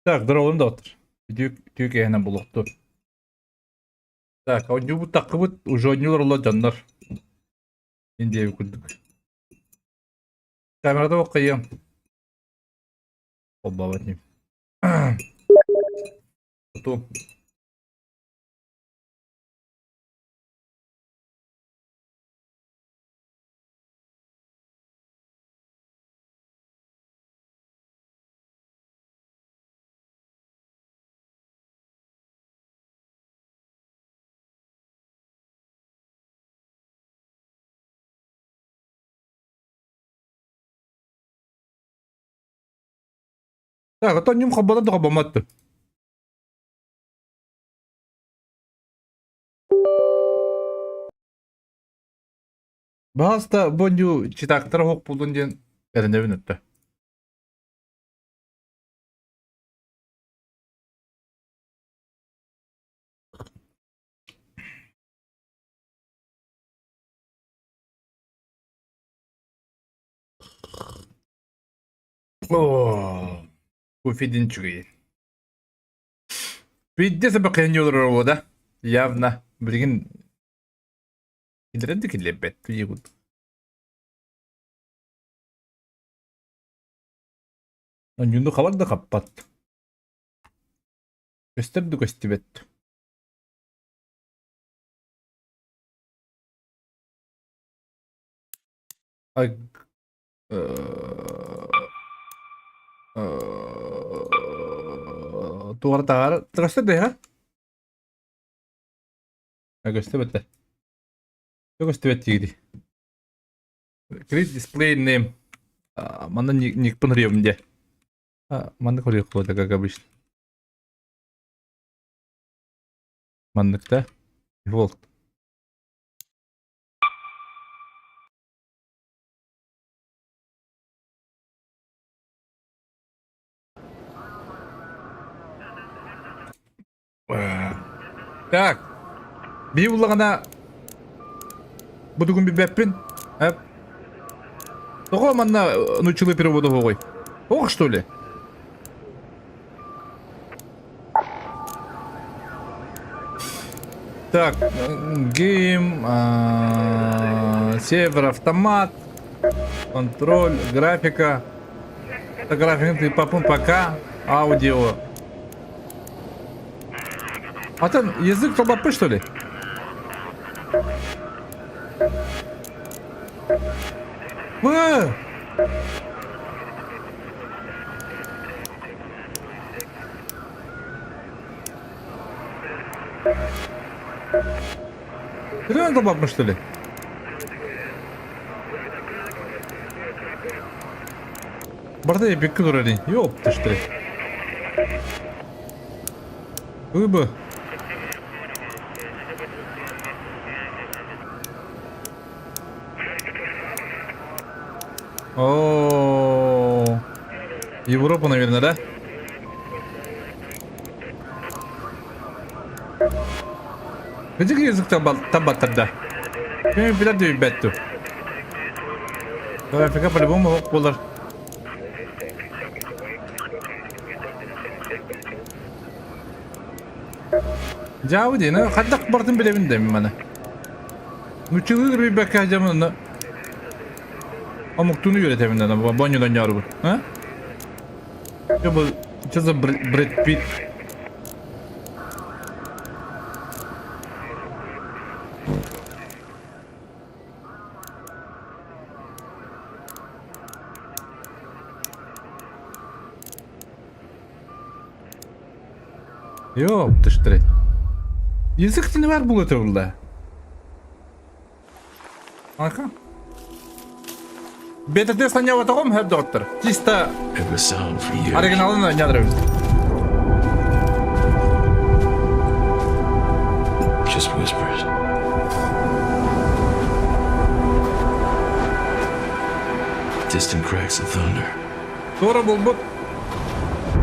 Так, здорово, доктор. Түйік әйінен бұлықты. Так, оню бұт таққы бұт, уже онюлар ұлы жандар. Индия күлдік. Камерада оқиым. Ол бабат нем. Тұту. Так, ото нем қаббадан да қаббаматты. Бағаста боню читақтары хоқ бұлдың ден әріневін өтті. Кофеден чүгейін. Бидде сәбі қиын жолыр ода. Явна білген келеренді келеп бәт. Онюнду қалар да қаппат. Көстерді көстебет. Туғар тағары тұрастырды, ха? Көстебетті. Көстебет тегеді. Create display name. Манда никпін ревімде. Манда көрек қылады, как обычно. Мандықта. Default. Так. Bir bulağına Будугун бибеппин. Того манна научили переводу гой. Ох, что ли? Так, гейм, север, автомат, контроль, графика. Графика, попун пока, аудио. А там язык толбапы, что ли? Реально толбапы, что ли? Барда я бекку дурали. Ёп ты что ли? Вы бы. О, Европа, наверное, да? Где язык табаттарда? Кем билет дей бетту? Графика по-любому хоқ болар. Жауы дейін, қаддақ бартын білемін деймін мана. Нүчілі бір бәкке ажамын. Амуктуну öğretemin adam bu banyodan yarı bu. Ha? Ya bu çözü Brad Pitt. Yok dıştırı. Язык не var bu ötürüde. Aka. Бета-тест на него таком, хэп, доктор? Чисто оригиналный не нравится. Just whispers. Distant cracks of thunder. Doğru bulduk.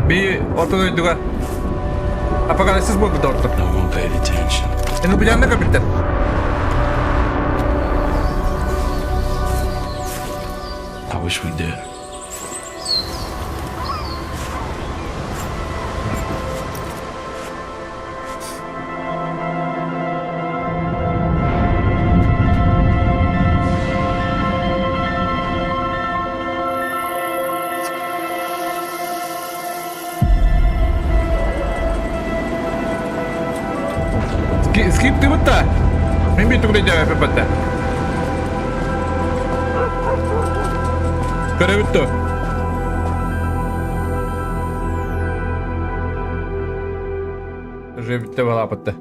Bir ortadaydık. Apokalisis buldu, doktор. No one paid attention. Senin bu ne kapitan? I wish we did. Skip mutta. Min bitti kuule jää pepätä. Kare vittu. Живите в лапата.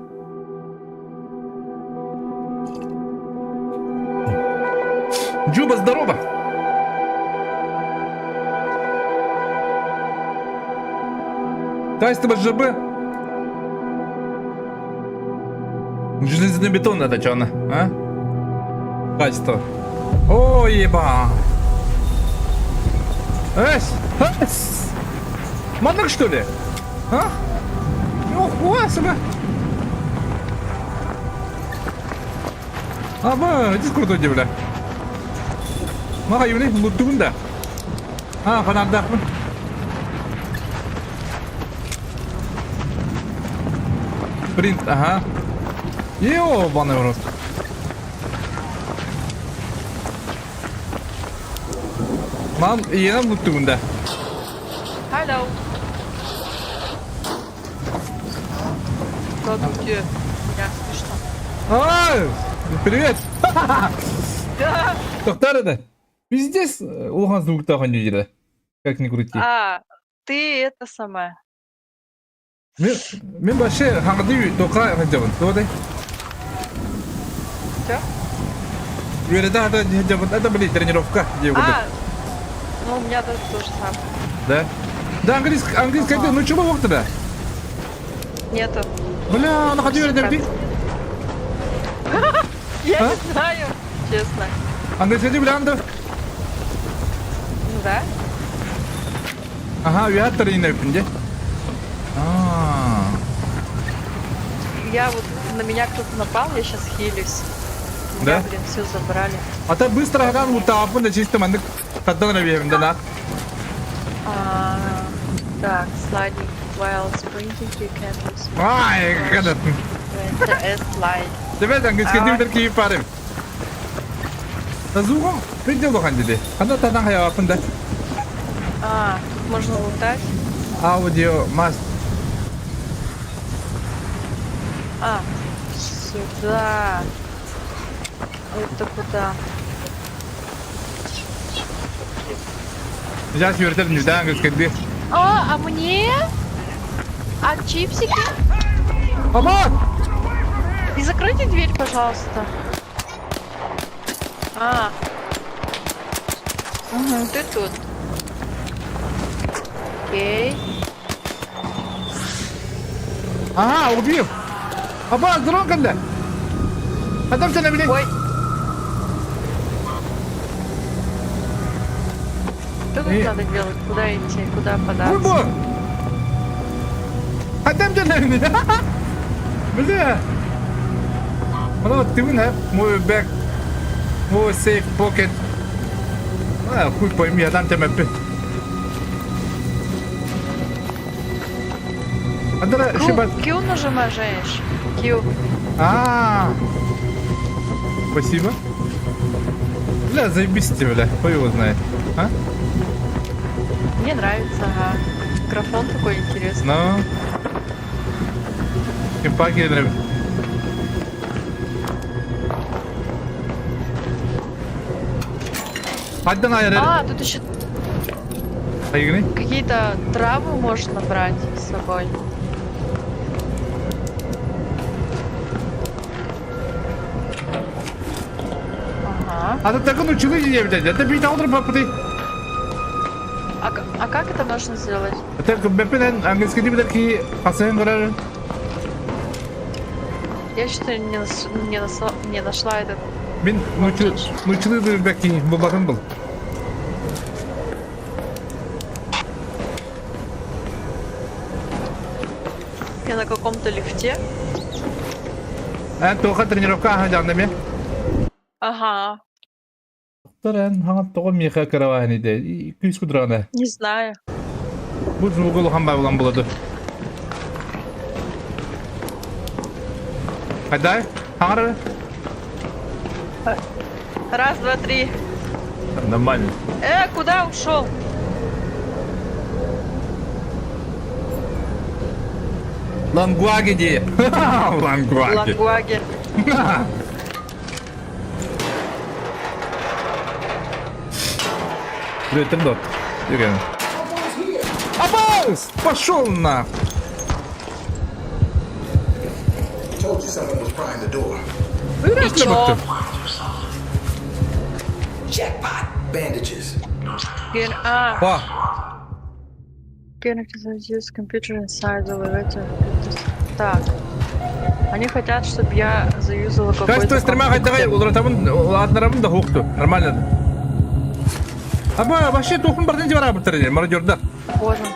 Джуба, здорово! Кайстова ЖБ. Железобетон это чё она, а? Качество. О, еба! Эс! Эс! Манок, что ли? А? Ого себе! Аба, иди крутой бля. Мага юни, луттугун да. А, фанардакмын. Принт, ага. Ёбаный в рот. Мам, иенам луттугун да. Hello. Как у тебя? Меня смешно. Ай, привет! Да. Тоқтар это. Пиздец, улхан звук таған жері. Как ни крути. Ты это самое. Мен вообще хаңды тоқа ханжабын. Тоқтай. Чё? Вереда хата ханжабын. Это, блин, тренировка. Ну, у меня тоже то же самое. Да? Да, английский, ну чего вокта да? Нету. Бля, она ходила на бит. Я не знаю, честно. Английский бляндо. Ну да? Ага, я тренер пинде. Я вот, на меня кто-то напал, я сейчас хилюсь. Да? Меня, блин, все забрали. А то быстро хаган утапын да чисто мандык. Каттан на бьем, да на. Так, sliding while sprinting you can use Ай, когда. the slide. Давай английский дивдер ки парим. Тазуго, придел ханжиде. Канда тадан хая апын да. Тут можно лутать. Аудио маст. Сюда. Это куда? Сейчас юртер не да английский див. А мне? А чипсики? Аба! И закройте дверь, пожалуйста. Угу, ты тут. Окей. Ага, убил. Аба, здорово, канда. А там что на меня? Ой. Что тут надо делать? Куда идти? Куда податься? Выбор! А там что на меня? Бля! Вот ты вон, мой бэк, мой сейф покет. Хуй пойми, а там тебя пи. Андра, шибат. Q нажимаешь. Q. Спасибо. Бля, заебись тебе, бля. Кто его знает, а? Мне нравится, ага. Микрофон такой интересный. Ну. Кемпаки нравится. Хаддан айры. Тут еще Хайгни? какие-то травы можно брать с собой. Ага. А тут так он учил и не видать. Это бить аудра попытай. А как это можно сделать? Это бепен английский дибдер ки пасен горар. Я что-то не нашла этот. Мен нучилы беки булбакын был. Я на каком-то лифте. Тоха тренировка хажандаме. Ага. Таран ханgat тоо миха каравани де. 200 кудрана. Не знаю. Бу жугул хамбай булан булады. Хайдай, хангара. Раз, два, три. Нормально. Куда ушел? Лангуаги де. Лангуаги. Лагуаги. Привет, Тендот. Абас! Пошел на! Told you someone was prying the door. И чё? Jackpot. Bandages. О! Connect use computer inside the elevator. Так. Они хотят, чтобы я заюзала Кайсы какой-то той стремя, давай, ладно, да хухту. Нормально. Аба, вообще тухун барден дивара бутырын, мародерда. Вот он.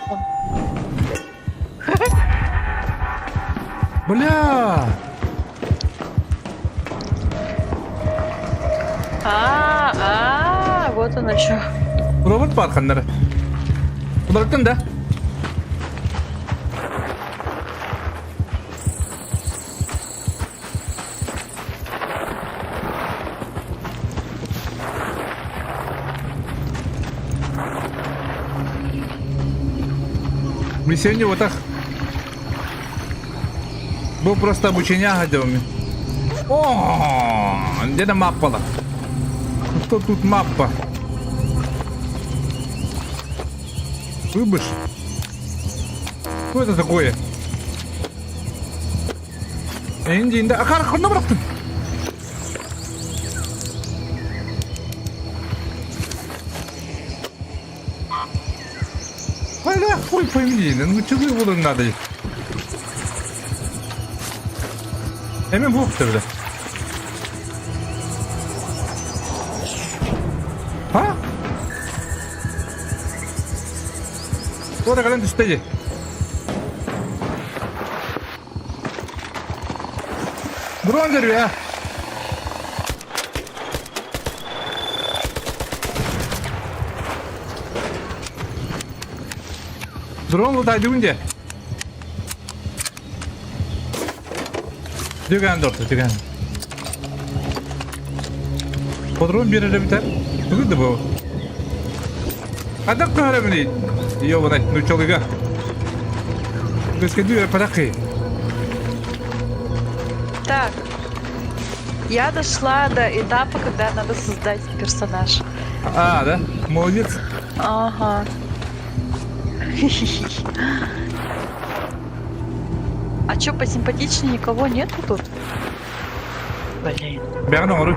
Бля! Вот он еще. Робот парханнары. Бұларттың да? Миссия вот так. Был просто обучение гадевыми. О, где на маппа? Что тут маппа? Выбыш. Что это такое? Инди, а как он набрал? Ай, хуй пойми, ну что вы буду надо? Эми бухты, бля. А? Вот так он стоит. Дрон дерви, а? Дрон вот айдыңде. Dügen dortu, dügen. Podron bir yere biter. Bugün de bu. Adak kahramanı. Yo bana, ну чоловіка. Безкидує парахи. Так. Я дошла до этапа, когда надо создать персонаж. А, да? Молодец. Ага. А чё, посимпатичнее никого нету тут? Блин. Бәрін оңыры.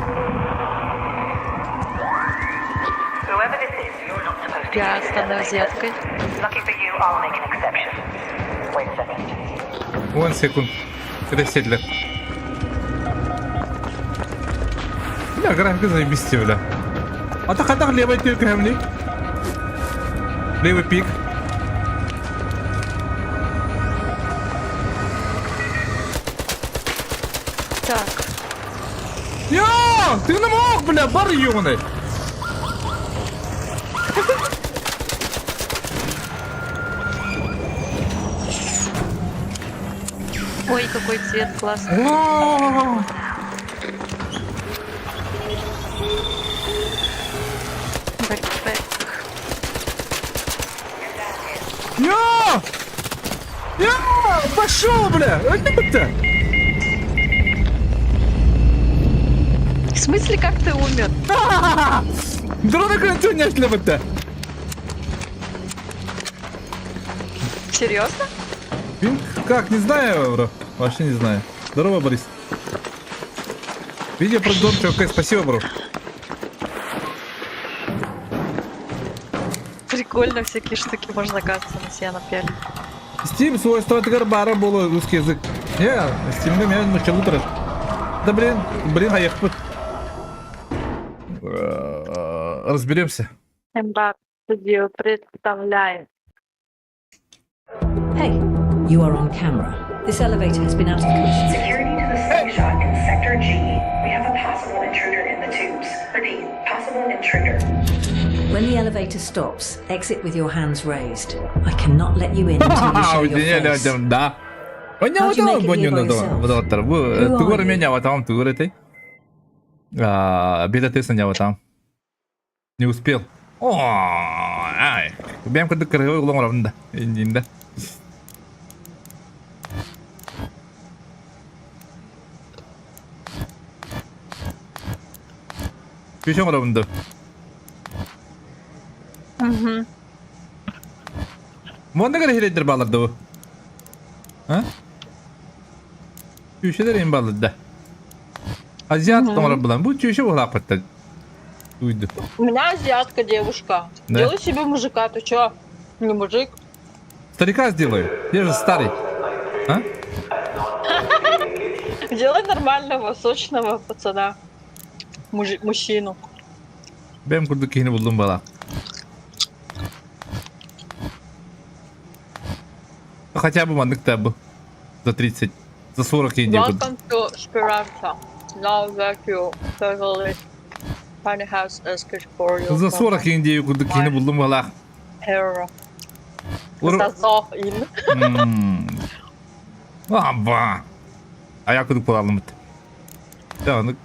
Whoever this is, you're not supposed to Я use it. стану взяткой. Lucky for you, I'll make an exception. Wait a second. 10 секунд. Ресетлер. Бля, графика заебисти, бля. Атақ левый тюрк хэмли. Левый пик. Так. Я! Ты не мог, бля, бар ёбаный! Ой, какой цвет классный. О! Бэкпэк. Я! Пошел, бля! Это! В смысле, как ты умер? Дрона кранту не шли бы-то! Серьезно? Как, не знаю, бро. Вообще не знаю. Здорово, Борис. Видео про дом, окей, спасибо, бро. Прикольно, всякие штуки можно, оказывается, на себя напялить. Steam свойство от Гарбара было русский язык. Не, Steam меня начал утрать. Да блин, а я разберемся. Эмбар Студио представляет. Hey, you are on camera. This elevator has been out of commission. Security to the slingshot in Sector G. We have a possible intruder in the tubes. Repeat, possible intruder. When the elevator stops, exit with your hands raised. I cannot let you in until you show your face. Да. How'd you make it here by yourself? Ты говоришь меня вот там, ты говоришь ты. Беда ты сняла там. Не успел. О, ай. Бем когда крыло лом равно. Инда. Köşe var bunda. Bunda kadar hiledir bağladı bu. Ha? Köşeler en bağladı. Азиат номер был. Будь еще была подтать. Уйду. У меня азиатка девушка. Да? Делай себе мужика, ты чё? Не мужик. Старика сделаю. Я же старый. А? Делай нормального, сочного пацана. Мужчину. Ben kurdukini buldum bala. Хотя бы манdık bu. За 30. За 40 индей. Welcome to Speranza. Now that you totally funny house asked for you. За 40 индей kurdukini buldum bala. Hero. Ur- Зазох ин. Aba. Ayak kurduk bulalım. Yani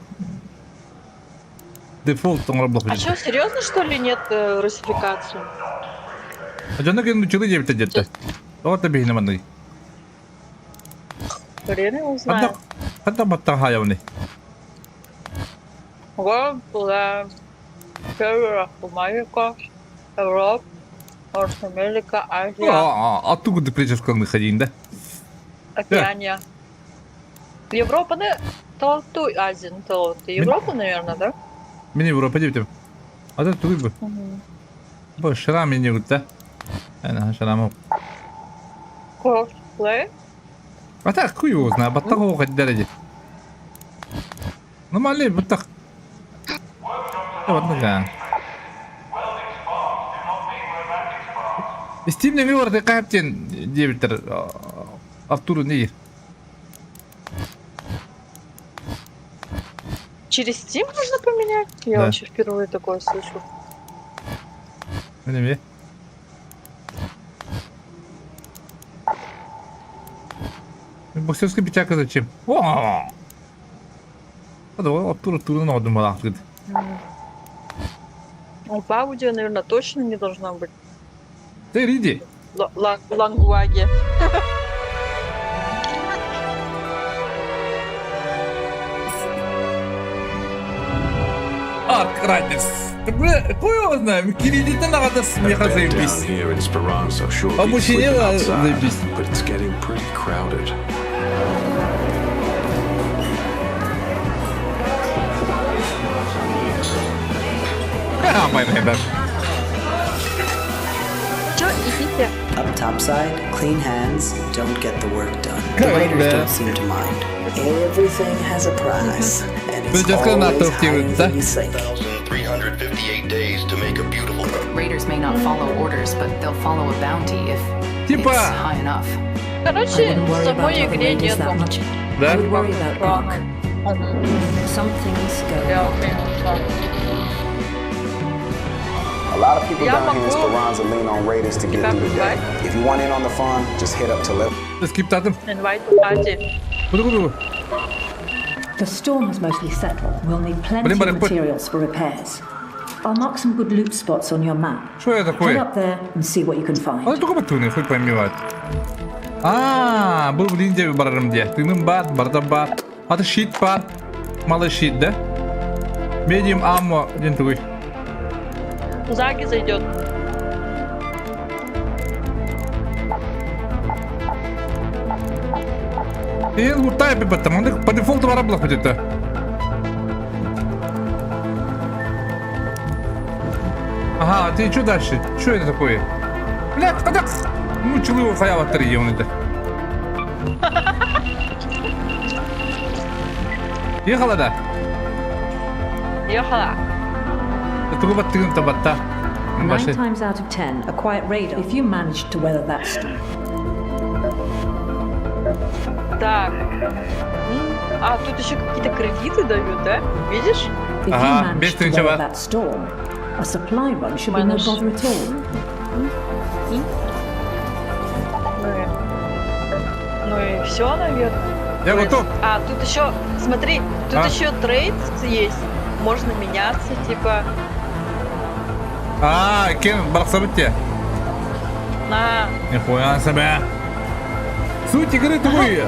дефолт он А работает. чё, серьезно, что ли, нет русификации? А что на кем учили девять где-то? Вот тебе не маны. Хрен его знает. Хотя батта хаявни. Вот была Севера, Америка, Европа, Норth Америка, Азия, Оттуда ты придешь к ходить, да? Океания. Европа, да? То Азия, то Европа, наверное, да? Мне Европа девять. А это тут бы. Бо шрам не вот, да? Она шрам. Косплей. А так хуй его знает, батта его хоть дороги. Ну малый, вот так. Вот ну Steam не вивор, ты каптен девять Артуру не. Через Steam можно поменять? Я Да. вообще впервые такое слышу. Не. Боксерский пятяка зачем? О! Давай Артуру надо малах. В аудио, наверное, точно не должно быть. Ты риди. Лангуаге. Кратец. Хуй его знаем. Кириллита надо смеха Down заебись. here in Esperanza, sure, А be мужчине sleeping надо outside, заебись. but it's getting pretty crowded. Мой ребят. Чё, идите? Up topside, clean hands don't get the work done. The Good raiders man. don't seem to mind. Everything has a price, and it's Just gonna always talk to you, higher than huh? you think. 1,358 days to make a beautiful. Raiders may not follow orders, but they'll follow a bounty if Типа. it's high enough. I Короче, wouldn't в worry about самой other игре raiders нету. that much. Да? I would worry about Brock. Something's going Я on. поняла. A lot of people Yeah, down here in I'm cool. Speranza lean on Raiders to get Got through the day. right. If you want in on the fun, just hit up to level. Скиптатым. Invite party. Буду. The storm has mostly settled. We'll need plenty Блин, of блин, materials for repairs. I'll mark some good loot spots on your map. Что это Head такое? up there and see what you can find. А только батуны, хуй поймевать. Был в Индии барарым где. Тыным бат, барда бат. А ты щит бат. Малый щит, да? Medium ammo. Один такой. Заги зайдет. Ты лутай потом, он по дефолту варабла ходит. Ага, ты что дальше? Что это такое? Бля, когда? Ну, человек хаява 3, он это. Ехала, да? Ехала. Это только батты, батта. 9 times out of 10, a quiet raider. If you manage to weather that storm. Так. А, тут еще какие-то кредиты дают, да? Видишь? If you Ага, manage без to ничего. weather that storm, a supply run should be no Manage. bother at all. Ну и все, наверное. Я То есть- готов. А, тут еще, смотри, тут А? еще трейд есть. Можно меняться, типа, Кем барсабытте? на... Нихуя себе. Суть игры такой,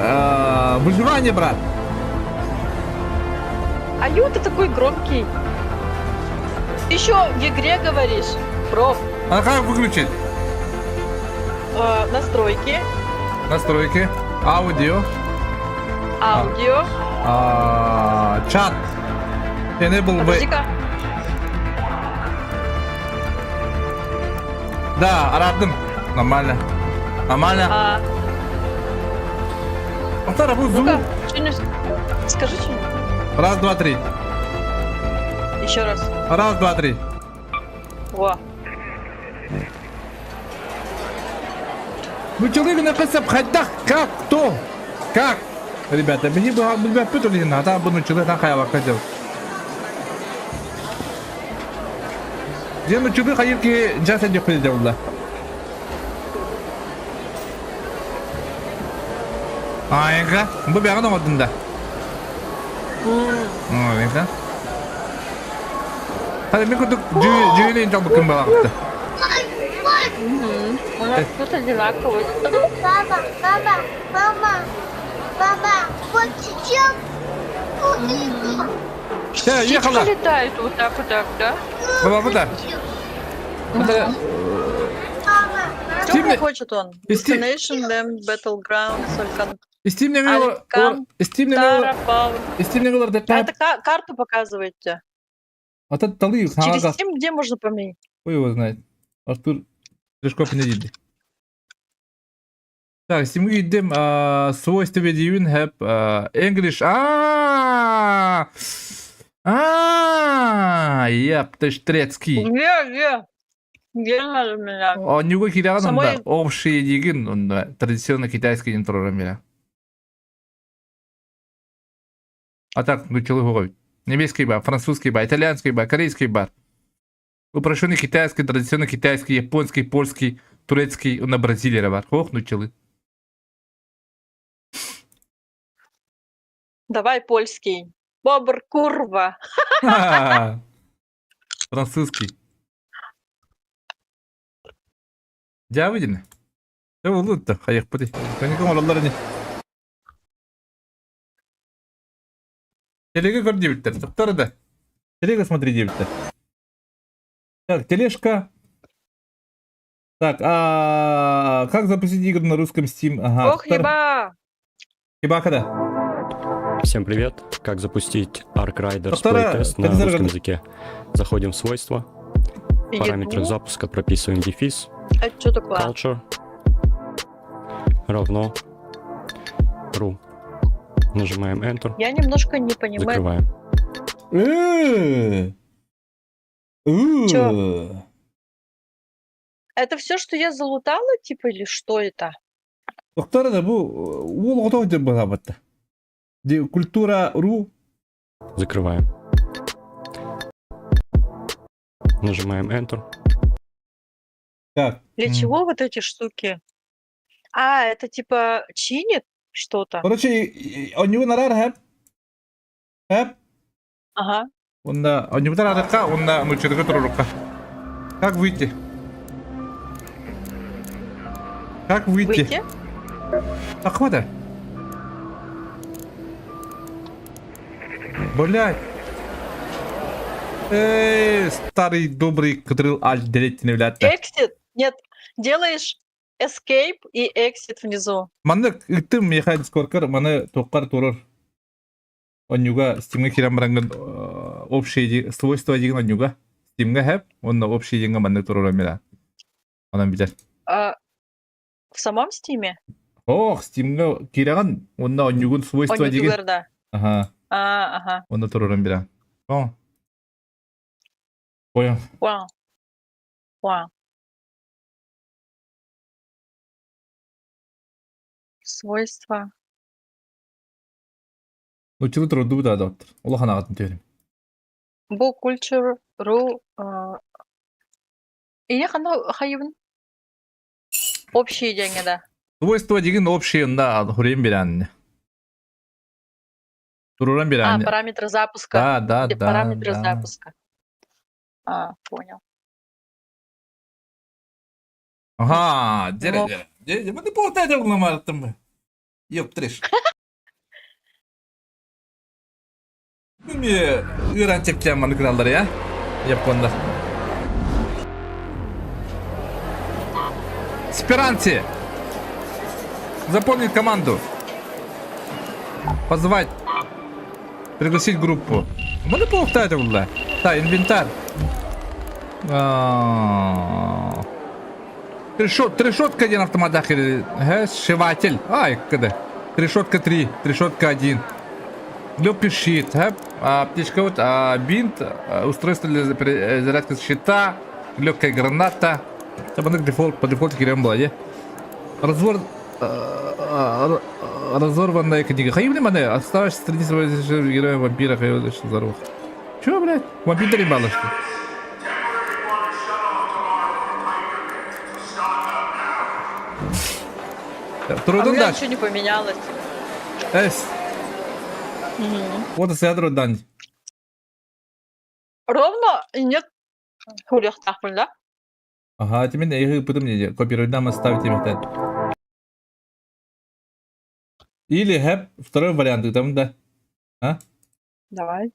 выживание, брат. А Ю, ты такой громкий. Ты еще в игре говоришь? Проф. А как выключить? Настройки. Настройки. Аудио. Аудио. Чат. Enable Подожди-ка. Да, арадым. Нормально. Нормально. Повтори, bu Ну-ка, зум. что-нибудь. Скажи что-нибудь. Раз, два, три. Еще раз. Раз, два, три. Во. Ну человек написал, хотя как, кто? Как? Ребята, мне бы пытали, надо бы человек на хайва хотел. Где мы человек хайки джаса не ходил, да? Айга, мы бегали на один, да? Айга. Hadi bir kutu cüyleyin çok bakın baktı. У нас тут одинаковый. Папа, вот сейчас Ехала. Летает вот так, да? Baba bu da. Чего хочет он? Исти- Destination, then Battlegrounds, İsteyim ne kadar, Alkan, isteyim ne kadar, Тарапал. isteyim ne kadar А detay. это карту показываете? Ata talıyı Через sana. Steam где можно поменять? Ой, его знает. Артур Решков не видит. Так, Steam'e gittim. Свойства видео'nun hep English. Yaptı штрецкий. Где надо меня? Он него кидал Самой- на общий язык, он традиционно китайский интро А так, ну человек. Немецкий бар, французский бар, итальянский бар, корейский бар. Упрощенный китайский, традиционно китайский, японский, польский, турецкий, на Бразилии бар. Ох, ну челы. Давай польский. Бобр курва. Французский. Ja видели? Да вот-то, хаях поди. Никому оллары. Телега гор девиттер. Тоқтар да. Телега смотри девиттер. Так, тележка. Так, как запустить игру на русском Steam? Ага. Ох, еба. Еба когда? Всем привет! Как запустить Ark Riders Повтора- Playtest на повтора- русском языке? Заходим в свойства, в параметрах Еду. запуска прописываем дефис, Это что такое? culture, равно ru. Нажимаем Enter, Я немножко не понимаю. закрываем. Чё? Это все, что я залутала, типа, или что это? Тоқтар да bu ол готов деп бағабатты. Культура ру. Закрываем. Нажимаем Enter, Так. Для чего вот эти штуки? Это типа чинит что-то? Короче, у него нарар хэп. Хэп. Ага. У него нарар ка, он ну черга турурка. Как выйти? Как выйти? Выйти? Так хвата. Блядь. Старый добрый кадрил аль делить не влядь. Exit? Нет. Делаешь escape и exit внизу. Маны иттим механик скоркар, маны тоққар турur. Онюга Steam'ге кирен баранган общий свойства деген онюга. Steam'ге хэп, онна общий дегенге маны турur мера. Онан билер. В самом стиме? Ох, Steam'ге кирен, онна онюгун свойства деген. Онюгерда. Ага. Ага. Онна турur мера. О. Понял. Вау. Вау. Свойства. Ну чего трудно да, доктор. Аллах анагатын терим. Бұл culture ру. И қандай хайыбын? Общий деньги, да. Свойства деген общий онда хурем беран. Туруран беран. Параметры запуска. Да. Параметры запуска. Понял. Ага, дере. Мы не полтая намартым. Ёптриш. Мне иран тепчен маны кралдар, я? Японда. Спиранти! Заполнить команду. Позвать. Пригласить группу. Bunu bu oktaydı bunlar. Да, инвентарь. Трешотка 1 автомат. Сшиватель. Ай, когда. Трешотка 3. Трешотка 1. Легкий щит. Аптечка вот. Бинт. Устройство для зарядки щита. Легкая граната. Там по дефолту керем была, не? Разорванная книга. Хаим ли мане? Оставшись страница героя вампира. Здорово. Чё, блядь? Вампир мало что? Трудно дать. Ничего не поменялось. Эс. Вот и ядро дань. Ровно и нет. Хулих тахмун, да? Ага, тебе не игры потом не копируй нам оставить им это. Или хэп, второй вариант, там да. А? Давай.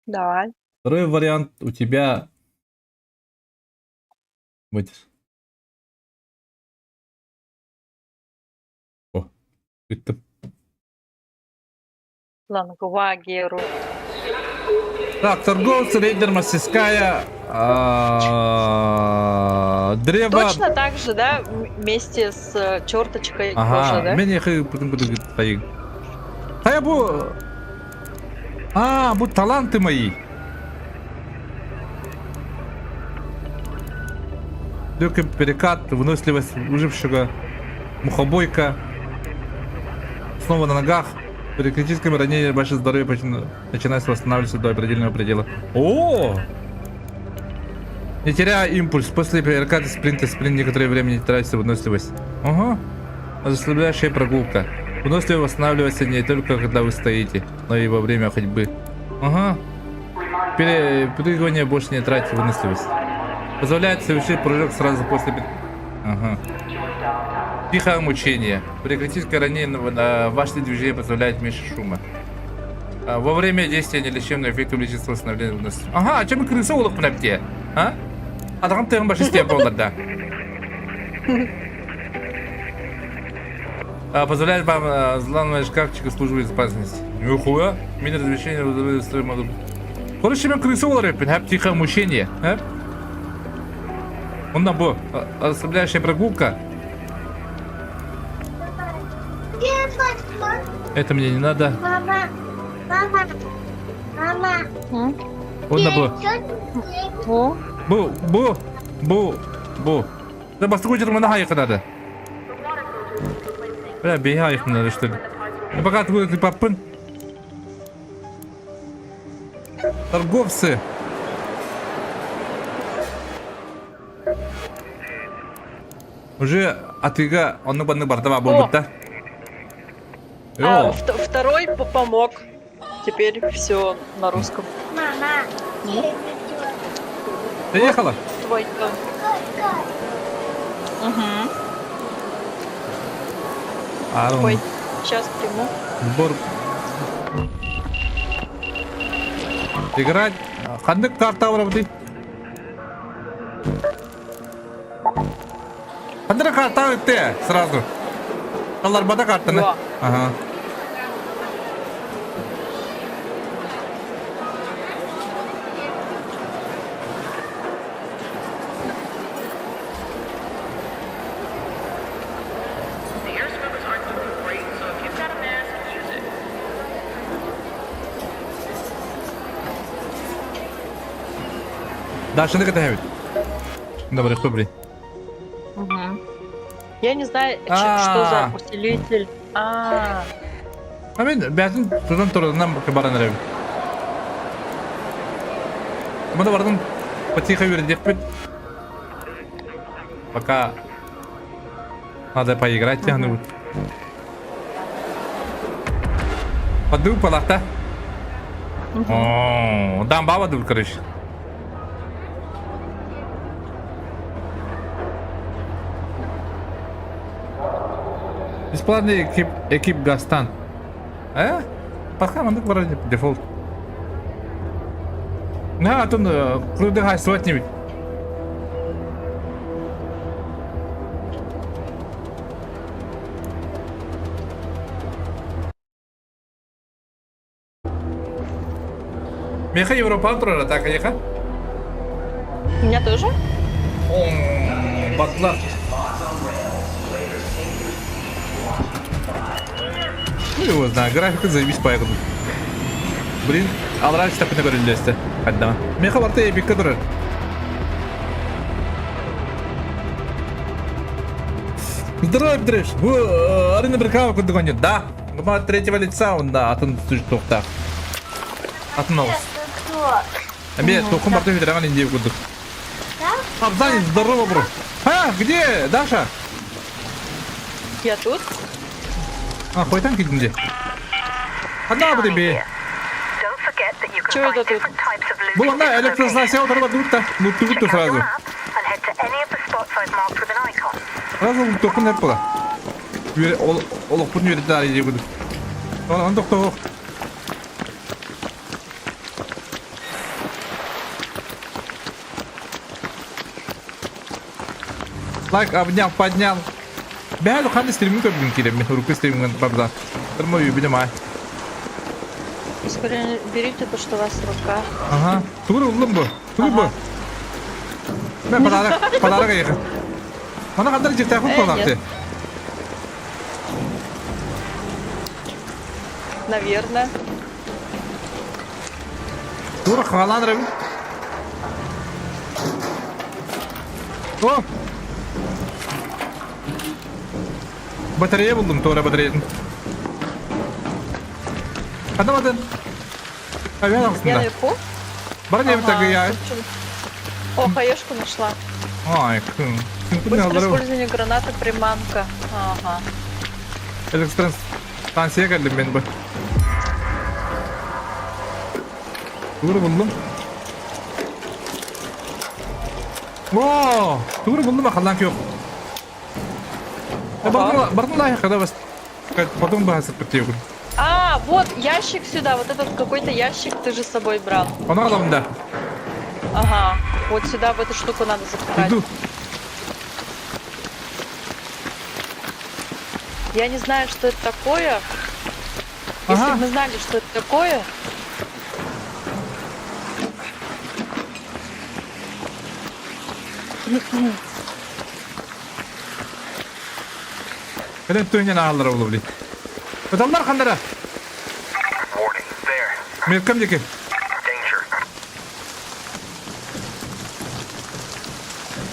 Давай. Второй вариант у тебя будет. О, это. Ладно, Вагеру. Так, торговцы, рейдер, мастерская, древо. Точно так же, да? Вместе с черточкой Ага, тоже, да? меня потом буду говорить. Бу таланты мои. Легкий перекат, выносливость выжившего, мухобойка, снова на ногах, при критическом ранении ваше здоровье начинает восстанавливаться до определенного предела. О! Не теряя импульс, после переката спринт некоторое время не тратится выносливость. Ага. Расслабляющая прогулка. Выносливость восстанавливается не только когда вы стоите, но и во время ходьбы. Ага. Перепрыгивание больше не тратит выносливость. Позволяет совершить прыжок сразу после... Ага. Тихое мучение. При критическом ранении ваше движение позволяет меньше шума. Во время действия нелечебного эффекта увеличится восстановление выносливости. Ага, а чем крыса улыб на пте? А? А там ты большинстве было, да. Позволяет вам взламывать шкафчик и службу безопасности. Нихуя. Мини размещение могут. Короче, мен крыса улыб, тихое мучение. Он на бо. Расслабляющая прогулка. Это мне не надо. Мама. Он на бо. О, Бу. Да бастугучер мана хайка надо. Бля, бега их надо, что ли? Ну пока ты папын. Торговцы. Уже отвига он на бардава был, да? второй помог. Теперь все на русском. Мама. Приехала? Твой-то. Угу. Ой, сейчас приму. Сбор. Играть. Хандык карта вроде. Хандык карта ты сразу. Каларбада карта, не? Ага. Да, что ты готовишь? Добрый, блин. Я не знаю, что за усилитель. Мен бәтін тұзан тұрыдан баран әрем. Мұны бардың потихо вердек бет. Пока надо поиграть тягнуть. Поддыл палахта. О, дам баба дул, короче. Бесплатный экип Гастан. Пока мандык вроде дефолт. На, атын круды хайсыват небит. Меха Европа турара, так, аяха? У меня тоже? Батлар. Ну его знаю, графика заебись поехал. Блин, ал раньше так не говорили, Лестя. Одна. Меха барта ебик кадр. Здорово, Петрыш. Арина Беркава куда гонит? Да. Гума от третьего лица он, да, атын сужит тоқта. Атын алыс. Абе, тоқым барта ветеран индеев кудык. Абзани, здорово, бро. А, где, Даша? Я тут. А, қойдан кетінде. Қанда бұды бе? Чего это тут? Бұл анда электростанция отырып тұрды. Лутту күтті сразу. Сразу лутту күн әп бұла. Олық бұдың үйреті әрі де күді. Он тоқты оқ. Лайк обнял, поднял. Бәлі қанды стримін көбігін келем. Мен ұрықы стримін бабда. Тұрмы үй білем ай. Скорее берите то, что у вас в руках. Ага. Тугры ұлым бұ. Тугры бұ. Мен подарок аяқы. Мана қандар жекті ақын палақты. Наверное. Тугры қағалан рәбі. О! Батарея buldum, Tora batareyaсын. Қандай батын? Авиан Я астында. наверху. Бар не бітагі я. О, хаешку нашла. Ай, күн. Күн Быстрое алдыру. использование гранаты, приманка. Ага. Электростанция келдім мен бұл. Тугры buldum. О, тугры buldum, ақалдан көк. Бардың лайық, когда вас потом бы асырпыттеу күн. А, вот ящик сюда, вот этот какой-то ящик ты же с собой брал. Оны қаламын да. Ага, вот сюда в эту штуку надо запихать. Иду. Я не знаю, что это такое. Если Ага. бы мы знали, что это такое. Кәлем түйінен ағылдыра болу білейді. Өталдар қандара? Мен кім деке?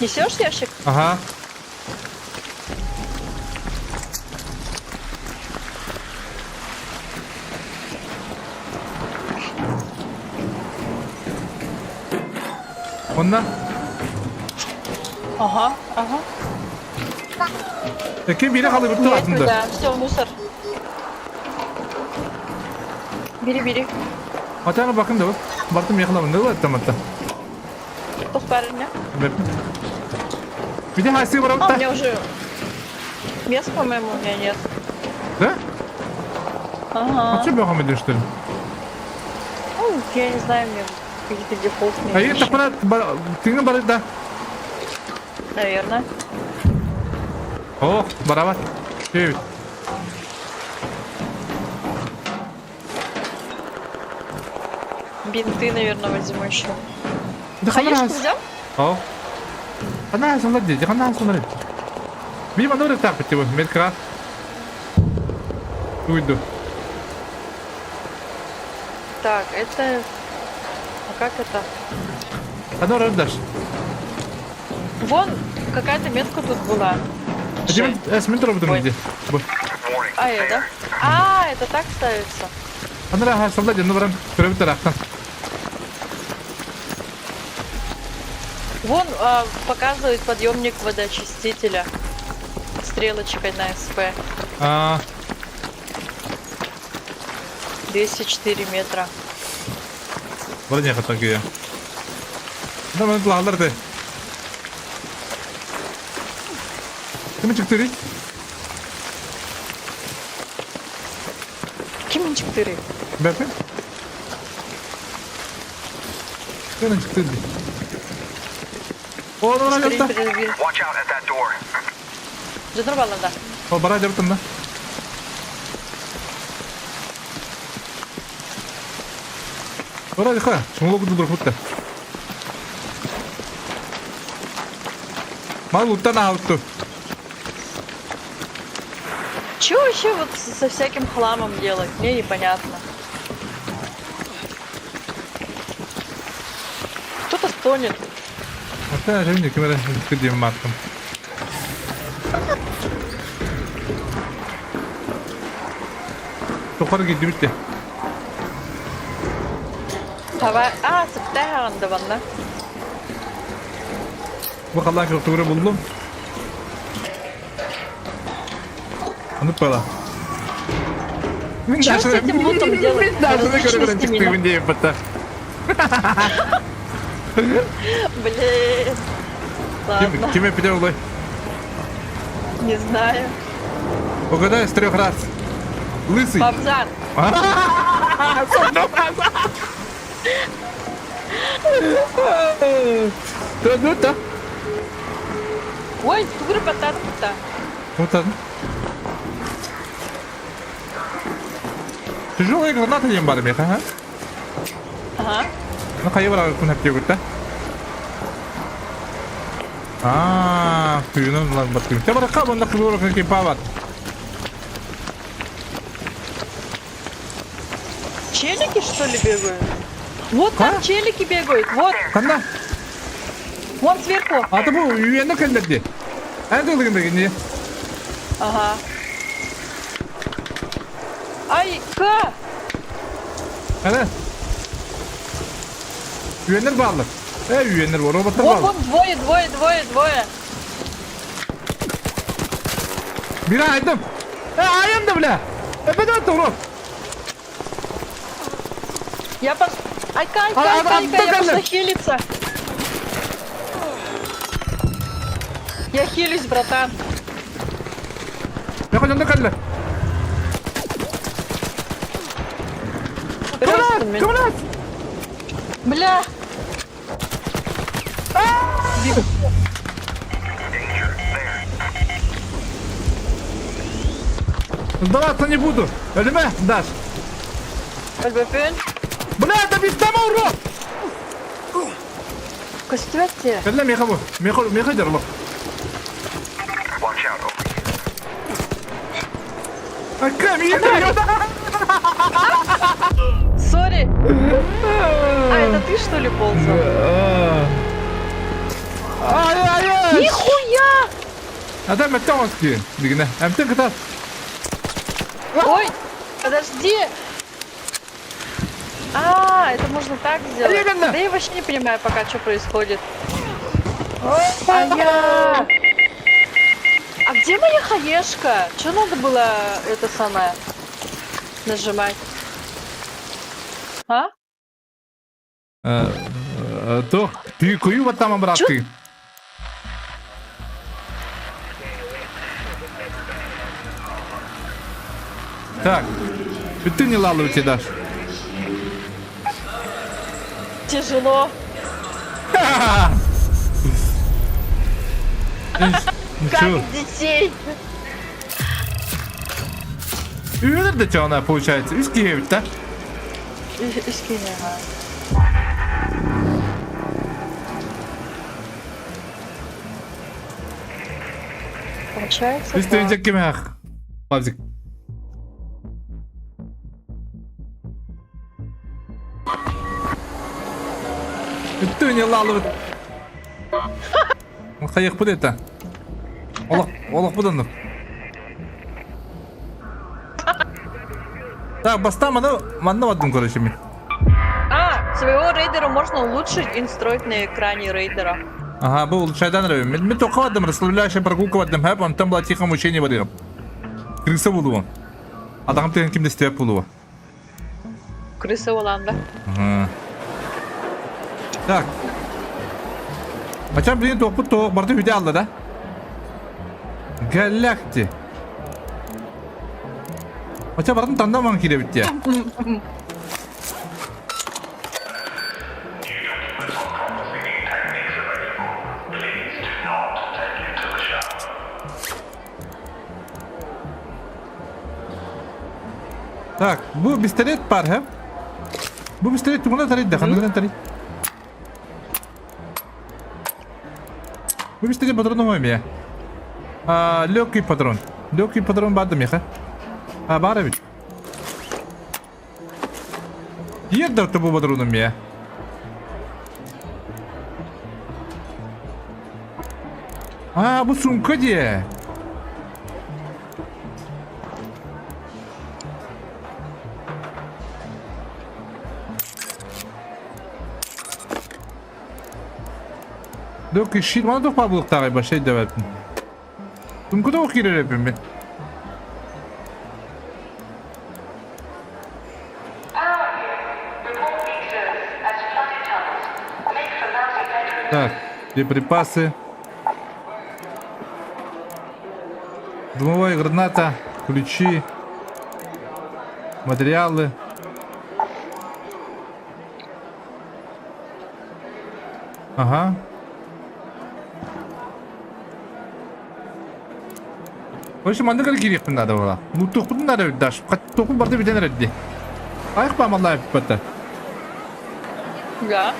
Несешь ящик? Ага. Онна? Ага, ага. Кем бері қалай бұтты Нет, артында? да, все, мусор. Бери. Атаңа бақын да бұл. Бартым еқыламын да бұл әттаматта. Тут парня. Биде хайсы бар А, у бұтта? меня уже мест, по-моему, у меня нет. Да? Ага. Атшы бөғам еден что ли? Ну, я не знаю, мне какие-то дефолтные Әйе, вещи. тақпана тыңын бар да. Наверное. О, барабат. Кевит. Бинты, наверное, возьму еще. Да Хаешку взял? О. Қана асылдар дейді, қана асылдар дейді. Бейім ана ұрық тақ бітті бұл, медкрафт. Уйду. Так, это... А как это? Ана ұрық даш. Вон, какая-то метка тут была. Әдемін әсімен тұры бұдың Ой. дейді. А, это? А, это так ставится. Ана ұрық асылдар дейді, барам көрі біттір ақтан. Вон показывает подъемник водоочистителя. Стрелочкой на СП. 204 метра. Бар не қатан күйе. Ана мәні тұлағалар де. Кімі чықты дейді? Ким 4? Бәпін? Yana çıktı. Oğlum oraya Скрин yaptı. передвинь. Watch out at that door. Жадыр балында. O bara yaptın da. Oraya dikkat. Şunu okudu dur kutta. Mal uttan avuttu. Чё вообще вот со всяким хламом делать? Мне непонятно. Кто-то стонет. Hatta şimdi kimere gideyim baktım. Yukarı gitti bitti. Hava... sıktı anda bana. Bakalım kötüre buldum. Anıp bana. Чё с этим лутом делать? Различности меня. diye yapıttı. Блин. Ладно, Kime pide olay? не знаю. Угадай с 3 раз. Лысый. Бабзан. Да. Ой, тугры патата. Вот он. Тяжелая граната не бар меха, ха? Ага. Ну кайы бар күн хәп тегүтә. Күйүнөн лан бат. Те бар ка монда кызылыр ки пават. Челики, что ли, бегают? Вот там челики бегают, вот. Канда? Вон сверху. Аты бу үйөнө келдерди. Әдилгендеги не? Ага. Ай, ка! Әне? Үйөнөр барлык. Үйөнөр бар, роботтар Вон, бар. вон, двое. Бир айдым. Айым да бля. Эпеде туру. Я пошла... Ай, Кай, я пошла хилиться. Я хилюсь, братан. Я хотел накалли. Просто меня. Бля. Бегу. Сдаваться не буду. Эльме, Даш. Альбафен. Бля, да без дома, урод! Костюмте. Эльме, меха дерло. Watch out over here. Камень, Сори. Это ты, что ли, ползал? Ай-ай-ай! Нихуя! Адам Матонский. Дигна. Амтын ката. Ой, подожди. Это можно так сделать. Именно. Да я вообще не понимаю пока, что происходит. А где моя хаешка? Что надо было это самое нажимать? А? То, ты кую вот там обратно. Так, ты не лалу тебе дашь. Тяжело. Ничего. Как детей. Ürün de çağına получается. Üst giyelim de. Получается, Üst önce kime hak? Pavzik. Ты не лалу. Он хаяк будет это. Олах будан. Так, бастама манна вадым короче мен. Своего рейдера можно улучшить и настроить на экране рейдера. Ага, bu ulçaydan rövüm. Men toqavadım, расслабляющая прогулка вадым. Hep он там была тихо мучение вадым. Крыса болуы. Адам теген кимде істеп болуы. Крыса Оланда. Ага. Так. Ачам блин тоқпы тоқ барды үйде алды да? Галакти. Ача бардын тандаман келе бітте. Так, bu pistolet var hem. Bu pistolet buna taraydı da kanından taraydı. Bu pistolet patronu var mı ya? Легкий патрон. Легкий патрон vardı mı ya? Var evet. Yerde bu patronum ya. Bu sumka diye. Dök işit bana da pablık tağı başlayı devetim. Sumka da okuyur hepim ben. Так, припасы. Дымовая граната, ключи, материалы. Ага. В общем, анда как керек надо было. Ну, только надо дашь. Только барды беден ради. А их помогла это. Да.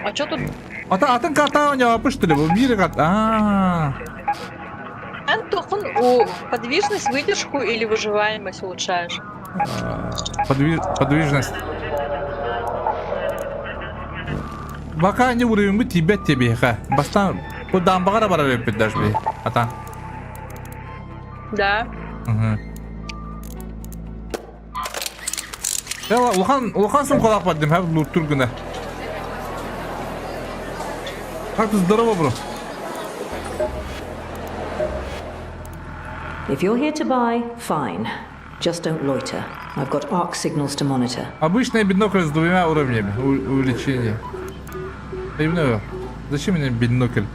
А чё тут? Атын карта у него что ли? В мире карта. Подвижность, выдержку или выживаемость улучшаешь? Подвижность. Пока не уровень мы тебе ха. Бастан куда багара бара репет даже бы. Ата. Да. Улхан сумкалап бардым, ха, луттур гына. Как ты здорово, бро. If you're here to buy, fine. Just don't loiter. I've got arc signals to monitor. Обычный бинокль с двумя уровнями увеличения. Именно. Зачем мне бинокль?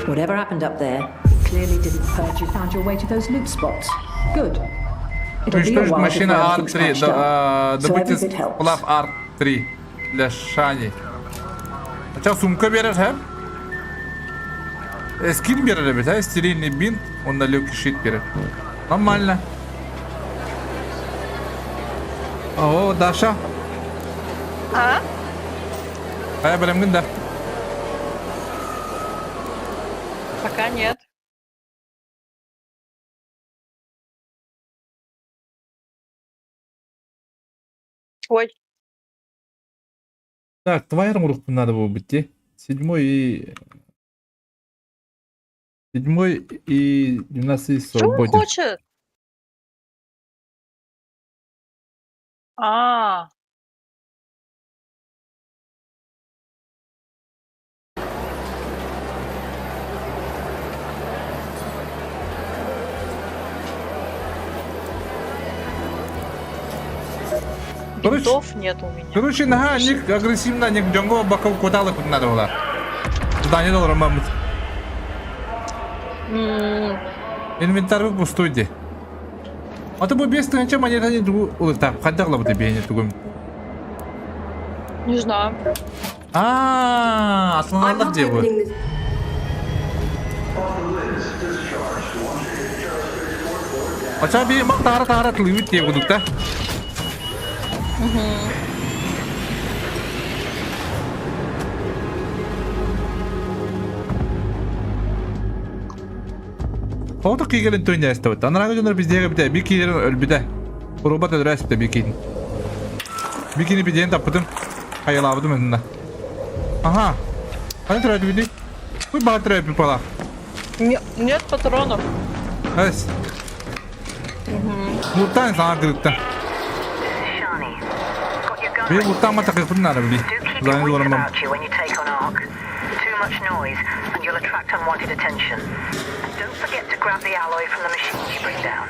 Whatever happened up there clearly didn't hurt. You found your way to those loot spots. Good. It'll be a while before Машина everything's R3. patched up. So Добыть every bit helps. сплав R3 для Шани. Сейчас сумка берешь, ха? Скин берешь, ребята, стерильный бинт, он на легкий щит берет. Нормально. О, Даша. Я прям да. Пока нет. Ой. Так, твоя руку надо было быть, седьмой и 12 Что он свободен. хочет? Бинтов нет у меня. Короче, нага, ник агрессивно, ник джонго баков куталы тут надо было. Да, не доллар мамут. Инвентарь пустой де. А ты бы без того, монета не другу. Так, ходила бы тебе не другу. Не знаю. Асланалар делают. Ачаби мак тара тлывит те будут, да? Фото кигелен тойня эстебет. Анарага жонор биздеге бите бикилерин өлбүдө. Робот өдрөс бите бикин. Бикини биден таппытым. Кайылабыдым өзүнда. Ага. Кане турат биди? Куй баатыр өпүп ала. Нет патронов. Эс. Луттан сага кырыкта. Би луттан мата кыркытын ары биди. Зайын зорумам. Much noise, and you'll attract unwanted attention. Don't forget to grab the alloy from the machines you bring down.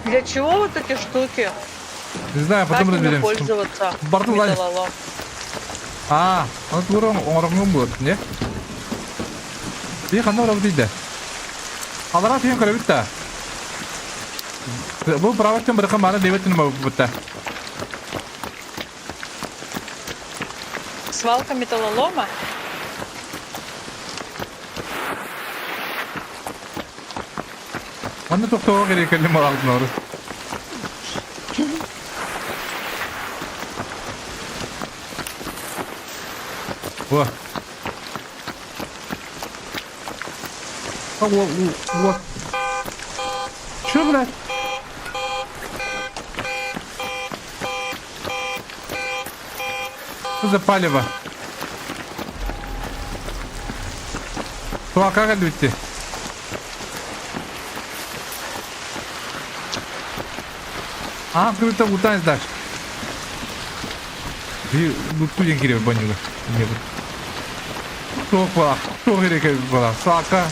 Для чего вот эти штуки? Не знаю, потом как ими разберемся. пользоваться? Барту лазь. Металлолом. Он урам будет, не? И ханор авдиде. Алара тем кровита. Bu правактан бір қаманы леветтен ма бұтта. Свалка металлолома? Оны тоқтауға керек әлі мал алдын орыс. О. О. Чё, блядь? Что за палево? Что, как идти? А, кто-то утанец дашь. Ты туден кире банюга. Что была? Что грека была? Сака.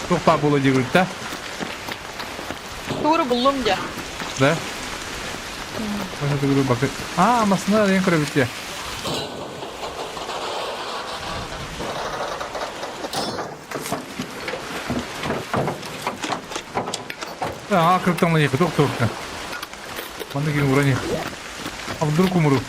Что па было делать, да? Тура булумдя. Да? А, масна ден кровите. А, как там на них, кто? Мана кин урани. А вдруг умру?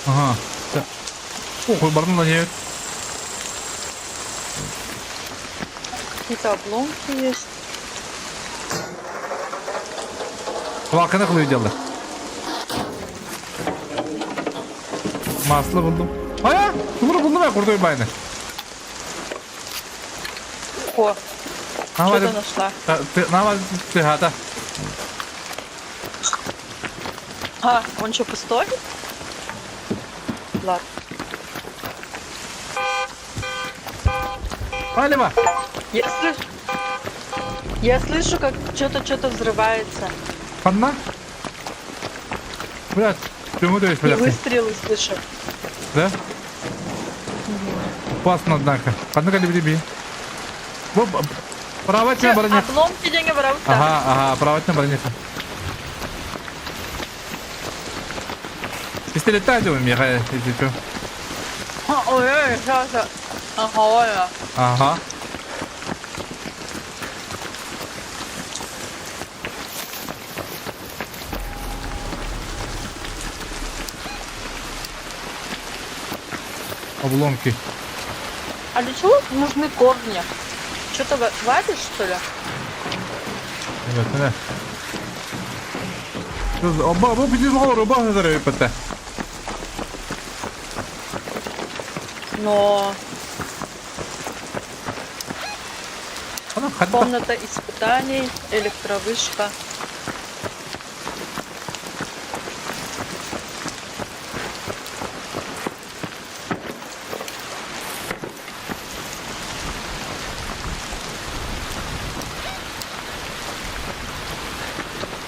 Ага. Ох, барны на нет. Какие-то обломки есть. Вакана кылып делdi. Масло buldum. Aya, bunu buldum ya kurdoy bayını. О, что-то нашла. Надо ты гата. А, он что, пустой? Ладно. Палево. Я слышу, как что-то взрывается. Одна? Блядь, чему ты И блядь? выстрелы слышу. Да? Опасно, однако. Однако люби. Правотная броня. Обломки деньги брал. Ага, правотная броня. Пистолет тайдем, Михаил, если что. Ой, сейчас. Ага. Ага. Обломки. А для чего нужны корни? Что-то вадишь, что ли? Evet, ne? Bu bizim olur, bu hazır yapıta. Но Hatta комната испытаний, электровышка.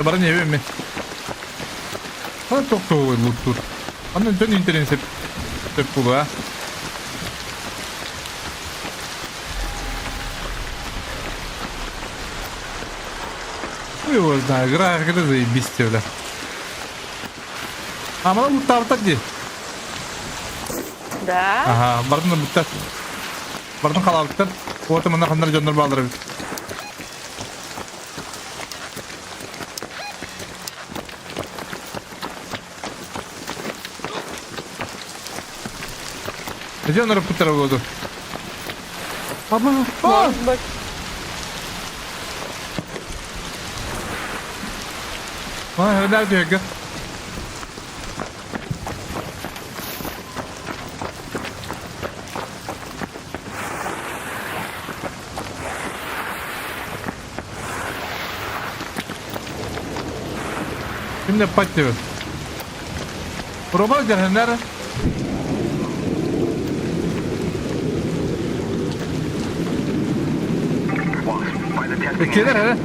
Bana ne mi? Bana çok doğru loot. Bana dön internet hep bu ha. Ну его знаю, игра когда заебись бля. А мана луттар где? Да? Ага, бардын буттар. Бардын халалыктар. Вот мына хандар жондар балдырып. Где он рапутер воду? Может быть. Ай, nerede yok? Şimdi patlıyor. Proba cehenner. Keder hele.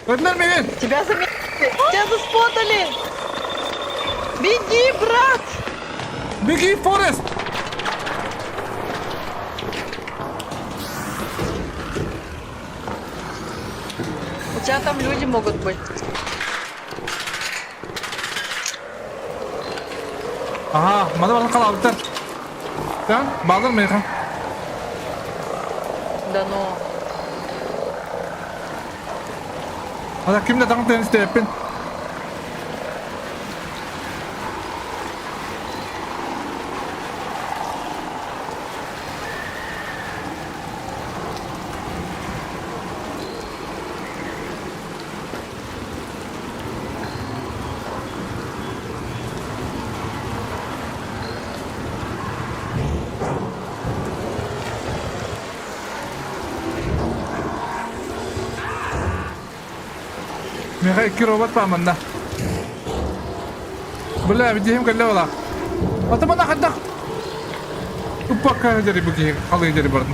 Ödler mi? Тебя заметили! Тебя заспотали! Беги, брат! Беги, Форест! тебя там люди могут быть. Aha, mana bana kalabıtlar. Sen bağlar mı yakın? Да ну. Hadi kimle takım teniste yapın? Mereka 2 robot pamanda. Boleh bijihim kalau lah. Atau mana hendak? Upakah jadi begini? Kalau jadi barang.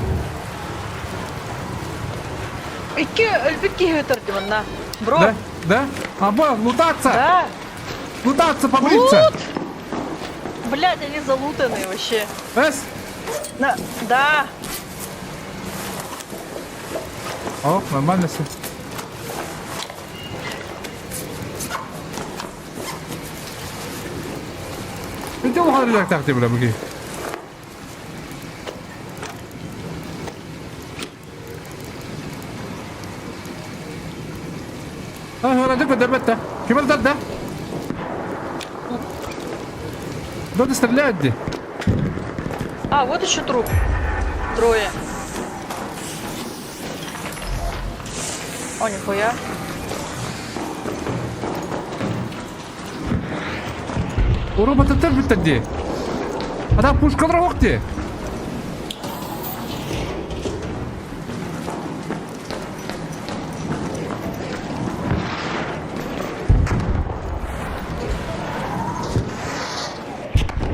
İki ölbük ki götürdüm ona. Bro. Да? Apa? Лутаться? Да. Лутаться, побриться. Блядь, они залутанные вообще. Эс? Да. О, нормально все. Itu harus taktik berapa begini? Orang tu dapat dah. Gimana tak dah? Кто-то стреляет где? А, вот еще труп. Трое. О, нихуя. У робота тоже бит где? А там пушка дорога где?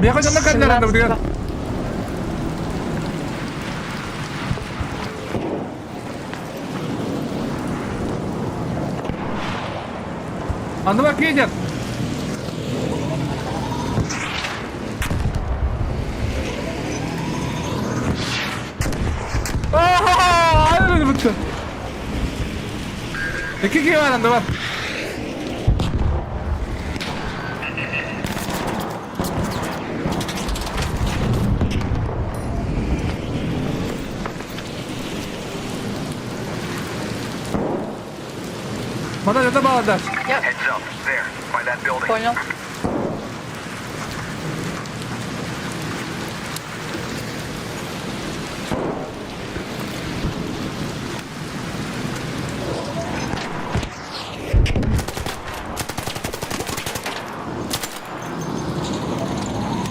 Я хотел на камеру надо. А ну кинет. Aduh, betul. Iki gimana teman? Mana ada balas? Я понял.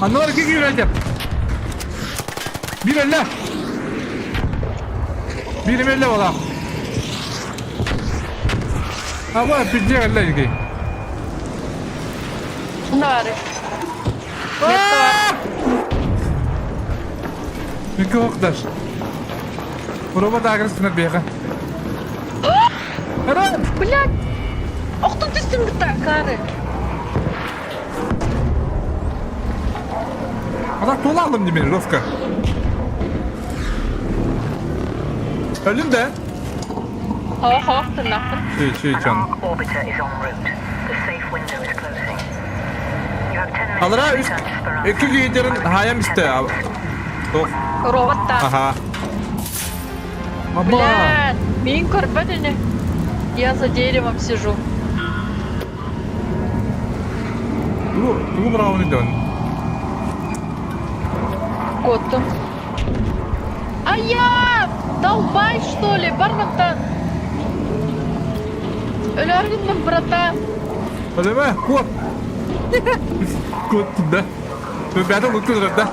Anlar iki gireceğim. Bir elle. Bir elle valla. Ama bir elle iki. Нары. İki oktaş. Robot agresifine bir yakın. Hadi. Блядь! Ах ты ты кары! Adam tola aldım beni Roska. Öldün de. Ха, тырнақтым. Şey canım. Alır üst. İki giydirin hayam iste abi. Tok. Роботта. Aha. Baba. Блядь! Меня корбатыны. Я за деревом сижу. Bu bravo ne dön. Котту. А я! Долбай, что ли, бармантан? Ölerdin bratан? Öyle mi? Kod. Kod da. Ben de unuttum da.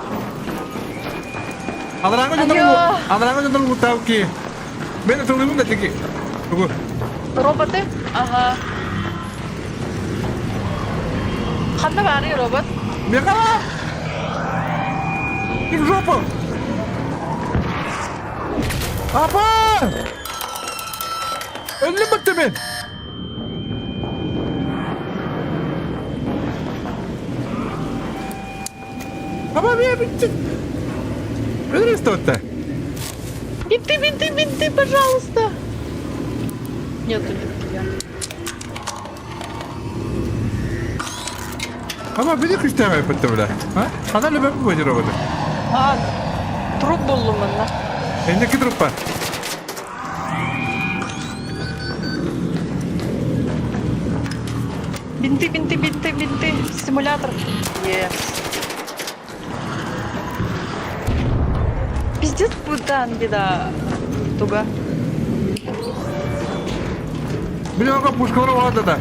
Alaranga jangan lu tahu ki. Ben de tunggu da tiki. Tunggu. Роботы? Ага. Қанда бар робот? Бегала! И в жопу! Апа! Öldüm bak ben. Ama bir bitti. Öyle что-то. Бинты, пожалуйста. Нет, я. Ama bir de kışta yapıttı bile. Ha? Ana ben bu bacı robotu. А, труп buldum bunda. Elindeki trup var. Бинты. Стимулятор. Yes. Пиздец, buradan bir daha. Туга. Bir de orada puşkaları vardı da.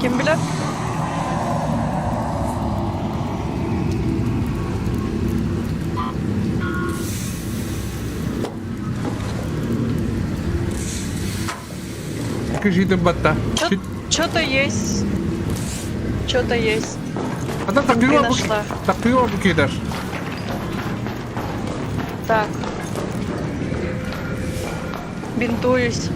Kim bilir? Киши batta. Что-то есть. Что-то есть. Hatta takıyor bu. нашла. Takıyor bu kider. Так. Бинтуюсь.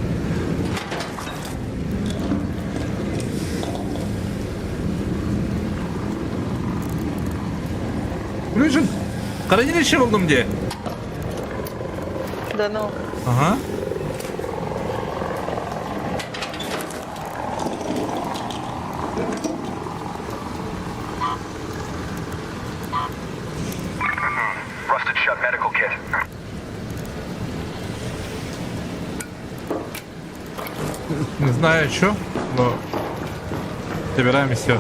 Biliyorsun. Karayın işi buldum diye. Да ну. Aha. Rusted shut medical kit. Не знаю что, но собираем все.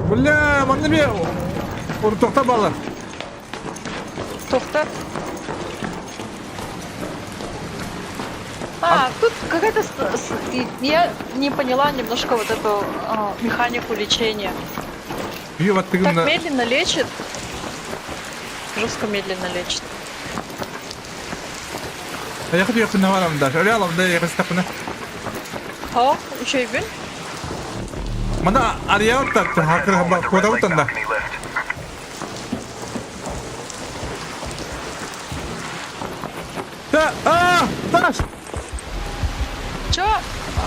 Бля, маннебе. Уртокта балар. Тофта. Тут какая-то... Я не поняла немножко вот эту механику лечения. И вот ты Так медленно лечит. Жестко медленно лечит. А я хочу ехать на варам даже. Реально, да, я растапну. О, еще и бин. Мана ария так, хакер куда вот анда. Да, Таш! Чё?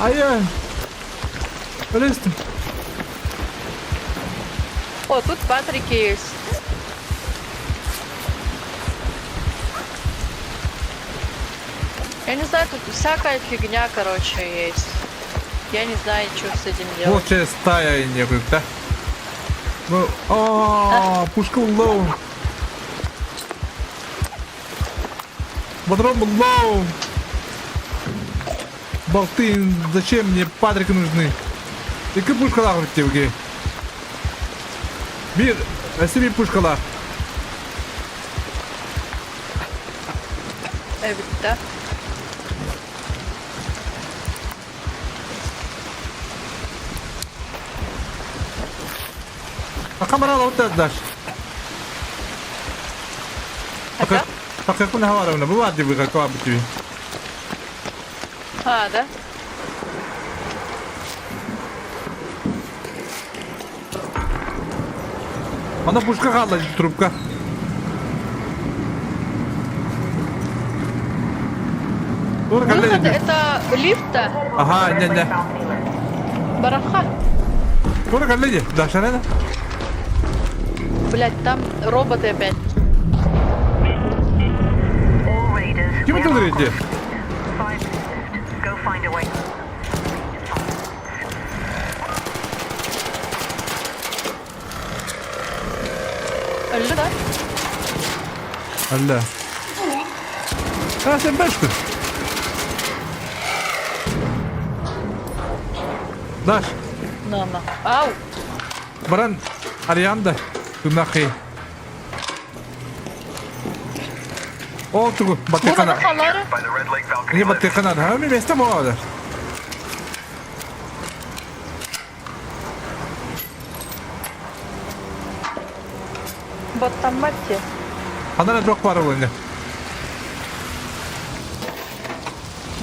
Ай-яй. Лист. О, тут Патрики есть. Я не знаю, тут всякая фигня, короче, есть. Я не знаю, что с этим делать. Вот сейчас стая и не да? Ну, пушка лоу. Бодром лоу. Болты, зачем мне Патрики нужны? И как пушкалар тебе? Бир, а себе пушкалар. Да? А камера вот это дашь. Так как на хавара, на бывает вы как вам тебе. А, да? Она пушка хала, трубка. Выход это лифта? Ага, не. Бараха. Скоро коллеги, да, шарена? Блять, там роботы опять. Кем ты говорите? Алло, да? Алло. А, sen başka. Даш, На. Ау! баран Арианда, тунахи. О, тугу, батекана. Халары? Не батекана, а ми место мало. Баттаматти. Она на двух пару войны.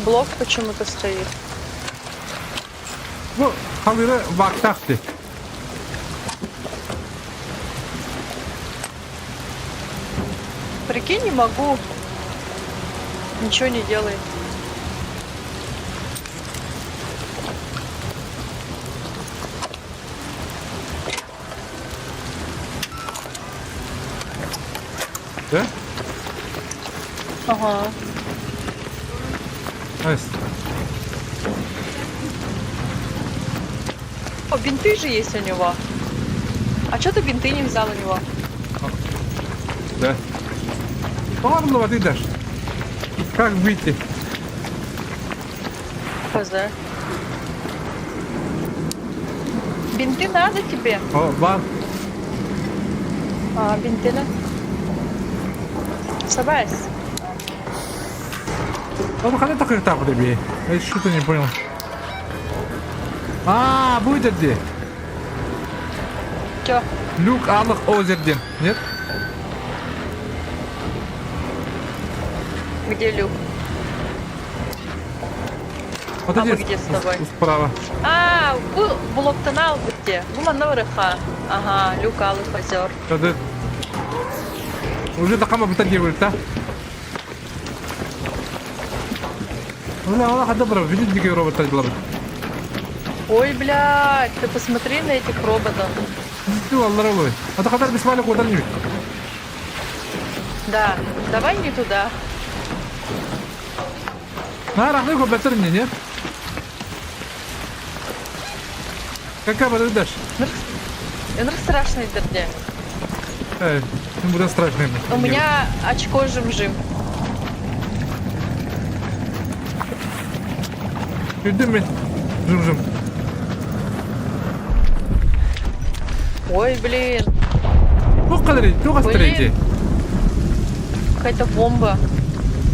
Блок почему-то стоит. Bu kamera vaktaktı. Прикинь, не могу. Ничего не делает. Да? Ага. Найс. О, бинты же есть у него. А что ты бинты не взял у него? Да. Ладно, вот идешь. Как выйти? Хз. Бинты надо тебе? О, бар. А, бинты да? Собрайся. Он ходит такой этап, ребят. Я что-то не понял. А, будет где? Чё? Люк Аллах Озерден. Нет? Где люк? Вот А эти мы где с тобой? Справа. А, блоктонал где? Буманноврыха. Ага, люк Алых озер. Когда... Уже такая вытягивает, да? Ну, Аллах добро, видите, какие роботы делают. Ой, блядь, ты посмотри на этих роботов. Ну, Аллах ролой. А то хотя бы смайлик ударник. Да, давай не туда. А, рахны компьютер мне, нет? Какая бы ты дашь? Это страшный дерде. Не будет страшным. У меня очко жим-жим. Иди мне. Жим-жим. Ой, блин. Только стрейте. Какая-то бомба.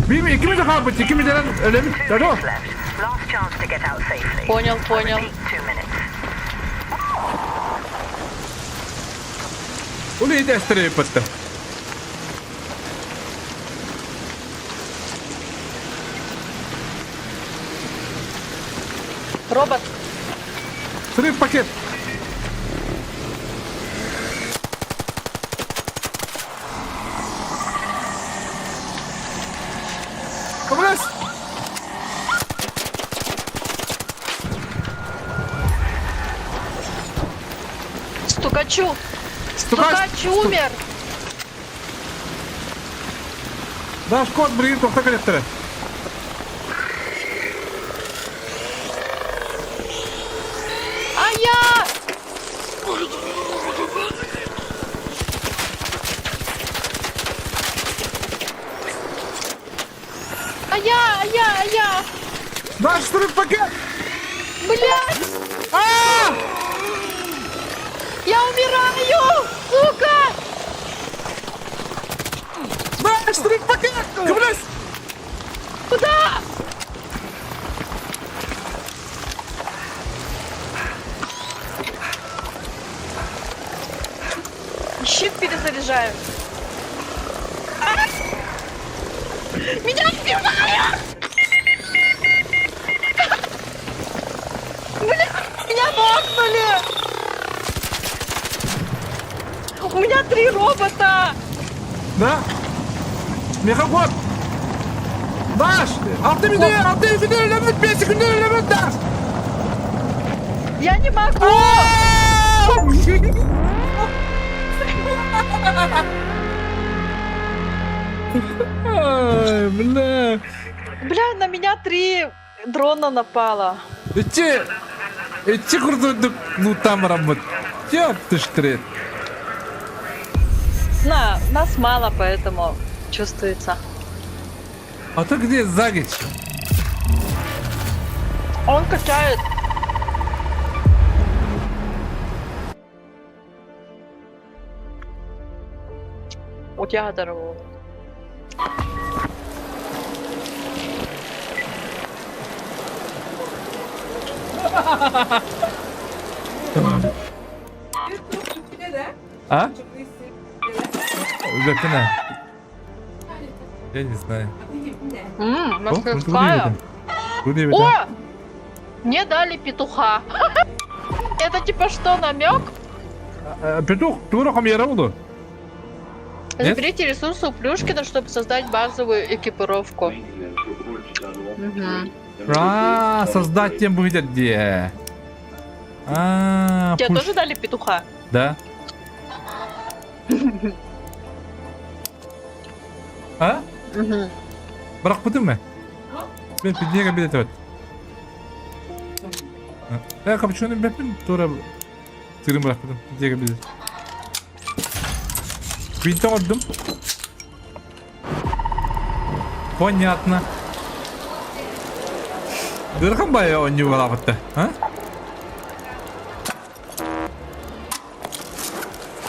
Бими, кем это хапать? Кем это элемент? Алло? Понял, понял. Ули, иди стрей потом. Робот. Срыв пакет. Побрось! Стукачу. Стукач умер. Даш код, блин, кто коллектора? А я! А я! Даш срыв пакет! Блядь! Я умираю! Сука! Даш срыв пакет! Кабрась! Куда? Щит перезаряжаю. Меня убивают! Бля, меня бахнули! У меня 3 робота! Да? Мегакод! Даш! Алты элемент, 5 секунд элемент, Даш! Я не могу! Ай, бля. Бля, на меня 3 дрона напало. Эти крутой, ну там работает. Я ты штрет. Нас мало, поэтому чувствуется. А ты где Загич? Он качает. У тебя здорово. А? Какая? Я не знаю. Мастерская. О! Мне дали петуха. Это типа что, намек? Петух, ты уроком я равно? Заберите ресурсы у Плюшкина, чтобы создать базовую экипировку. А, создать тем будет где? Тебе тоже дали петуха? Да. А? Bırak bıdın mı? Ben niye bilet evet. Ya kapıçonu ben doğru tırım bırak bıdın. Niye bilet. Binten oldum. Понятно. Дырхан бая он не вылапытты, а?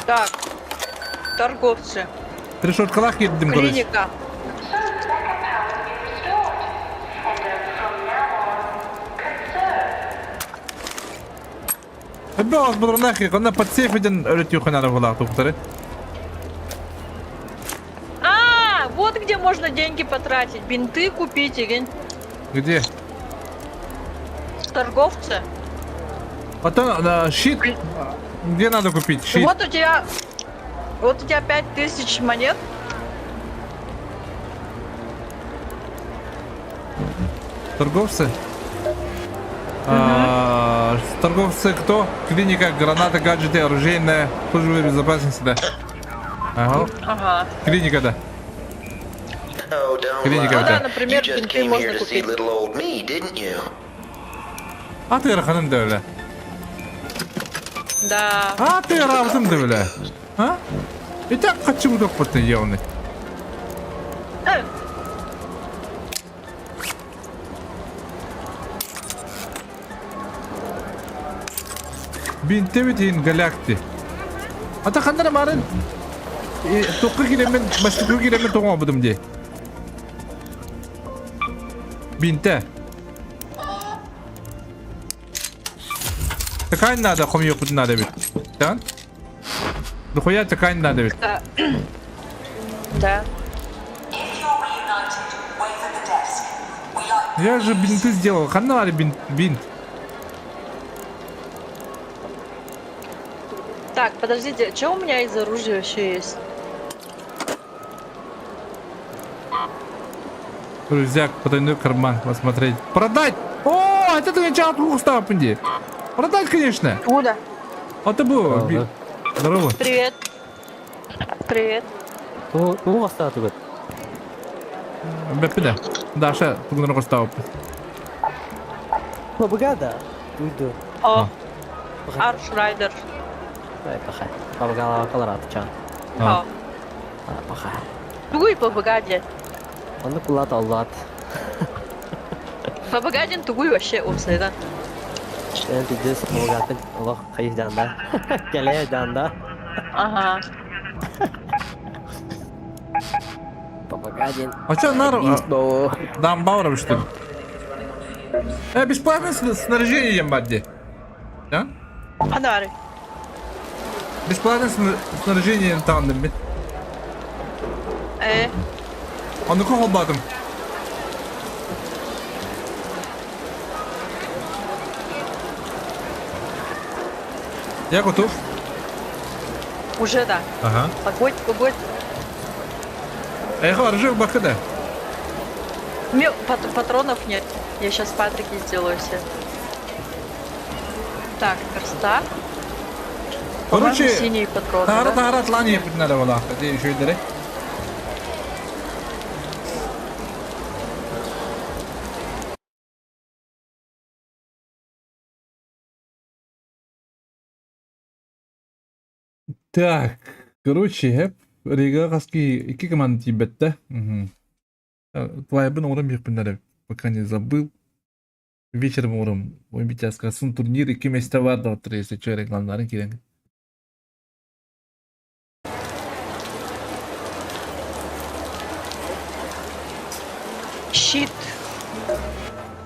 Так, торговцы. Решеткалах еддім, короче. Клиника. Бәз бұлыр нахи, қана под сейфеден өлетью қанары бұлақ тоқтары. А, вот где можно деньги потратить. Бинты купить или Где? торговцы. Потом щит. Где надо купить щит? Вот у тебя 5000 монет. Торговцы? Торговцы кто? Клиника, гранаты, гаджеты, оружейная, служба безопасности, да. Ага. Клиника, да. Клиника, Да, да. например, бинты можно купить. А ты раханым да öyle. Да. А ты равзым да öyle. А? И так хочу удок потом явный. Бинте битин галакти. Ата хандар марын. Тоқы килемен, маштықы килемен тоңа будым де. Бинте. Такая надо, хомьё куда надо ведь. Да? Дохуя такая надо ведь. Да. Да. Я же бинты сделал. Ханали бинт. Так, подождите, что у меня из оружия вообще есть? Рюкзак, потайной карман, посмотреть. Продать! О, это ты начал двух стапенди. Продать, конечно. Куда? А ты был. Здорово. Привет. Привет. Ну, осталось тут. Бепида. Даша, ты на руку стал. Побогада. Уйду. О. Аршрайдер. Ай, пахай. Побогала колорат, чан. О. Пахай. Тугуй по богаде. Он кулат аллат. По богадин тугуй вообще опсайда. Ben de побогатın. Allah kayıp canda. Geleye canda. Ага. Побогадин. А что, нар? Дам бауром, что ли? Бесплатное снаряжение, Бадди. Да? Анары. Бесплатное снаряжение там, да? А ну кого бадом? Я готов. Уже да. Ага. Погодь. Эхо, оружие в баке. Патронов нет. Я сейчас патрики сделаю все. Так, верстак. Короче, синие патроны. Да? Тарат лани yapıp nerede valla? Hadi şöyle. Так, короче, hep Riga Kaski 2 команды Тибетта. Твоя бы номером их пинали, пока не забыл. Вечером утром в Битяска сын турнир 2 места var da oturuyor işte çöre reklamların kiren. Щит.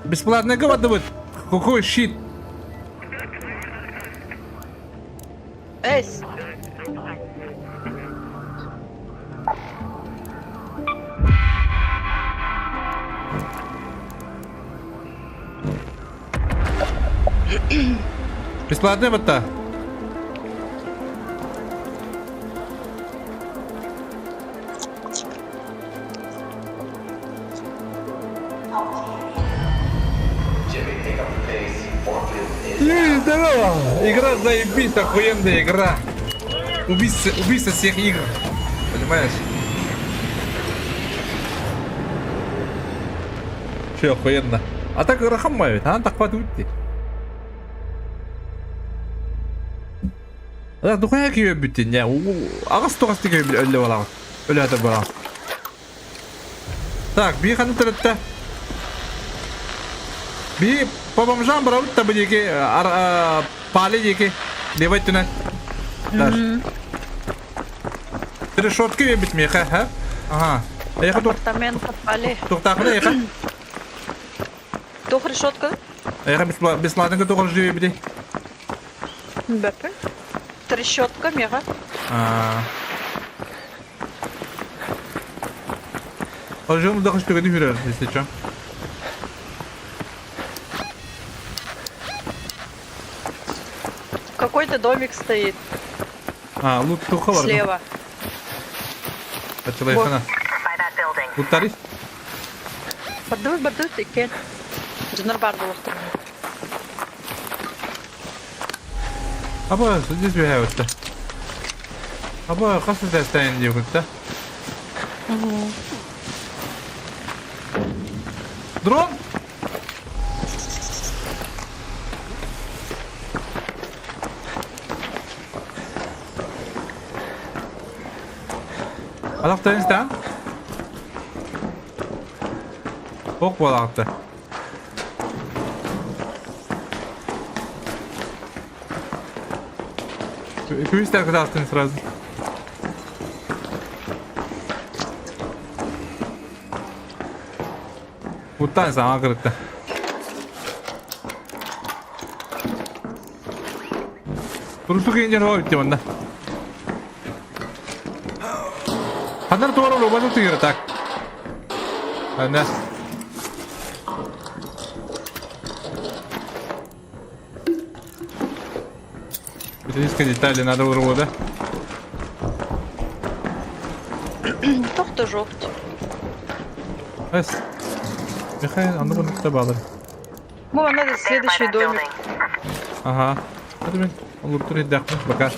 Бесплатно говорят, вот какой щит? Эс. Бесплатно вот так. Здорово! Игра заебись, охуенная игра. Убийство всех игр. Понимаешь? Все, охуенно. А так рахаммает, а так подвыйти. Так, духая киё битин, я. Агас тогас тиге ölе балага. Ölе ата балага. Так, би ханы тырытта. Би побомжам брал табы деке, пали деке. Девать тунат. Даже. Решетки вебит меха, ха? Ага. Я хочу. Апартамент подпали. Туктахна яха. Тух решетка? Я бесплатно готов живи бди. Бэпэ. Трещотка, мега. Пожалуйста, да хочу погоди вперед, если что. Какой-то домик стоит. Лут туха var. Слева. Açılayasana. Луттарис? Барды текен. Жынар бар болықты. Аба, здесь бегают-то. Аба, қасы да стоян деп күтті. Дрон? Алақтайын стан? Оқ болақты. Күйістер кудастын сразу. Бұттан саңа кірікті. Тұрысы кейіндер оға бітті мұнда. Қандар туару лобазы түгері так. Анда. Несколько деталей надо урвать, да? Тоқты жоқты. Эс. Михаил, анда бұны күтті бағдар. О, надо следующий домик. Ага. Hadi ben olur dur edakmış bakar.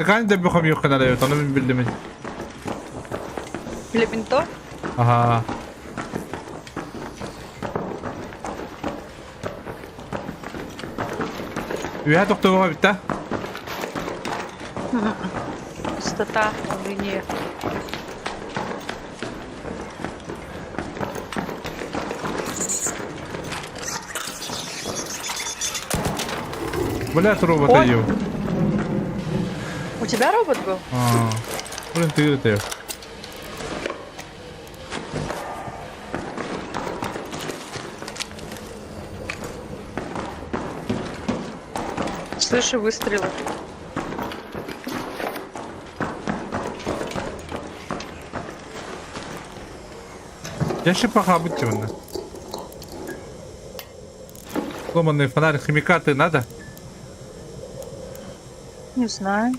Kan da bir kom yok kadar evet onu ben bildim. Лебенто? Aha. Üye doktora bitti. Пустота в вине. Блядь, робота ел. У тебя робот был? Блин, ты это. Слышу выстрелы. Я ще похабить темно. Сломанный фонарь, химикаты надо? Не знаю.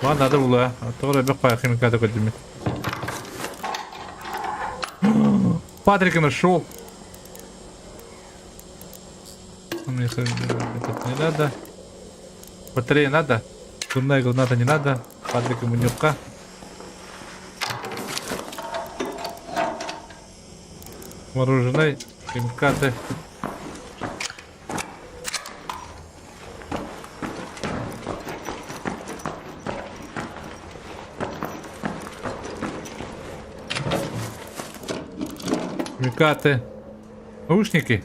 Ладно, надо было. А то я бегаю химикаты кодими. Патрика нашел. Мне этот не надо. Батарея надо. Дурная граната не надо. Патрика мунёвка. Мороженое. Химикаты. Химикаты. Наушники.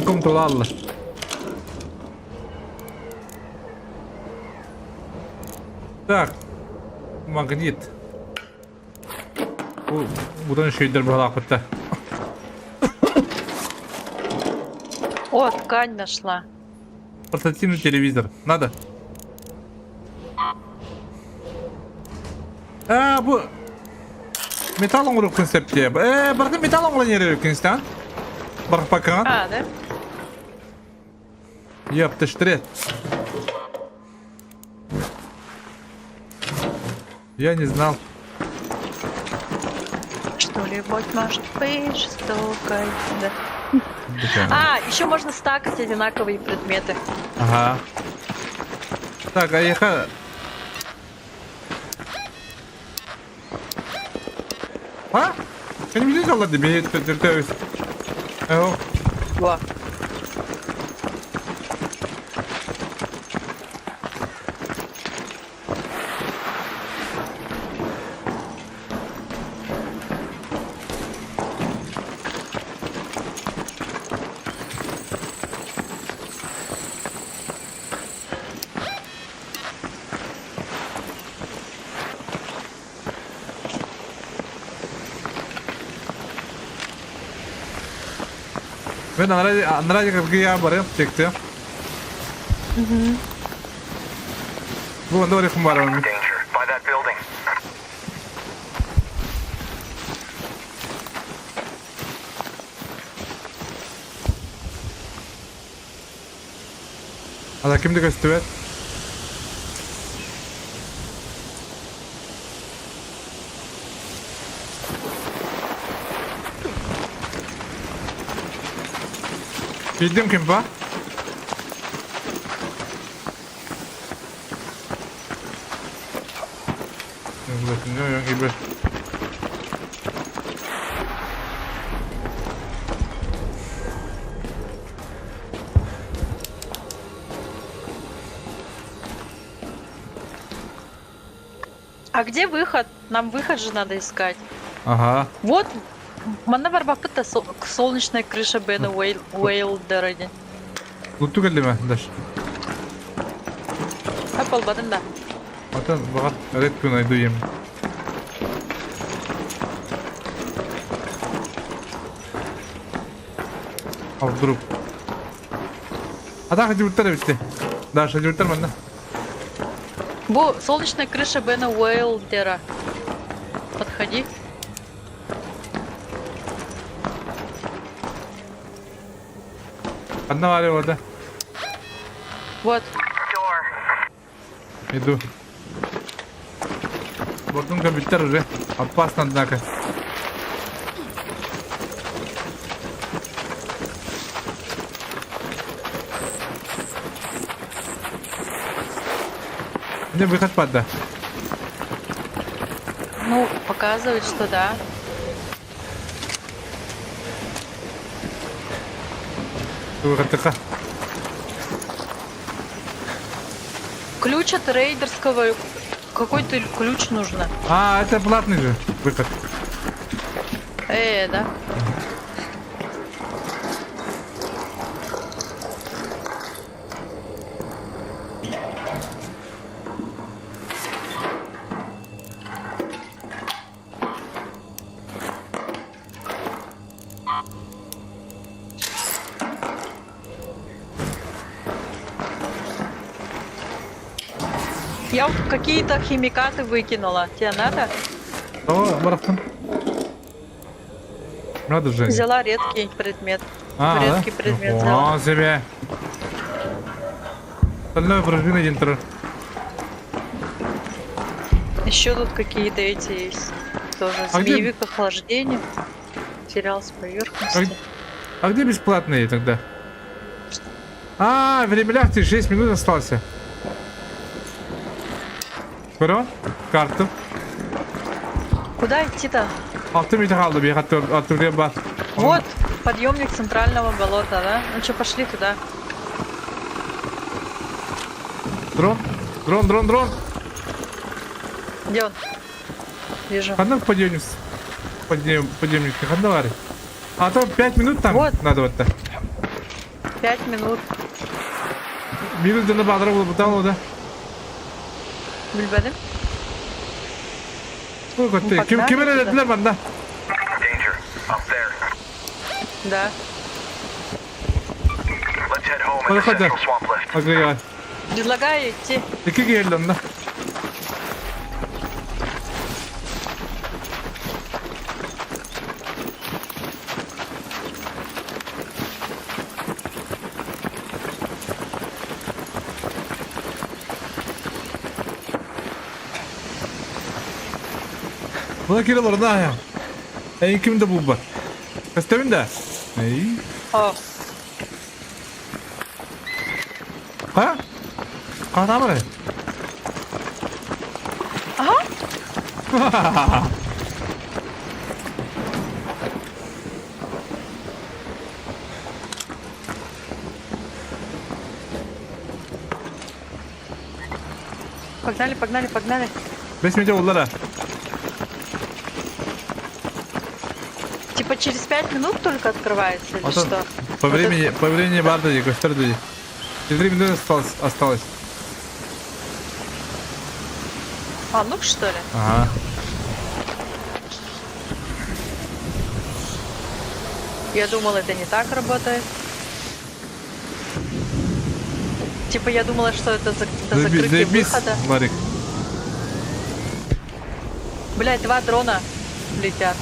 Кум тулалла. Так. Магнит. Buradan şeyler bırakıttı. О, ткань нашла. Портативный телевизор. Надо. Bu metal olarak konsepti. Bakın metal olarak nereye konsepti? Bak bakın. А, да? Yaptı штрет. Я не знал. Что любовь может быть жестокой, да? А, еще можно стакать одинаковые предметы. Ага. Так, а яка... А? Я не видел, ладно, бей, тертаюсь. Во. Ben anlayarak kırgıya varım çekti. Bu anda oraya kumbar var. Danger. By that building. Ada kimdi gösteriyor? Bildim kim bu? Yok gibi. А где выход? Нам выход же надо искать. Ага. Вот, маневр бапыта к солнечной крыше Бена Уэйлдереди. Luttu geldi mi? Daş. Apple badın da. Atan bak red kunay duyayım. Al durup. Ата хadi bitti bitti. Daş hadi bitti bende. Во, солнечная крыша Бена Уэйлдера. Подходи. Одна валя вода. Вот. Иду. Бортун компьютер уже. Опасно, однако. Где выход падда? Ну, показывает, что да. Выход такая. Ключ от рейдерского. Какой-то ключ нужно. А, это платный же выход. Да. Я вот какие-то химикаты выкинула. Тебе надо? О, марафон. Надо же. Взяла редкий предмет. А, редкий да? предмет взяла. О, себе. Остальное пружина дентра. Еще тут какие-то эти есть. Тоже А где- змеевик охлаждения. Терял с поверхности. А где бесплатные тогда? А, в ремелях 6 минут остался. Бро, карту. Куда идти-то? Altı metre kaldı bir hatırlıyorum bak. Вот, подъемник центрального болота, да? Ну что, пошли туда. Дрон, дрон, дрон, дрон. Где он? Вижу. Kadın подъемник, kadın var. А то 5 минут там Вот. надо вот так. 5 минут. Bir yüzden bağlara bulup tam o da. Bilmedim. Bu kötü. Kime ne dediler bana? Danger. Up there. Да. Let's head home Hadi in the hadi. central swamp lift. Hadi gel. Предлагаю идти. İki geldi onda. Buna kere var da ya. En kimde bu var? Kastavin de. Ney? О, Ha? Kana mı? ага. Погнали, погнали, погнали. 5 минут oldular. Типа через 5 минут только открывается или А то что? по времени vardı diye gösterdi diye. 4 minut осталось. А, ну что ли? Ага. Я думал, это не так работает. Типа я думала, что это до закрытия Заебись, выхода. Ларик. Блять, 2 дрона летят.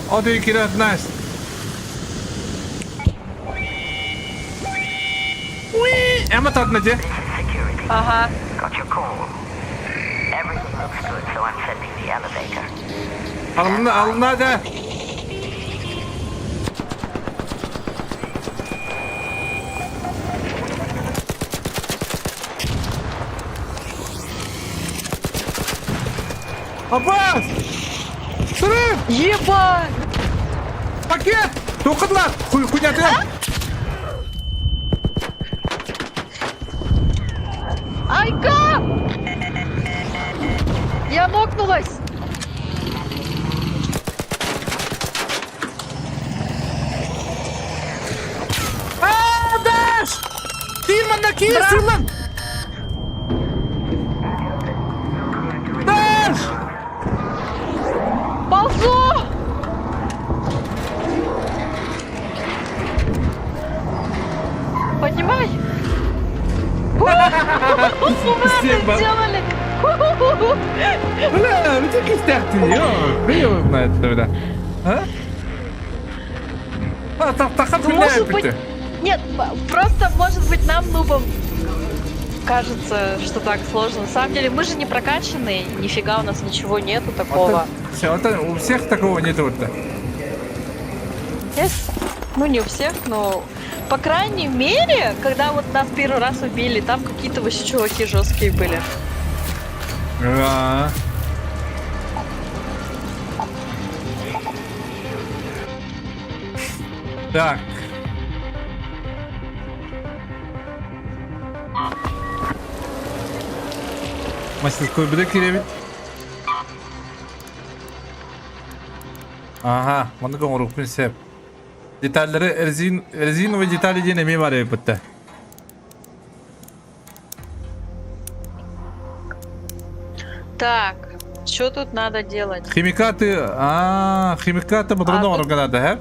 How do you kill it nice? Emma tatlıcı. Ага. Got your call. Everything looks good, so I'm sending the elevator. Alın hadi. Abbas! Sırık! Ебать! Paket! Dokudular! Kunyatı! Айка! Я нокнулась! Aaa! Dash! Değirmendeki sırlan! Dash! Ползу! Поднимай! Всем ба- Сделали! Бля, ну ты кистяк ты, ё, знает, что это. А? А, так Может быть... отвлекает. Нет, просто, может быть, нам, нубам, кажется, что так сложно. На самом деле, мы же не прокачанные, нифига у нас ничего нету такого. Все, это у всех такого нету вот-то. Есть? Ну, не у всех, но... По крайней мере, когда вот нас первый раз убили, там какие-то вообще чуваки жесткие были. А. Так. Мастерскую bir kiremin. Aha, bana konuşup prinsip. Детальleri резиновые детали diye emeği var ya burada. Так, что тут надо делать? Химикаты, химикаты патронlar тут- organada hep.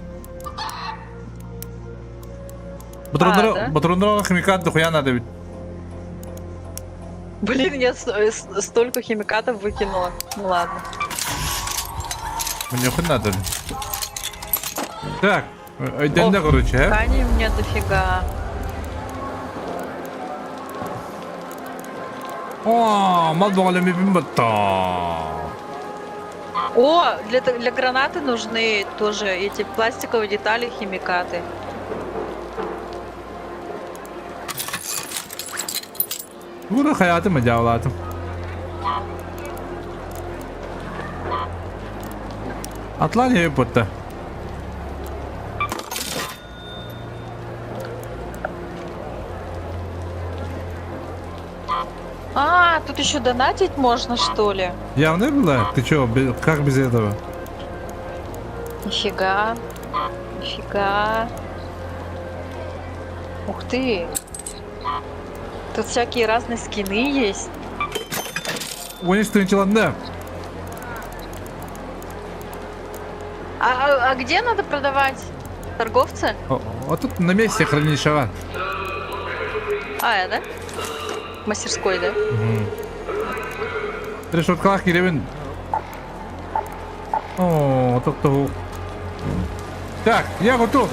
да? Патронlar химикаты хуя надо ведь. Блин, я столько химикатов выкинула. Ну ладно. Мне хоть надо ли. Так, ödende короче, hep. Ткани мне дофига. О, мал bağlamı bin batta. О, для гранаты нужны тоже эти пластиковые детали, химикаты. Bu hayatım mecavlatım. Atlar ya burada. А, тут еще донатить можно, что ли? Явно было? Ты чё, как без этого? Нифига. Нифига. Ух ты. Тут всякие разные скины есть. 13 yılında. А где надо продавать? Торговцы? А тут на месте хранилища. Да? Мастерской, да? Решеткалах kiremin. О, тут. Так, я готов.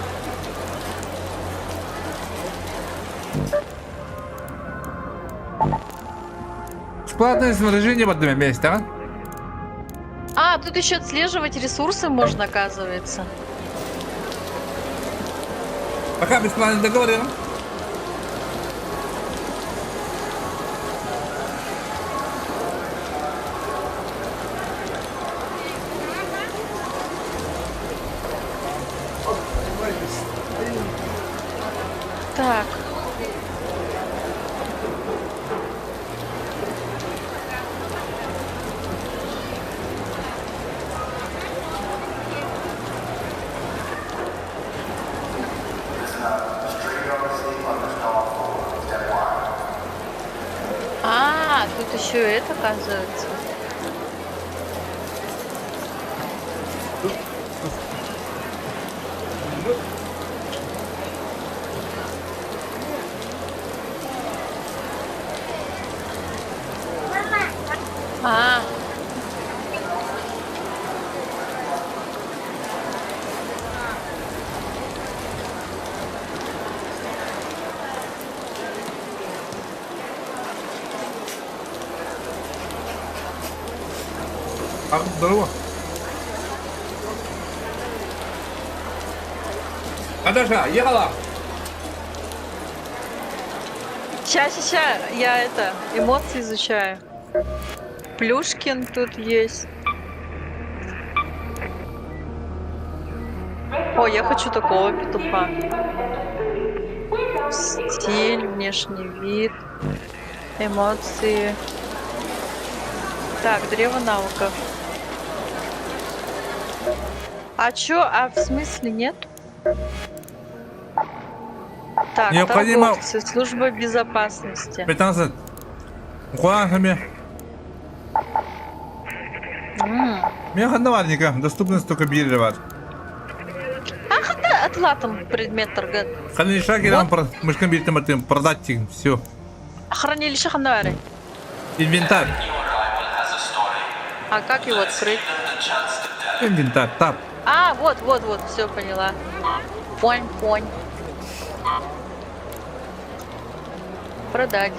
Складное снаряжение в одном месте, а? А, тут еще отслеживать ресурсы можно, оказывается. Пока бесплатно договорен. Так. А, тут еще это, оказывается. А, Здорово. Наташа, ехала. ща, я это, эмоции изучаю. Плюшкин тут есть. О, я хочу такого петуха. Стиль, внешний вид, эмоции. Так, древо навыков. А чё? А в смысле нет? Так, Необходимо- торговцы, служба безопасности. 15. Куда сами? Мне одноварника. Доступность только биржевать. Ах, да, отлатом предмет торга. Хранили шаги, нам мышкам биртем продать их. Все. Хранилище хандари. Инвентарь. А как его открыть? Инвентарь. Тап. А, вот, все поняла. Понь. Продать.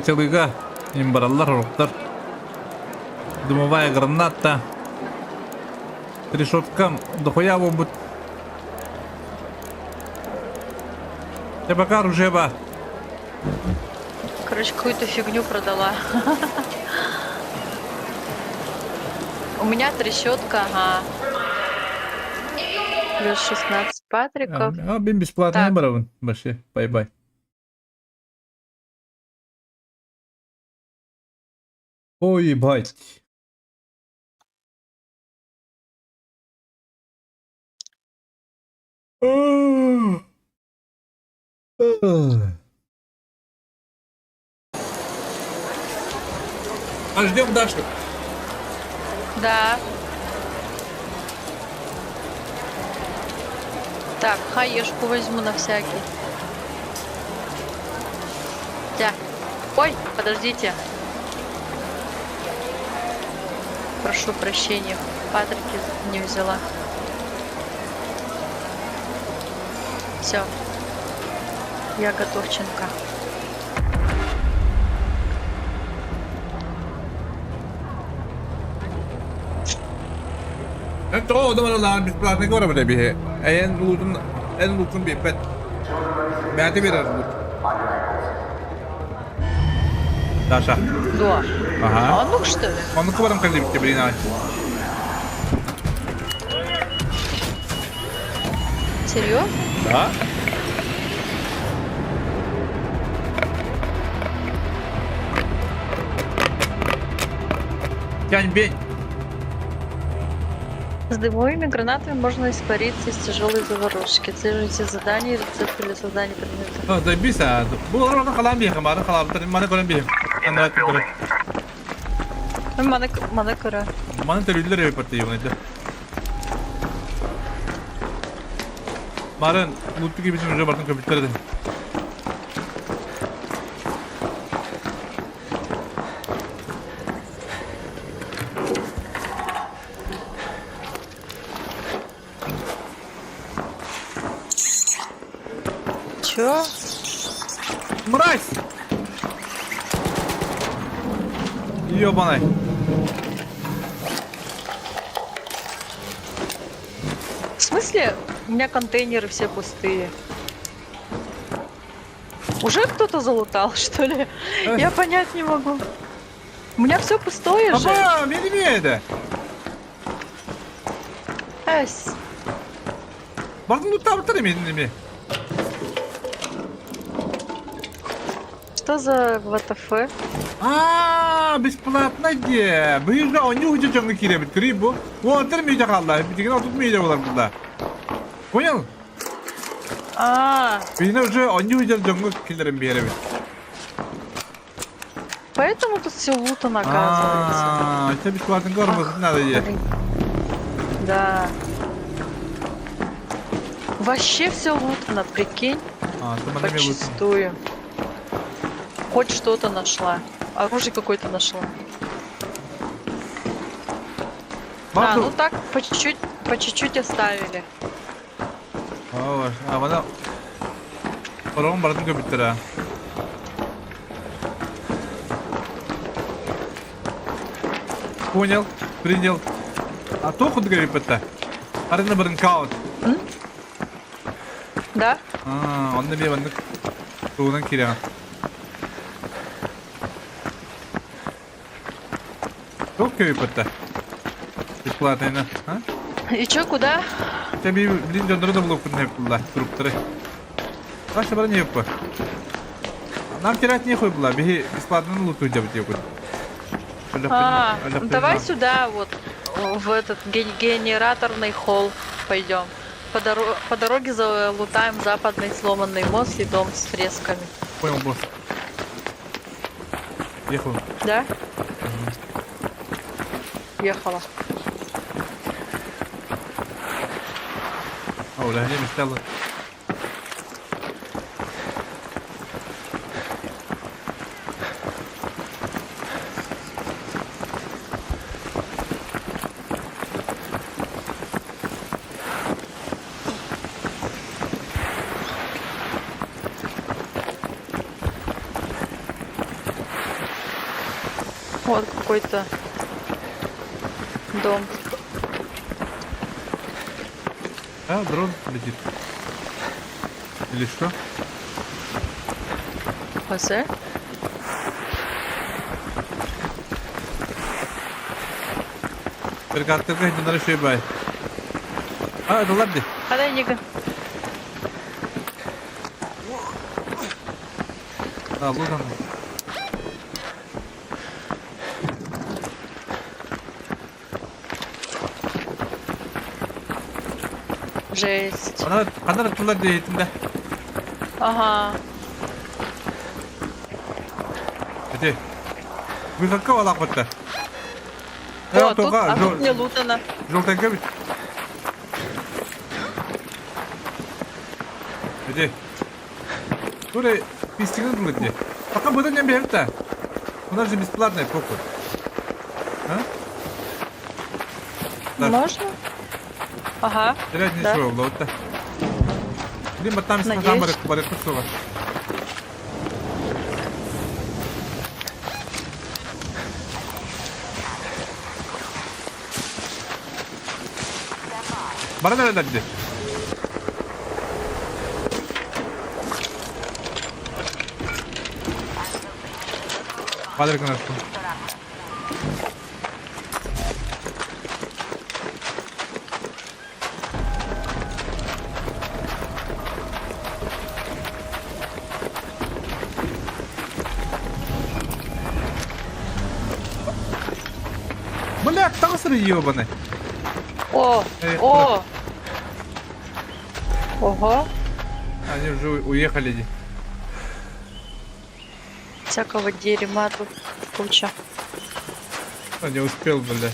Целыга. Имбараллар, роктар. Дымовая граната. Решетка. Дохуя будет. Я пока оружие ба. Короче, какую-то фигню продала. У меня трещотка, ага. Плюс 16 патриков. А, бим бесплатно Так. брал. Вообще, бай-бай. Ой, ебать. А ждем Дашу. Да. Так, хаешку возьму на всякий. Да. Ой, подождите. Прошу прощения, патрики не взяла. Все. Я готовченка. Это думаю, на бесплатно говорю, бля, en lutun bir pet. Ben de biraz lut. Даша. Да. Ага. А ну что ли? Он на кого калим тебе, блин, Серьезно? да? Тянь, бей. С дымовыми гранатами можно испариться из тяжелой заварушки. Отслеживайте задания и рецепты для создания предметов. Oh, dah bisa. Bu orang kalam dia kemarin kalam mana kolam dia. Anda itu kolam. Mana kara. Mana terlihat ya seperti yang itu. Kemarin lutu gibi bizim uca barkın komputerden. Чё? Мразь! Ёбаный. В смысле? У меня контейнеры все пустые. Уже кто-то залутал, что ли? Я понять не могу. У меня все пустое же. Баба, медведя! Эс. Бардын лутаптыр меніме. Что за ВТФ? Бесплатно де. Бұйырға оны өте жаңғы керемет көрей бұл. Оңтыр мейде қалда. Бітеген алтын мейде болар бұлда. Понял? Бейіне уже оны өте жаңғы келерін беремет. Поэтому тут все лутано, оказывается. Это бесплатно кормить надо де. Да. Вообще все лутано, прикинь. Почистую. Хоть что-то нашла. Оружие какое-то нашла. Ну так, по чуть-чуть оставили. Бана паром бардын көбіттір. Понял, принял. А то худ говорит это. Арена барынкаут. Да? Он на меня ваннык. Тугунан киря. Сколько это? Бесплатно, а? И чё, куда? Тебе, блин, жандырды блок күннеп трупторы. Ваша бара не ёппа. Нам терять нехуй была, беги бесплатно луту делать ёппа. Давай сюда, вот, в этот генераторный холл пойдем. По дороге залутаем западный сломанный мост и дом с фресками. Понял, босс. Ехал. Да? Ехала. Оля, не мешала. Вот какой-то дом. Дрон летит. Или что? Хосе? Перекаттырға хитинлары шөйбай. Это ладно. Хадай нега. Лудан. Жесть. Она тулар дейтинде. Ага. Где? Выходка валак бутта. О, тут не лутано. Желтая габит. Где? Туре пистиган тулар. Пока буду не бегать-то. У нас же бесплатная похуй. Можно? Ага. Терять ничего, вот-то. Либо там с камеры барыкусова. Бара nereden gitti? Padre con esto. Бля, тансеры ебаный. О! О! Ого! Они уже уехали. Всякого дерьма тут куча. Не успел, бля.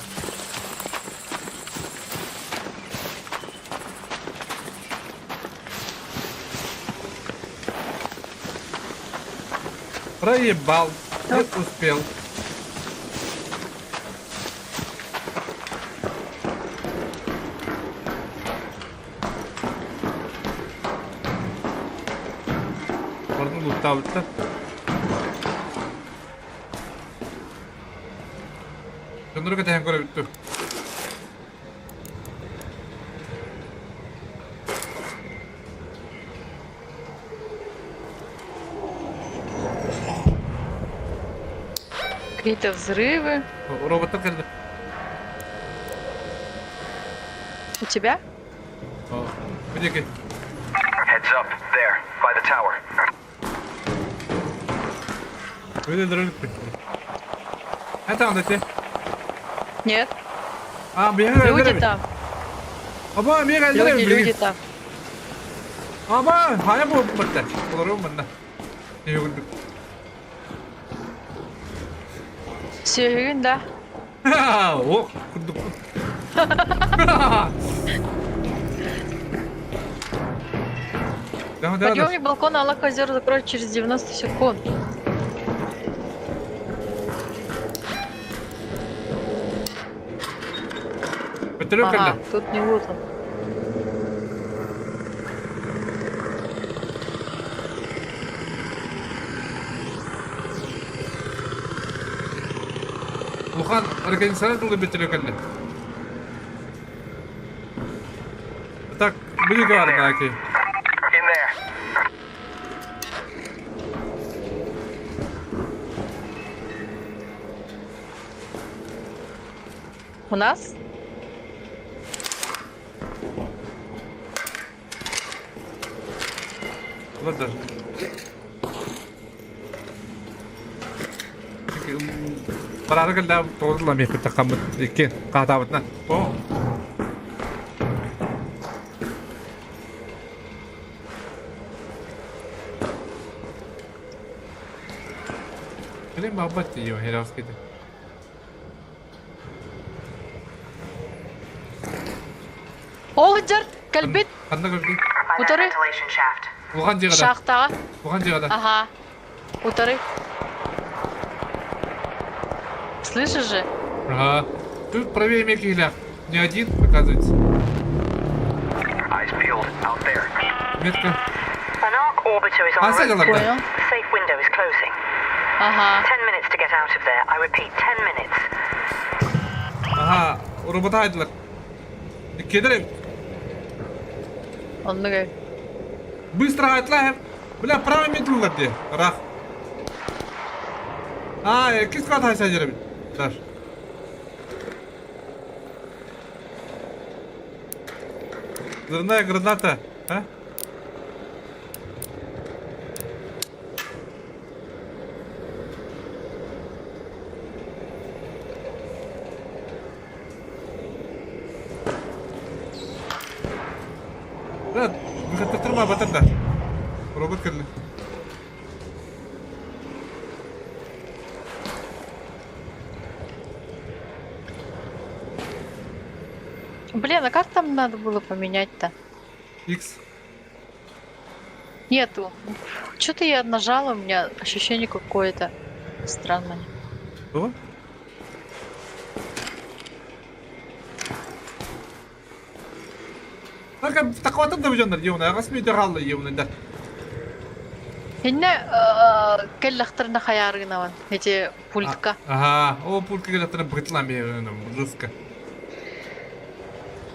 Проебал. Не успел. Orada loot'ta. Şunları kadar göre bitti. Какие-то взрывы. Роботlar geldi. У тебя? Где? Heads up, there, by the tower. Böyle durur. Tamam da. Нет. Меня Люди geldi. там. Aba меня geldi. Люди там. Aba haya bu bitti. Olur mu bunda? Ne yok. Сүйегін, да? О, курдук. Давай. Подъемник балкона Аллах озер закроют через 90 секунд. Ага, тут не лутал. Лухан, организация была бетелёканна. Так, были гарна, окей. In there. У нас? Вот даже. Парада когда тоже мне кто-то камет, ике, ката вот на. О. Или мабать ее, херовский. Олдер, кальбит, Анда кальбит. утары. Лухан жигада. Шахтаға. Лухан жигада. Ага. Утары. Слышишь же? Ага. Тут правее Мекиля. Не один, оказывается. Eyes peeled, out there. Метка. An arc orbiter is on Аса route. галарда. Понял. The safe window is closing. Ага. 10 minutes to get out of there. I repeat, 10 minutes. Ага. Робота айдылар. Кедерек. Он говорит. Быстро айдылар. Бля, правый метлылар де. Рах. Кис ката айса жеребит. Даш. Взрывная граната, а? Да, выход тырма батырда. Робот керлі. Блин, а как там надо было поменять-то? X. Нету. Что-то я нажала, у меня ощущение какое-то странное. Что? Только такого там доведённый, евный, а расми дыраллы евный, да. Инне келлахтарына хаярыгынаван, эти пультка. Ага, о, пулька где-то бытлами, жестко.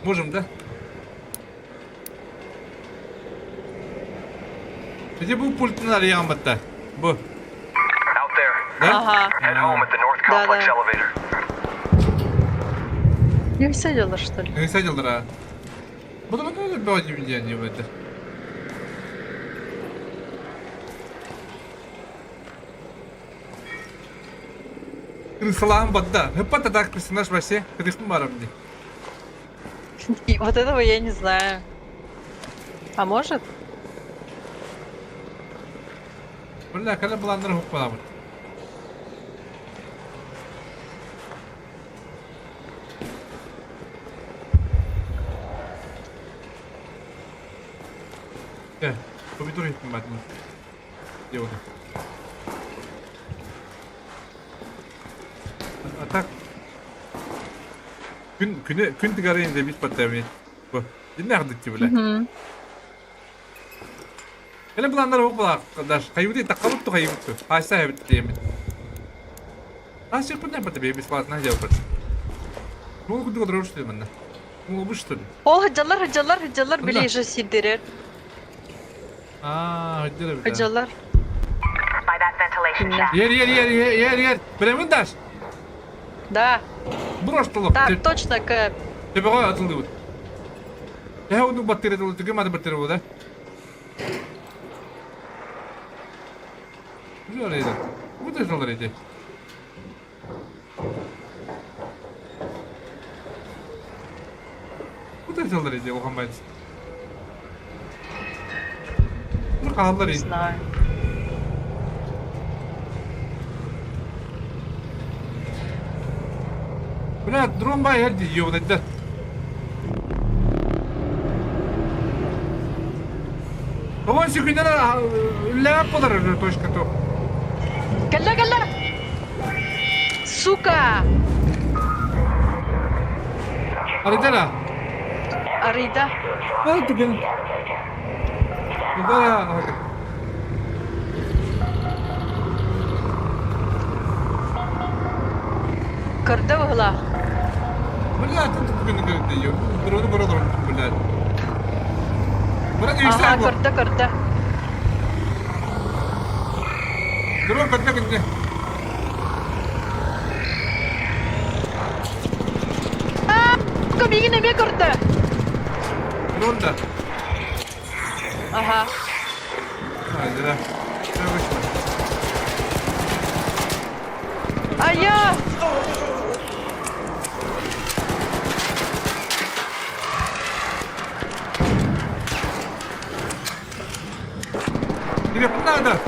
Можем, да? Где был пульт на Риамбата? Бу. Out there. Да? Ага. Head home at the North Да, Complex да. elevator. Не высадила, что ли? Не садил, да. Буду вот это было не в это. Салам бадда. Хепата так персонаж вообще. Крисну марамди. И вот этого я не знаю. А может? Бля, когда была на руку плавать. Помидоры не понимать. Где он? А так. Күн тигарин де бит паттами. Бу. Динер дитти бля. Hele planlar hop bak arkadaş. Kayıbı takalıp da kayıbı. Haysa evet diyemin. Aşık bu ne pati bebis var ne cevap. Ne oldu kadar hoş değil bende. Ne olmuş tabii. О, hıcalar ближе сидерер. Hadi bir daha. Hıcalar. By that ventilation shaft. Yer. Bilemin daş. Да. Броштолок. Так, точно, Кэп. Тебе го атылды бут. Я onu баттыры тылды, тиге мады баттыры бу да. Жол эйди. Bu da жол эйди. Bu da жол эйди, оған байыз. Bu қалдар Не эйди. знаю. Бля, дрон бай херди, ёбнайдар. Оған секундер ләп болар точка то. Гalla. Сука! Аридара. Арида. Ah, tu bien. Agora. Кырды угла. Бля, ты bugün görüntü yiyor. Burada. Bля. Bırak Ага, yüksel bu. кырды. Drone kırdı. Сука, беги на меня, кырды. Drone da. Ага. Hadi la. А я! Тебе надо.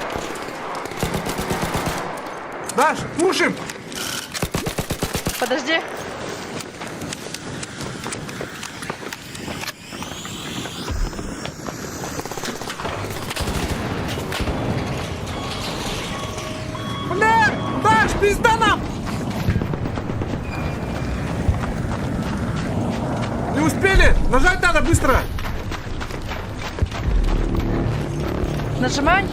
Даш, пушим. Подожди. Бля, Даш, пизда нам. Не успели. Нажать надо быстро. Нажимай.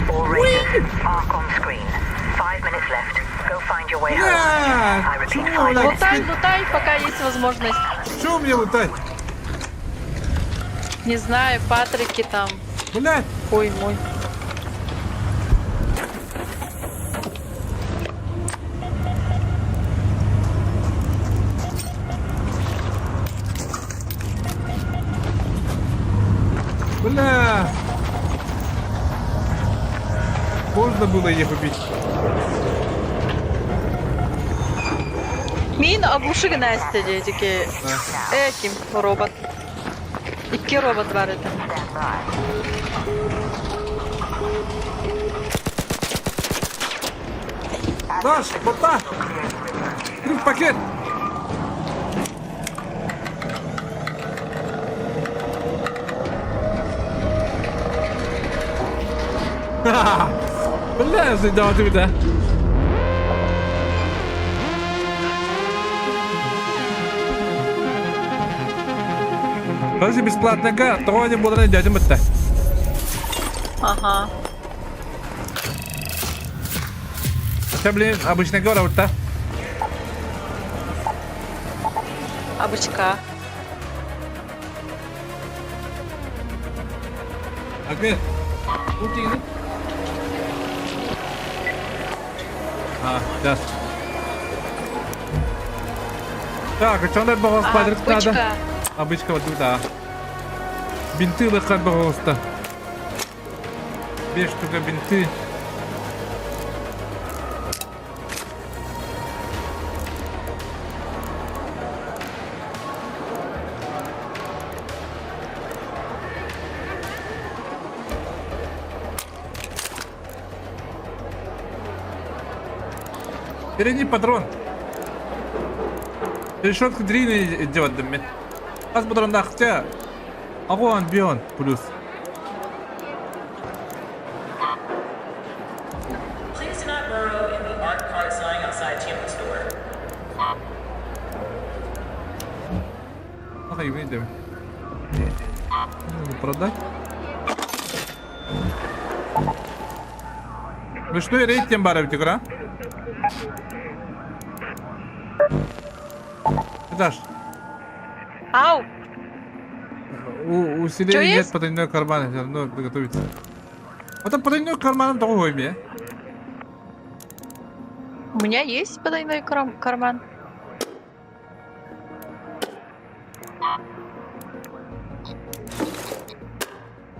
Already. Arc on screen. 5 minutes left. Go find your way home. I Бля, repeat, чего, 5 бля? minutes. Лутай, пока есть возможность. Чего мне лутать? Не знаю, Патрики там. Блядь. Ой, мой. Бля. Можно было их убить. Min abuşu gene istedi ki. Kim robot. İki robot var idi. Даш, вот так. Друг, пакет. Бля, задал ты, да? Если бесплатная карта, то не буду найдем это. Ага. Сейчас, блин, обычная гора вот так. Абычка. Окей. Утины. Сейчас. Так, а что надо было спадрить надо? Бычка. Обычка вот туда. Бинты лыхать, пожалуйста. 2 штука бинты. Передний патрон. Решетку длинный делать дымит. Az патрон дахтя. Агуан бион плюс. Please do not burrow in the art cards lying outside Tiamat's door. Ага, и видим. Надо продать. Вы что, и рейд тем баров игра? Этаж. Ау! Усиление Чё нет есть? потайной карман. Все равно готовится. А там потайной карман того имя. У меня есть потайной карман.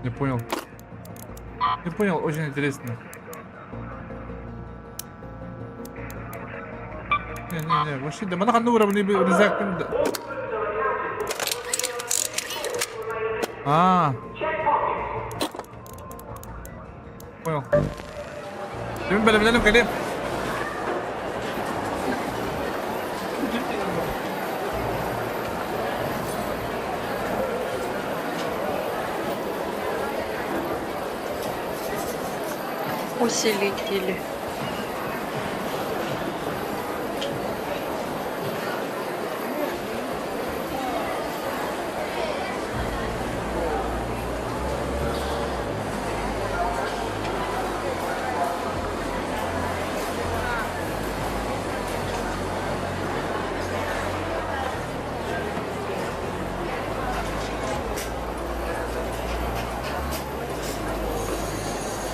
Не понял. Не понял, очень интересно. Не, вообще, да, на уровне рюкзак. Понял. Ты меня коле. Усилители.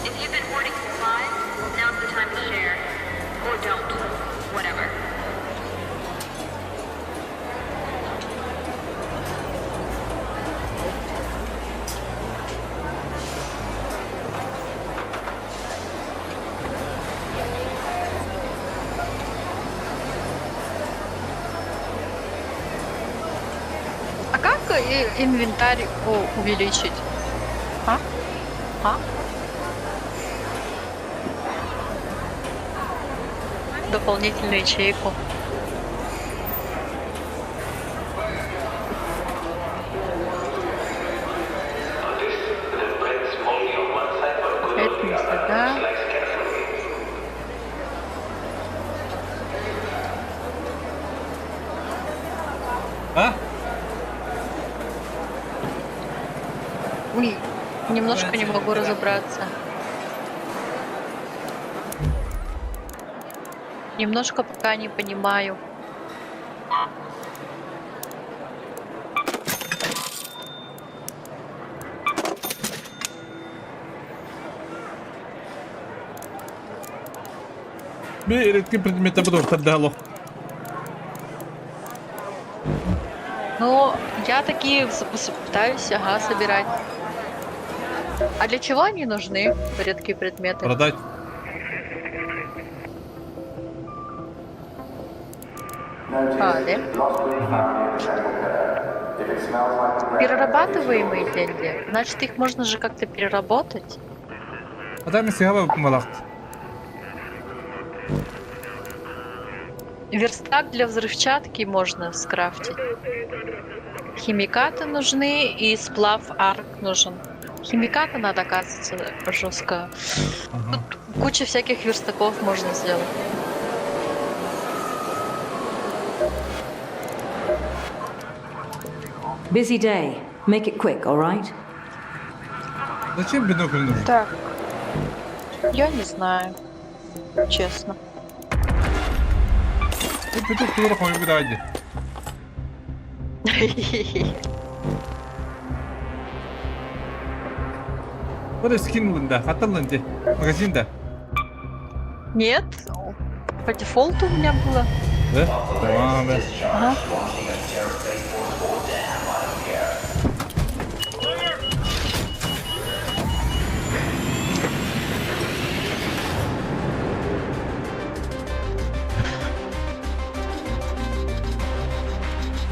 If you've been hoarding supplies, now's the time to share. Or don't. Whatever. А как инвентарь увеличить? А? Дополнительную ячейку. Это не сюда. А? Ой, немножко не могу разобраться. Немножко пока не понимаю. Редкий предмет обдор отдало. Ну, я такие пытаюсь, собирать. А для чего они нужны, редкие предметы? Продать. Да? Перерабатываемые деньги? Значит, их можно же как-то переработать? А там если малахт. Верстак для взрывчатки можно скрафтить. Химикаты нужны и сплав арк нужен. Химикаты надо, оказывается, жестко. Тут куча всяких верстаков можно сделать. Busy day. Make it quick, all right? Зачем бинокль нужен? Так. Я не знаю. Честно. Ты петух турах он выдает. Вот скин бунда, хаталанте. Магазин-да. Нет, по дефолту у меня было. Да? Tamam be. Ага.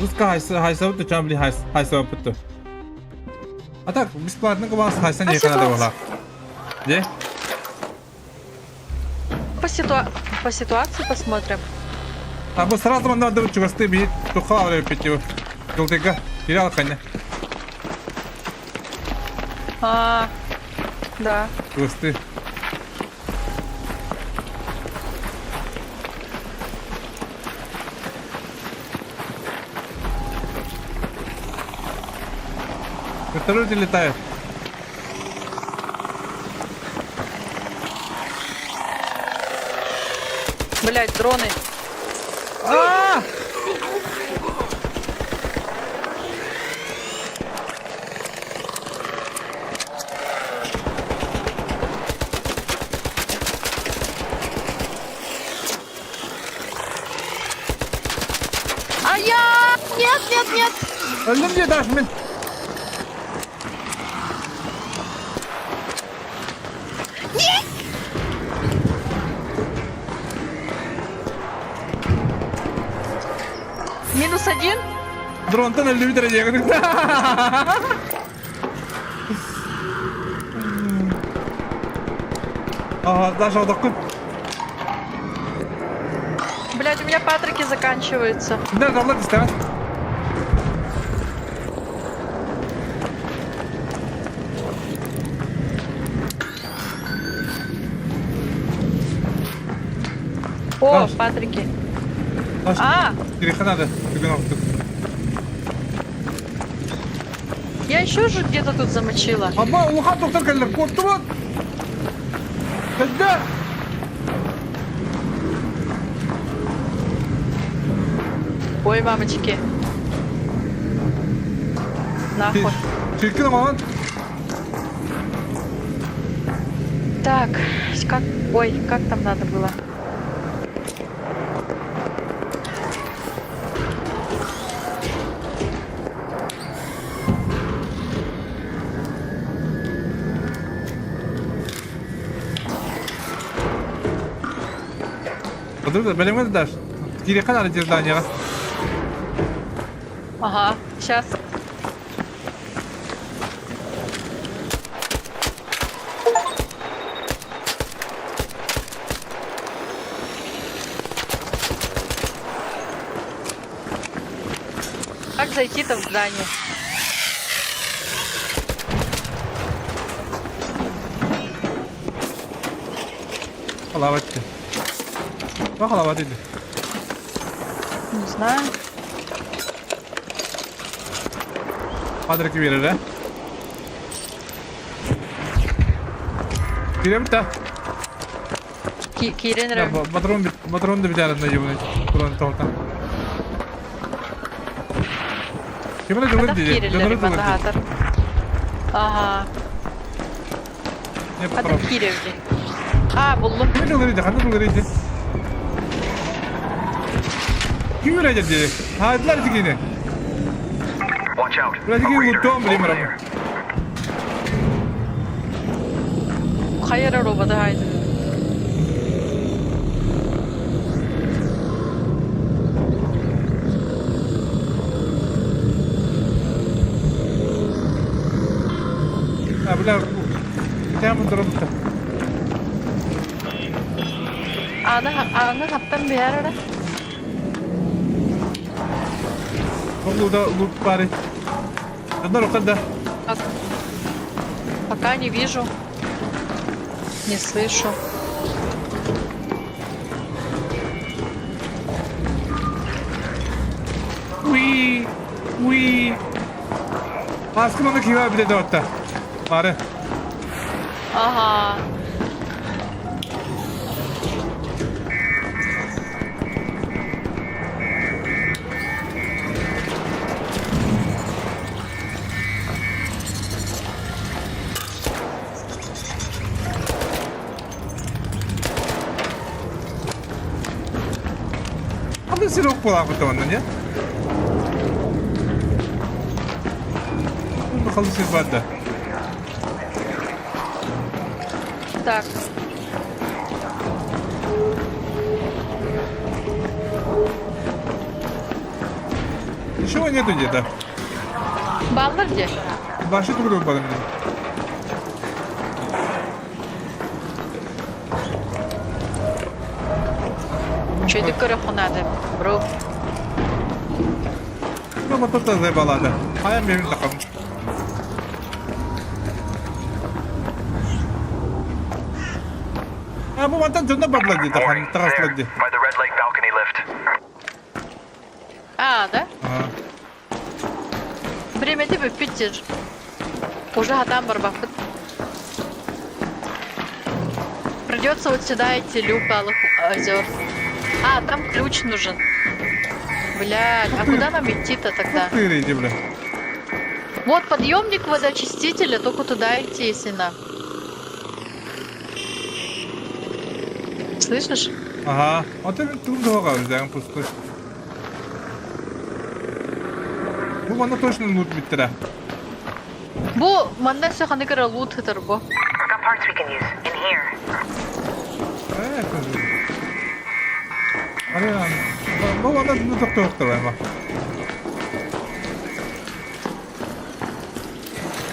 Руска хайсауты чамли хайсауты. А так, бесплатно вас хайсан не канада была. Где? По ситуации посмотрим. А бы сразу надо чувствовать бить, тухавлю питью. Желтыга, терял коня. Да. Чувствуй. Вертолеты летают. Блять, дроны. А! А я... Нет, нет, нет. Öldüm diye Daşmin. Минус один. Drondan öldü bitirecek. Ага, Даша отдохнуть. Блять, у меня патрики заканчиваются. Nerede davlat istemez. О, Даш. патрики. Даша. А, Греха надо. я еще же где-то тут замочила. Ama Wuhan doktor geldiler. Korktu mu? Geldi. Ой, мамочки. Нахуй. Çirkin ama lan. Так, как... Ой, как там надо было? Подожди, белемez Даш. Греха надо тебе здание. Ага, сейчас. Как зайти-то в здание? Халаватçı. Bak halavatıydı. Не знаю. Padriki verir ha. Girem ta. Кирин Ya patron da bir tane de bunu. Patron tortan. Kimine Когда döner diye. вкирили Döner ремонтатор? Ага. Ne Когда patron? вкиривали? А, buldum. Kimine döneriydi? Kanı döneriydi. Kim verecek diye. Hadiler dikine. Watch out. Birazcık iyi unuttum bileyim Over ben. there. Hayır arabada haydi. Ha biler. Tamam durumda. Anı haptan bir yer ara. Burada loot bari. Одна рука да. Пока не вижу. Не слышу. Uy. Uy. Baskın onu kiva bir de hatta. Bari. Ага. Abi sirok pola bu tavandan ya. Bunu bakalım badda. Так. Ничего нету где-то. Баллы где? Başı duruyor balım. Че ты короху надо, бро? Ama тут заебалада. Ayağım benim takım. Ha bu mantan canına patladı takım. Warning, there, Tarasladı. by the Red Lake balcony lift. А, да? Ha. Время тебе Питер. Уже готам барбахт. Придется вот сюда идти, Люпалых озер. А, там ключ нужен. Блядь, а куда нам идти-то тогда? Ты иди, бля. Вот подъемник водоочистителя, только туда идти, если на. Слышишь? Ага. А ты тут долго взял пустой. Ну, мана точно лут биттера. Бу, манда все ханыкара лут хитар бу. I've got parts we can use in here. Это же. Аре, ну мана ну доктор ема.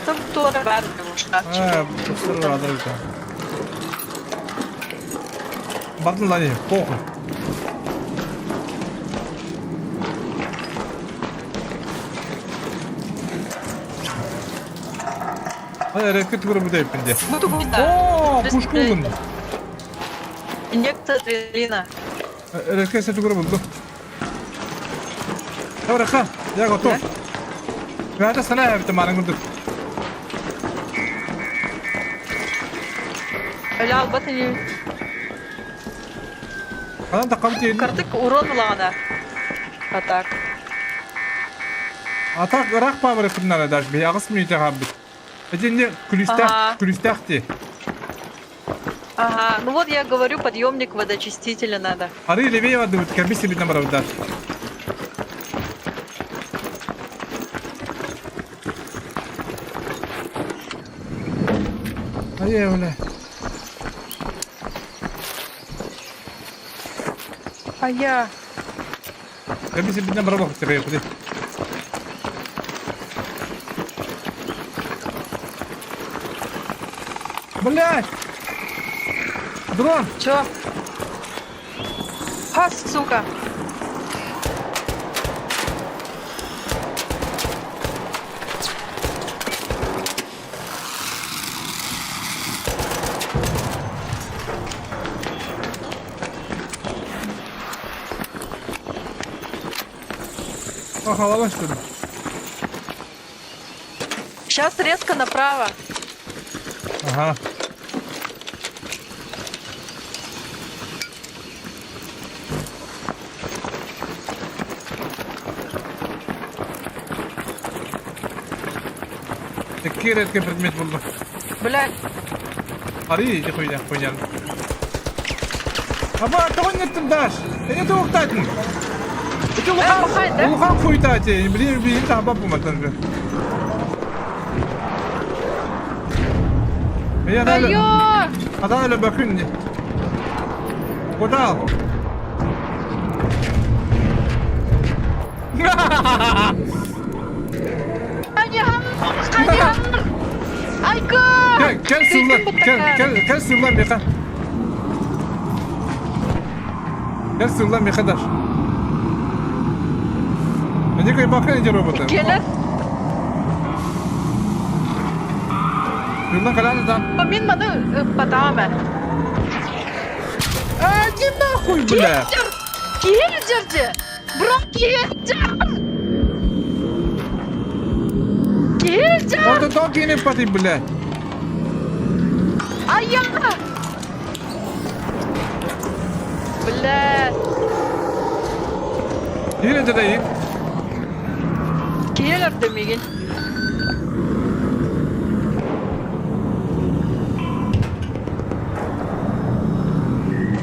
Там тоже бәрі шкафчик. Пустыры рада это. Бардын лани, похуй. Редко тугры будай пенде. Буду буда. О, пушку буldum. Инъекция адреналина. Редко се тугры buldum. Тавраха, я готов. Надо sana bir tane gördüm. Öyle al batını. Adam da kapı değil. Kartık урон лада. Атак. Atak Irak pavre fırnara daş bir ağız mı yiyecek abi? Ece külüstak Ага, ну вот я говорю, подъемник водоочистителя надо. Arı leveye vardı bu tkabisi bir numara daş. Hayır öyle. А я. Tkabisi bir numara bakıp çıkıyor hadi. Блядь! Дрон! Чё? Ха, сука! Охалала что ли? Сейчас резко направо. Ага. Такие редкий предмет был. Блядь. Ари, иди хуйня. Аба, того нет там дашь. Я не того кстати. Это лухан хуйта те. Блин, там аба поматан же. Я дали. А дали бакынни. Куда? Gel sırlan bir kan. Gel sırlan bir kadar. Ne koy bakın ince robota. Gelir. Sırlan kalan adam. Помин маны потаме. Иди нахуй, бля. Кильдерди! Бро, кильдер! Кильдер! Он тут не пати, бля. А я! Бля! Yine de değil. Killer demegin.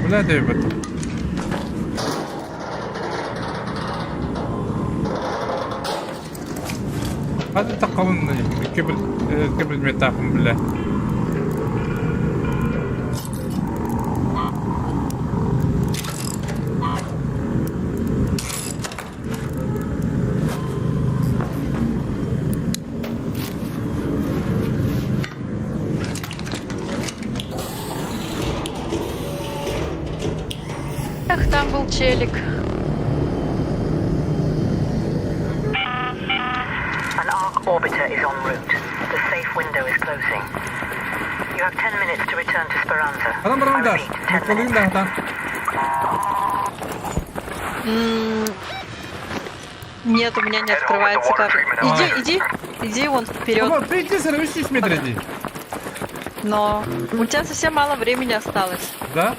Bля de evet. Hadi takalım kibir metafım bile. Эх, там был челик. An arc orbiter is en route. The safe window is closing. You have 10 minutes to return to Speranza. Adam I bana repeat, 10 Kolayım minutes. da hatan. Нет, у меня не открывается карта. Иди вон вперед. Вот, прийти сорвись медреди. Но у тебя совсем мало времени осталось. Да?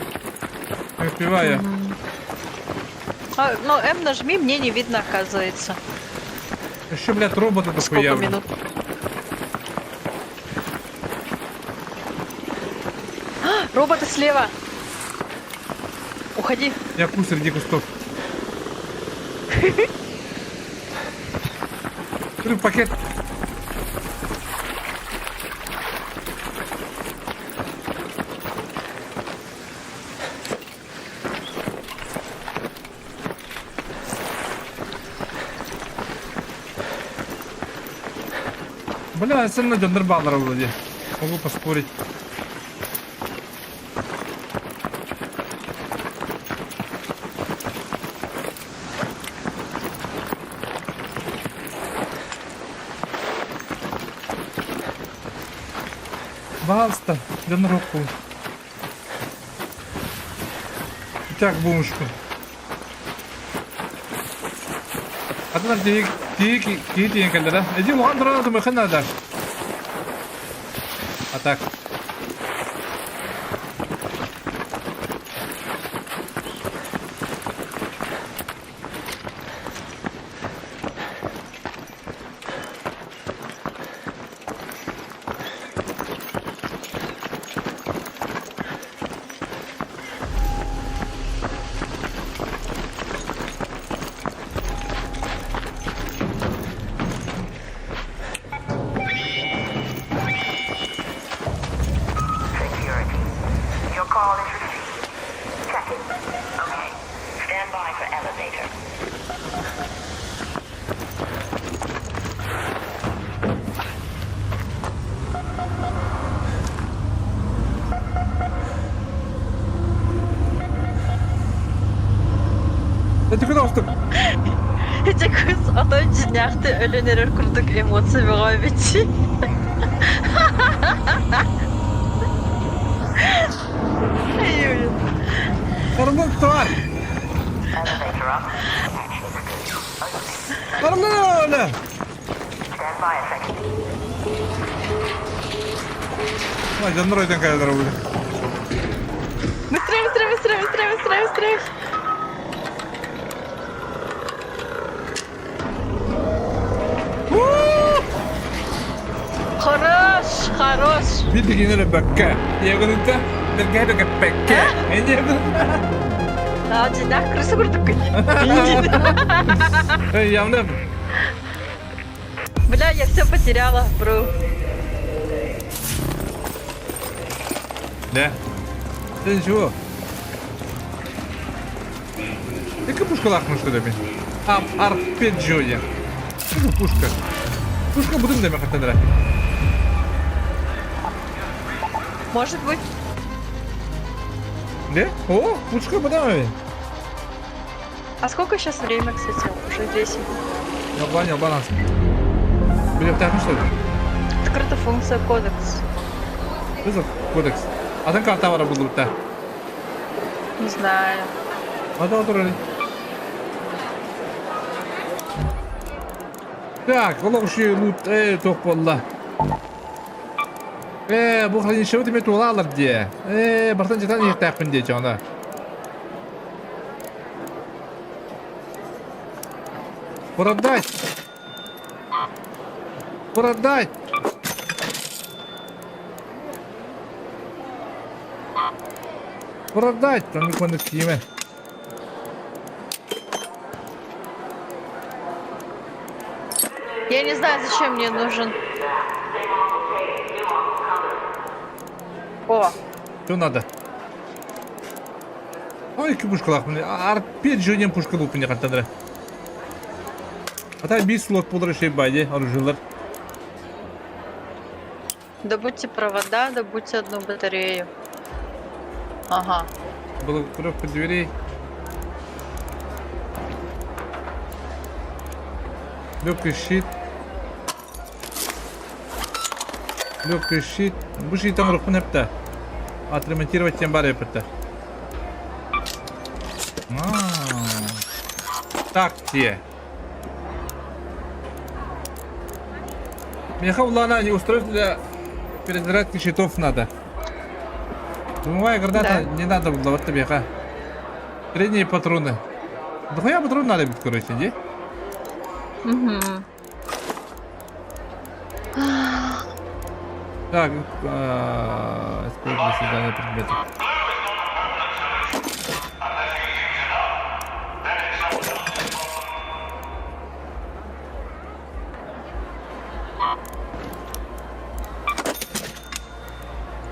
Не успеваю. Ну, М нажми, мне не видно, оказывается. Еще, блядь, робота такой Сколько явно. минут? Роботы слева. Уходи. Я кусь среди кустов. Смотри, пакет. Бля, со мной Джандербаллера вроде. Могу поспорить. Баста, Джандербалку. Так, бумажку. Adamlar geyik yengelere. Edi muhan durana durma kan nada. Atak. Это куда уступ? Эти кыз отой жинякты өлөнөрөр курдук эмоция бага бити. Karımın tutar. Karımın öyle. Vay canlar oydan kayalar oldu. Быстрее. Хорош. Bir de yine bakka. Ya gönülde bir gayet bakka. Ne diyorsun? А, жинак крысы курдук. Эй, явно. Бля, я все потеряла, бро. Да. Sen şu. Яка пушка лахнув що тобі? Арпеджоя. Що пушка? Пушка будем даме хатандра. Может быть. Да? О, пушка будем. А сколько сейчас время, кстати? Уже 10. Я понял, баланс. Билет так, ну что ли? Открыта функция кодекс. Вызов кодекс. А там карта вара будет-то? Не знаю. А то отрули. Так, oluşuyor loot top valla. Bu halin şöyle mi tuğlalar diye. Bartan cidden yırtakın diye canlar. Продать. Продать. Продать. Там их надо киме. Я не знаю, зачем мне нужен. О, Что надо? Ой, пушка мне. Арпеджио пушка луп мне кантандра. А так бис слот полдора шейбайде, оружилар. добудьте провода, добудьте одну батарею. Ага. Блокировка дверей. Легкий щит. Легкий щит. Будешь и там руку непта. Отремонтировать тем баре пыта. Так те. Меха улана не устроить для перезарядки щитов надо. Думаю, граната не надо было, вот меха. Средние патроны. Дохуя патрон надо быть, короче, не? Угу. Так, использовать создание предметов.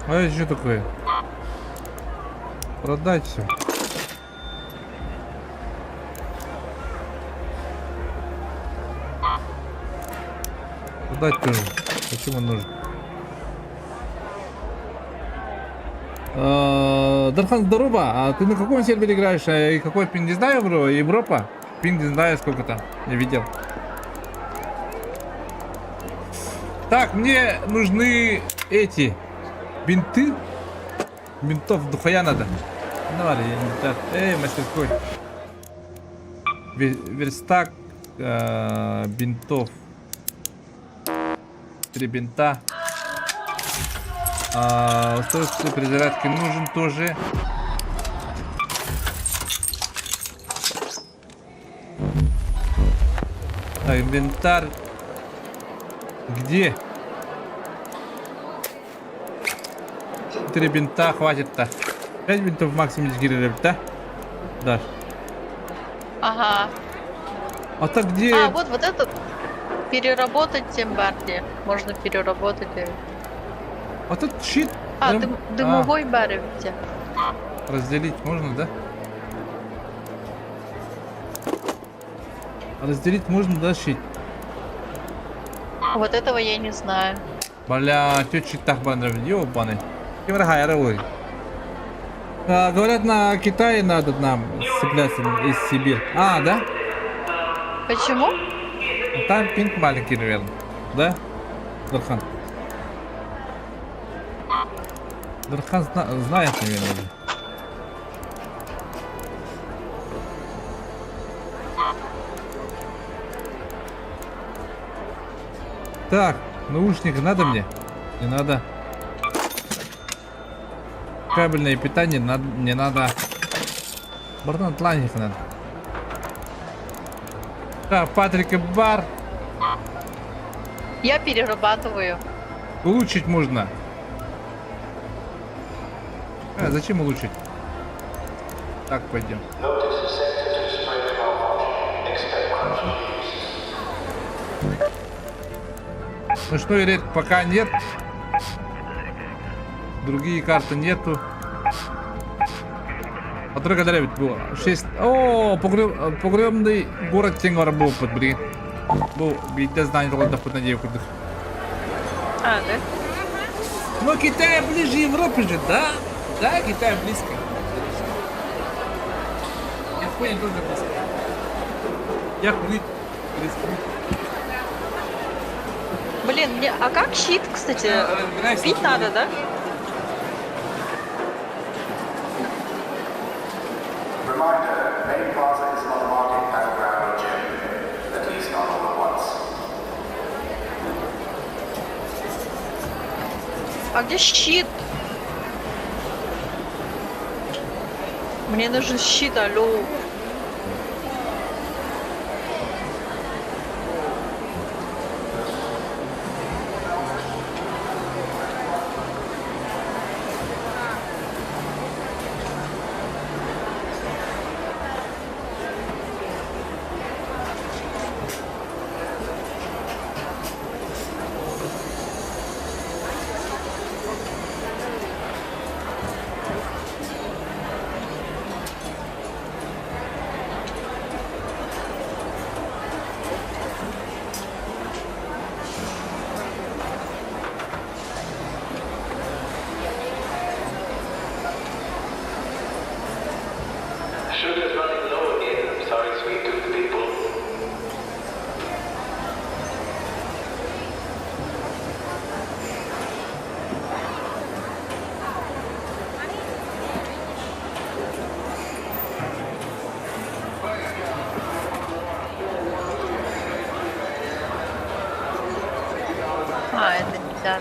А это что такое? Продать все. Продать тоже. Зачем он нужен? Дархан, здорово. А ты на каком сервере играешь? И какой пин? Не знаю, бро. Европа. Пин не знаю, сколько там. Не видел. Так, мне нужны эти бинты. Бинтов дохуя надо. Ну ладно, я не так. Эй, мастерской. Верстак бинтов. 3 бинта. Устройство перезарядки нужен тоже. Так, инвентарь. Где? 4 бинта хватит-то. 5 бинтов максимум дегенерировать, да? Да. Ага. А так где? А, вот этот. Переработать тембарди. Можно переработать. А тут щит. А, дымовой бар где? Разделить можно, да? Разделить можно, да, щит? Вот этого я не знаю. Бля, тёт щит так бандров, ёбаный. Говорят, на Китае надо нам цепляться из Сибири. А, да? Почему? Там пинг маленький, наверное. Да? Дархан. Дархан знает, наверное. Так, наушник надо мне? Не надо. Кабельное питание не надо. Барнатланик надо. Так, Патрик и бар. Я перерабатываю. Улучшить можно. Зачем улучшить? Так, пойдем. Ну что, Ирек, пока нет. Другие карты нету. Который когда ведь было 6. О, погребный город Тенгвар был под блин. Был, видите, знание только под надеюсь. А, да? Но Китай ближе Европы же, да? Да, Китай близко. Япония тоже близко. Я близко. Блин, мне, а как щит, кстати, пить надо, да? А где щит? Мне нужен щит, алло. Да.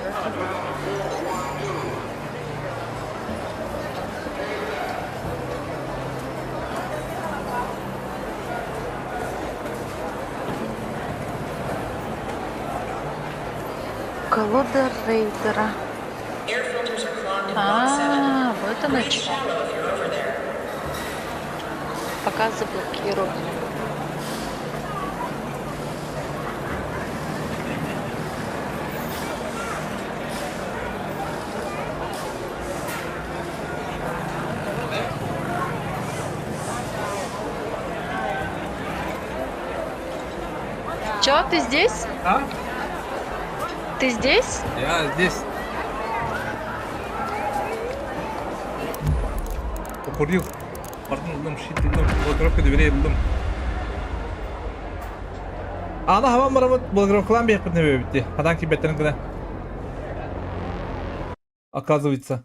Колода рейдера. Air filters are clogged in Block 7. Вот оно Breathe что. shallow if you're over there. Пока заблокирован. Чё, ты здесь? А? Ты здесь? Я здесь. Покурил. Пардон, шитилдим. Блокировка доверилдим. Ана хава марамат блокировкалан бияппын небе битти. Хадан кибеттен гына. Оказывается.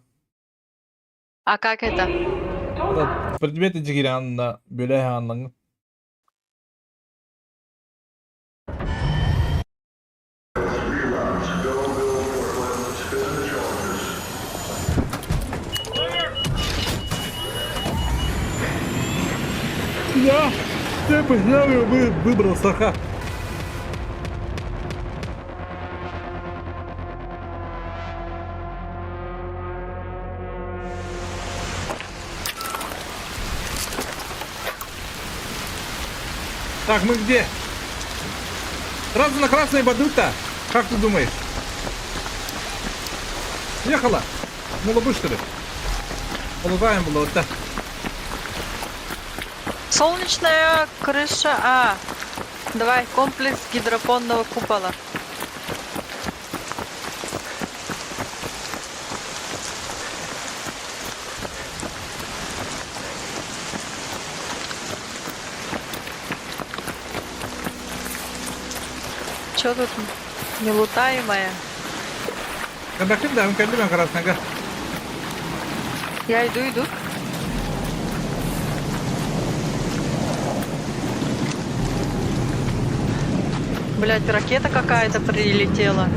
А как это? Предметы жигиранна бөле ханлаңы. Да, я понял, выбрал саха. Так, мы где? Сразу на красной бадута. Как ты думаешь? Ехала. Молобы, что ли? Полутаем было вот так. Солнечная крыша. Давай, комплекс гидропонного купола. Чё тут нелутаемая? Когда да, он кандидат красного. Я иду. Блять, ракета какая-то прилетела.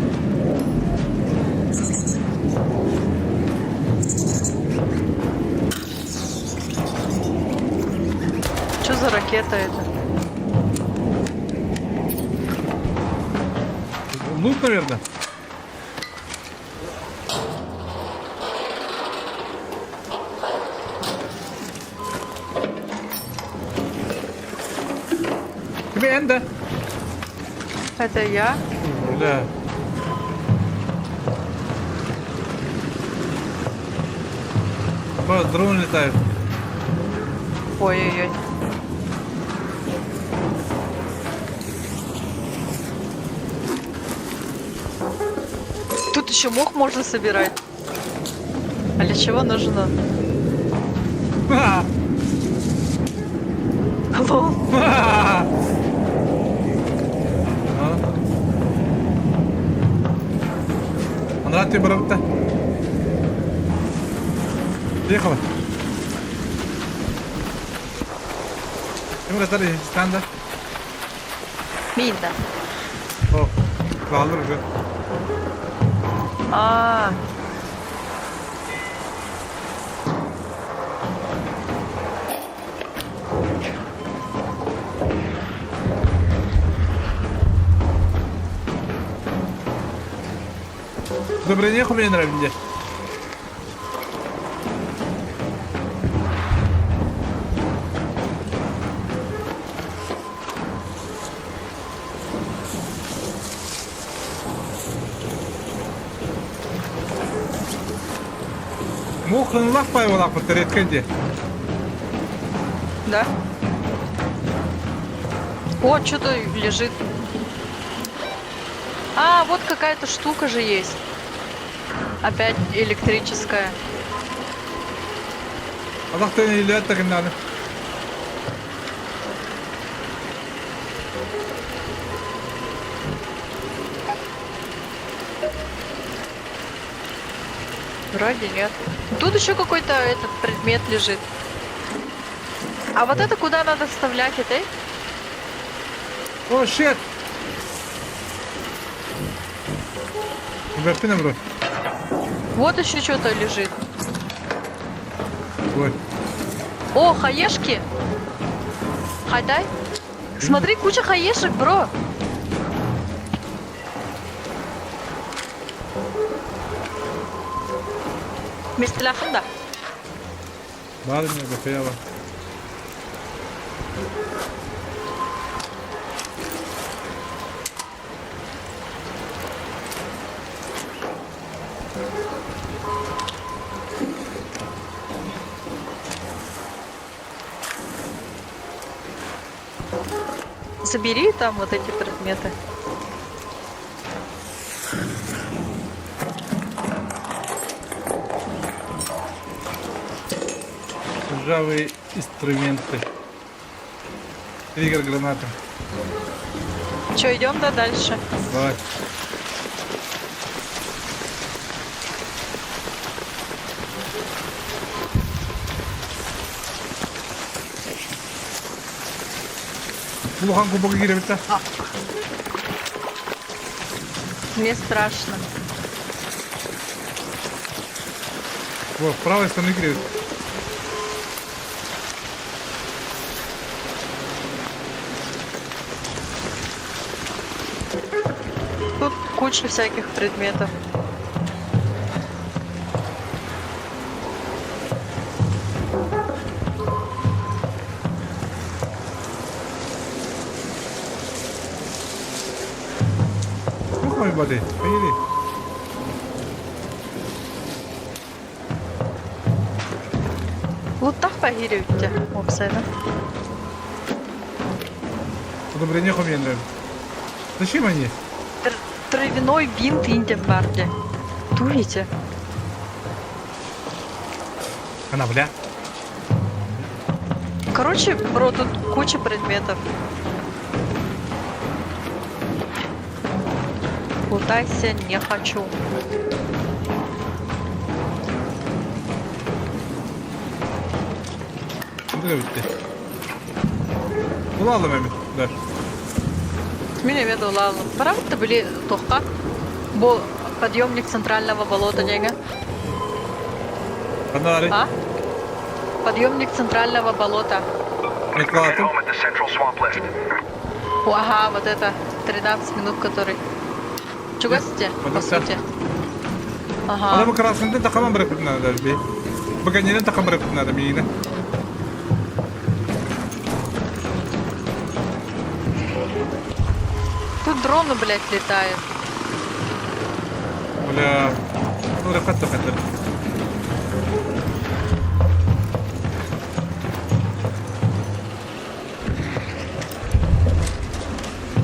Что за ракета это? Лут, наверное. Тебе энда. Это я? Да. Дрон летает. Ой-ой-ой. Тут еще мох можно собирать. А для чего нужно? Лол. Она ты брата. Ехала. Кем раздар станда? Минда. О, kaldır уже. Добрый день, мне нравится. Муха лапай вот так вот редканде. Да? О, что-то лежит. Вот какая-то штука же есть. Опять электрическая. А так ты не лет так надо. Вроде нет. Тут еще какой-то этот предмет лежит. А вот это куда надо вставлять, это? О, щет! Бэппина, бро. Вот еще что-то лежит. Ой. О, хаешки. Хайдай. Смотри, куча хаешек, бро. Местелахында. Бар мне бэппияла. Забери там вот эти предметы. Ржавые инструменты. Триггер граната. Че, идем дальше? Давай. Булхан кубок гиребита. Мне страшно. Вот, с правой стороны гиребит. Тут куча всяких предметов. Ой, воды, поели. Вот так погиревите, Оксана. Одобрение хумена. Зачем они? Травяной бинт Инденбарде. Дуете? Она, бля. Короче, бро, тут куча предметов. Лутайся, не хочу. Гиребитте. Bulalım Emir. Dur. Меня веду лалом. Правда были тохка? Был подъемник центрального болота, Дега? Фонари. А? Подъемник центрального болота. Метлатым. Home at the central swamp list. Ага, вот это 13 минут, который. Чего сте? По подожди. сути. Adamı Ага. karasında takama bırakıp nerede be? Bakın yine takama bırakıp nerede yine? Тут дроны, блядь, летают. Бля. Ну рахат такатır.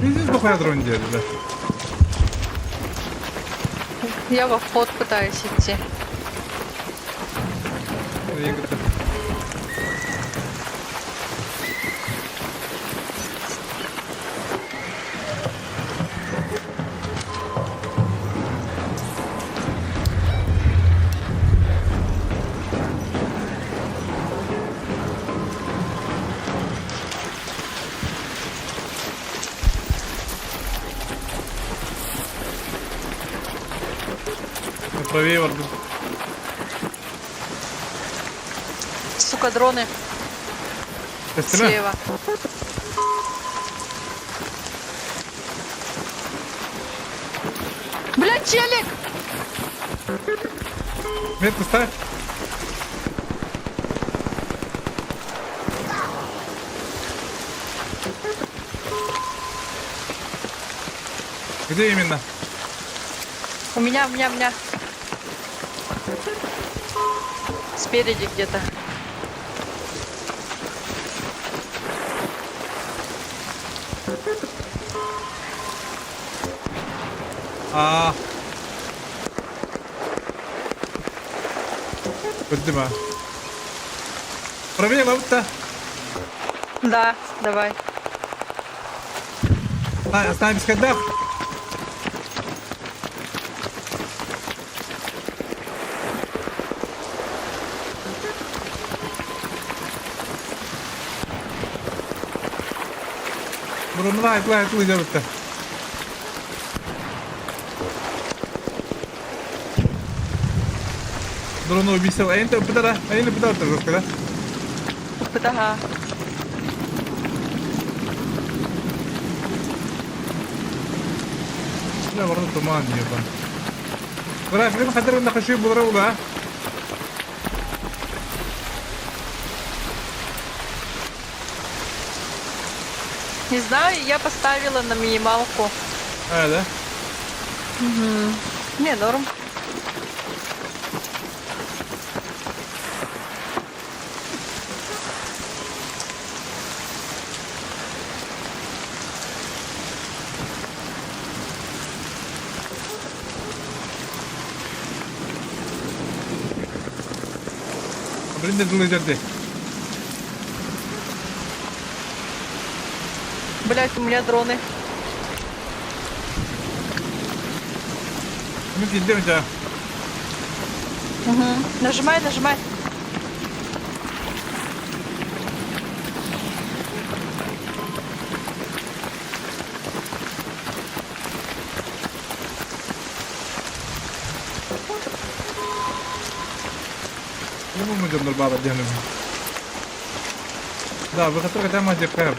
Здесь бухая дрон делали, да? Я во вход пытаюсь идти. Двигаться. Правее варду. Сука, дроны слева. Блядь, челик! Метку ставь. Где именно? У меня. Спереди где-то. Поднимай. Правее лаута. Да, давай. Оставим с ходах. Burunlar ayıkla ayıkla gidiyor bitti. Дрона убийцев. А это пидора. А это пидора тоже, да? Ага. لا برضه تمام يابا. ولا في خاطر انك شي بضربه. Не знаю, я поставила на минималку. А, да? Угу. Не, норм. Блин, да думаю, ждёт. Блять, у меня дроны. Мы идем, да. Угу. Нажимай, нажимай. Мы идем на баба делаем. Да, вы хотели там один кэп.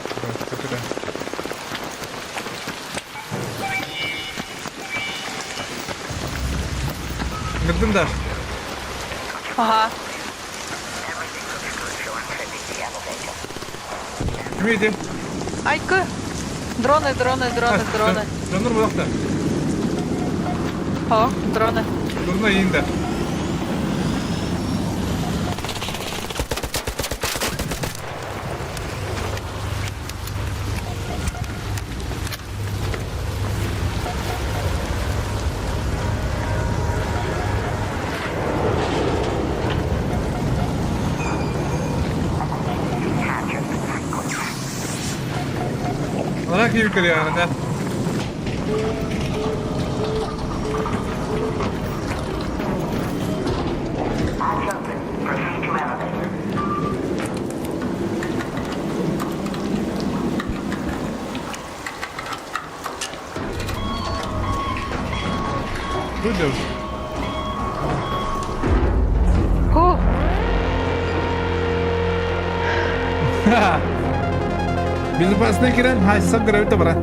Где дашь? Ага. Видите? Айка. Дроны, дроны, дроны, дроны. Дронур булакта. О, дроны. Дурна инде. Она кивкали, да? Выйдем. Ку. Безопасный киран, сам гравита бара.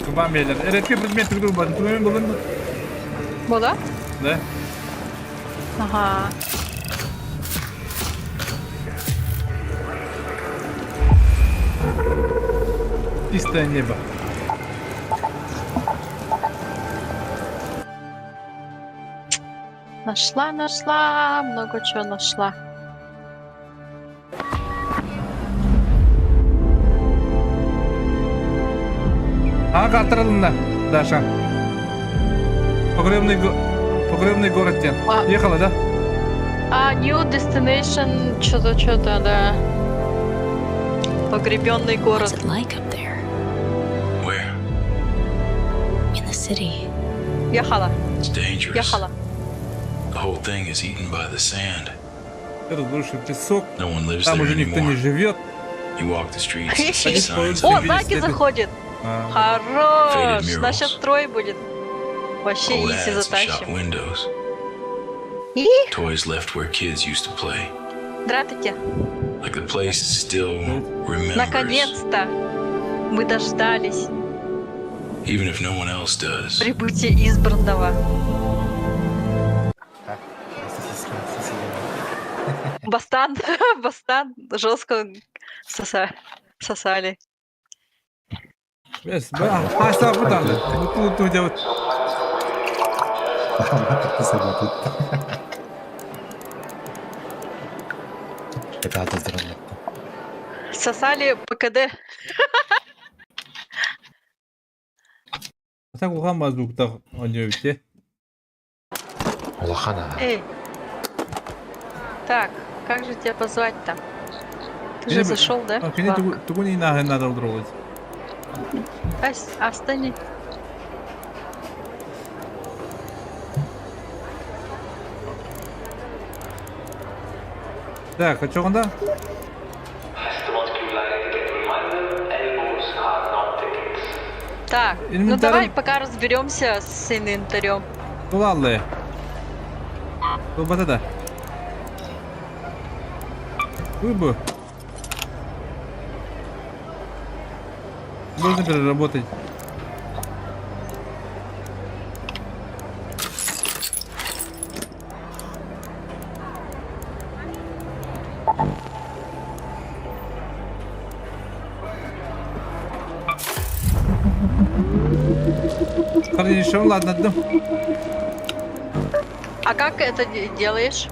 Кубам бейлер. Редкий предмет игру бар. Кубам болын. Бола? Да. Ага. Чистое небо. Нашла, нашла, много чего нашла. А, Катарална, Даша. Погребный город тен. Ехала, да? А, new destination, что-то, да. Погребенный город. What's it like up there? Where? In the city. Ехала, It's dangerous. ехала. The whole thing is eaten by the sand. Разрушен песок. No one lives Там there уже никто не anymore. живет. You walk the streets and see signs О, of Заки заходит. Хорош, значит строй будет. Вообще old изи ads and shop затащим. windows. И, Toys left where kids used to play. здравствуйте. Like the place still remembers. Наконец-то мы дождались Even if no one else does. прибытия избранного. Бастан, Бастан жестко сосали. بس بقى حاسة بطلة بطلة جوت Сосали ПКД. так оған базуктар ойнойбуз Эй. Так, как же тебя позвать-то? Ты же зашел, да? кене тугуни надо удровать. Остань. Так, а чё да? Так, ну давай пока разберемся с инвентарем. Ладно. Вот это. Выбор. Можно переработать. Хорошо, ладно, отдам. А как это делаешь?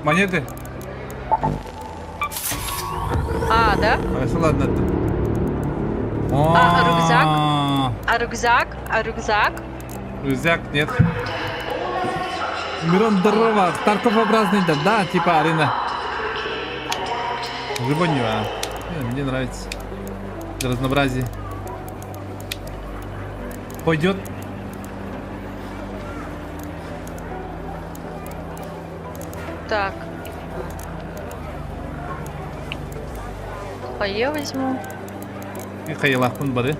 Монеты? А, да? Хорошо, ладно, отдам. Рюкзак? А рюкзак? А рюкзак? Рюкзак нет. Мирон, здорово. Тарков-образный, да, типа арена. Живонью, а. Мне нравится. Для разнообразия. Пойдет. Так. Я возьму. И хаялахтун бары.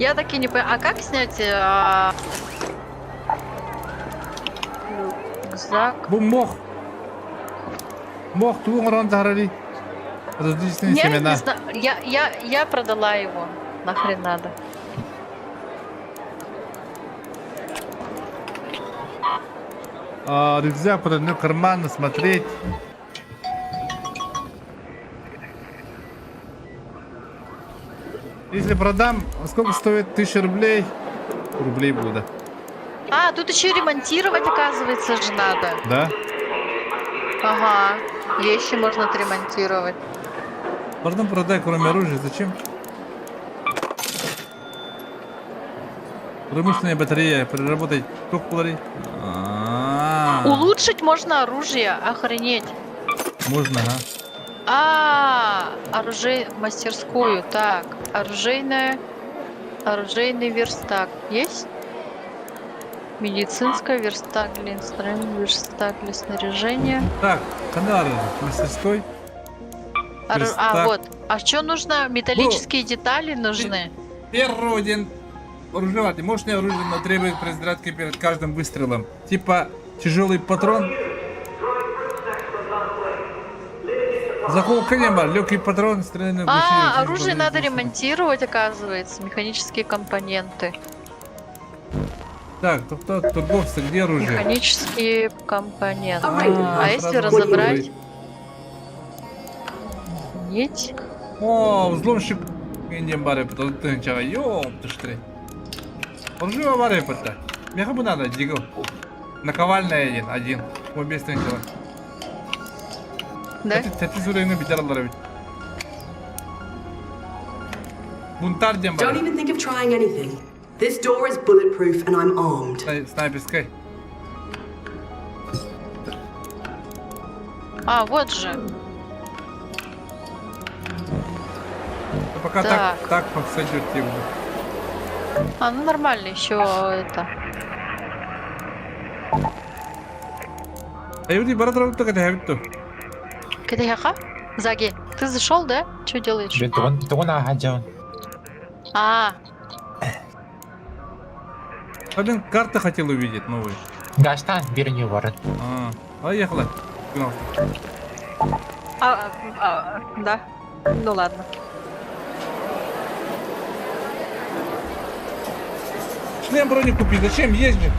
Я так и не понимаю. А как снять рюкзак? Бу мох. Мох тунгрон зарари. Различные Я семена. не знаю. Я продала его. Нахрен надо. Рюкзак под карман смотреть. Если продам, сколько стоит? 1000 рублей? Рублей будет. А, тут еще ремонтировать, оказывается, же надо. Да? Ага. Вещи можно отремонтировать. Можно продать, кроме оружия. Зачем? Промышленная батарея. Переработать. Сколько поларей? Улучшить можно оружие. Охренеть. Можно, ага. Оружие мастерскую. Так, оружейный верстак есть? Медицинская, верстак для инструментов, верстак для снаряжения. Так, канал мастерской. Вот. А что нужно? Металлические детали нужны. Первый один оружеватый. Мощное оружие, но требует перезарядки перед каждым выстрелом. Типа тяжелый патрон. Заколка не было, легкий патрон, стрельный. Оружие надо ремонтировать, оказывается. Механические компоненты. Так, торговцы, где оружие? Механические компоненты. А если разобрать? Нить. О, взломщик. Не баре, потому что ты чего? Ёп, ты что? Оружие баре, пата. Мне как бы надо, диго. Наковальная один. Мой быстренько. Да? Ты зурейны бидаралар бит. Бунтар дем Don't even think of trying anything. This door is bulletproof and I'm armed. Снайперской. Вот же. Пока так сойдет тебе. Ну нормально, еще это. Аюди барадрау то когда хавит то. Кедехаха? Заги, ты зашел, да? Что делаешь? Один карта хотел увидеть новый. Гаштан, верни ворот. Поехала. Да. Ну ладно. Шлем брони купи, зачем ездить?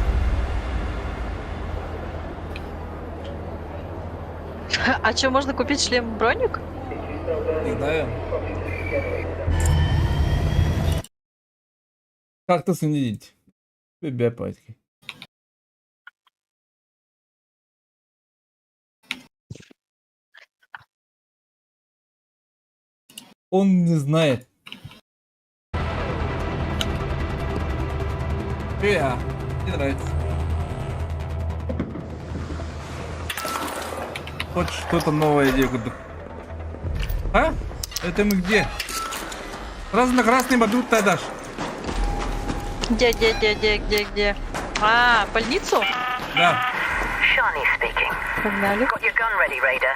А что, можно купить шлем-броник? Не знаю. Как-то снизить. Тебя патки. Он не знает. Мне нравится. Вот что-то новое делаю. А? Это мы где? Красный бадут ты дашь? Где? Больницу? Да. Shani speaking. Погнали. Got your gun ready, Raider.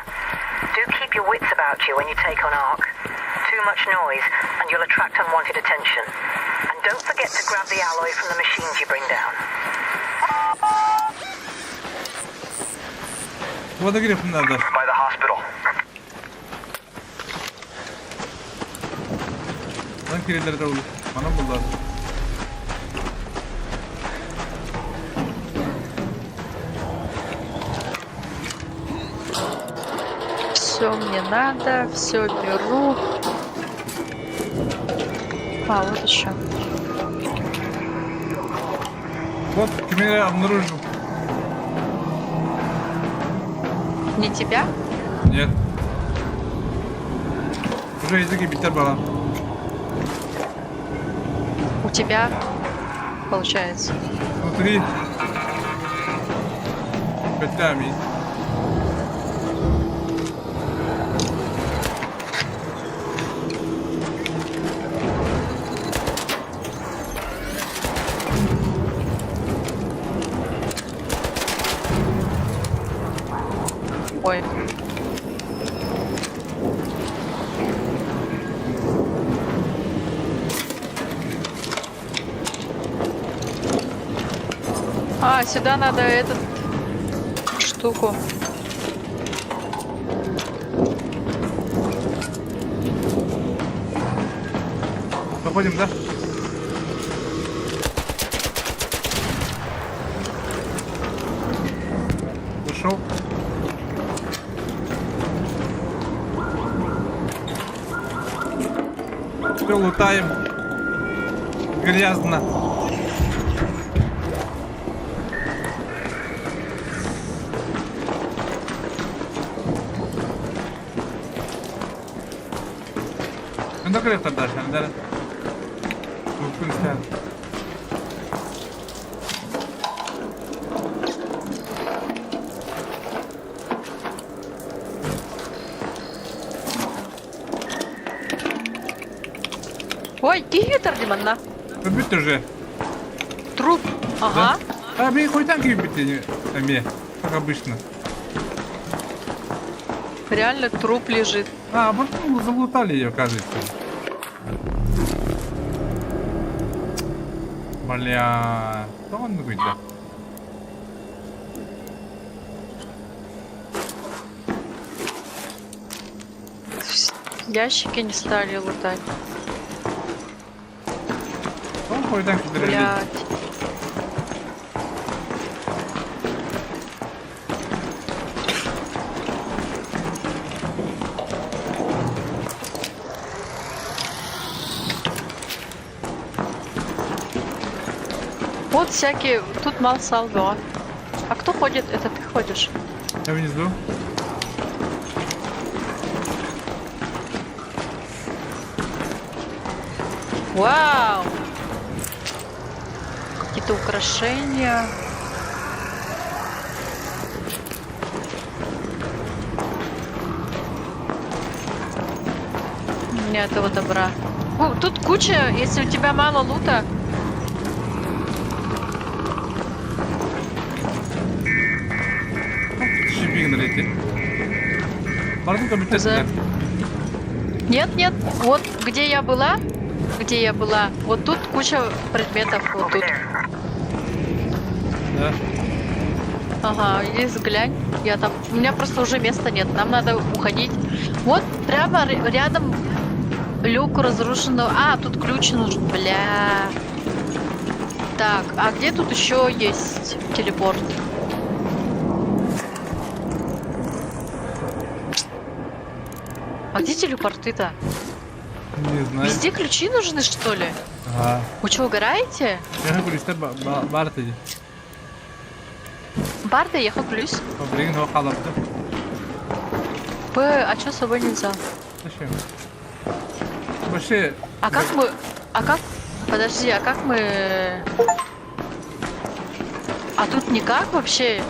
Do keep your wits about you when you take on Ark. Too much noise, and you'll attract unwanted attention. And Don't forget to grab the alloy from the machines you bring down. Вот игры надо. By the hospital. Lan kirelerde olur. Bana bunlar. Все мне надо, все беру. А, вот еще. Вот, тебя обнаружил. Не тебя? Нет. Уже языки битер балам. У тебя, получается. Внутри. Петлями. Ой. А, сюда надо эту штуку. Заходим, да? Ушел. Все лутаем. Грязно. Ну крепко дальше, да? Ну, стоят. Ой, кигитер диманна. Убить уже. Труп. Ага. Да? А, мне хоть танки убить, а мне, как обычно. Реально труп лежит. А, потом залутали ее, кажется. Бля, что он говорит? Ящики не стали лутать. Он хоть танки дорогие. Блядь. Вот всякие, тут мал салдо. А кто ходит? Это ты ходишь? Я внизу. Вау! Какие-то украшения. Нет, этого добра. О, тут куча, если у тебя мало лута. Шипик налетит. Можно компьютер? Нет, нет, вот где я была, вот тут куча предметов, вот тут. Да. Ага, иди взглянь, я там, у меня просто уже места нет, нам надо уходить. Вот прямо рядом люк разрушенного, а, тут ключ нужен, бля. Так, а где тут еще есть телепорт? А где телепорты-то? Не знаю. Везде ключи нужны, что ли? Ага. Вы что, угораете? Я говорю, что Барты. Барда, я хоплюсь. Блин, ну халапты. А что с собой нельзя? Зачем? Вообще... А как мы... А как... Подожди, а как мы... А тут никак вообще?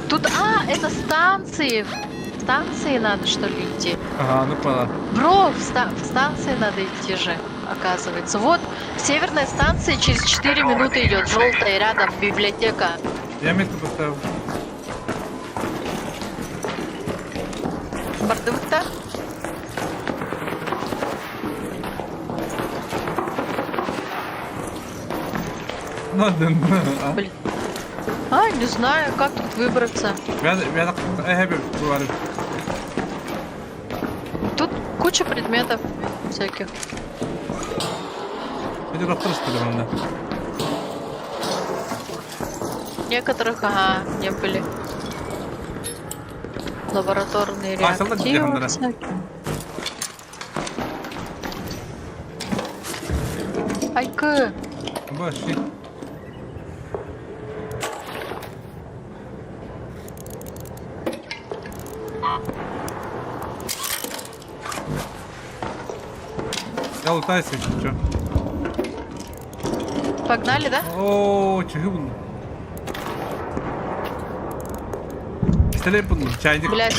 Тут... А, это станции! В станции надо, что ли, идти? Ага, ну поняла. Бро, в станции надо идти же, оказывается. Вот, северная станция через 4 минуты идет. Желтая, рядом библиотека. Я метку поставил. Бардовик-то? Ладно. Блин. А, не знаю, как тут выбраться. Тут куча предметов всяких. Некоторых, ага, не были. Лабораторные реактивы всякие. Айка. Баши. Я лутаюсь, если что. Погнали, да? О, чего? Стреляй, чайник. Блядь.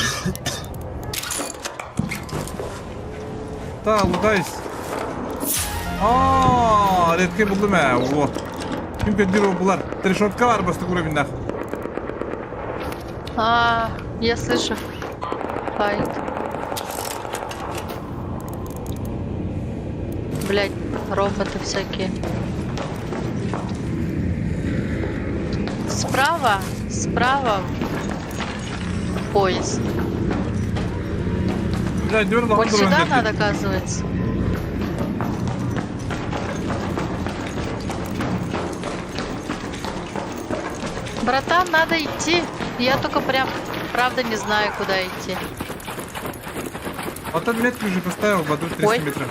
Да, лутаюсь. Редкий buldum ya. О. Kim kötü bular. Трешотка var басты уровеньдах. Я слышу. Файт. Блядь, роботы всякие. Справа поезд. Блядь, дёрнул. Вот сюда надо, оказывается. Братан, надо идти. Я только прям, правда, не знаю, куда идти. Вот он метку уже поставил в одну 300 метров.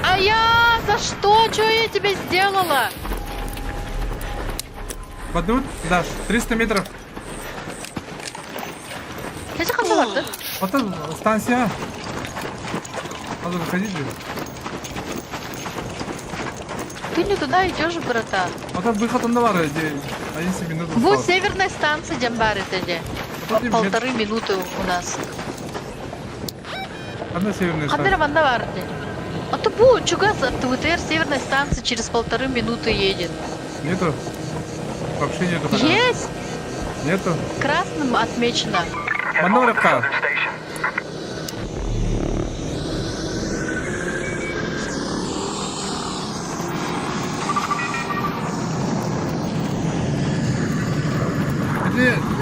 А я за что? Что я тебе сделала? В одну, Даш, 300 метров. Я тебе хотела, да? Вот он, станция. Надо выходить же. Ты не туда идешь, братан. Вот он выход он давар, 11 минут. Вот северная станция Дембары тоді. Полторы минуты у нас. Одна северная станция. Хадыр ванда бар де. А то bu чугас от ТВТР северной станции через 1,5 минуты едет. Нету. Вообще нету. Есть! Нету. Красным отмечено. Маневровка.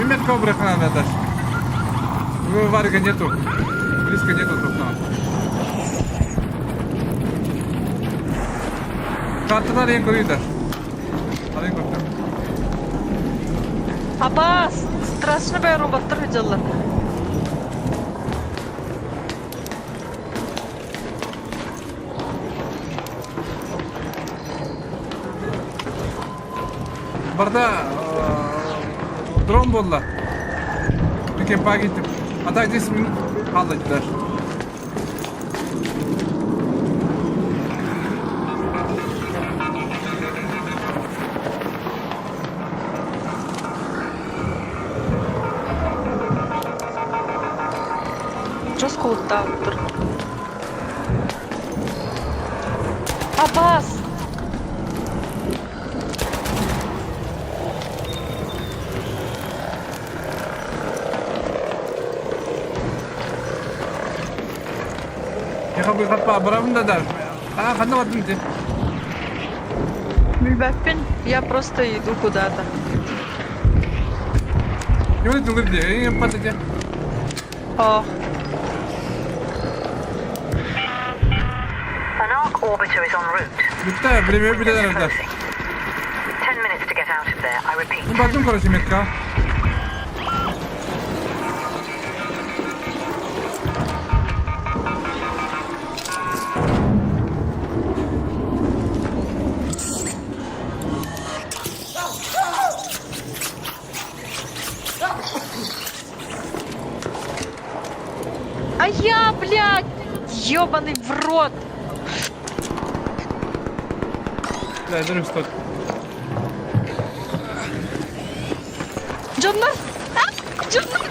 Метка обрыха надо дать. Варга нету. Близко нету тут. Картадан ең көрейді. Аббас! Страшно бай роботтар видела. Барда дрон болды. Бекен пагетіп. Ата 10 минут қалды даже. Жестко ұлттап тұр. Аббас! Я как бы барабанда даже. Қандай ваттың де? Білбәппен, я просто иду куда-то. Не вот это лыбде, я не падайте. An arc orbiter is en route. Лютая, время беда даже. 10 minutes to get out of there. I repeat. Ну, потом, короче, метка. А я, блядь, ёбаный в рот. Да, я дарю 100. Джоннар! Джоннар!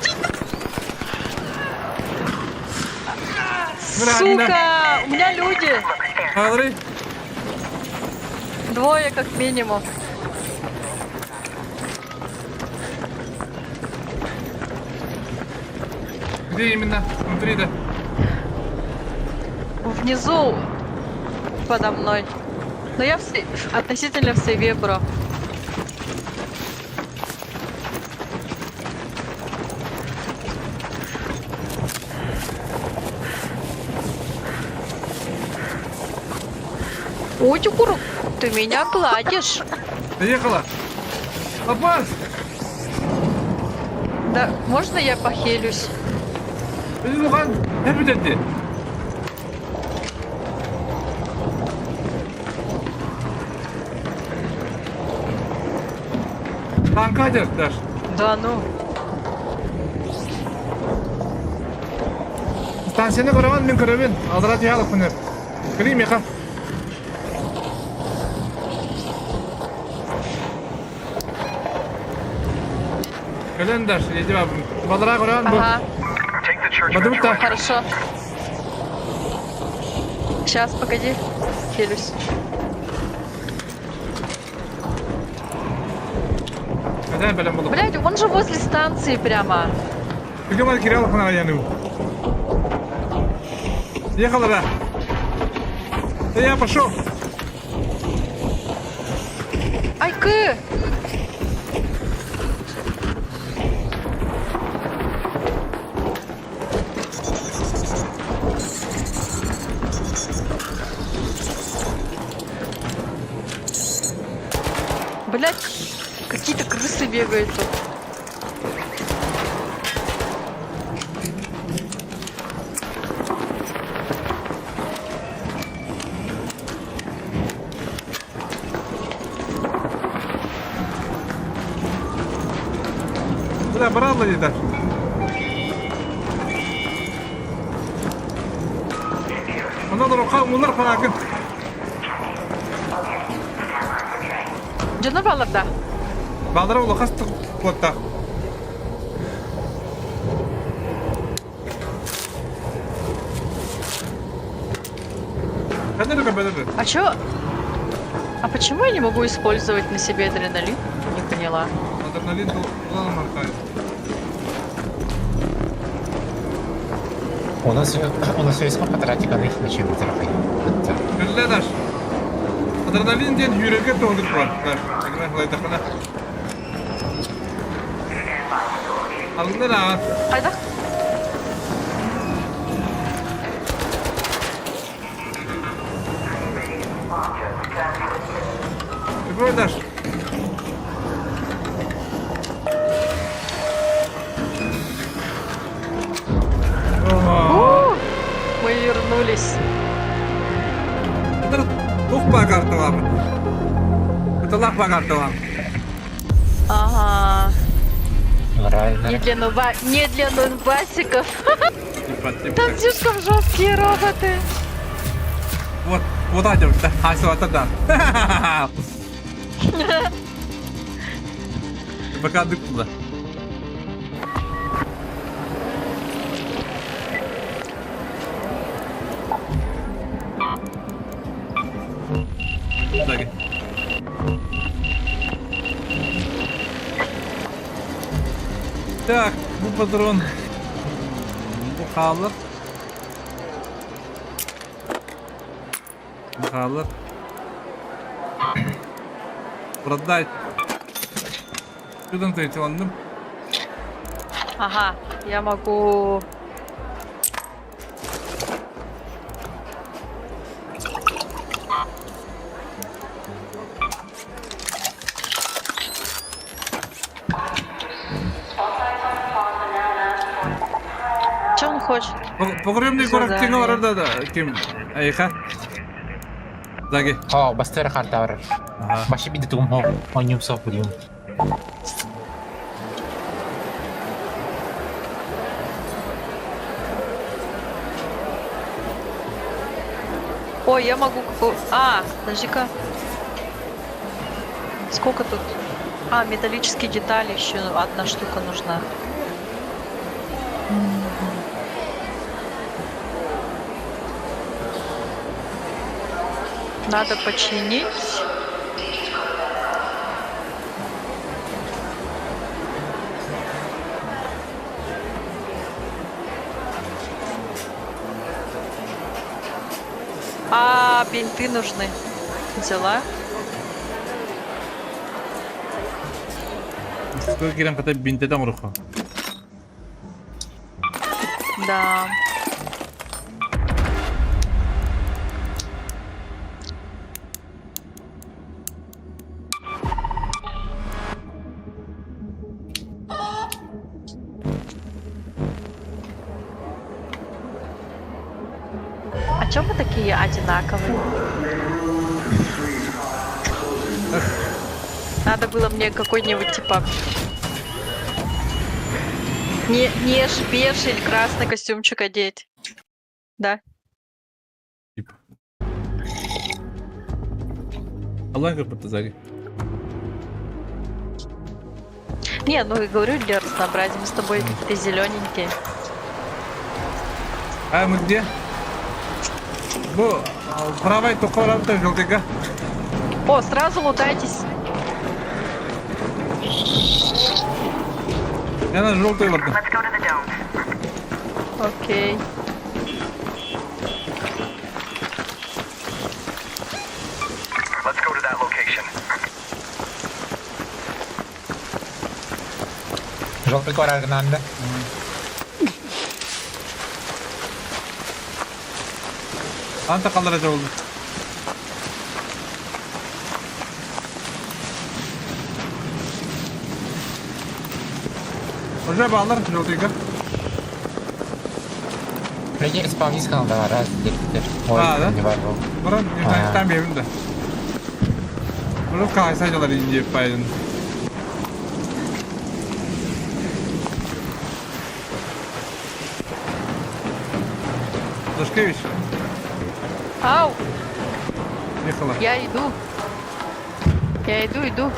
Сука! У меня люди! Алры? Двое как минимум. Где именно? Внутри, да? Внизу подо мной. Но я относительно в сейве, бро. Ой, Тюкур, ты меня гладишь. Доехала. Опас! Да, можно я похилюсь? Луган, hep Танка держишь? Да ну. Станцияны көремін, мен көремін. Азырат яғылық мұны. Кірейм еқа. Көлен даш, еди бабым. Бадыра көремін бұл. Ага, Take the church Подумай metro. так. хорошо. Сейчас, погоди. Хилюсь. Кәден бәлем болу. Блядь, он же возле станции прямо. Бүгін мал кире алып мұна аяны. Ехала бә. Я пошел. Ай-ка! Блядь, какие-то крысы бегают тут. Куда брала не даш? Она дорога, мулар фанакын. Canım balırda. Балдыра улы қастық қотта. Кәдері көбәдері. А чё? А почему я не могу использовать на себе адреналин? Не поняла. Адреналин долларом аркает. У нас сколько тратиканы их начали тратить. Білі даш. Адреналин ден үйреге тоғдыр бар. Даш. Әгімен қалай дақына. Алынды да. Қайда? Прикрой даш. Мы вернулись. Это тухпа карта вам. Это лапа карта вам. Ага. Правильно. Не для нунбасиков. Типа. Там слишком жесткие роботы. Вот это, да. А все, это да. Пока дык туда. Так. Так, bu патрон. Bu kalır. Bu kalır. Продать. Сюда третьеландым. Ага, я могу... Что он хочет? Погремный город Задание. кино арада да. Ким? Айха. Заги. О, бастер карта var. Başı bir de tuğum oynuyorum sohbediyorum. Ой, я могу... А, подожди-ка. Сколько тут? А, металлические детали еще одна штука нужна. Надо починить. А, бинты нужны. Взяла. Сколько кирам ката бинте там рухо. Да. А чё вы такие одинаковые? Надо было мне какой-нибудь типа не беж или красный костюмчик одеть. Да. Allah как будто сзади. Не, ну и говорю для разнообразия, мы с тобой такие зелененькие. А мы где? Бу, правой токолам-то желтыга. О, сразу лутайтесь. Я на желтый вот. Let's go to the dome. Окей. Let's go to that location. Желтый кораль надо. Анта қалдыра жолды. Уже балдар желтыга. Прикинь, спавниз қалды var раз. А, да? Не бар бұл. Бұрын, ертең там евімді. Уже қалай сайдалар инде пайдын. Дашкевич, Ау, ехала. я иду. Я иду.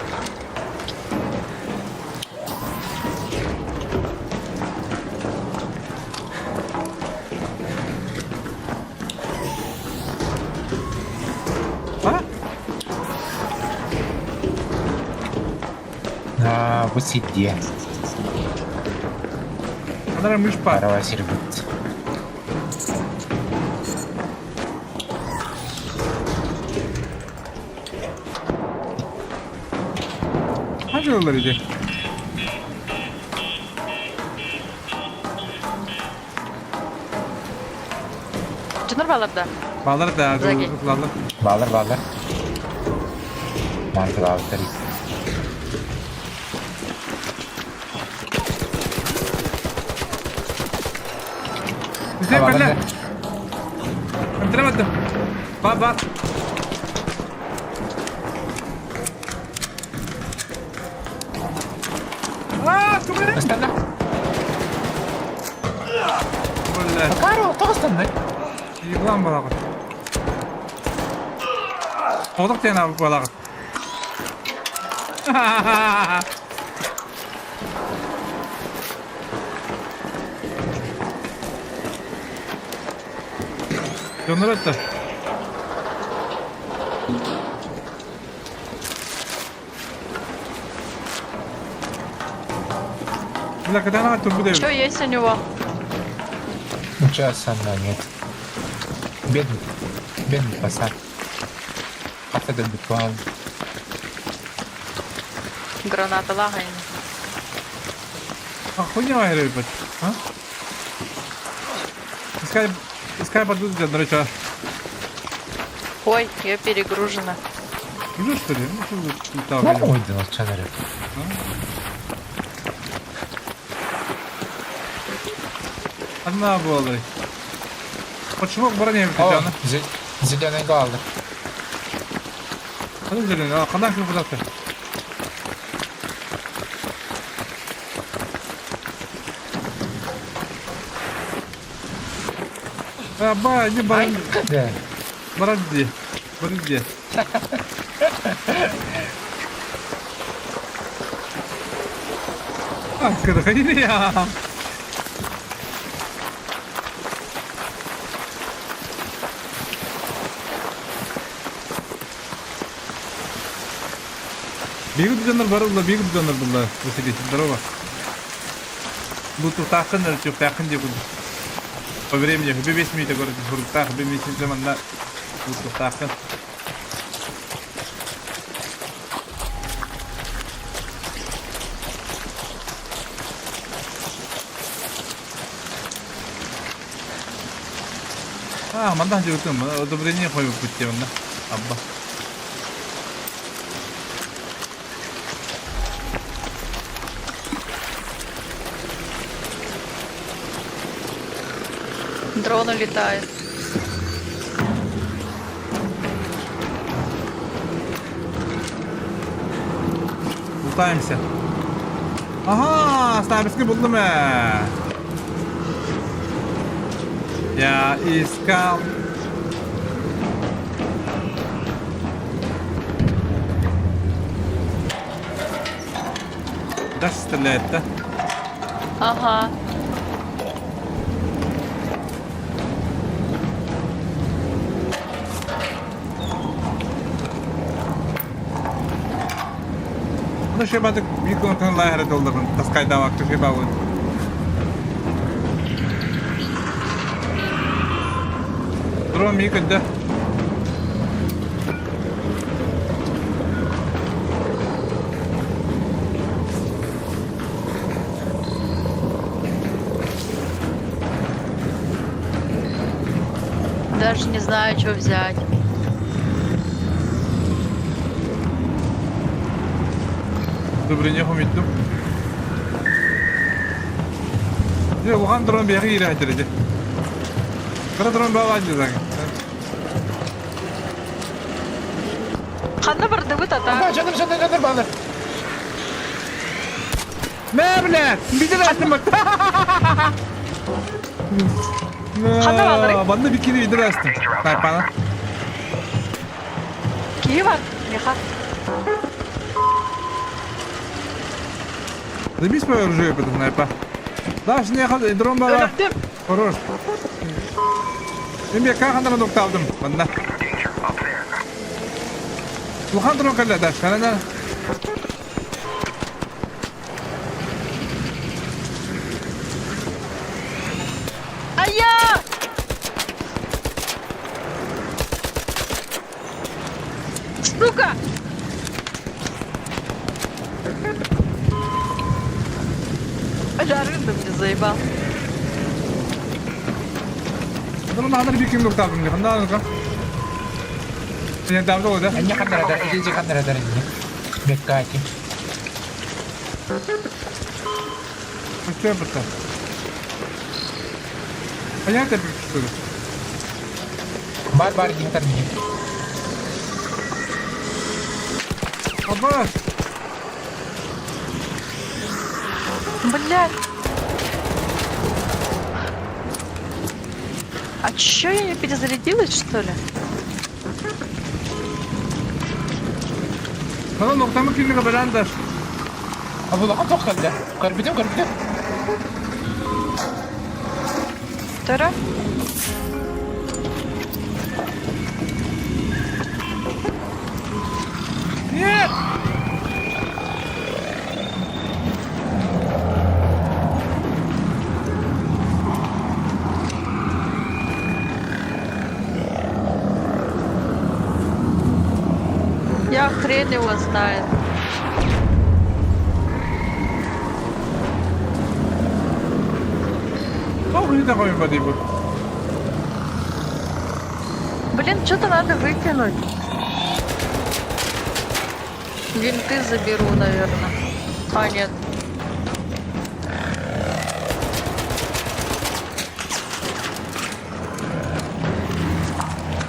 А, bu сидде. Она мышь пара. Парова сербит. Hadi yollar idi. Cınır bağlarda. Bağlar da Zagi. bağlar. Bağlar. Mantı bağlar. Güzel böyle. Öldüremedim. Bak. Aaa, kumere. Остальное. Böyle. Каро, кто остальное? Yılan balığı. Olduk diyen abi balığı. Döndür etti. Бля, когда она тут будет? Что есть у него? Ничего остального нет. Бедный пацан. Как это буквально? Граната лагань. Охуенно рыбать, а? Искай подуть для дроча. Ой, я перегружена. Ну что ли? Ну что вы там? Ну, ой, да, что наряд. Одна была. Почему к броне О, Татьяна? зеленый галлы. Зеленый, а когда к нему податься? Ба, не баран. Да. Баранди. Ах, когда ходили я. Бегут жанр барулла, бегут жанр булла. Василий, здорово. Буду тахын, тахын деп буду. По времени, хбе 5 минут, говорит, так, хбе месяц заманда. Буду тахын. Манда жүрдім. Одобрение қойып бүтте мында. Абба. Дрон улетает. Лутаемся. Ага, снайперский buldum Я искал. Даже стреляет, да? Ага. Ну, ще бачу, вікон лагеря доларом. Таскай давак, ти хіба вон. Дрон мікать, да? Даже не знаю, что взять. Добре, не хомитту. Же, оған дрон бияқы ире айтырды. Қара дрон баға айтыр заңы. Қанды барды бұт ата. Жаныр балыр. Мә, блядь, бидер әстім бак. Қанды балыр? Банда бикини бидер әстім. Тайпаны. Киі бар, меха. Забись по оружию, потом снайпа. Даже не ходи, дрон баға. Хорош. Мен бе қақандырын доқталдым, банда. Лухан дрон кәлі, даш, қанада. Ая! Сука! Жарында мне заебал. Дрон баға бикини доқталдым, қанда алынға. Сен давды ойда? Әне қандар адар, әделже қандар адар әне. Бекка әке. Что я пытал? А я тебя что ли? Бар гинтар мне. Аббас! Блядь. А чё, я не перезарядилась, что ли? Kalan noktamı kimlik haberendir. Абулахан тоқ қалды. Көрбедім. Тара? Нет! Я хрен его знает. Ох, такой воды будет. Блин, что-то надо выкинуть. Винты заберу, наверное. А, нет.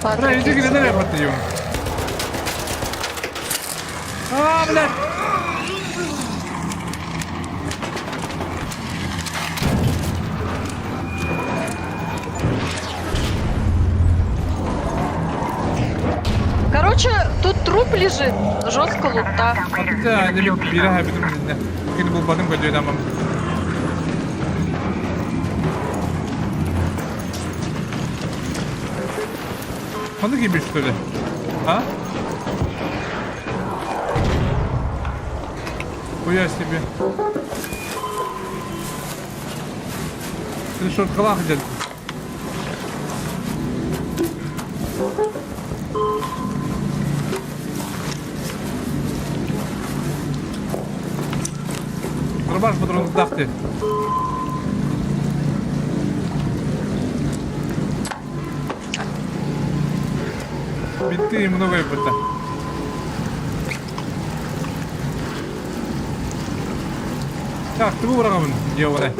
Ра, иди гренадер потом. А, блядь! Короче, тут труп лежит. Жестко лута. Да, не бил бира хабитим не. Кини бул бадым көдөй дамам. Қанды кибиш что ли? А? Хуя себе. Ты что, калах идет? Дробаш патрон вдахти. Bitti bunu koyup bitti. Yaktı bu bırakamın. Yok ne?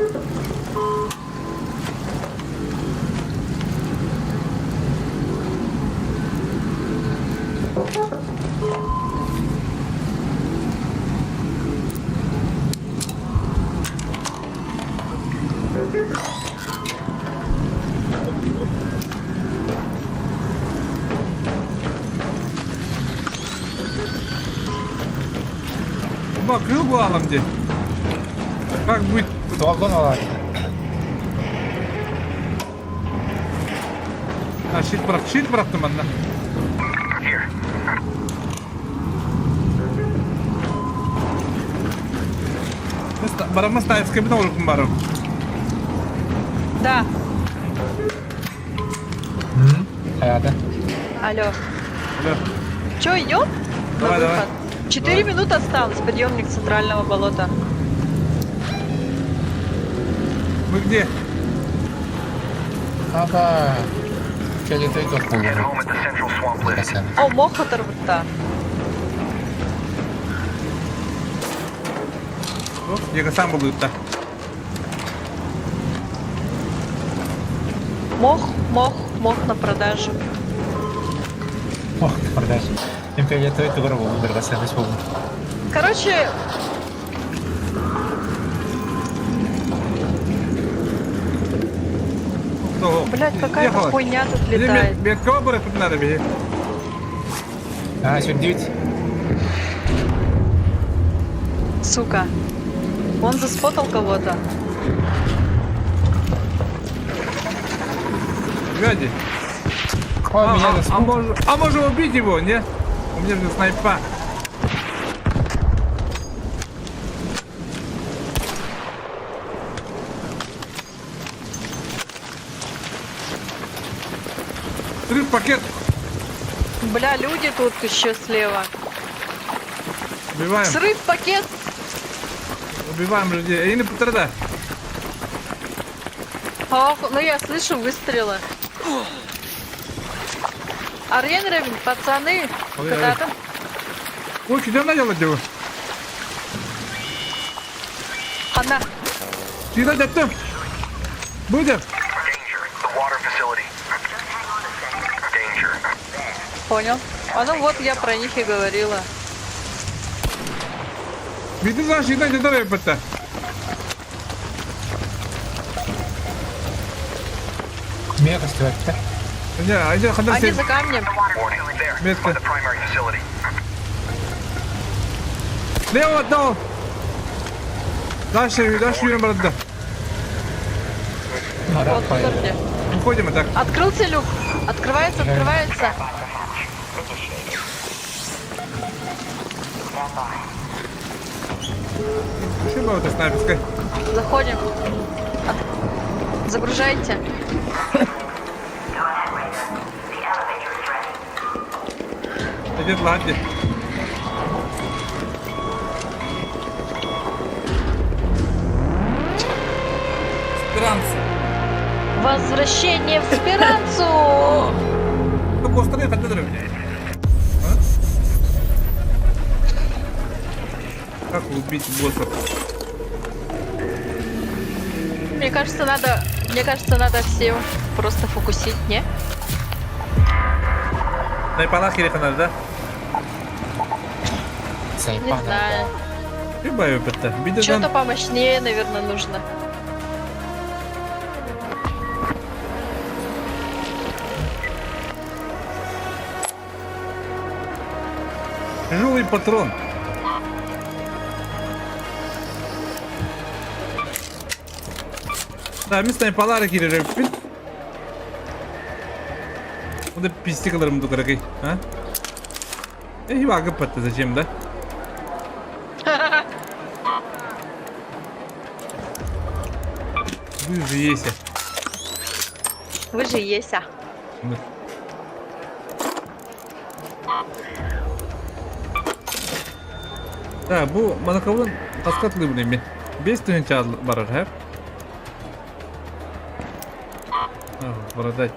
Bakıyor bu alamcı. Как будет? Долго наладить. Shit bıraktım ben de. Here. Барам ставить кабину руку барам. Да. Hayata. Алло. Алло. Че, идем? Давай, давай. 4 минуты осталось, подъемник центрального болота. Мы где? Ага. Jadi itu ikut pulang. Get home at the central swamp list. О, мохотор рта. Я сам буду это. Мох на продажу. Ох, продаж. Империя itu baru mau berkesan di semua. Короче, блять, какая-то хуйня тут летает. Без кого будет тут надо бежать? А, сегодня 9. Сука. Он заспотал кого-то. Гади. А может убить его, не? У меня же снайпа. Срыв пакет. Бля, люди тут еще слева. Убиваем. Срыв пакет. Убиваем людей. Они не пострадают. Ох, ну я слышу выстрелы. Арен Ревин, пацаны. Когда там? Ой, что наделать его? Она. Сюда дядь. Будем. Понял. А ну вот я про них и говорила. Видишь, наш еда не дорогая пата. Метка стоит, да? Не, они за камнем. Метка. Лево отдал. Дальше юрим брат. Вот, где. Уходим так. Открылся люк. Открывается. Почему это снайперской? Заходим. Загружайте. Идет ладно. Спиранца. Возвращение в Спиранцу. Только острые ходы. Как убить боссов? Мне кажется, надо все просто фокусить, не? На палах или канал, да? Не знаю. Прибавим это. Что-то помощнее, наверное, нужно. Тяжелый патрон. Да, мы снайпалары кидали. Вот это пистикаларым тут дорогой, а? Эй, вагапа-то зачем, да? Вы же есть. Вы же есть, а? Да, bu manakavun taskatlı bu neymi? 5 tane çağ var hep. Burada.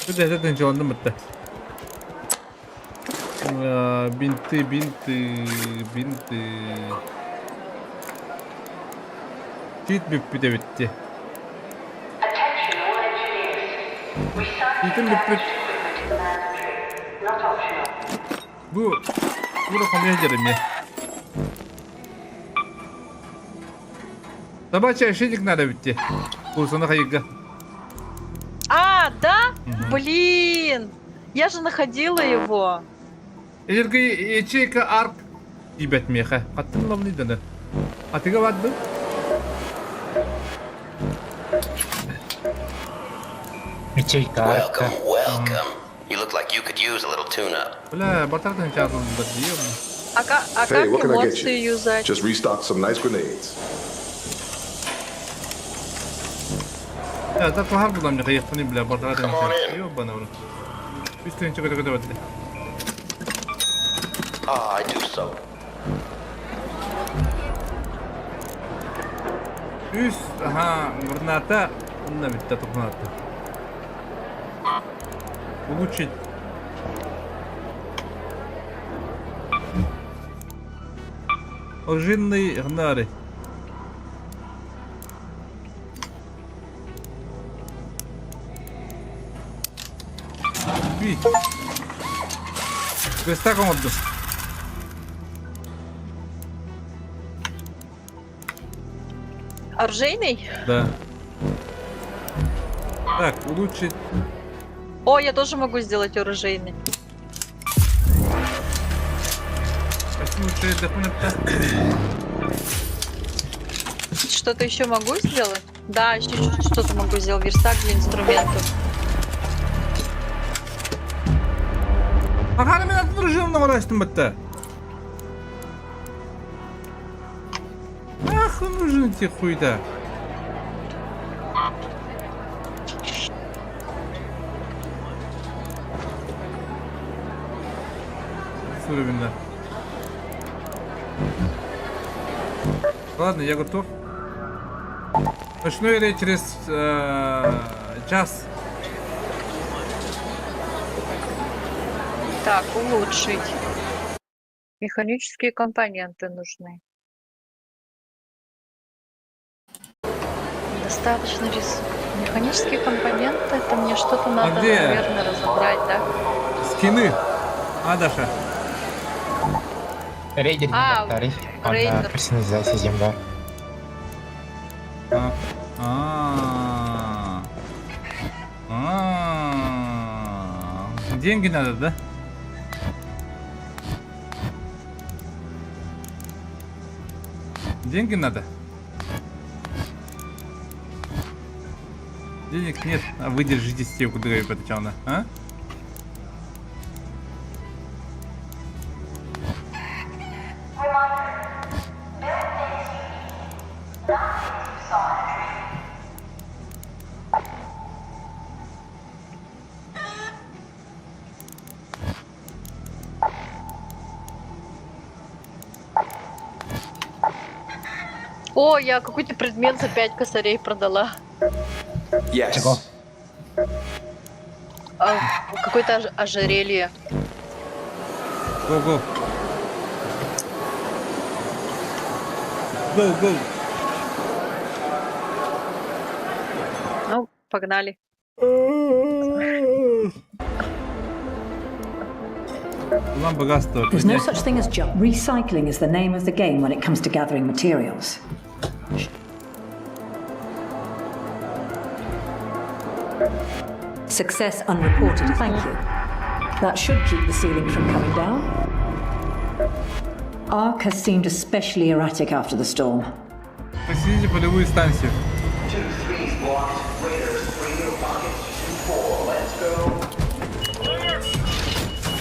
Bu da zaten çoğundan bitti. Бинты. Чит бүппү дебитти. Читин бүппү. Бу ракамга жереме. Собачий ошейник надо битти. Курсуна хайга. А, да? Блин! Я же находила его. Ежерге ячейка арк ибет меха. Каттын ломны дана. Атыга бадды? Ячейка. Welcome. You look like you could use a little tune-up. Бля, бартартын чарнын баддием. А как Hey, what can I get эмоции you? юзать? Just restock some nice grenades. Я так хар будам не кайыктын бля, бартартын чарнын. Ёбана ура. Бистен чыгы бадды. Ah, I do so. Üs, aha, граната. На битта тухната. Улучшить. Оружейный гнары. Ви. Крестаком отду. Оружейный? Да. Так, улучшить. О, я тоже могу сделать оружейный. Что-то еще могу сделать? Да, еще что-то могу сделать. Верстак для инструментов. Ага, мен отвержен уğraştım бітті. Ах, нужен тебе хуйда. Уровень. Ладно, я готов. Начну я через час. Так, улучшить. Механические компоненты нужны. Достаточно рисунок. Механические компоненты, это мне что-то надо, где? наверное, разобрать, да? Скины. Даша. Рейдеринг тариф. рейдер. Персонализация земля. Деньги надо, да? Деньги надо. Денег нет, а вы держите стевку драйв поточална, а? О, я какой-то предмет за 5 косарей продала. Yes. Чего? Какое-то ожерелье. Go. Go. Ну, погнали. There's no such thing as junk. Recycling is the name of the game when it comes to gathering materials. Success unreported, thank you. That should keep the ceiling from coming down. Ark has seemed especially erratic after the storm. Посетите полевую станцию. 2-3's blocked. Raiders, 3 little pockets. 2-4. Let's go.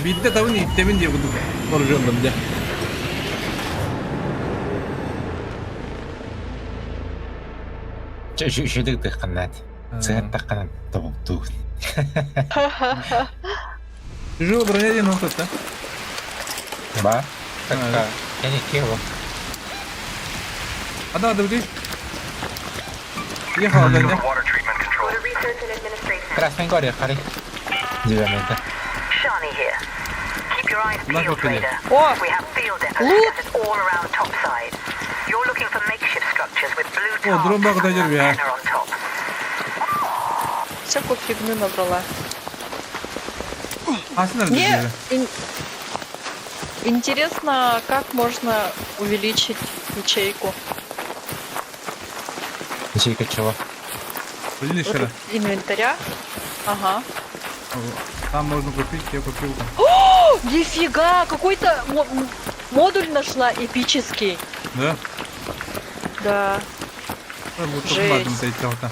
Бидде тавын иттемин деп буду вооружённым да. Шүшүдүк тыкканат. Цэт такканат табукту. Тяжело броня один опыт, да? Ба? Так, я не кево. Одна другая. Ехала дальня. Water treatment control. Research and administration. Красный горе, хари. Дивамента. Shani here. Keep your eyes peeled, Raider. О! We have field depots Loot! scattered all around topside. You're looking for makeshift structures with blue О, tarps дрон бак and дойдет, я. antenna on top. Всякую фигню набрала. Асина Мне dedi. интересно, как можно увеличить ячейку. Ячейка чего? Блин, еще Вот раз. инвентаря. Ага. Там можно купить, я купил там. О, нифига! Какой-то модуль нашла эпический. Да? Да. Вот Жесть. только ладно, дойти-то.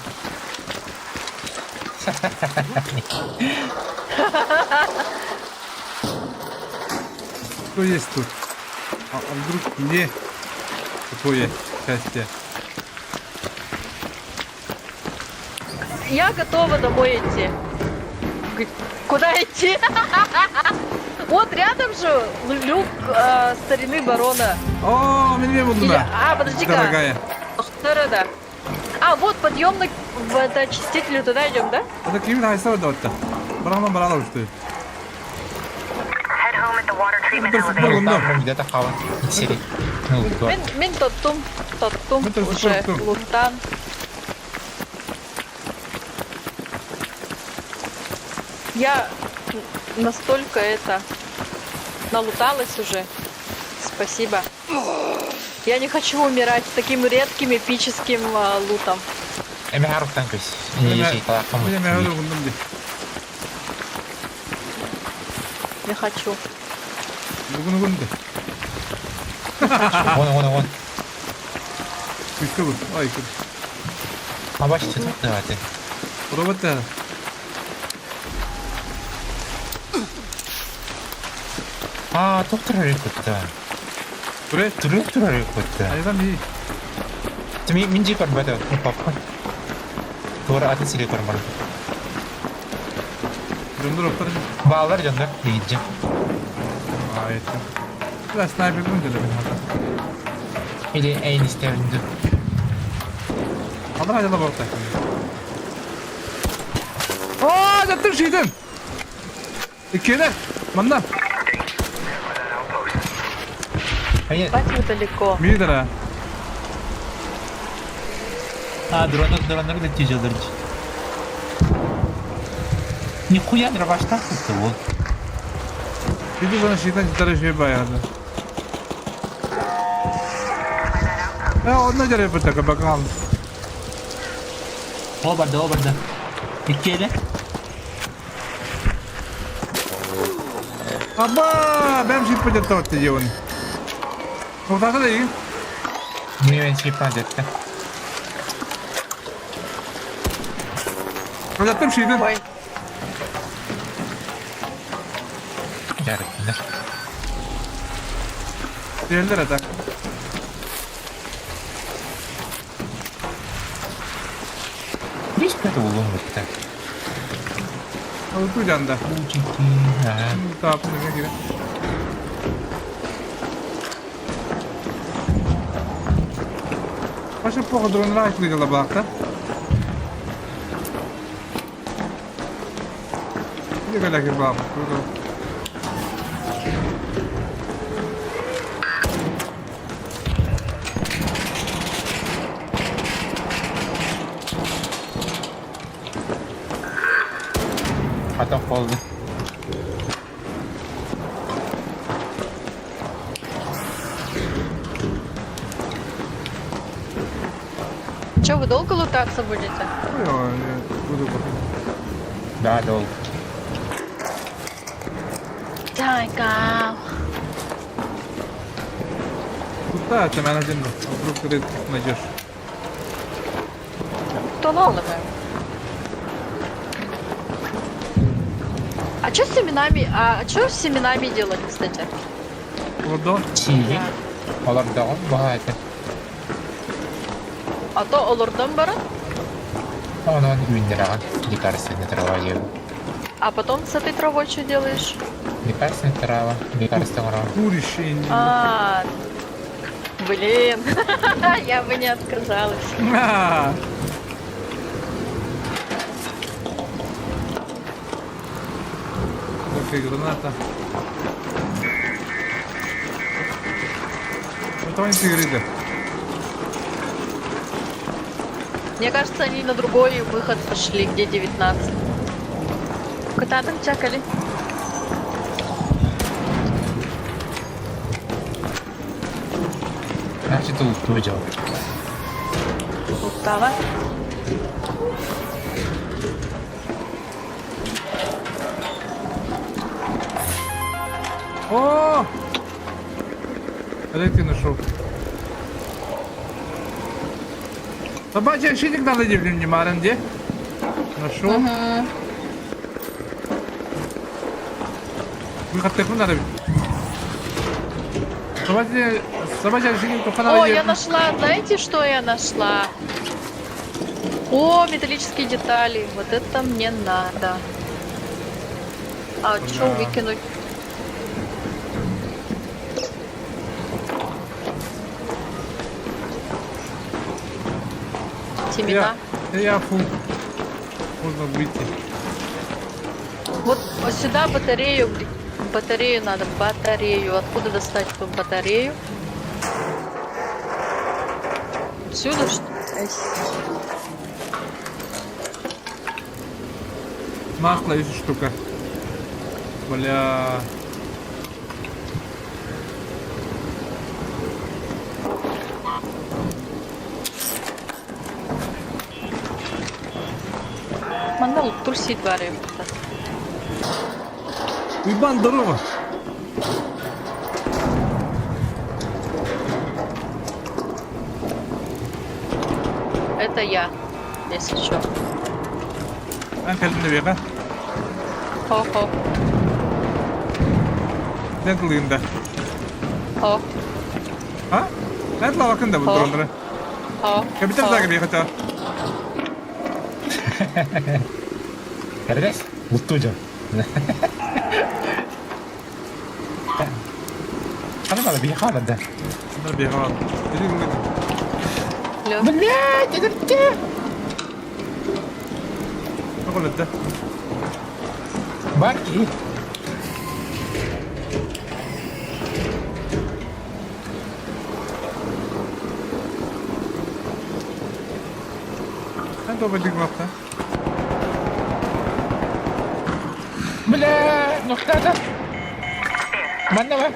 Что есть тут? А вдруг мне такое счастье? Я готова домой идти. Куда идти? Вот рядом же люк старины барона. О, мне буду Или... на. А, подожди-ка. Дорогая. Да. А, вот подъемный в это очистителю, туда идем, да? Это ким найсо да. Барана барана что? Head home at the water treatment Это elevator. супер, да. Где-то хаван. Сири. Ну, Мен тоттум Это уже супер. лутан. Я настолько налуталась уже. Спасибо. Я не хочу умирать с таким редким эпическим лутом. Эми харуктан көз. Ячейка Мне говорю, ну, Не хочу. бүгін Вон. Күшті ай күш. Абаш түтіп дағаты. Робота. А, доктор өлікотты. Күре? Доктор өлікотты. Айдан ей. Минжи көрбәді. Папқа. Doğru adı sile kormalı. Döndür okları. Bağlar canlar. Gideceğim. Ayet. Biraz sniper bunu dedim. Eli en isterinde. Alır hadi da bakta. Aa, yaptım şeydim. İkiyle. Mandan. Hayır. Бать вы далеко. Мидера. Dronları da tüyeceğiz. Нихуя дровашта как-то вот. Иди за щитом, дорожи баяда. Одна дерево така бакан. Обарда. İkiyle. Аба, ben щит пойдет вот где он. Вот так да и. Мне şey падает. Yaptım şeydim. Ой, Yarın. Diğerler atak. Hiç kötü bulun bitti. Al tu janda. Tap ne gire. Başa poco drone right liga la bakta. Liga la que vamos. Потом полный. Че, вы долго лутаться будете? Я буду пока. Да, долго. Тайка. Куда ты меня один? Вдруг ты найдешь. То ладно. А что с семенами? А что с семенами делать, кстати? Водон. Çiğ. Olur da on bahane. А то олордан бара, Onun ürünleri лекарственная трава ел. а потом с этой травой что делаешь? Лекарственная трава, лекарственная трава. Куришь. А, блин, я бы не отказалась. Окей, граната. Кто интегрирует? Мне кажется, они на другой выход пошли, где 19. Куда там чакали? Значит, тут выйдем. Устава. О! Олег, ты нашел. Собачий ошейник надо внимание, где? Нашел. Выход так надо. Собачий ошейник только надо. О, я нашла. Знаете, что я нашла? О, металлические детали. Вот это мне надо. А что выкинуть? Семена. Я фу. Можно выйти. Вот сюда батарею. Батарею надо. Батарею. Откуда достать эту батарею? Отсюда что ли? Масло есть штука. Бля. Мандал турсит варим. Ибан, здорово. Это я, если что. Анкель наверное. Хо-хо. Дент Линда. Хо. А? Это лаваканда будет дронера. Хо. Капитан Загоби хотел. Кардес? Лутудя. Она надо бегать, да? Надо бегать. Блядь, это где? Какой это? Баки. Это будет главное. Бля, ну кто-то. Манного.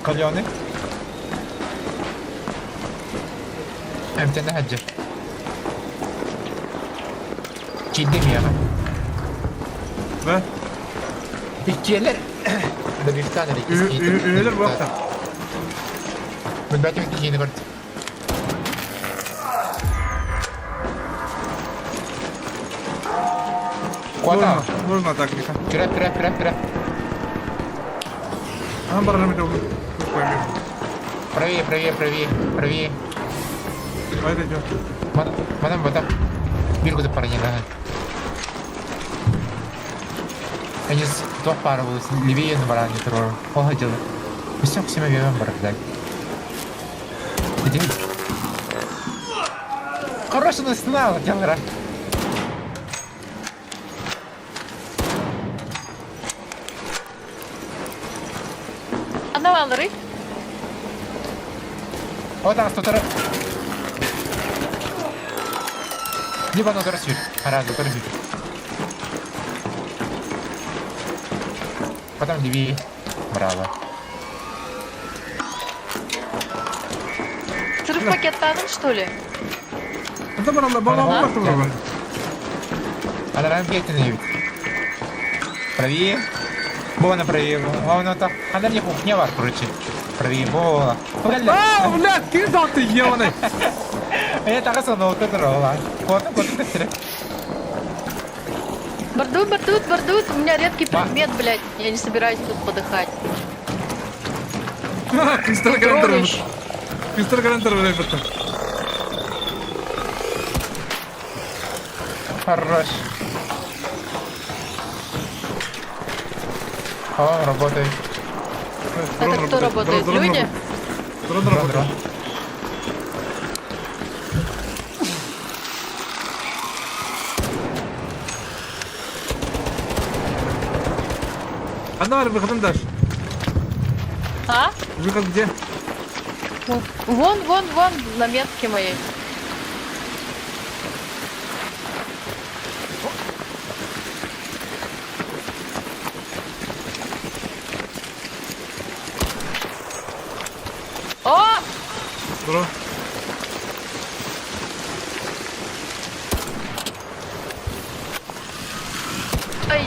Кальоны. Эмтена хаджи. Чидdim ya. Да? İkiyeler. Da bir tane de ikisi. Öyle bu hafta. Ben belki bir yeni gördüm. Куда? Можно так, Миха. Пера. А, баранами долго. Правее. Haydi идем. Madem вода. Bir kutu para yine. Они с двух паровались, левее на баране трое. Погодил. Все к себе ведем бардак. Где? Хороший нас знал, делара. Анавалры. Вот так, тут. Либо на торсир. Раз, торсир. Потом левее. Браво. Сырый пакет таным, что ли? Это баллон. Она рампетина ведь. Правее. Бона правее. Вон так. Она мне кухня вар, короче. Правее. Бона. А, блядь, кидал ты ебаный. Я так осознал, ты дрова. Вот ты. Бардут. У меня редкий предмет, блядь. Я не собираюсь тут подыхать. Кристалл гарантер, ребята. Хорош. О, работает. Это кто работает? Люди? Дрон работает. Она выходом дашь. А? Выход где? Вон, на метке моей. О! Здорово.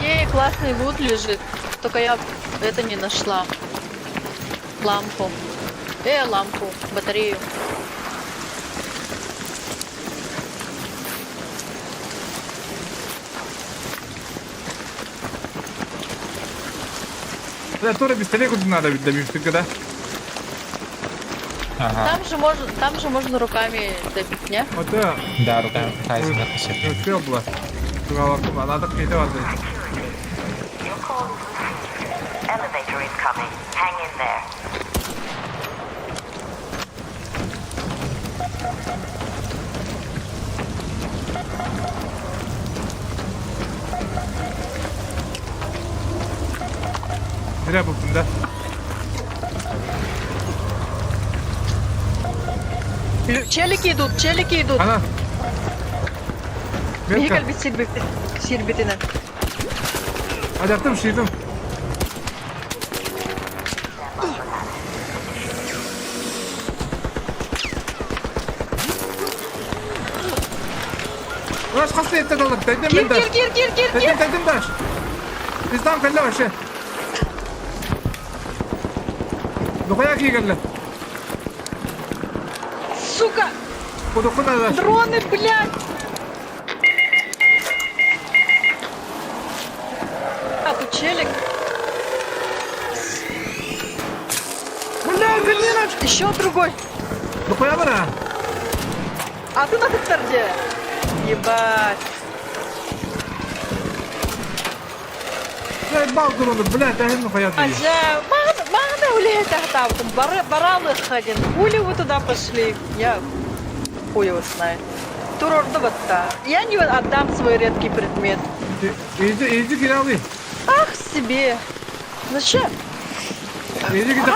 Ей, классный лут лежит. Только я это не нашла. Лампу. Лампу. Батарею. Да, тоже пистолет куда надо добить, ты когда? Ага. Там же можно руками добить, не? Вот да. Да, рука Хайзена посетил. Не успел было. Надо какие-то воды. Your call is received. Elevator incoming. Hang in there. Зря был, да? Челики идут. Она. Метка. Михаль сирбитина. Adaptım şeydim. Uğraş kastı ette kalır. Dedim Gir. Dedim daş. Bizden kalle başı. Dokaya ki gelle. Сука! Kodokun adaş. Дроны, блядь! А, тут челик. Блядь, еще другой. Dokaya bana. А ты на где? Ебать. Блядь, балкон olur. Блядь, ahim hayat değil. Ажа, мана улей там, бараны ходим. Хули вы туда пошли? Я хуй его знает. Турордовата. Я не отдам свой редкий предмет. İyice kiralayayım. Ах себе. Зачем? İyice gidip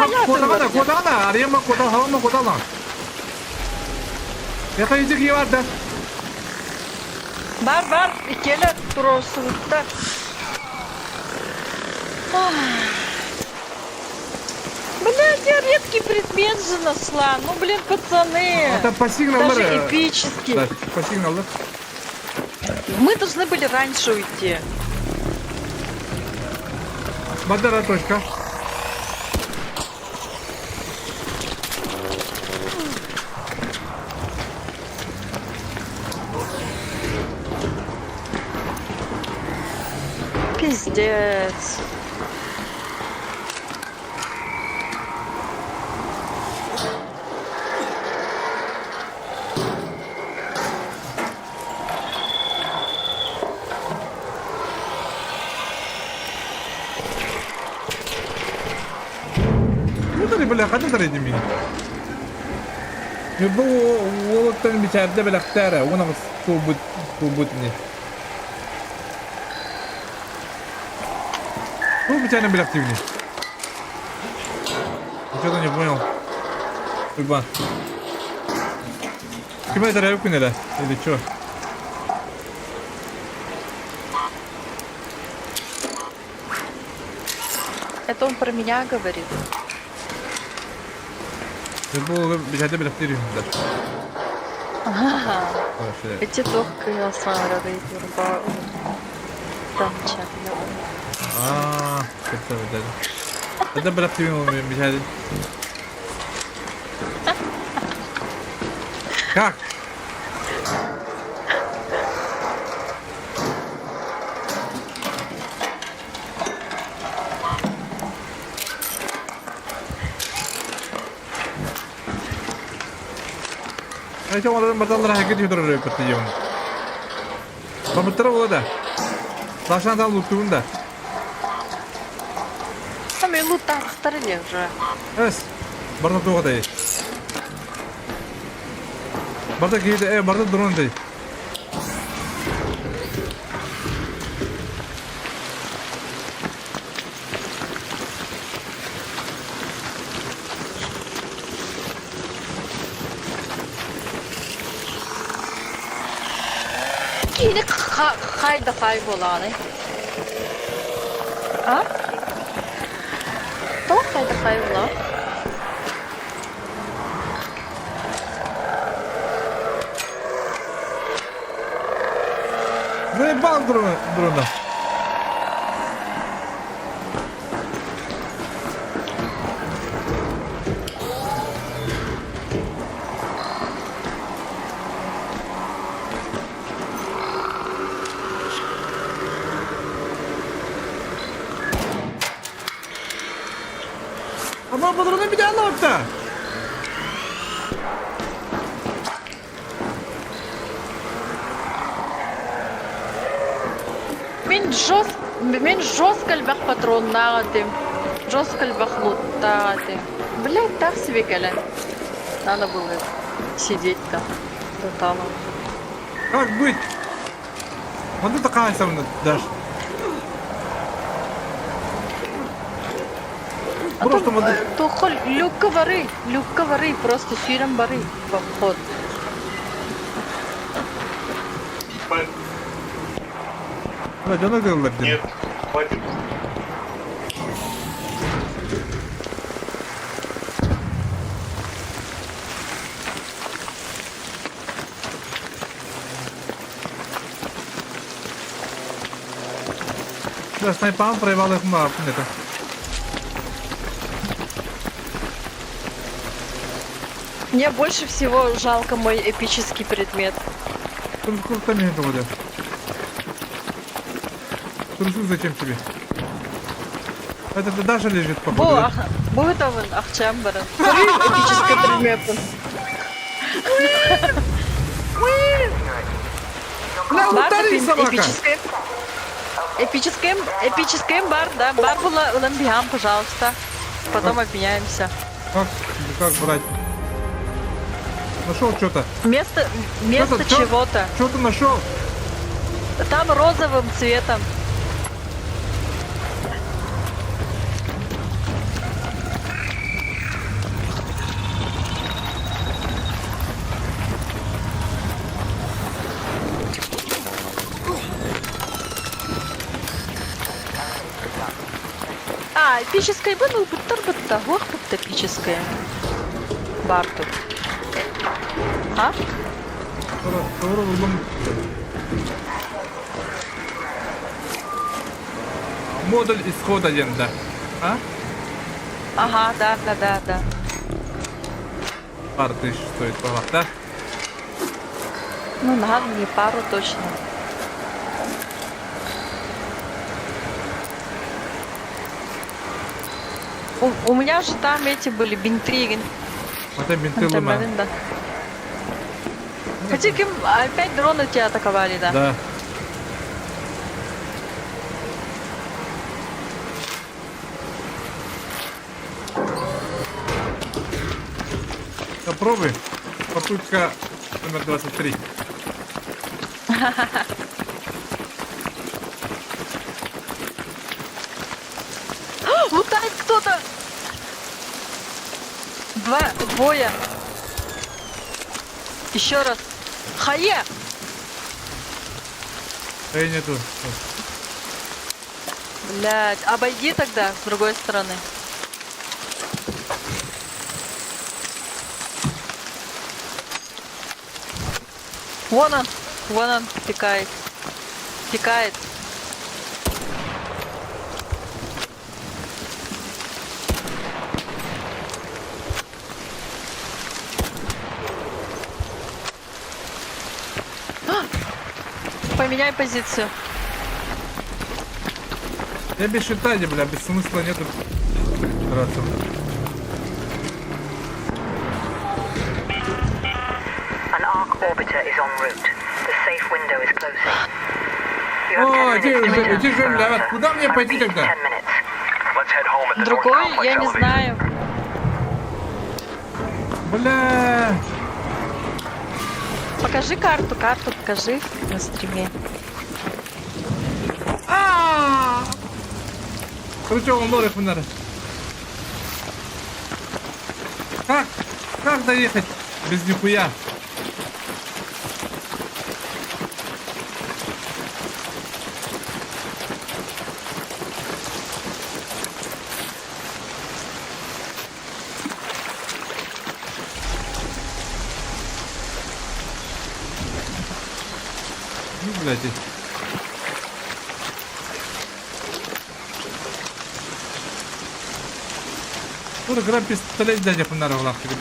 kodana. Arayayım bak kodana. Hava mı kodana? Ya iyice ki var da. Бар, икеле туросында. Блядь, я редкий предмет же нашла. Ну, блин, пацаны. Это по сигналу. Даже эпический. Да, по сигналу. Мы должны были раньше уйти. Бадара точка. Пиздец. Бля, хатан тарайдым мен. Бұл олықтың бичарды білақтары, оны көбіт не. Бұл бичаны білақты не. Что-то не понял. Ульбан. Кем это райоку не да? Или что? Это он про меня говорит. Бұл бичарды білақты үйрейміз. Ага. Эти только я смотрю, там чат. Kötü öyle. Hadi bırak düğün olmuyor bir şey. Kalk. Ayşe onlardan batanlara hareket ediyorlar repetiyon. Pamutlara ola da. Taşandan luttuğun da. Там и лут там в стороне уже. Эс, барда тоғадай. Барда кейді, барда дрондай. Yine kayda kaybolanı. Ha? Tamam kayda kaybolan. Заебал дрона. Ama bu drone'u bir daha anlamakta. Мен жестко лбах патроннагатым. Жестко лбах луттагатым. Блядь, так себе кэлэн. Надо было сидеть там. Тоталом. Как быть? Вот это такая со мной, Даш. Просто вот... Тухол, люка вары, просто фирм бары в обход. Радио говорил, Нет, хватит. Да, снайпам проебал их на это. Мне больше всего жалко мой эпический предмет. Сколько мне этого, да? Трусу зачем тебе? Это даже лежит по ходу, да? Будет он Ахчамбара. Эпический предмет. Бля, ударил собака! Эпический бар, да. Бар была Уламбиам, пожалуйста. Потом обменяемся. Как брать? Нашел что-то. Место чего-то. Что ты нашел? Там розовым цветом. Эпическое было бы торбата, ох, как эпическое. Барту. А? Модуль исхода да. А? Ага, да. Пару тысяч стоит палат, да? Ну, надо мне пару точно. У меня же там эти были бинты. Вот это бинты луна. Да. Хотя опять дроны тебя атаковали, да? Да. Попробуй. Попытка номер 23. Лутает кто-то! Двое. Еще раз. Хае! Хае нету. Блядь, обойди тогда с другой стороны. Вон он, пикает. Поменяй позицию. Я без считания, бля, без смысла нету драться. An arc orbiter is en route. The safe window is closing. О, иди же, бля, куда мне пойти тогда? Let's head home at the Другой, North Complex я не elevator. знаю. Бля. Покажи карту покажи на стриме. Короче, он лорик надо. Как доехать без нихуя? Ну, блядь. Dur gram pistolet de yapınlar oğlak gibi.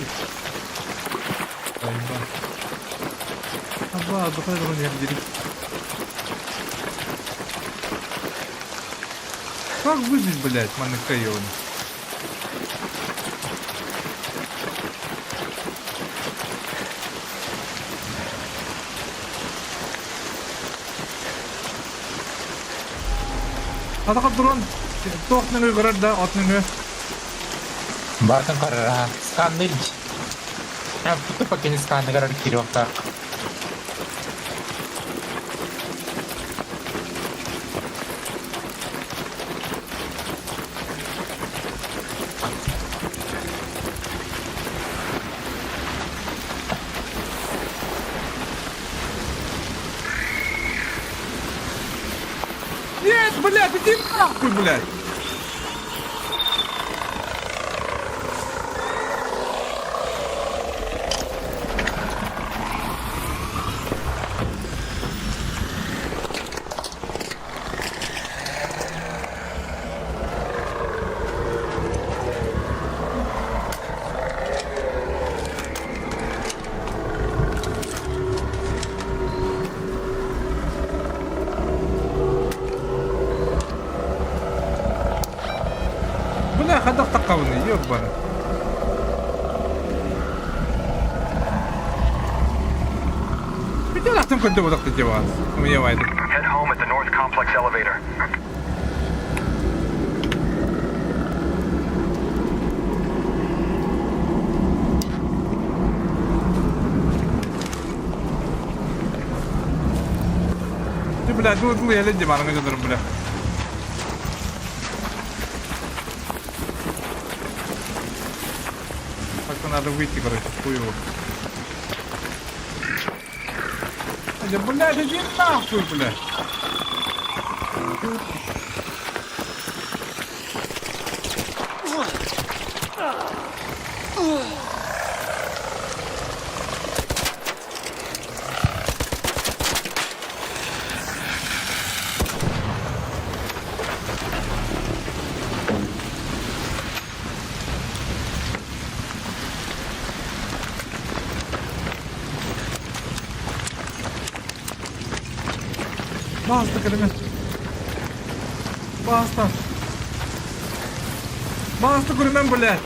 Ayba. Abba, bu kadar onu yapabilirim. Как выжить, блядь, манекайон? Атака дрон. Тоқның көрөр да, атның. Бартын қарыра. Сканды лич. Путы покені сканды қарар кирёвта. Нет, блядь, иди нахуй, блядь. Бля, ходок таковный, ёбаный. Видел, там куда вот так деваться? У меня вайд. Head home at the North Complex elevator. Ты, блядь, ну я леди мана гадарım, бля. Так надо выйти, короче, хуево. Да, блядь, иди нахуй, блядь. Basta, Kırım'ı. Basta. Basta, Kırım'ın böyle.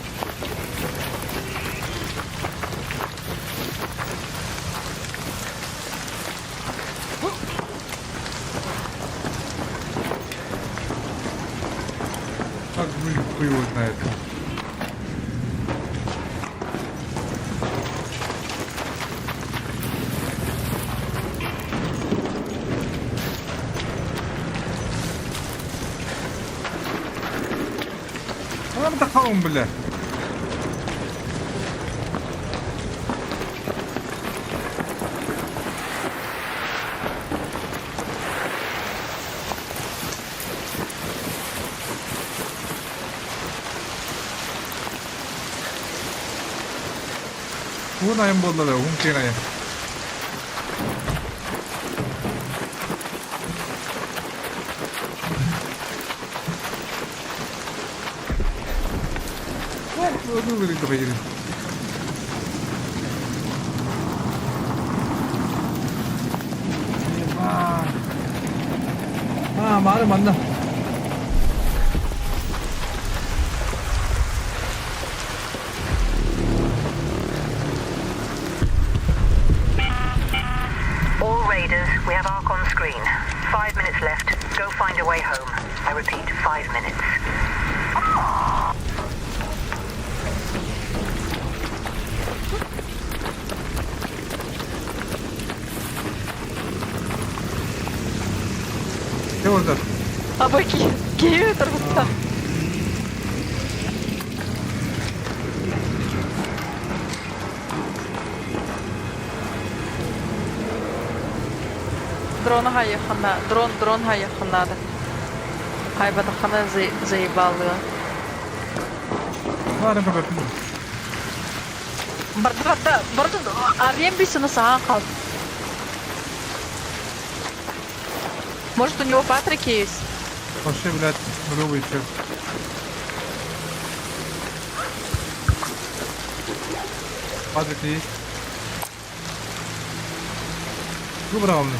Как вы хуй его знает. Adam takalım bile. Hunayım bolları, hunkinayım. Aduh, beri ke bayi ni. Mana mana? All raiders, we have Ark on screen. 5 minutes left. Go find a way home. I repeat, 5 minutes. Ne orada? А баки, гею торгута. Дрон гаехана, дрон гаехана. Хайбата хана заебалы. Ладно, пока. Барда, арем бисана саан кал. Может, у него Патрик есть? Вообще, блядь, новый чел. Патрик есть. Ну, бравный.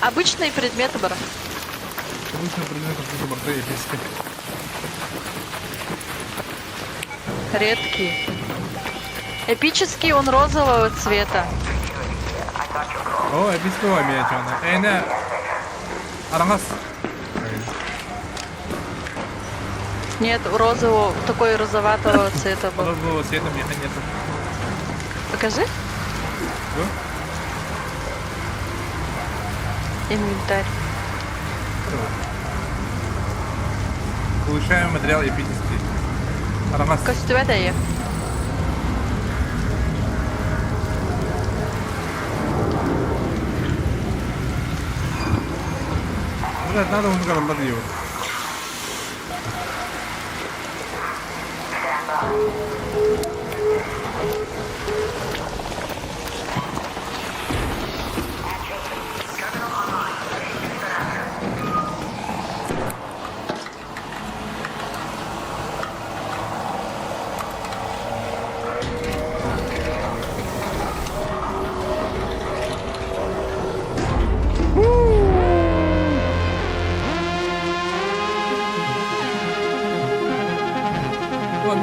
Обычные предметы, бро. Обычно предметы какие-то борты эпические. Редкий. Эпический, он розового цвета. О, эпического мечана. Не. Арангас. Нет, розового, такой розоватого цвета был. Розового цвета меха нету. Покажи. Что? Инвентарь. Улучшаем материал эпический. Арангас. Костюме дає. Блядь, надо он как подъел.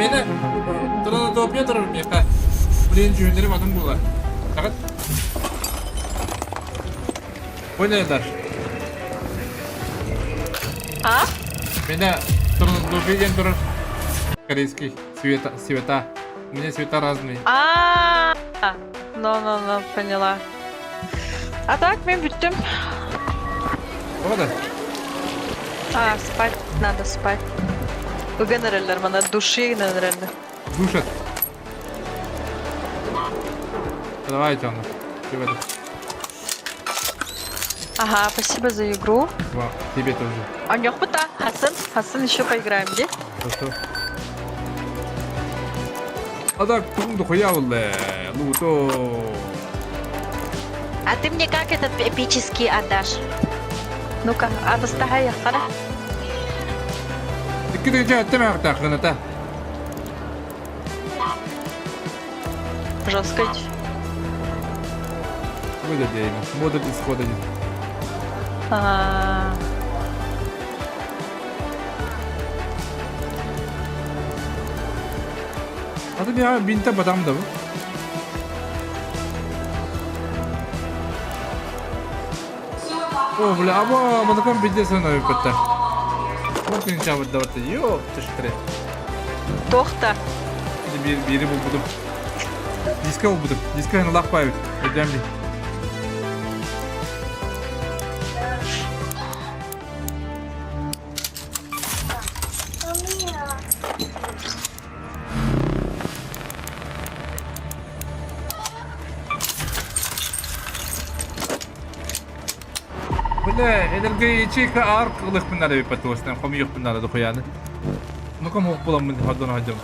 Meni turun topya turur meka. Birinci yönlerim adım bular. Fakat oynayırlar. А? Меня turun topya turur. Корейский цвета. У меня цвета разные. Ну, поняла. А так, мы бьем. Вот. Спать. Надо спать. Bu generaller bana duşu generaller. Душат. Давайте он. Сегодня. Ага, спасибо за игру. Вау, тебе тоже. А не охота, Хасан еще поиграем, где? Хорошо. А так, тумду хуявле, ну то. А ты мне как этот эпический отдашь? Ну-ка, достахай, хана. كده جاء تمام تاخذنا Жестко. Будет деньги. Модуль исхода. А ты я бинта бадам да. О, бля, аба, мы таком бидеса на выпадта. Вот не чават давать. Ёп, ты что? Тохта. Бери буду. Диска буду. Диска на лахпают. Идем ли? Бля, энергетика арк лых бинара выпадтуостан. Хом yok бинара дохуяны. Ну-ка мог булам мен хадон хадам.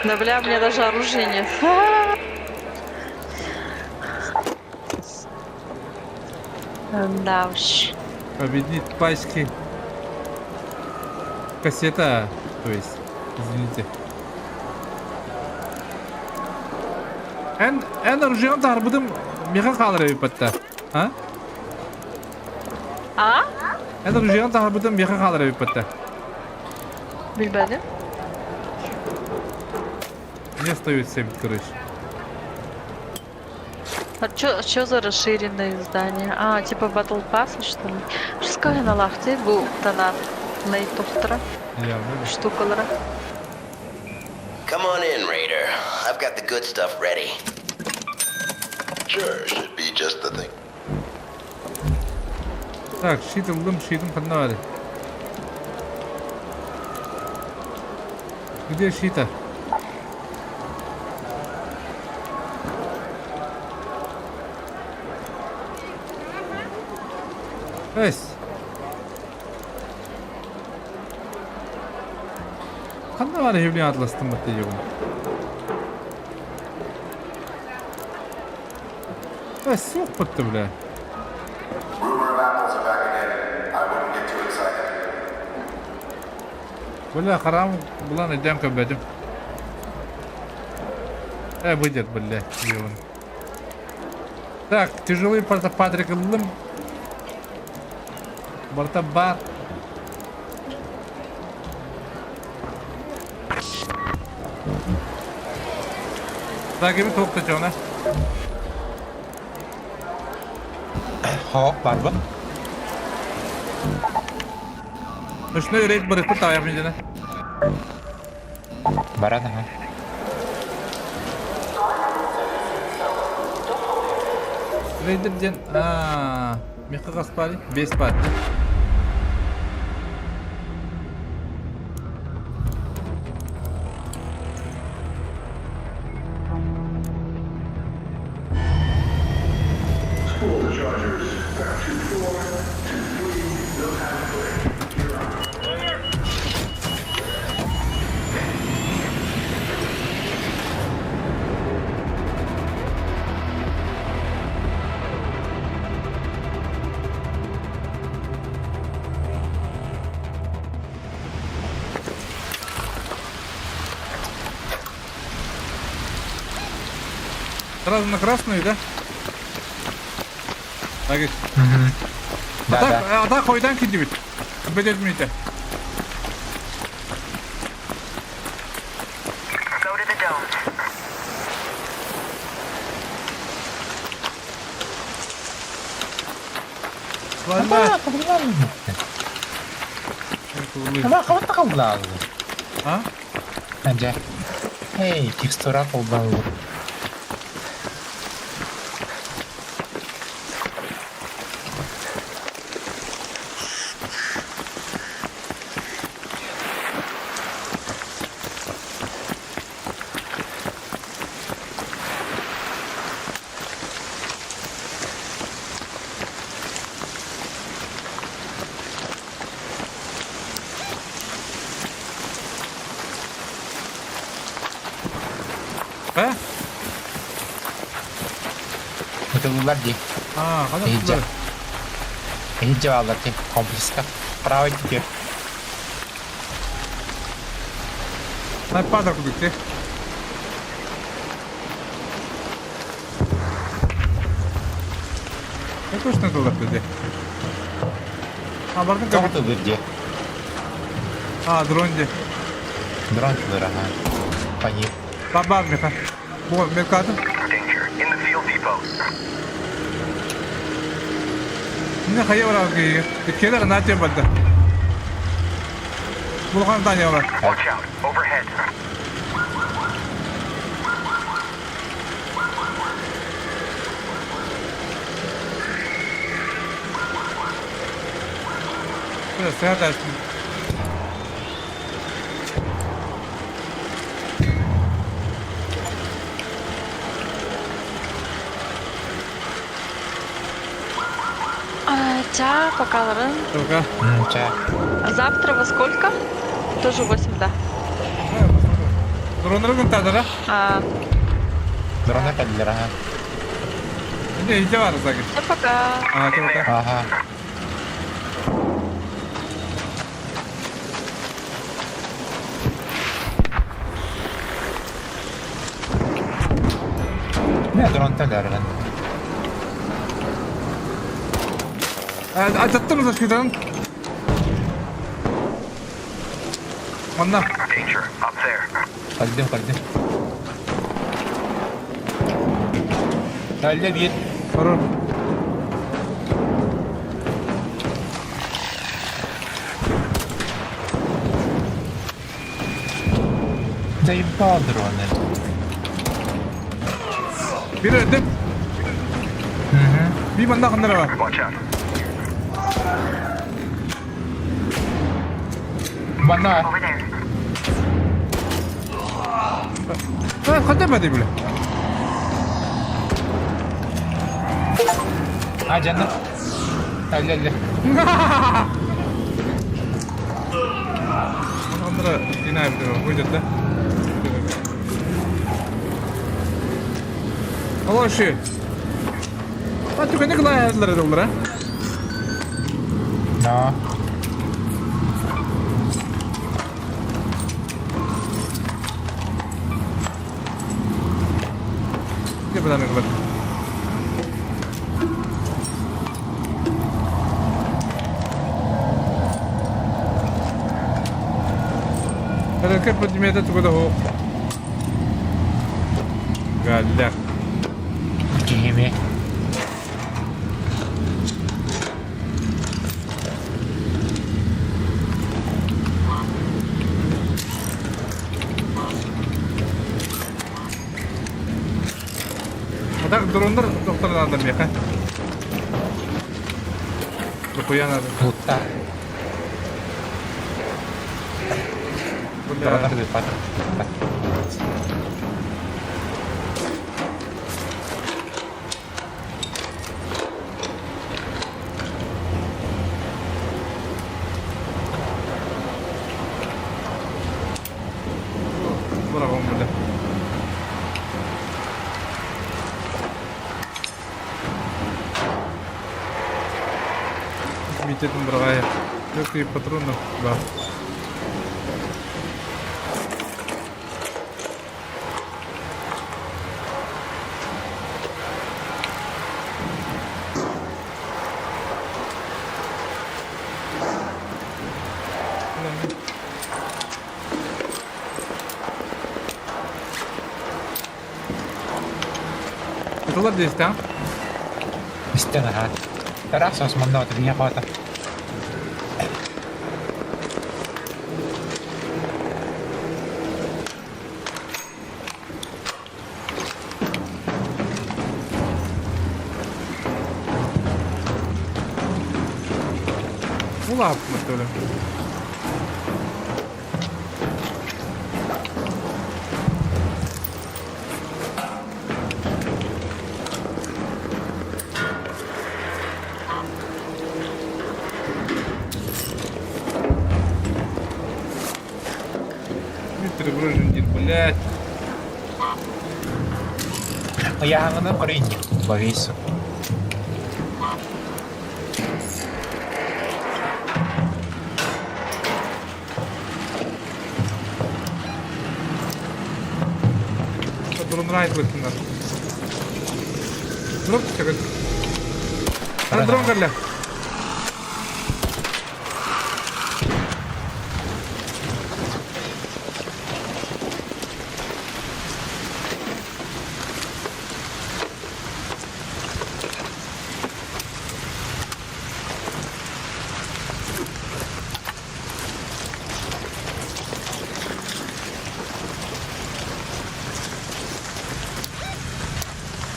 Да бля, у меня даже оружия нет. Да уж. Победит пачки. Кассета, то есть, извините. En оружиен тарбыдым меха калыр выпадта. А? En оружиен тарбыдым меха калыр выпадта. Билбедим. Не стоит 7, короче. А чё за расширенное издание? Типа Battle Pass, что ли? Что сказать на лахте был донат на итофтра? Штукалара. Come on in, Raider. I've got the good stuff ready. Sure, should be just the thing. Так, щитом поднали. Где щита? Эс. Қандай бар евлен атластым бітті егін. Сух бітті, бля. Rumor of apples are back again. I wouldn't get too excited. Бля, харам, бұлан әдем көбәдім. Выйдет, бля, ебан. Так, тяжелый Патрик Лым. Борта бар. Так, gibi topla çona. Hawk var mı? Üstüne raid bırakıp da yapmayacağına. Barada ha. Raider ден, меха qaspali, 5 baht. Сразу на красную, да? Так, Да. Ата қойдан кедебет. Бедет мейте. Go to the dome. Валла. Ama kapatta kaldı. Ha? Bence. Hey, tekstura kullanıldı. He? Metodlar değil. Kadar İyice. tutulur. İyice varlar değil. Kompliska. Bravo gidiyor. Hadi Patra bitti. Ne точно доллар dedi? Бардым Çok кабит. da verdi. Дронде. Drone tutuyor ha. Pani. Бабар меха. Bu merkado. Danger. In the field depot. Ne hayır var abi? Kenar ne yapayım bende? Bulhan tane var. Watch out. Overhead. Böyle seyahat dersin. Покаларын. Только. Завтра во сколько? Тоже 8, да. Dronları tadıra. Drone geldiler ha. Ne iyice var zaten. Пока. Пока. Aha. Ne drone teler lan? Açtın mı zaşkidan? Ondan. Danger. Up there. Kaldım. Geldi bir. Sorun. Заебал дроны. Bir öldüm. Bir banda kandıra var. Watch out. Bana. Over there. Kademedi bile. Ha canım. Geldi. Kandıra yine yapıyor. Buydu da. Allah şey. tükene kadar ayarlar olur ha. No. Ne kadar ne kadar. Perché poi mi ha detto quello ho. Galla. Kimi. Так, дрондар doktordan adam ya kan. Dokuyan adam. Puta. Dronlar di depan. Bravo mulai. Митетин брагая. Легкие патронов, да. Itulah di sini. Istirahat. Terasa semangat dia kota. Ulan betul. Перегружен, блядь. Я на корінні повісив. Дрон райт на. Дрон чекай. А дрон कर ले.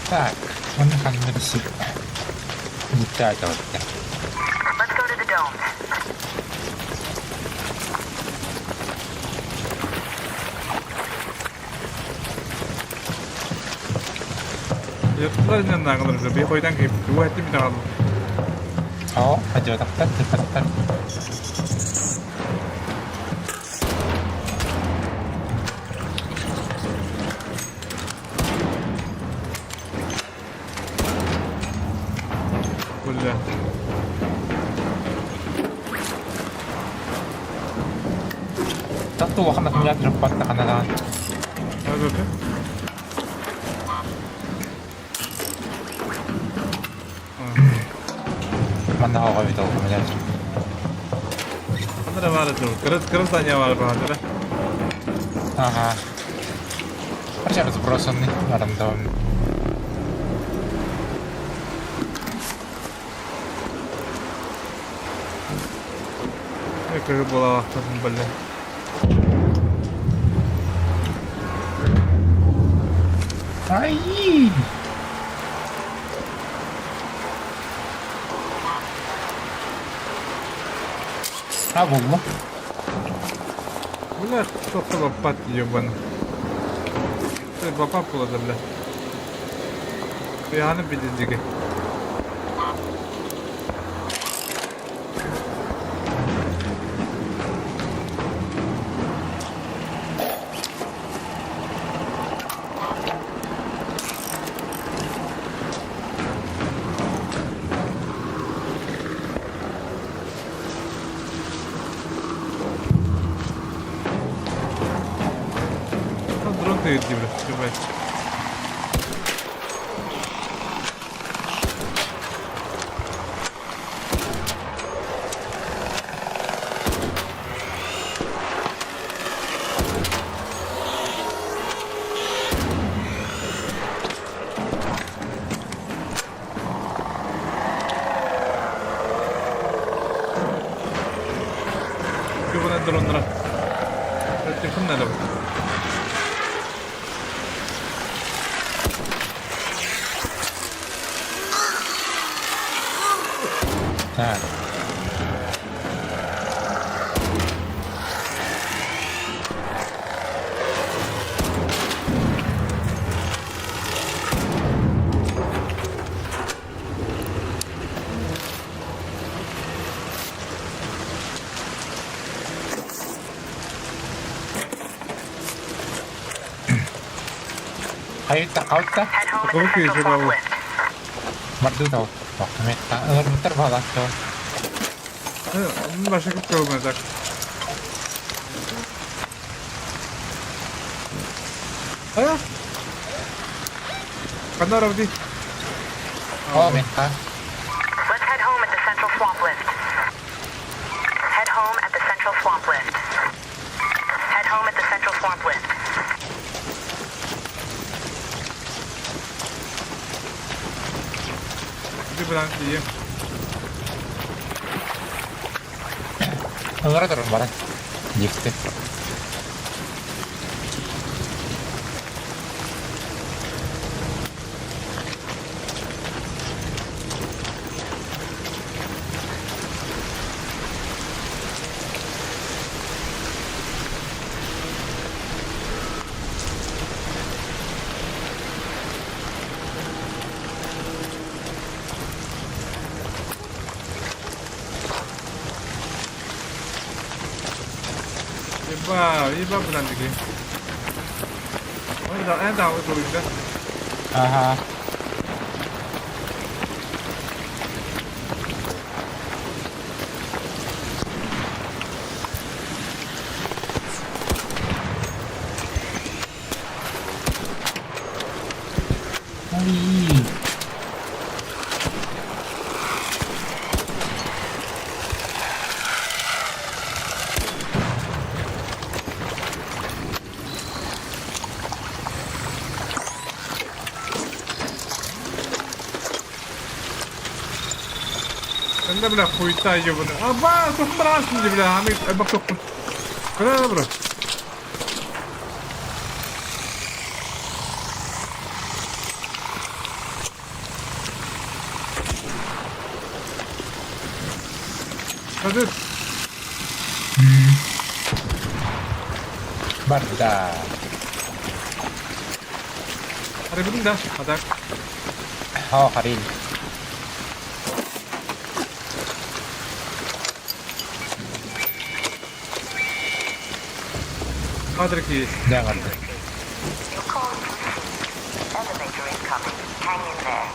Так, вони там не всі літають. Let's go to the domes. Я туда не нагло же, я пойду к дua tim dah. Oh, aja tak tak. Boleh. Tak tuwa ka na kung yatrapat na ka na lang. Ada tu. Mana ako kayo ito kung yatrapat. Ada mana tu? Keras tanya mana pun ada. Ага. Причем сбросанный рандом. Как была вахтасың бәле. Ай! А булла. Бля, что лопат ебаный. Ты баба пула да, бля. Ты аны бидиздиги. тыйır gibi. Güzel. Buna dronlara. Öteki ne lan? Ha. Ayo tak kau tak? Такого кейджа бабу. Merdu tau. Waktu meta, bentar balas tuh. Onun başka bir şey olmayacak. Ayo. Kadar avdi. Oh meta. Let's head home at the central swamp lift. Head home at the central swamp lift. Head home at the central swamp lift. Bir bırak diyeyim. Enggak turun barang. Gitu. Iba bulan lagi. Oh, dah tahu tu juga. Aha. Anda bilang kuita aja bener. Apa? Tuh berhasil dia bilang. Ambil ebak tuh. Kenapa bro? Aduh. Barda. Hari ini dah ada. Oh hari ini. Padre ki. Jangan. Your call is received. Elevator incoming. Hang in there.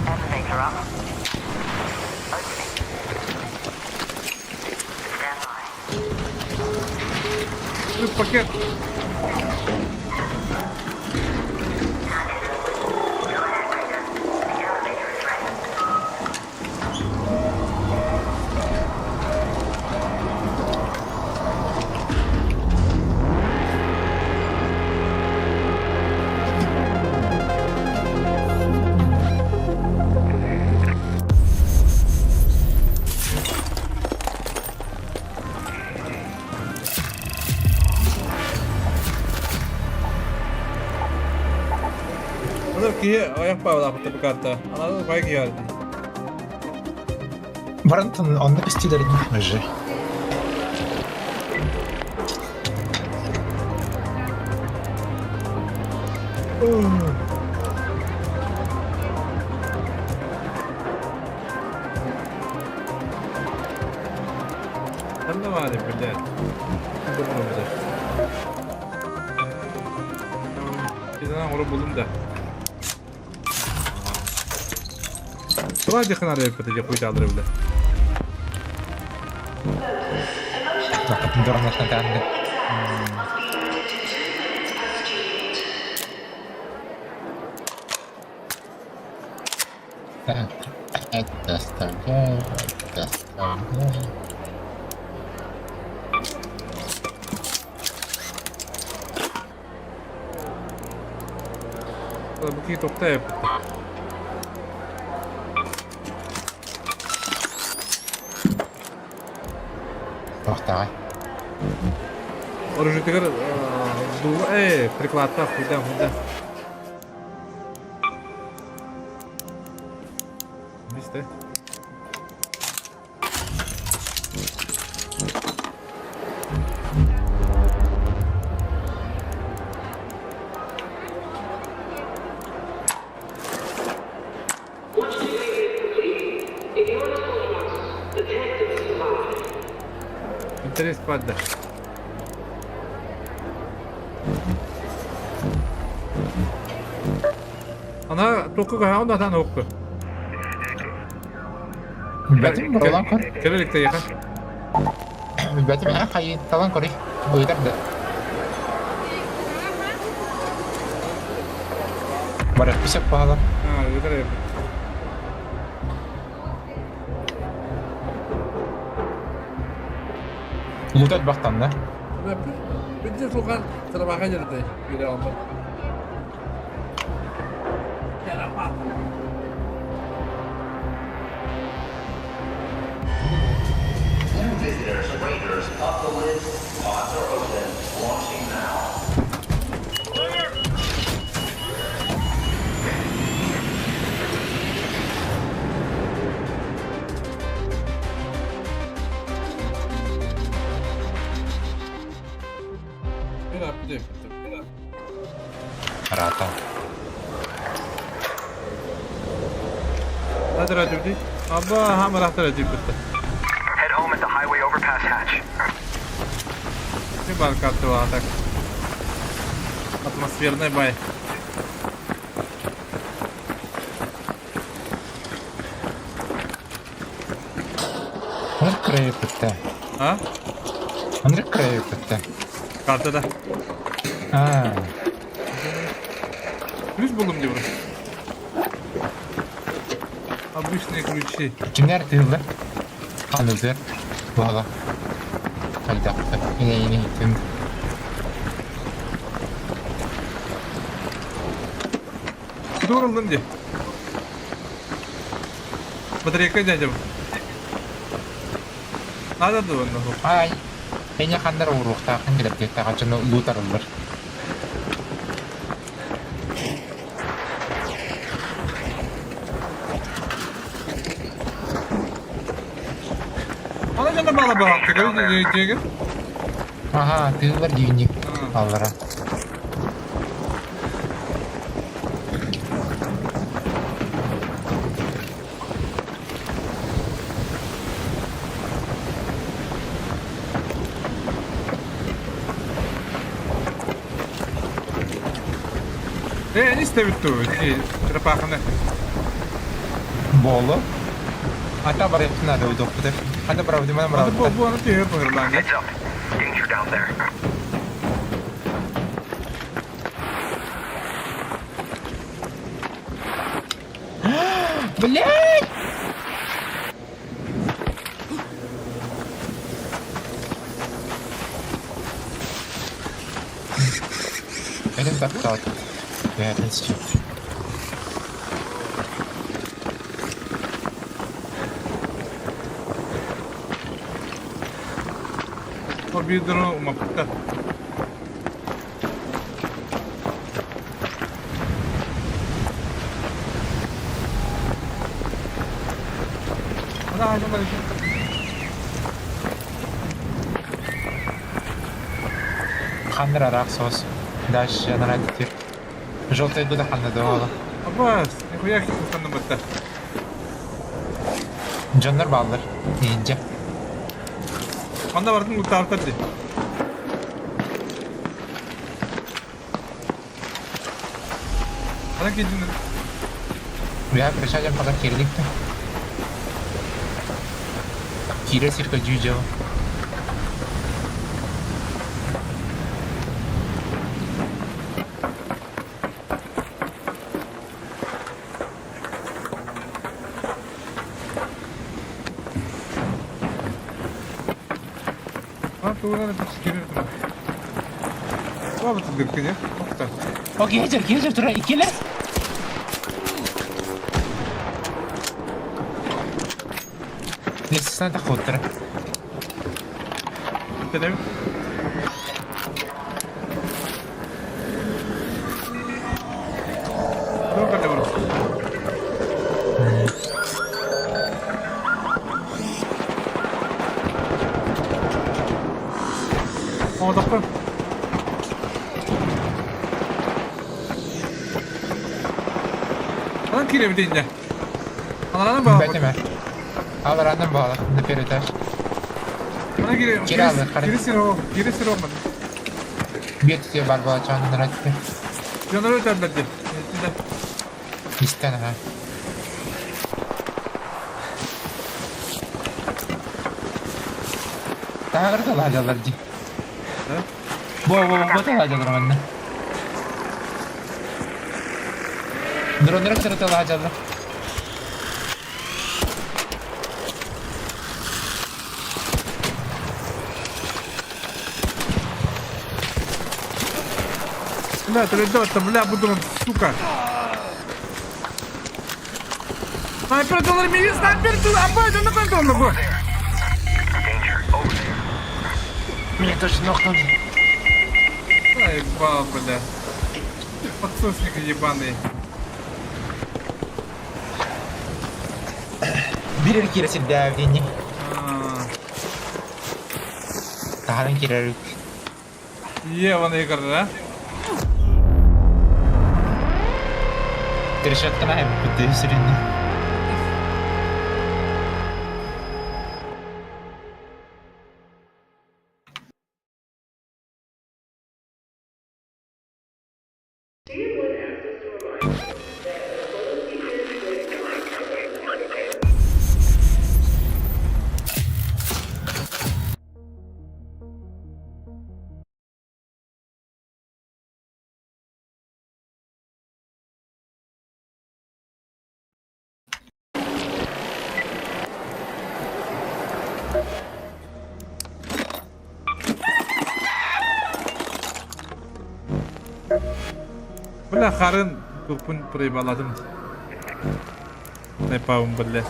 Elevator up. Opening. Stand by. Itu paket. Ki ayak bağlı apa tu kata. Anladın mı? Baik geldi. Barang on the pasti dari mana? Sen de var ya böyle. Dur burada. Bir tane onu buldum da. Sıra yakın araya yapacak uydu bile. Bakın durmasına dendi. Bu ki tokta yaptı. To'xtay. Orужие тигр прикладта худа. Висте. Интерес падда. Ana toku ga onda tan okku. Betim buradan kor. Kerelikte yakın. Betim hayır tavan kori. Buyurlar da. Bara pisap pahalı. Ha, yukarı yap. Mutat baktan da. Bir de sokan trabaja yerde. Bir alma. New visitors, Raiders, up the list. Pods are open. Launching now. Bir yaptı. Rata. Hadi Recep. Abba ham rahat Recep bitti. Head home at the highway overpass hatch. Bir balkattı var tak. Atmosferine bay. Hanır kırayı bitti. Ha? Hanır kırayı bitti. Kartada. Ha. Ключ buldum diyorum. Обычные ключи. Kimler tığlı? Anladı. Valla. Hayda. Yine gittim. Duralım diye. Батарейка дядя. Надо да оны. Ай. Эне хандар урухта хан келип кетти. Качан лутарылыр. Ana jana bala bak. Jege. Aha, tığlar düğünlük. Allara. Не ставит ту. Трапахана. Bolu. Ata bara hepsini hadi uyduk bu da. Hadi bravo dimana bravo. Bu anı diyor bu lan. Heads up. Danger down there. Блядь! Elim tak tak. Ya ben sıçıyorum. O bir drone umakta. Hadi hadi. Kandırarak sos. Daş yanarak getir. Желтая гуда ханна давала. Аббас, нихуя китанdım hatta. Canlar bağlar. Deyince. Anda vardım bu tartadı. Ana gidin. Ya prešađam pa da kirlikte. Kire si kađuđao. Tuğla da çıkıyor. Var mı tıkırkın ya? Nokta. O gezer tura ikili. Neyse sana da kodlara. Dedim. Dur ben de vururum. Ama doktor. Lan kire bir deyince. Ananı bağlı. Betime. Al random bağla. Ne peritaj. Bana gire. Kire aldı. Gire sıra olmadı. Bir tutuyor barbağa çağında rakti. Canları öderlerdi. İsten ha. Daha kadar da lacalar di. Bu da lacalar bende. Drone'lara kadar da lacalar. Бля, ты ребята, бля, буду, сука. Снайпер доллар мили, снайпер туда, обойду на контроль, бро. Меня тоже нокнули. Ай, ебал, бля. Подсосник ебаный. Birer kiresi davdeni. Tahan kirer. Ye bana yıkarır ha. Kırışattın hem kutu sürünü. Bля, karın kurpun burayı bağladım. Ne yapalım bля.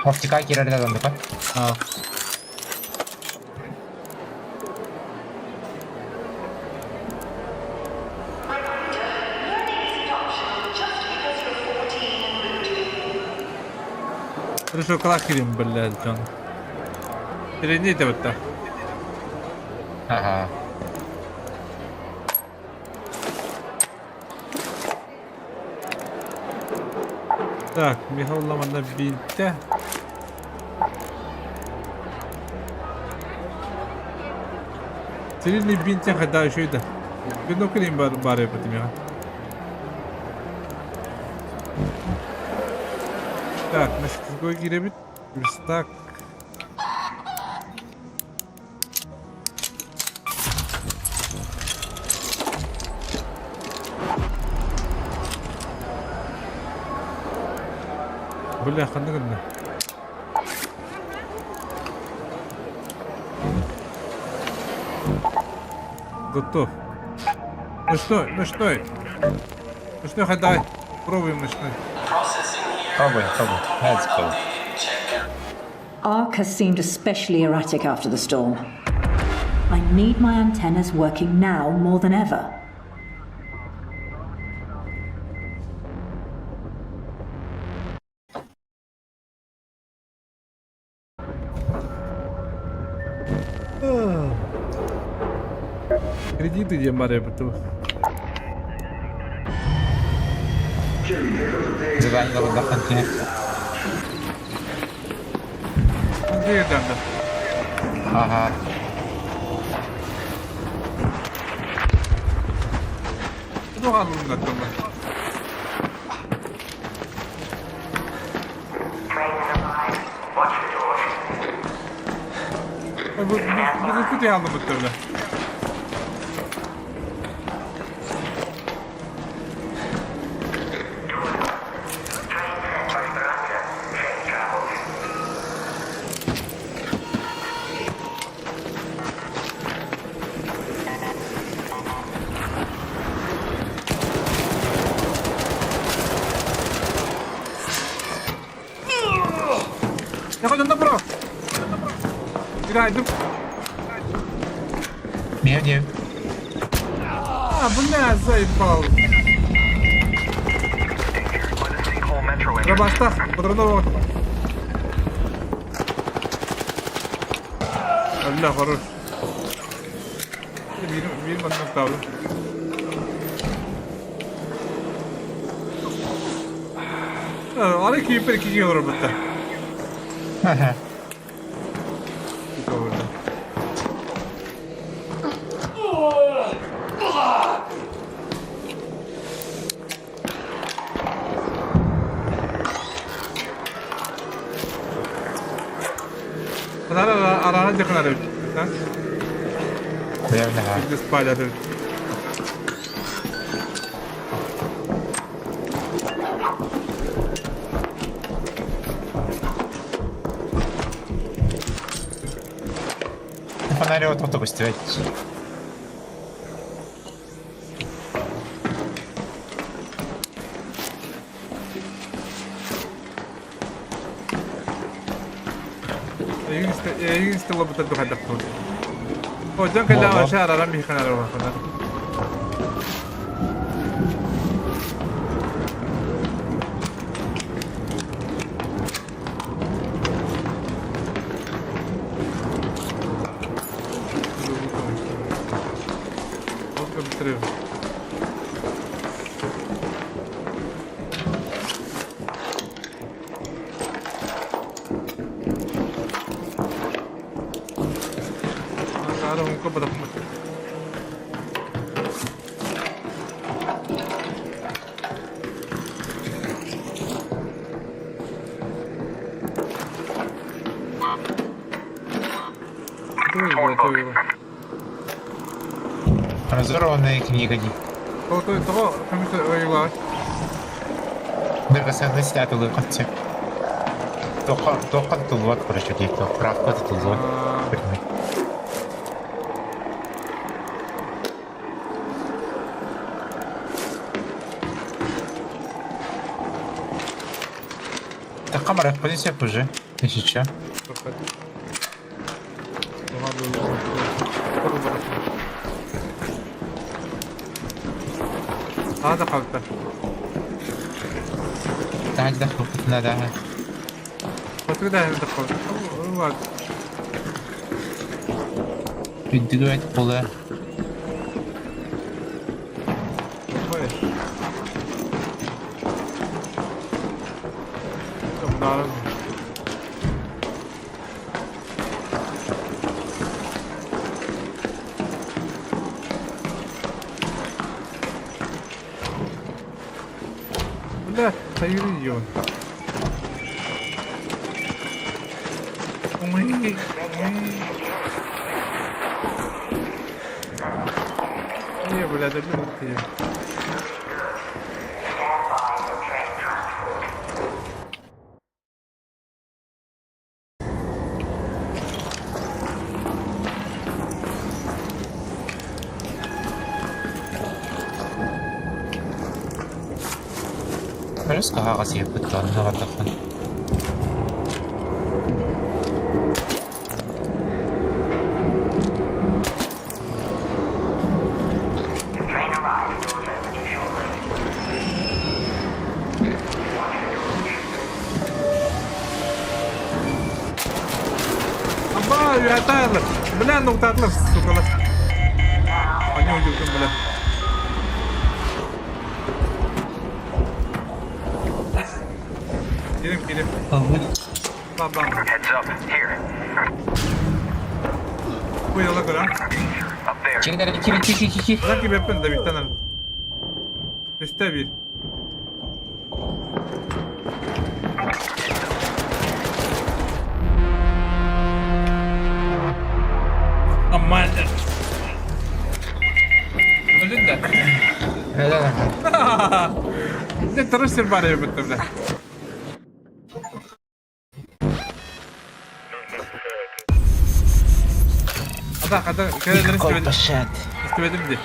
Optika kirer de döndü bak. Al. Хорошо, класс кирим, блядь, Джон. Перейдите вот так. Ага. Так, Михайлова на бинте. Цивильный бинте, когда еще это. Видно, клим бары потом я. Так, значит, какой гиребит? Верстак. Бля, ханагана. Готов. Ну что, ходай. Пробуем ночной. Пробуй. Let's go. Ark has seemed especially erratic after the storm. I need my antennas working now more than ever. Кредиты где маре буту. Задание надо отдохнуть. Где там? Ага. Ну ладно, на том. Bu kutu yandı muhtemelen. Yakaladım bro. Günaydın. Не. Bu ne zayıfal. Rabasta, подробно вот. Allah хорош. Bir bana kaldı. Ara keeper 2 kilo robota. Ага. Arana yakın arıyor. Наверное. Bir de spayla arıyor. Фонарь вот автобус стоять. Yung still ba tayo hadak to? O diyan kailangan siya ararami ka na raw ako na. Araw ko ba dapat? Разорванная книга. Того, комусь воював. Написано снято лыкотцы. Только тулват прочитать, то правда тулват. Так камера в позиции уже. Тысяча. هذا قلبه تعال دخل قتنا ده قلت ده دخل هو بدي قاعد قوله كويس طب نعرف لا خيريون يا ولاد البنت Terus kakak kasih beton katakan. Abba! Yataylar. Bilen noktalar sukalar. Anne ucuktum bilen. Girim. Tamam. Heads up, here. Bu yola göre. Up there. Чики. Rakip hepin de bir tane. Üste bir. Aman. Öldün de. Ne tırırsın bari öbüttüm de. Ada köylerin istemedim de.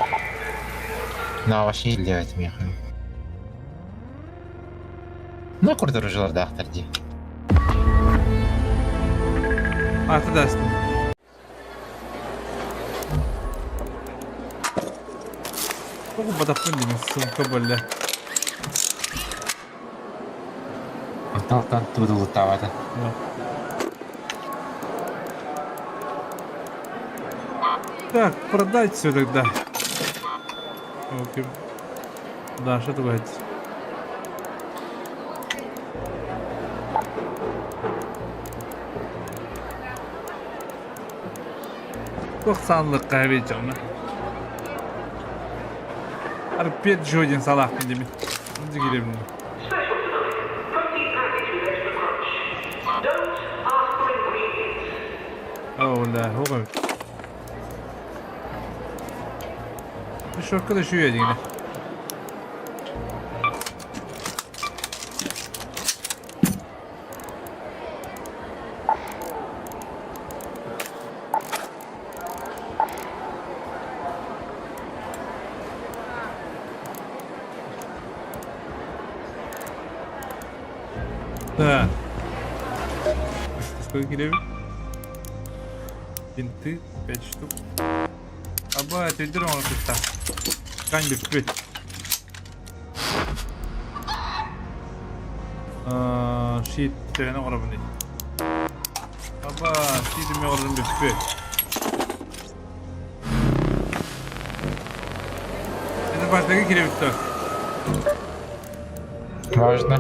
No, вообще не делать меха. Ну, kurtarıcılarda aktardı. Artı dersin. Çok badaklı değil mi? Sılka böyle. Анталтан туду лутавата. Так, продать все тогда. Окей. Да, что давайте. Sanlık kahve içeceğim lan. Harbi Jodin salak mı demin. Hadi girelim. Oh la, hoor. Şu arkadaş uyuyor yine. Да. Сколько гривен? Бинты 5 штук. Аба, это ведро он тут так. Ткань бифпет. Шит, тевene орабını. Аба, шитimi orabını bifpet. Это baştaki kirevitler. Важно.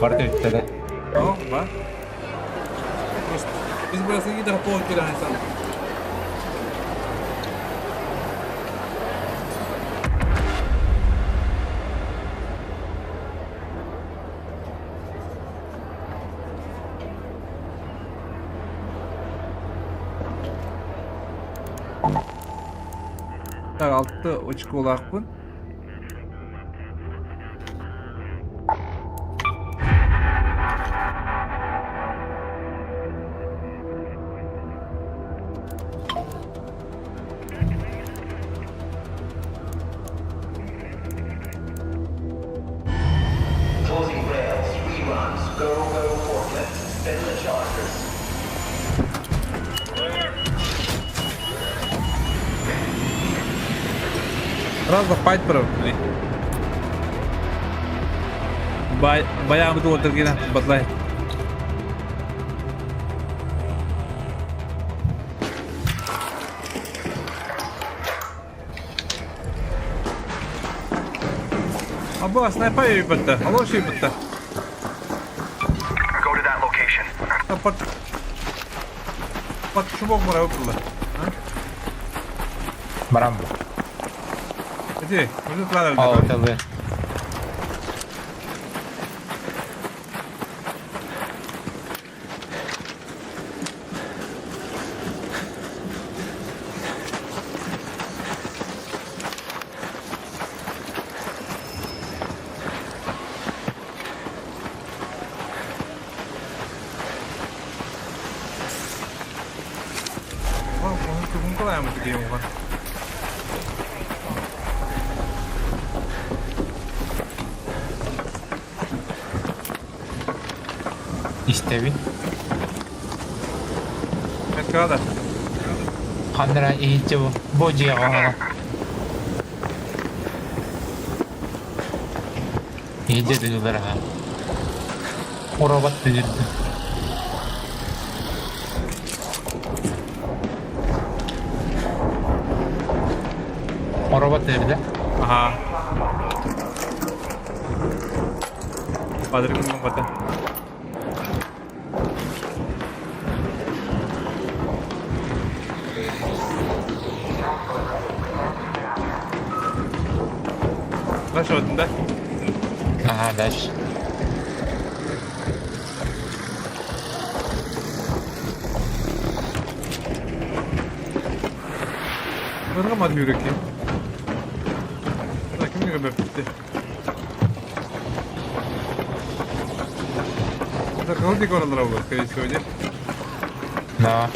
Портфель, да? О, ба. Просто избрался гидра по киранцам. Так, 6 очко улакпын. Closing rails, reruns, go forklift, spin the chargers. Сразу пать провели. Bayağı bir doldur yine batlay. Aba sniper iyi bitti. Allah şey bitti. Go to that location. Pat çubuk var ortada. Марамбо. Hadi, bunu tutalım. О, это вы. Onun çubuğunu kolay mı gidiyor bu? İstevi. Ne kadar? Хандра иите во. Боди яғала. Иде дүнілер аға. Урабат дүнілді. O robot değil bir de. Aha. Padırın kata. Kaç odunda? Aha, dash. Bana mı yürek ya? Kim gibi bitti? Kau di koran rawa kayak soalnya. No.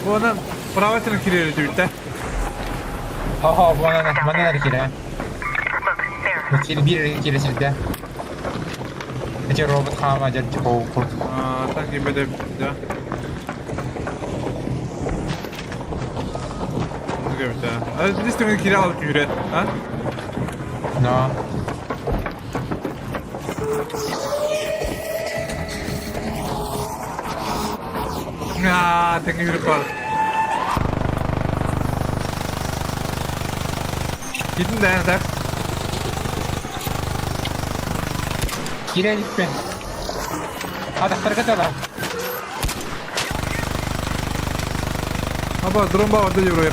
Buona provaci kiri itu bitta. Oh, mana dari kiri? Kiri bir kiri sini. Ini robot kama aja cukup. Sanki beda ya. Biz de kiri alıp yürü, ha? No. Tinggi yürü kal. Gidin de tak. Kiri gitme. Hadi hareket edelim. Apa drone bawa aja bro ya.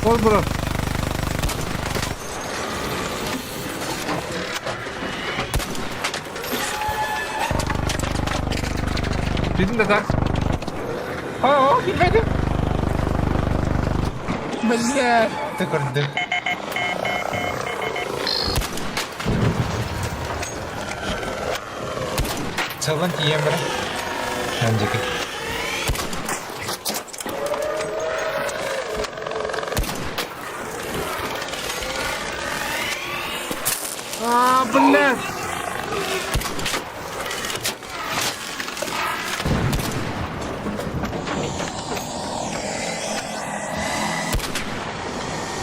Ol bro. Gidin de tak. Oh, gitmedi. Bener. Tıkırdı. Çalın diyeyim bro. Önceki. Bener.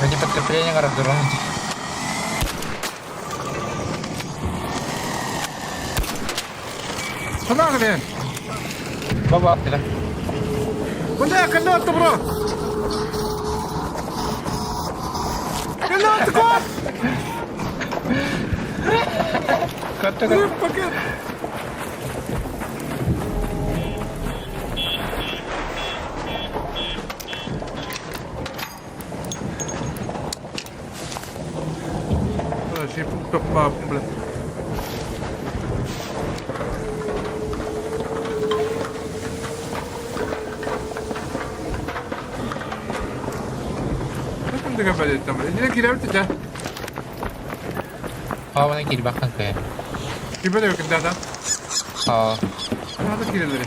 Lagi подкрепление нgarap dorong. Tenang nih. Bawa tidak. Bener kena tuh bro. Kena tuh kok. Kata. Paket. Şey çok bağımlı. Nasıl da kapat ettim? Yine kirevet de. Bana kiri bakın ke. Kibe de yok zaten. Nerede kireleri?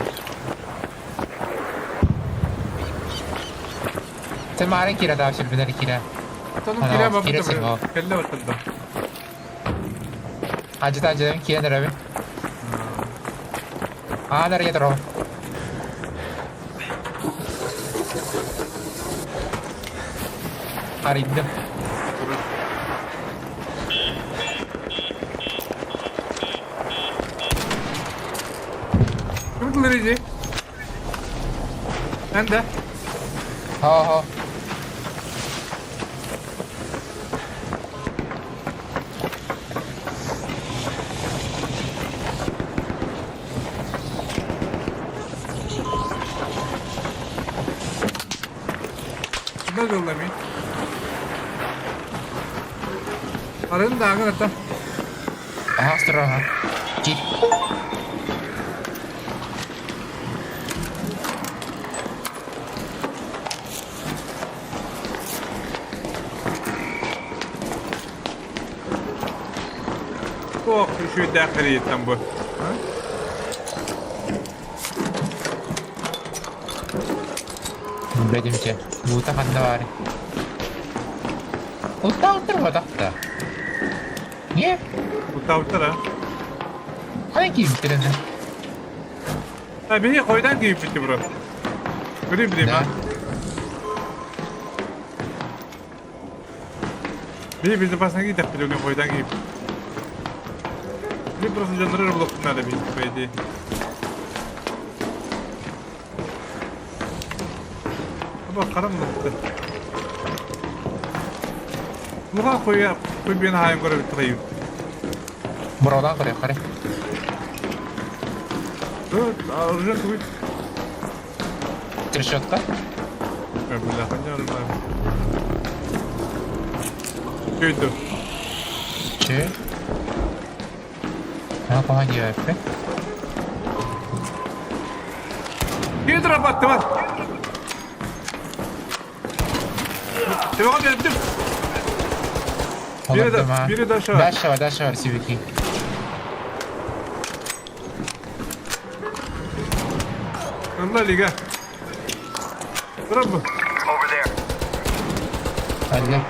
Sen maren kira daha şimdi bener kira. Tanım kire babı da. Kelle batırdı. Acıdan kira nere abi? Nereye doğru? Araydım. Kim kılırıcı? Ben de. Ha. Ne yollamayın? Arın da ağır atam. Astra ha. Jeep. Oh, şu dakhiliyetten bu. Bedimce. Bu da handa var. Uta da. Niye? Uta. Hangi giyip birini? Ha beni koydan giyip bitti bro. Bileyim ha. Bizi pasına gidip koydan giyip. Bir burası canları blokun nerede bir beydi. Bak karanlıktı. Muha koy bir hayal görevi tıkayım. Buradan kare. Evet, arayacak koy. Трещотка. Бля, понятно. Что это? Че? Погоди, опять. Гидробат, давай! Ты выходи, ты! Biri de aşağı. Daş var siviki. Allah liga. Bırak mı? Over there. Hadi.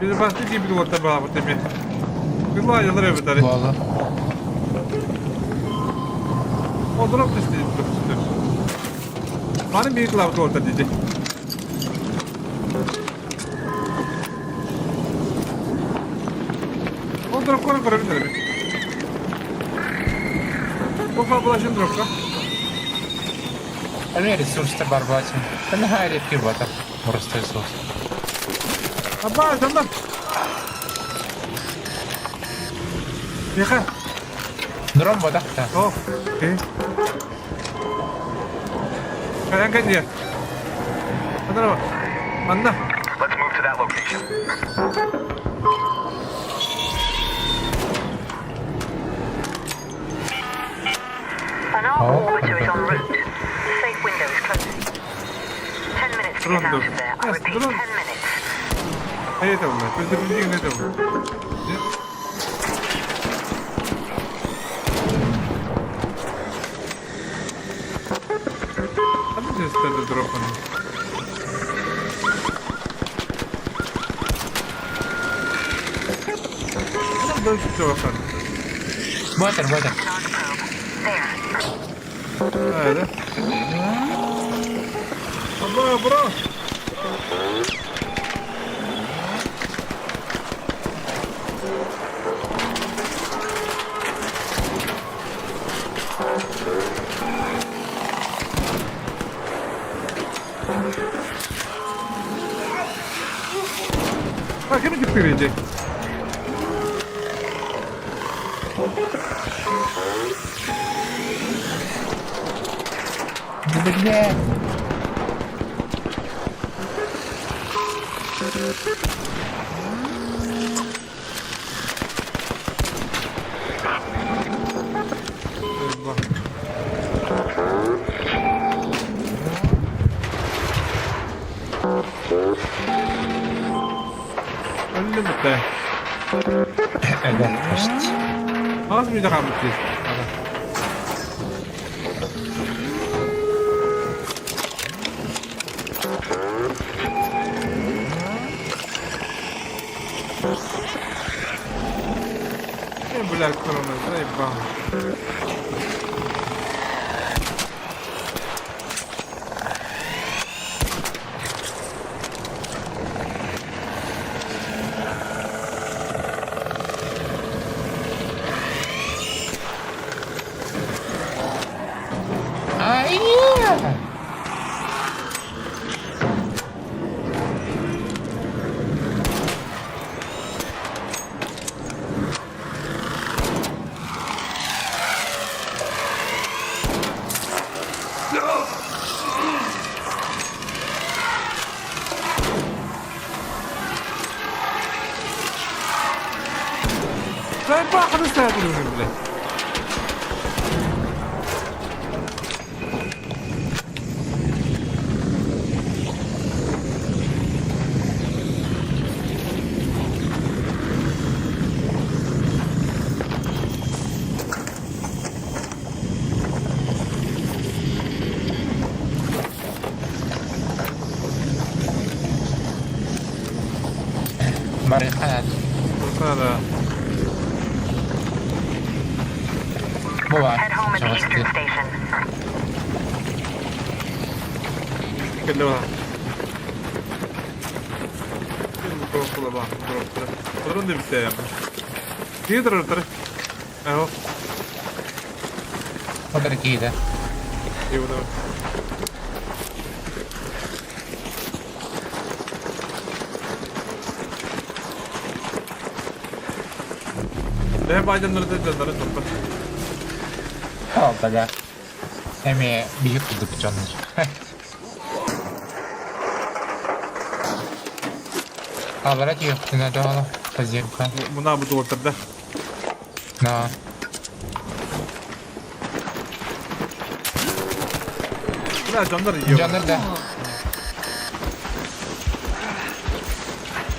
Bizi bastı gibi bir orta bağlı bu temi. Bir var yalar evet tane. Valla. O drop düştü. Bana bir klavye orta dedi. O drop koru bir tane. Bu fabulaşın dropka. Hani resursta barbaçın. Hani hayır bir batar. Burası resurs. Abba tamam. Yıka. Drone badakta. Oh. Okay. Kalian kan dia. Mana apa? Mana? Let's move to that location. An orbiter is en route. The safe window is closing. 10 minutes to get out of there. I repeat, 10 minutes. Ayo tahu lah. Terus ni tahu. Apa dia start drop ni? Apa dah cuba kan? Buatan. Ada. Abba bro. Bak kimi gitti. Где? Öyle bitti. Evet, почти. Az bir daha bitti. Ne bu lar korona zayıf. Ben bakını sevdim bile. Marihana. Sana. Bu var. Head home at the Çalıştı. Eastern Station. Kelle var. Kula bak. Durun da bitti ya. Niye durur? Eho. Poter kide. İyi bu da. Ne baydanları da canları topla. Опа, Эми бьют заключенный. Аларат yok, ne doğru. Поземка. Buna bu da ortada. Na. Ne canları yiyor. Canlar da.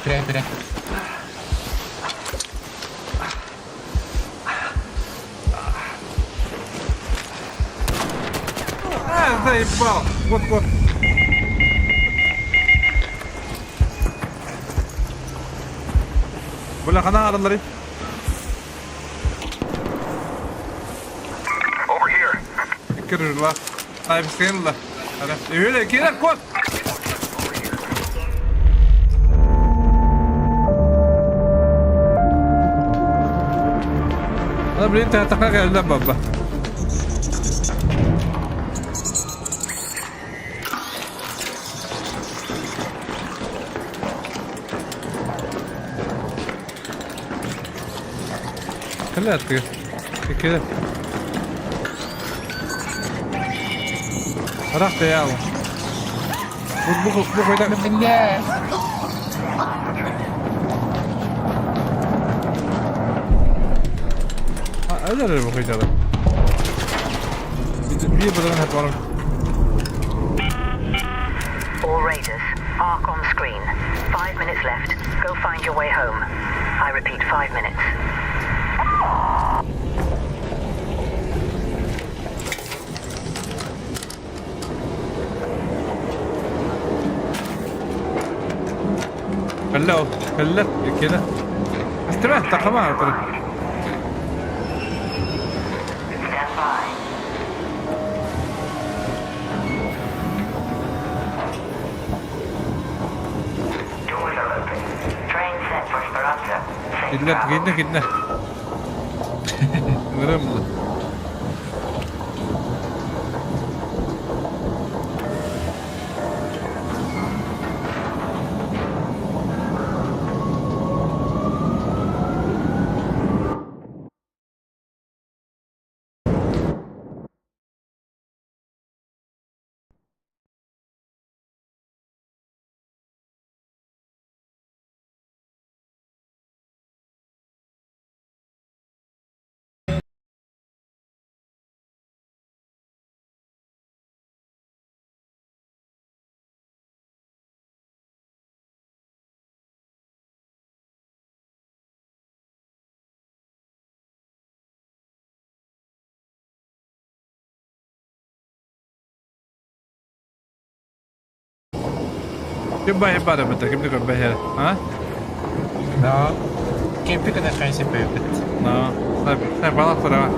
Bire. Заебал. Вот. Бля, хана адамдары. Over here. Кирилла. Айб скенла. Ада. Öyle kira kod. Ada beri tahta geldi baba. خليها تطير كده رحت يا عم بخ ده بالله هذا اللي بخ ده bir بدنا هتورم All raiders, arc on screen. 5 minutes left. Go find your way home. I repeat, 5 minutes. خلت كده استريح تقمع طريق كده غرمنا Kim bayar pada betul? Kim tu bayar? Ha? No. Kim tu kena kain sampai bet. No. Saya balak sudah.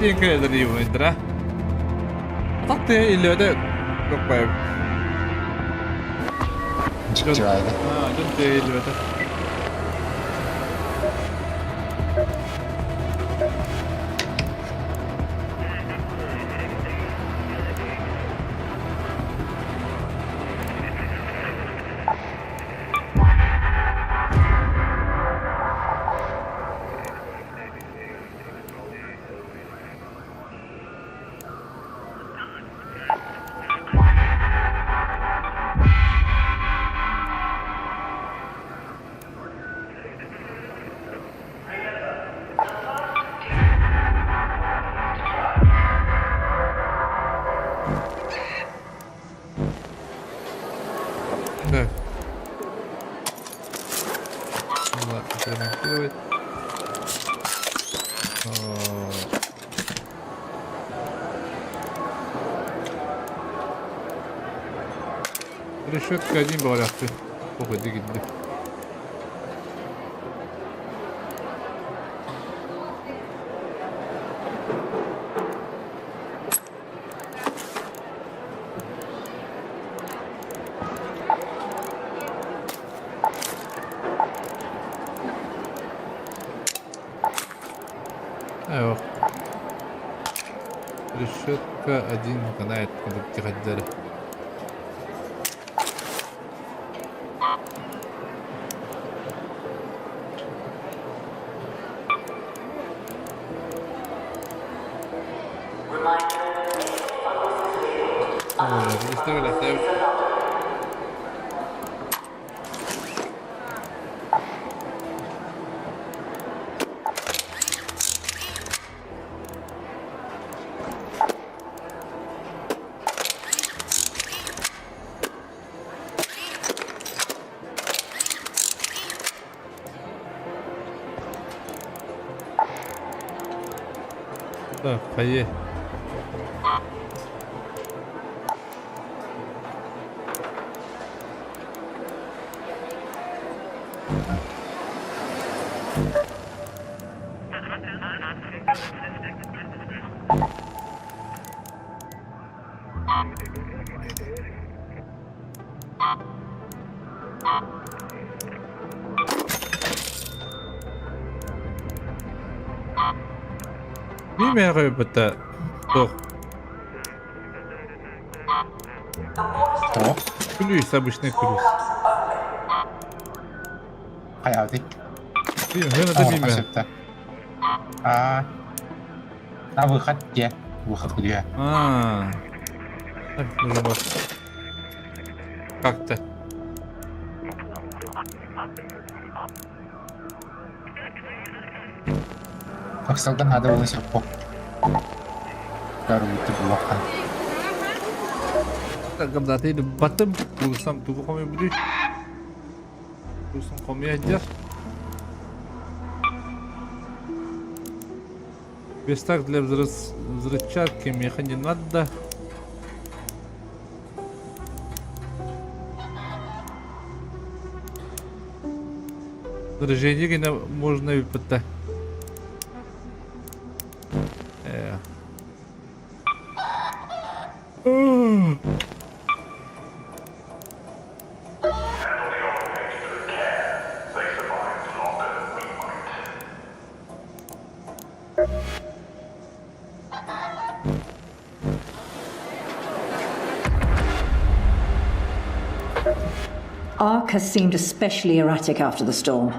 Yang ke tadi Indra? Tak ada ilah apa? Cuaca. Jumpa ilah tu. Решетка один был яхты. Ох, иди гидди. Ох. Решетка один канает, когда тихо. Да, поехали. Мимия рыбата. Кто? Кто? Клюсь, обычный клюсь. Kayak sih. Gimana tadi mimia? Выход где? Выход где? Уже вот. Как-то. Maksalda надо было сяпо. Baru itu blokan. Когда ты батым, сам тугу хоми будешь. Сам хоми одер. Верстак для взрывчатки меха не надо. Заряжение можно выпытать. Ark has seemed especially erratic after the storm.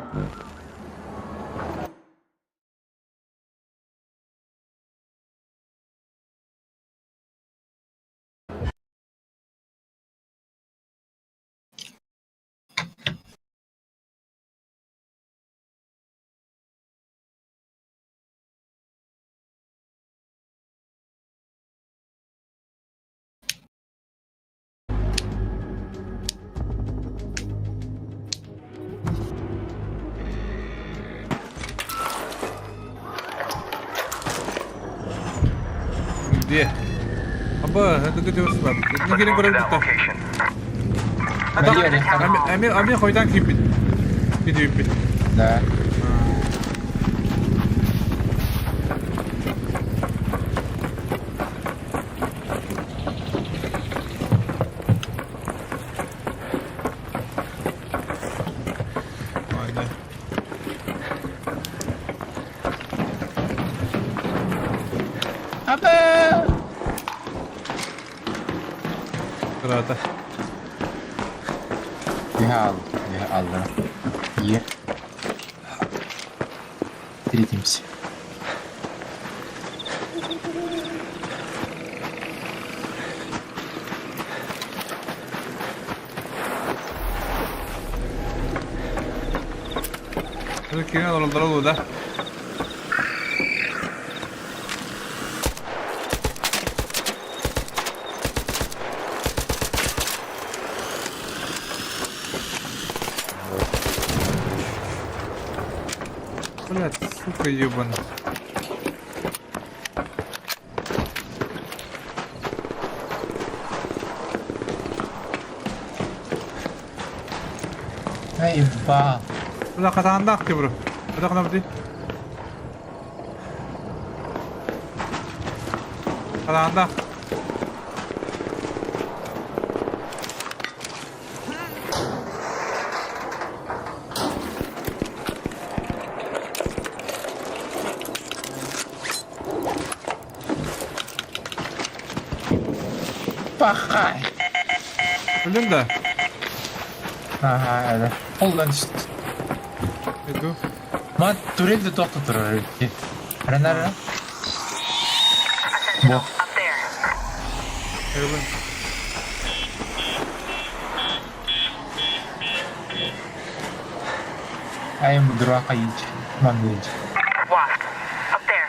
Где? Аба, это где у нас? Не гирем барабита. Ами хойдан кипит. Кипит. Да. Rata. Я Алла. Встретимся. Закинул на дорогу, да? Блядь, сука ебаный. Eyvah. Burada katağında aktı bro. Burada kana budi. Katağında. Bakay. Öldün de. Aha öyle. Koldan düştü. Edu. Man turel de toktu turel. Renara. Bu. Up there. Öldün. Ayım dura kayıç. Man değil. Wasp. Up there.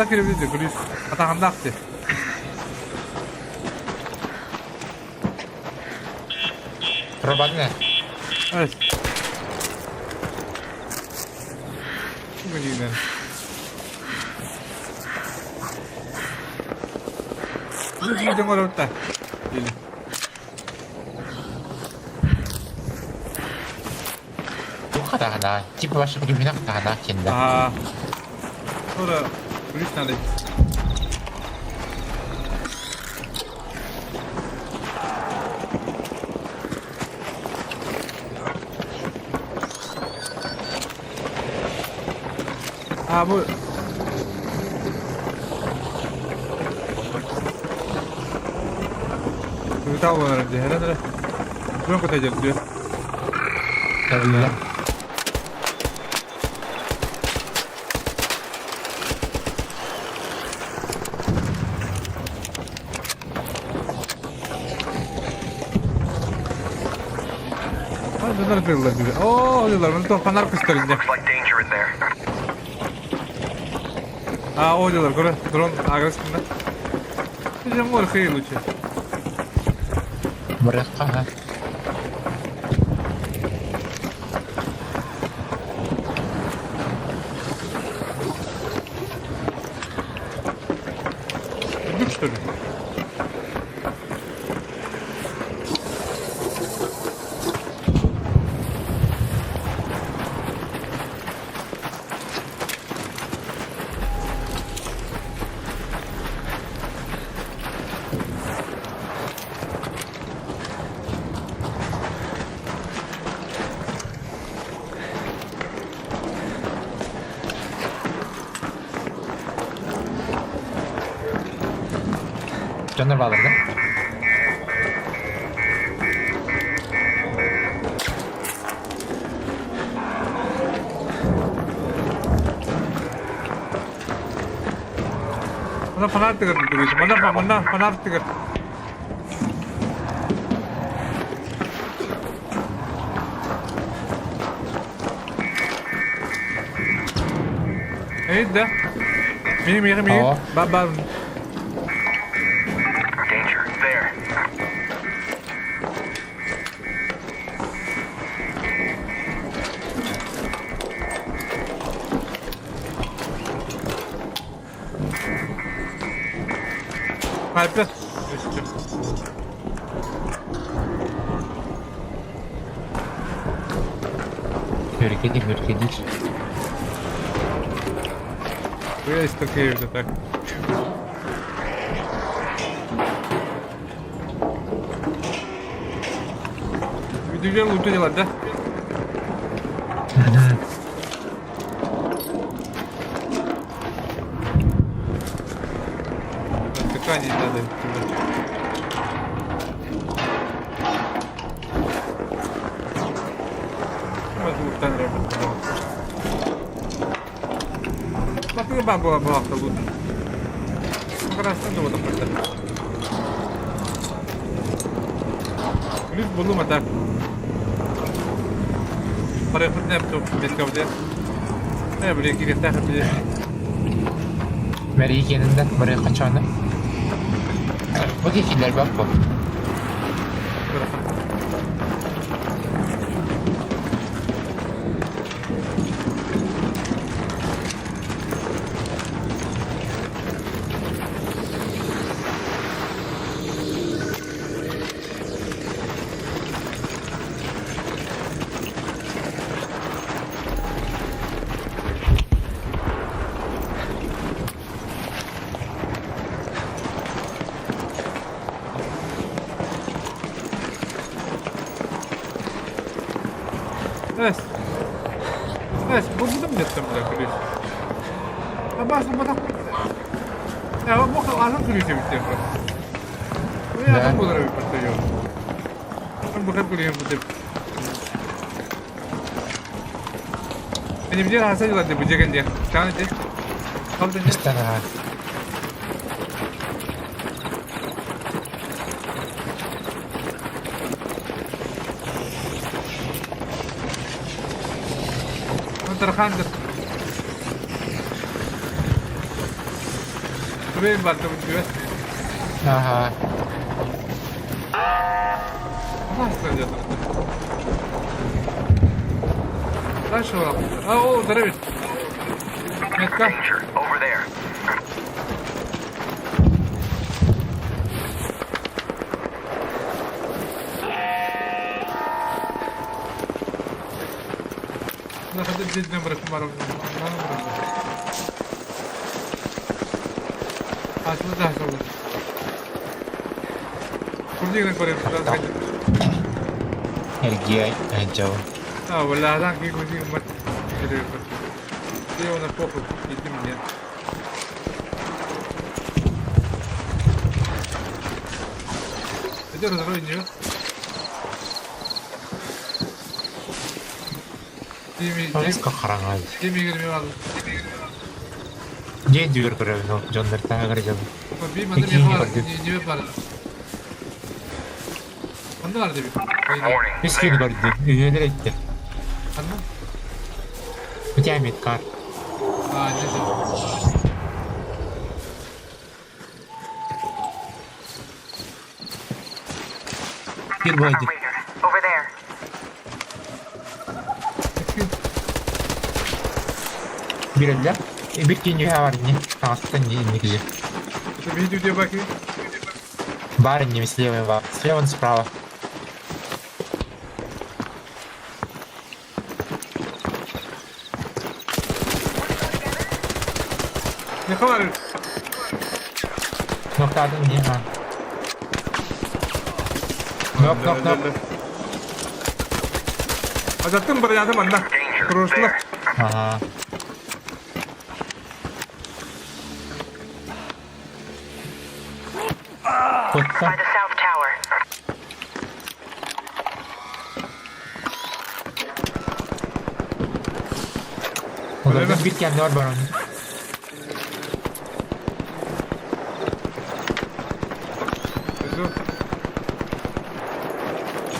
Burada girebilirdi. Gülüş. Katağında aktı. Robot ne? Evet. Bugün gidelim. Biz gidin orada. Gelin. Bu kadar hana. Tipi başı bugün bina kadar hana kendi. Aa. Sonra Gülüş nerede? Aa bu tahu orang dia ada belum kata jalan dia Tabii. benar diyorlar juga diyorlar ben tuh panar gösterince Like danger in there. diyorlar göre drone agresifinde bizim var şey lucu Mereka ha. güç tabii. Canlar bağlardı. Mana panar tiga gitu mana panar tiga dah mini bab Danger there. Sniper. Hürkedik. Bu ist okay вже так. Videolar loot ediyorlar da. Tıkan izledi. Tapi ke bawah dulu. Kerasnya tuh tempat. Ini belum ada. Para fitness tuh betkavde. Ne böyle ki tahmin ediyor. Meri yanında buraya kaçanı. Bu kişiler bak bu. Es. Es, buldum dedim bile kırıyor. Basın bana. Ya bu kadar kırıyor bitti. Bu ya bu kadar bitti. Ben bu kadar kırıyor bitti. Benim diğer hasar yok bu cegan diye. Çağın diye. Kaldı diye. Istana. Terkandır. Benim battım diyor. Aha. Nasıl olacak? Lan şu an. Aa o dırıvit. Metka. Over there. Hadi bir bırakın var. Açma daha sonra. Kurdiye koyalım biraz. Ergiye jauh. Ah, wala lang kay kundi mat. Hindi ako na-focus. Itim niya. Ito rin niyo. Polis kakarangan. Kimi girmiyor. Dia jujur keren no, John Derta kerja. Bir manda bir var. Niye var? Manda var dibi. Miskin gördü. Üyeler etti. Anla? Müteahhit kar. Aa, ne Bir boydu. Over there. Bir elde. Bir kinyo var ne? Kastan не где. Это видео где баки? Барин не слева, слева справа. Ne kadar? Noktadın niye ha? Nok. Ajattım buraya yardım anda. Kuruşla. Aha. By the south tower. Orada bir kendi var onun.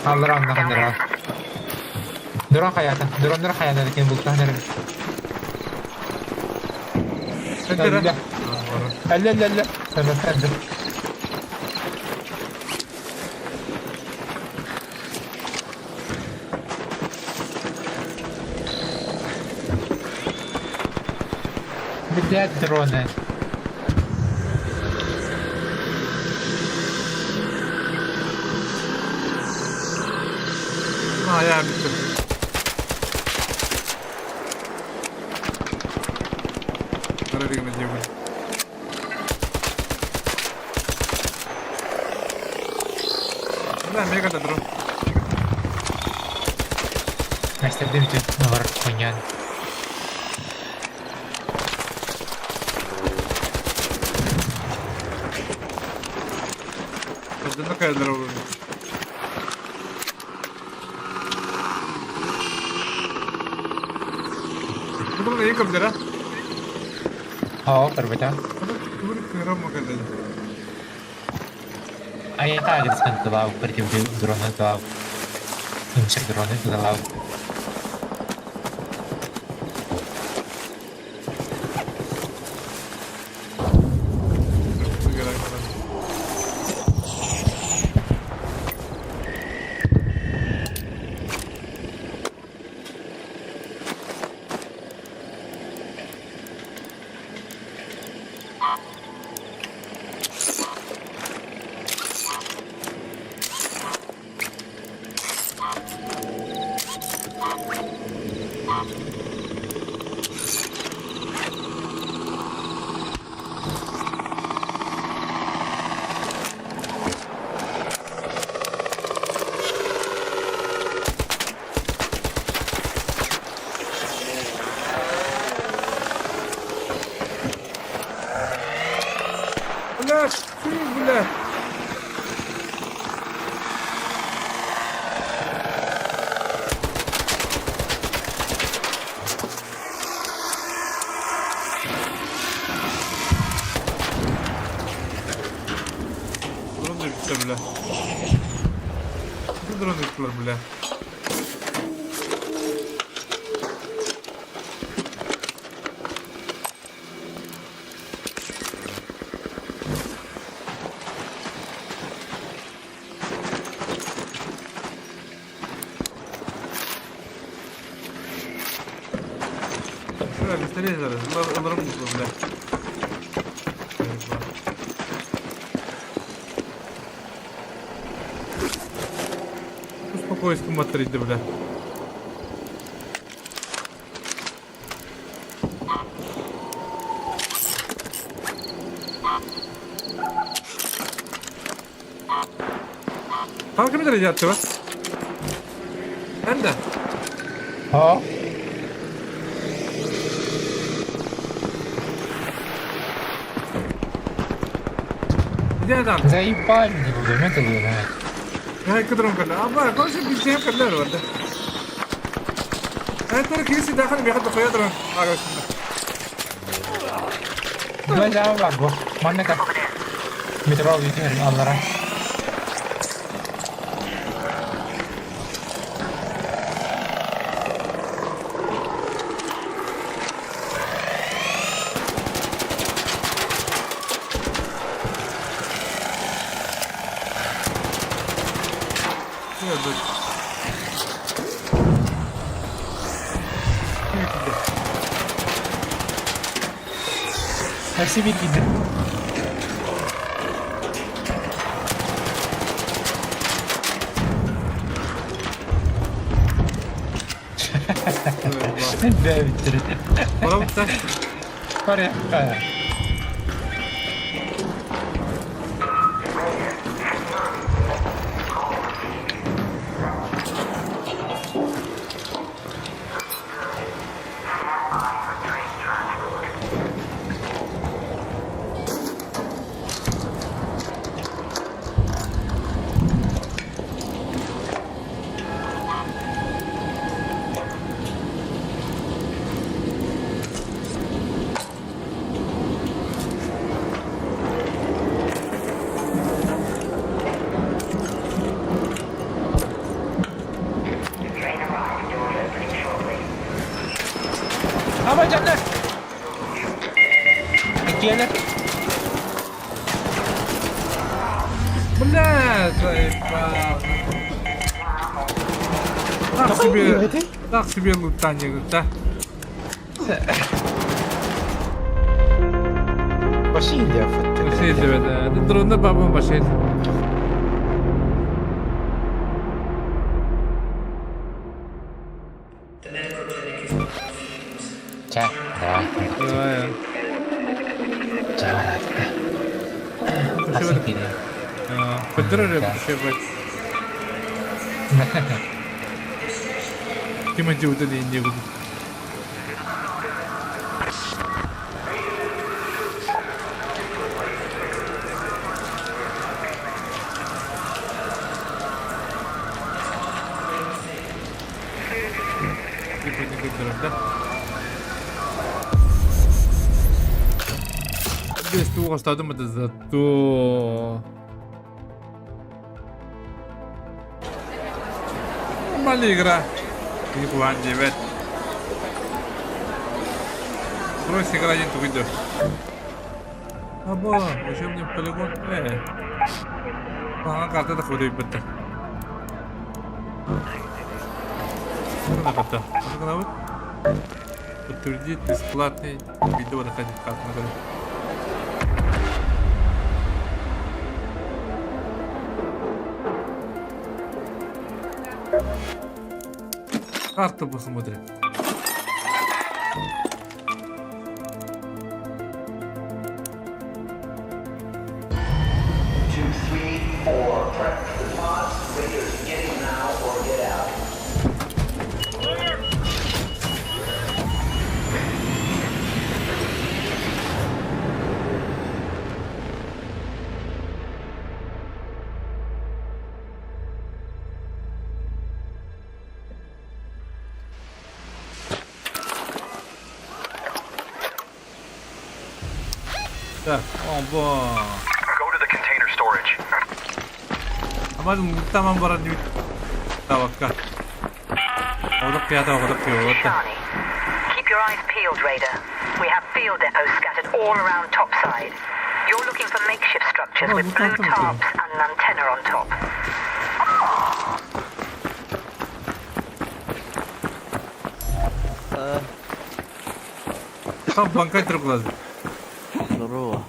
Alır. Duran hayatın. Duran hayatın. Lakin bulutlar nerede? Elle. Tamam. Bir de drone. Ha ya bitti. Nereye gideceğim? Nah, mereka ada drone. Next step itu nomor konyan. Ada kayak drone. Itu kan ini kamera. Oh, terbaca. Itu kamera makanya. Ayah tak ada sekarang ke laut, pergi drone ke laut. Insert drone ke laut. Nasıl drone yaptılar bile? Şuraya bir sene yazarız. Bunlar alırım bu bile. Поиском отрыть, бля. Kanka bir derece attı bak. Ben de. Ha? Где там? Заебали мне пулеметы выиграть. Я кадром करना अब कौन से पीछे करना है वाला है तो किसी दाखिल में खत्म हो जाता है आगे Gua jauh lah gua. Mana kan? Mitro itu Allara. Hepsi bitti. Ne bitti? Para bitti. Para. Apa jangan? Gel. Блядь, заебал. Так себе лутание, да? Başı indi ya fıttı. Başı indi evet. Drone'da babam başı indi. Cak. Давай. Jangan. Asik ini. Поддержи вообще бать. Тимати удаление буду. Здесь туго стадым это зато. Нормальная игра. Не план 9. Брось игра один тут идет. Аба, учебный полигон. Ага, карта так выдает бетта. Что карта? Что вот? Подтвердить бесплатный видео доходит как надо. Карту посмотрим. Так, оба. Go to the container storage. Ama tamam var hadi. Tabakka. Odak kıyata odak kıyata. Shani. Keep your eyes peeled, Raider. We have field depots scattered all around topside. You're looking for makeshift structures with blue tarps and an antenna on top. Tam bankaya tırıp lazım. Doğru.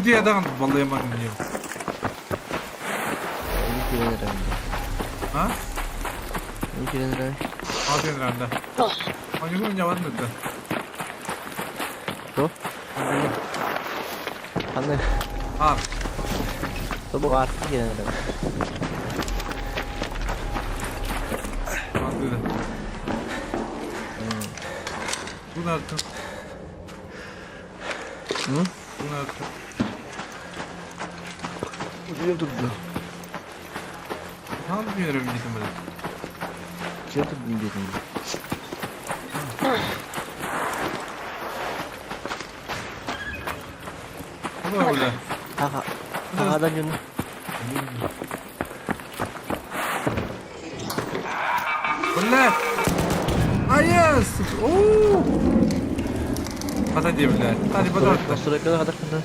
Dia adam vallahi yaman diyor. Ha? Aferin randa. Hangi gün yaman dedi? Tuh. Anne. Al. Tuh bu arti gene de. Al dedi. Bu ne yaptın? Hı? Bu ne yaptın? Ucuyum tuttu. Hangi gün yere bindim böyle? Ucuyum tuttu dedim. Bu ne böyle? Kakakdan yun. Böyle. Ayos. Oo. Kata dia bila. Tadi betul. Sudah ke ada kena.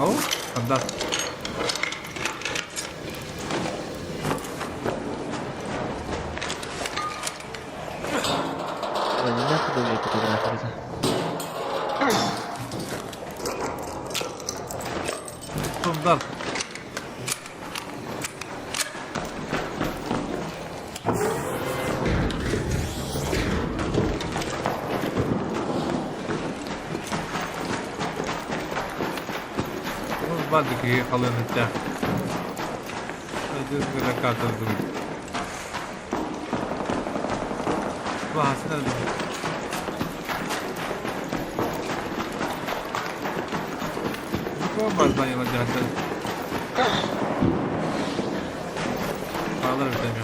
Oh, mantap. Banyak aku dulu ikut fotografer itu. Bentar. Balik ke kalın aja. Aja segera kata dulu. Bahasnya dulu. Kok bahasa yang lancar? Alır bir tane.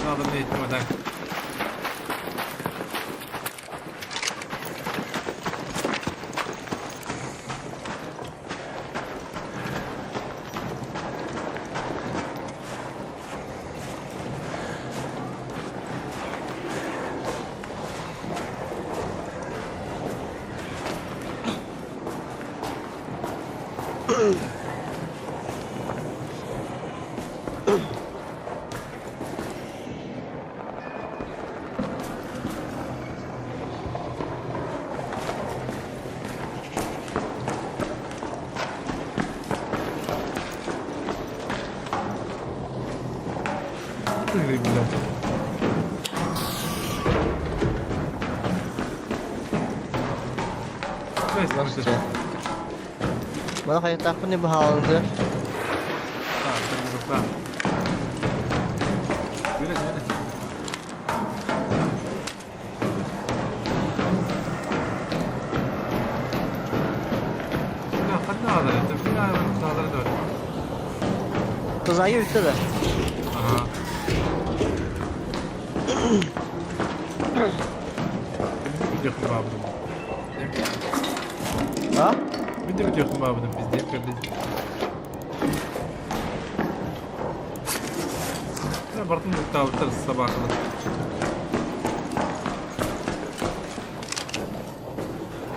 Aldım ne etmeden. Mana kayak takut nih bahal tuh. Terbuka. Bila. Ya kan ada, tapi ada ada. Kız ayı üstte de. Aha. Video kebabım. Ha? Video kebabım biz de kardeşim. Ya bartın tavuğu sabah kadar.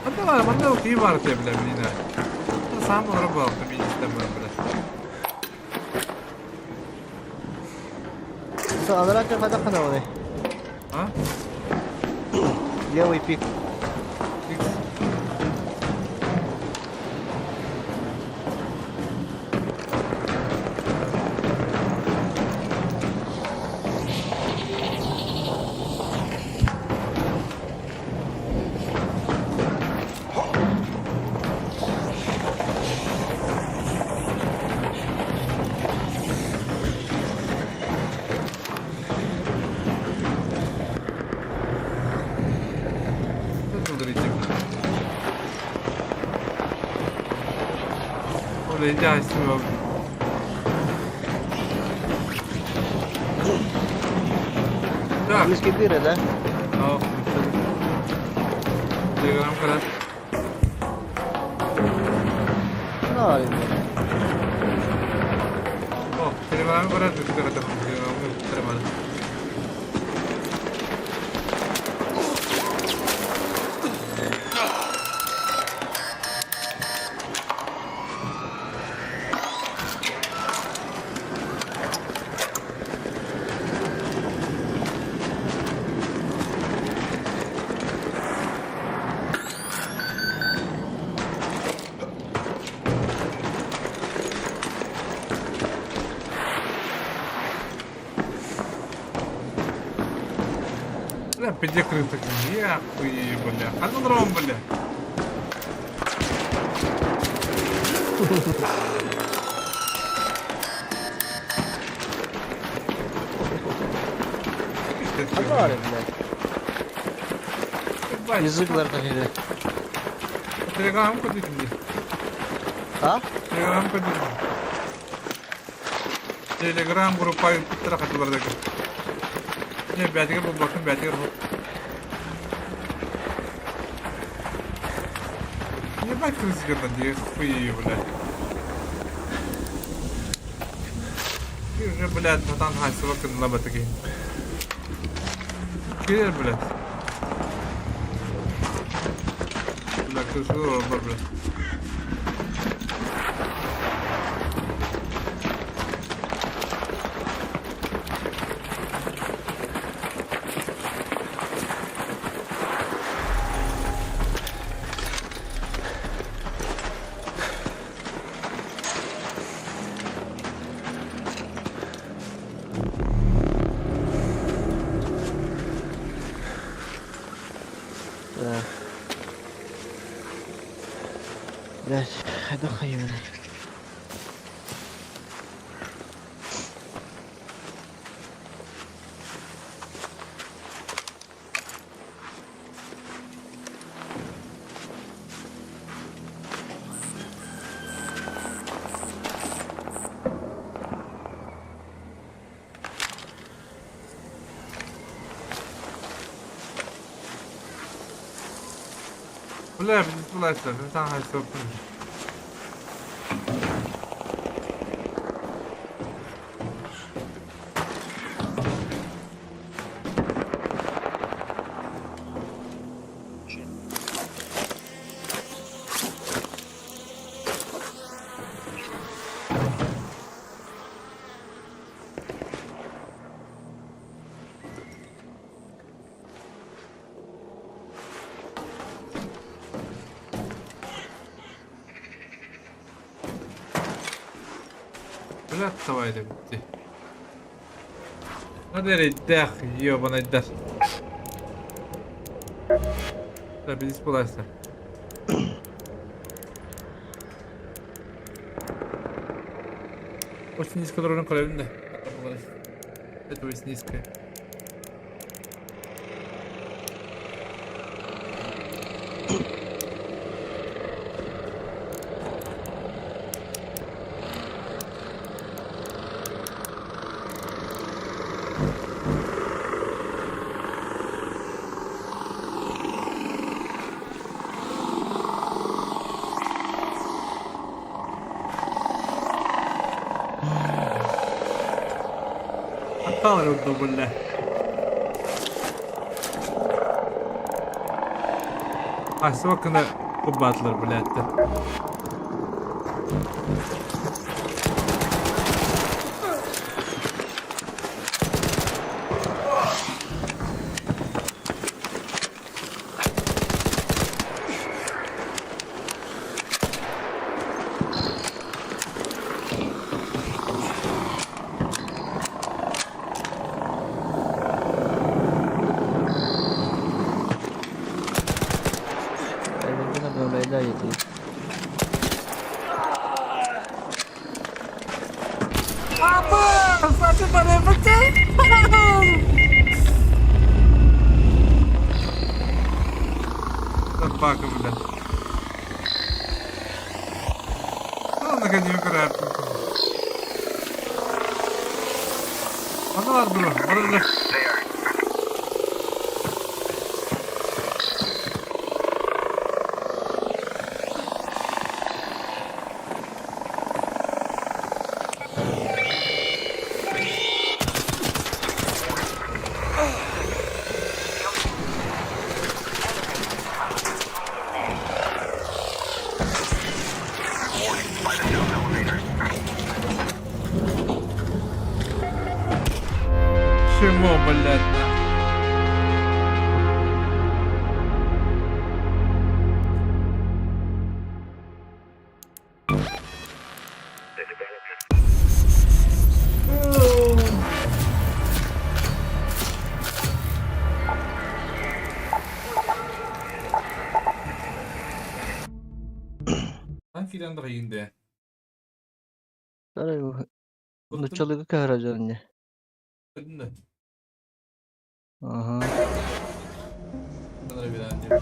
Hatta bana o iyi var tabii bile. Sam olarak baktım bir istemem biraz. So, ano lang kada ka na ulit? Ha? Yeah, we pick. Olha, já estou. Так. Английский пиры, да? Ау. Телеграм карат. Ну, О, телеграм карат. Телеграм карат. Бля, педикры такие, я хуй, бля. А ну дром, бля. Погнали, блядь. Языклардан иде. Телеграм кодикинди. А? Телеграм кодикинди. Телеграм группа ютубтара хаты бар декен. Не, бәтіге бұл бақын, бәтіге бұл. Не бать крысикерден деген хуй, блядь. И уже, блядь, натан хайсыва кындыла бәтіге. Келер, блядь. Блядь, крысыға бар, блядь. Блядь, это хуйня. Бля, блядь, натан хайсыва кындыла. Блядь, давай, да, bitti. Hadi reddeh, ёбаный дас. Да, без исполнения. Очень низко дорожно колен, да. Это очень низкое. Tanrım bля. А сокна по батлер, блядь. Собака, блядь. Ну, наконец, крапку. А ну ладно, бро, Почему, блядь? Hangidan da yinde? Ну, человека кажется. Önünde. Ага. Bunlara bir tane.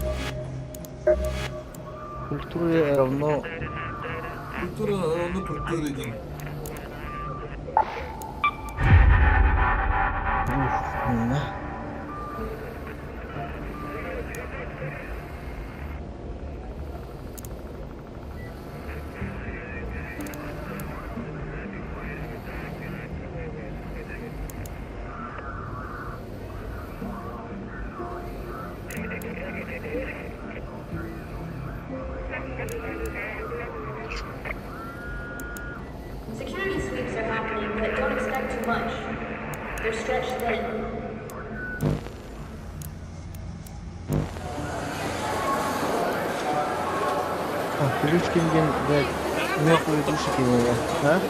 Культура равно... Kultura, onu kultur edin. Ne? Security sweeps are happening, but don't expect too much. They're stretched thin. Ключ келген, блядь, мертвые души келген, а?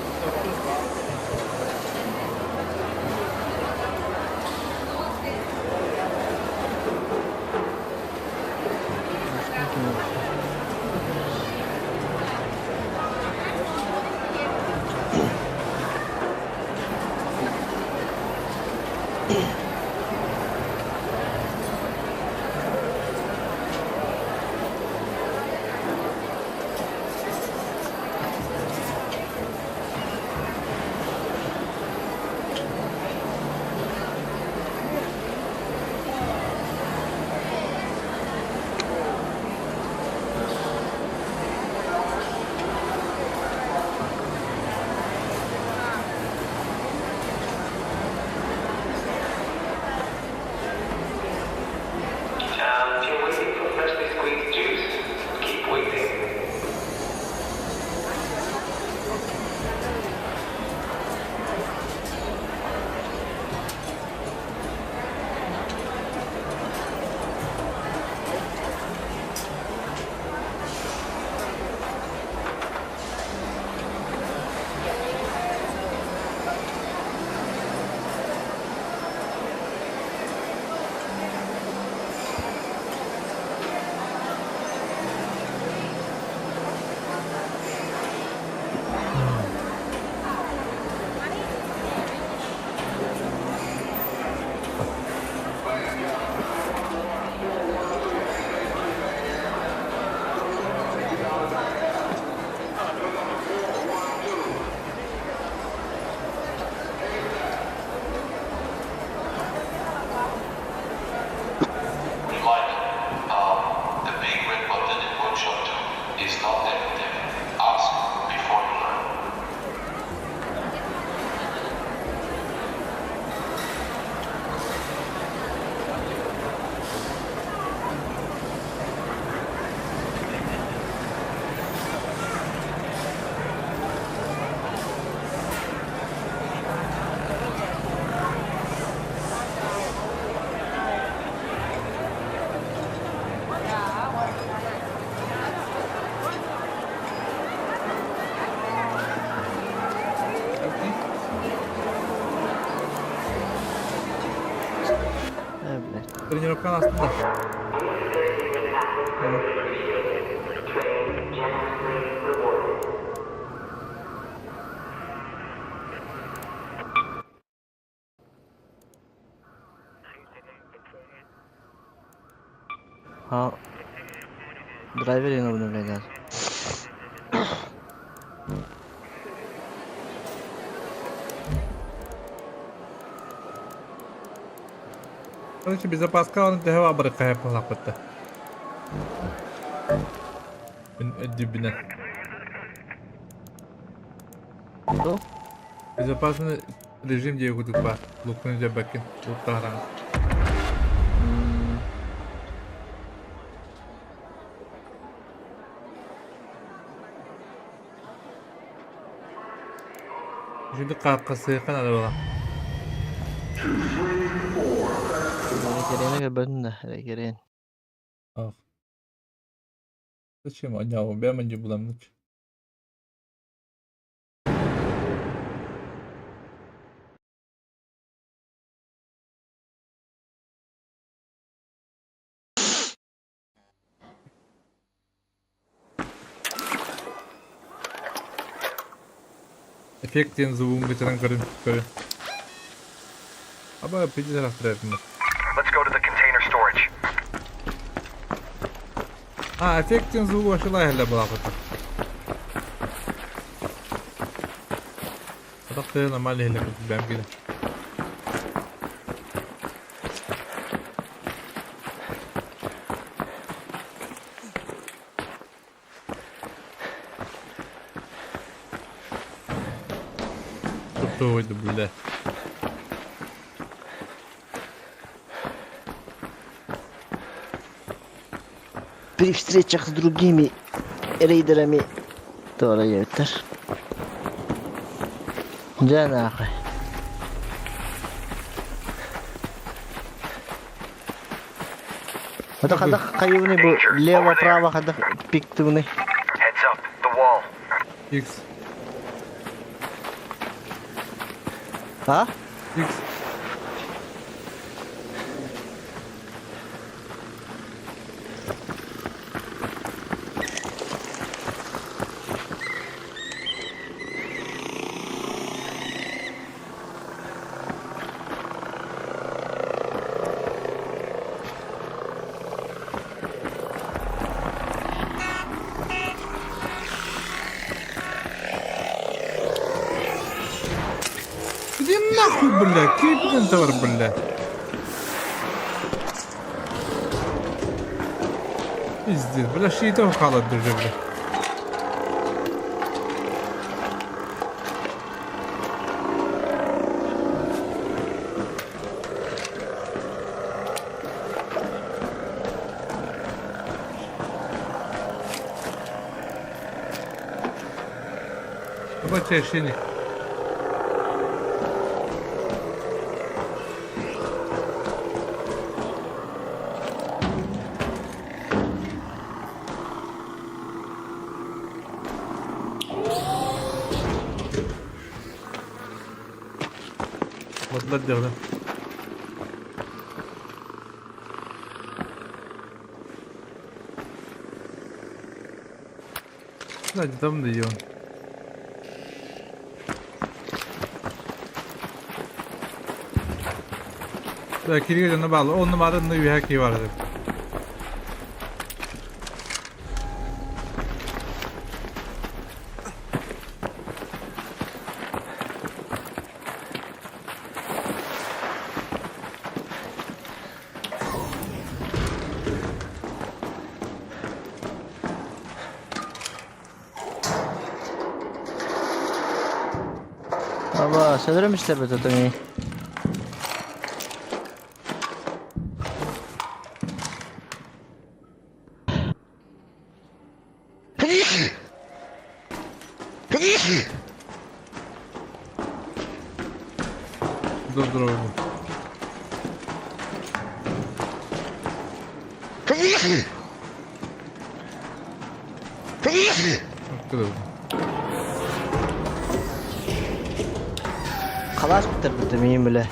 If you're waiting for freshly squeezed juice, keep waiting. The big red button in workshop 2 is not active. Ask before you learn. Тренировка aslında. हाँ ड्राइवर ही ना बनेगा Короче, безопаска дәһә барыкка япылак бетте. Дибине. Что? Безопасный режим где гудук бар. Лукны дебекин. Луктаран. Şimdi kalkası yakın hadi bakalım. Керен'e göberdin de. Hele Keren. Al. Зачем? А, не, ben bence bulamıyorum. Эффектен звук бitiren karın. Ama bir taraf tarafında. Let's go to the container storage. Ha, эффектен звук başla hele bırakıp. Sadaqta normal hele ben bile. Что это, бля? При встречах с другими рейдерами тоже yeter. Да нахуй. Это когда каюны был лево-право, когда пиктуны. Heads up, the wall. X. А? X. Иди нахуй, бля, кейпмен товар, бля. Пиздец, бля, шиитов халат держи, бля. Вот решение. Вот ладно. Hadi tam da iyi on. Belki geliyor bağlı. 10 numaranın bir haki vardı. Baba, sanırım işte be tatami. Dur oğlum. Dur. Kalas bitirdim iyiyim bile.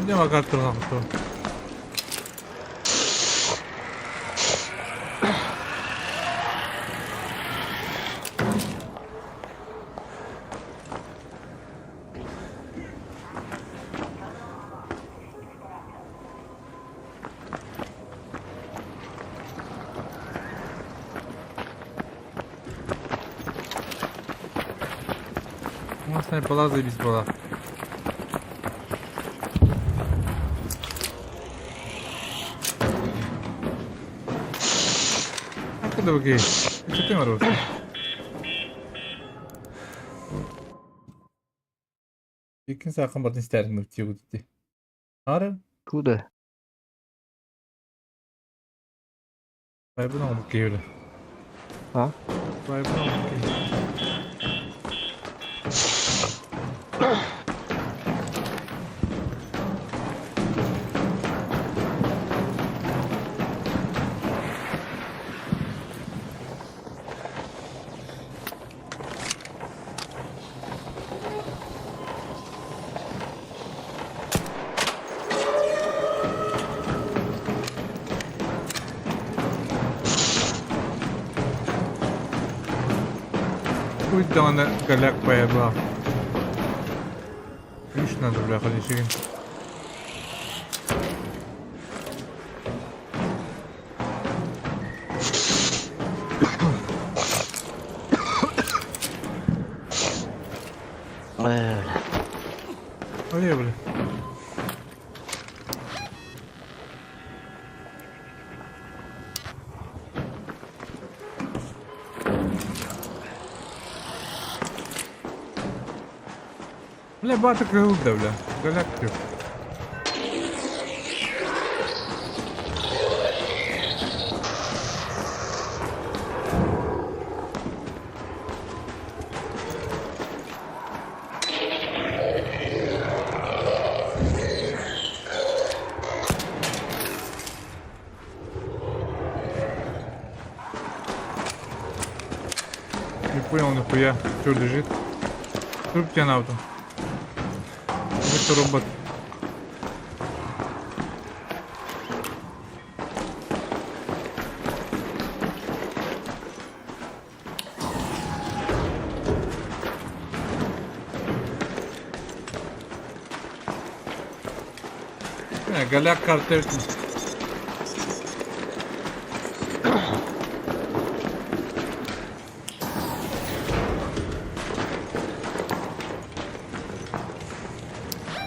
Ne bakar turna kutu. Можно была забить была. Куда вы? Что ты мороз? Икен сақан бардын стердің өтсеу деді. Ары? Куда? Байбын оңып кейбілі. А? Байбын оңып кейбілі. Ой, да она голяк поебла. Видишь, надо, бляха, лишигин. Ой, бля. Бля, бата круто, бля. Голяк крюк. Не понял, нахуя. Что лежит? Труп тебя на авто. Это робот. Голяк картель.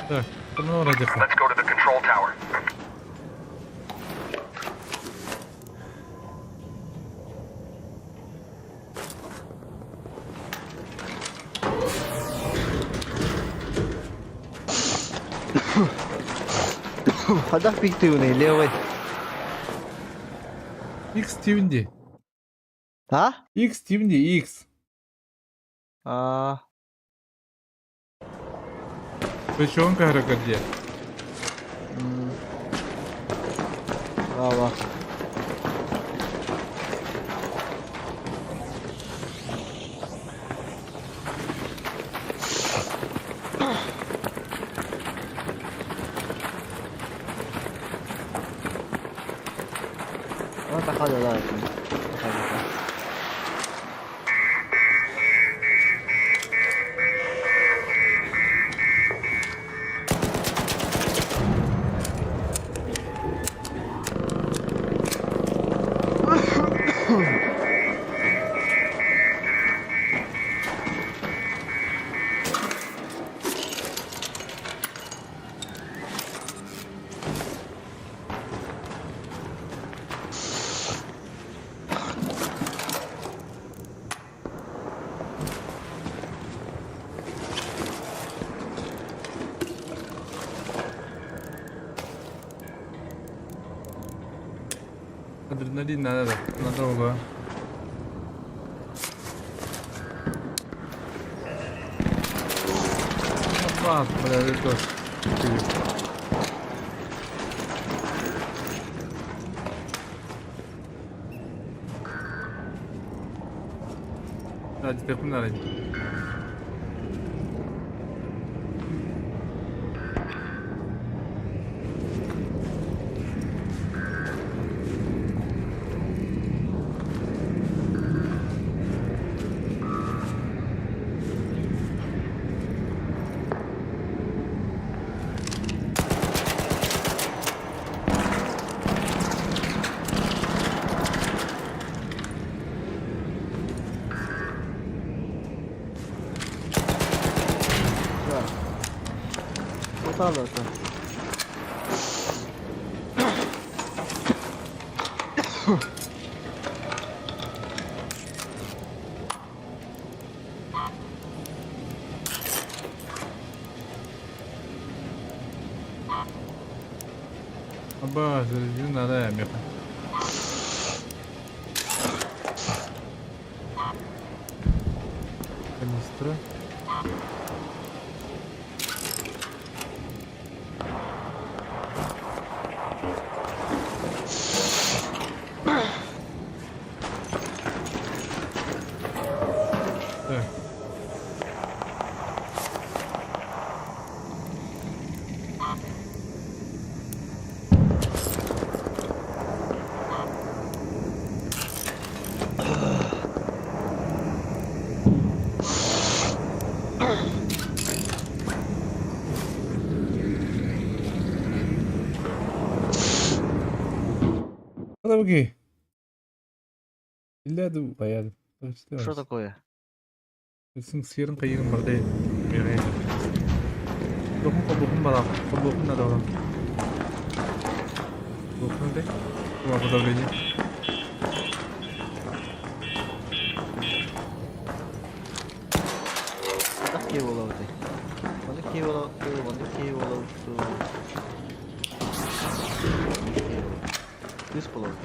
Так, ну ради. Let's go to the control tower. Хадах пиктивный, левый. X Тивнди. А? X Тивнди, X. Причем как где? Ава. Вот так надо, да. Адреналин надо надолго. Опа, бля, это тоже. Да, теперь надо. Ладно. Бомба, заряди надо, меха. Канистра. Так. Куда вы? Ляду, поеду. Что такое? Сың сиырын қиығын бірдей мерей. Бұқын бала, бұқын надо olan. Бұқын де? Бұға подавление. Такие волосы. Вот такие волосы, вот такие волосы. Плюс половина.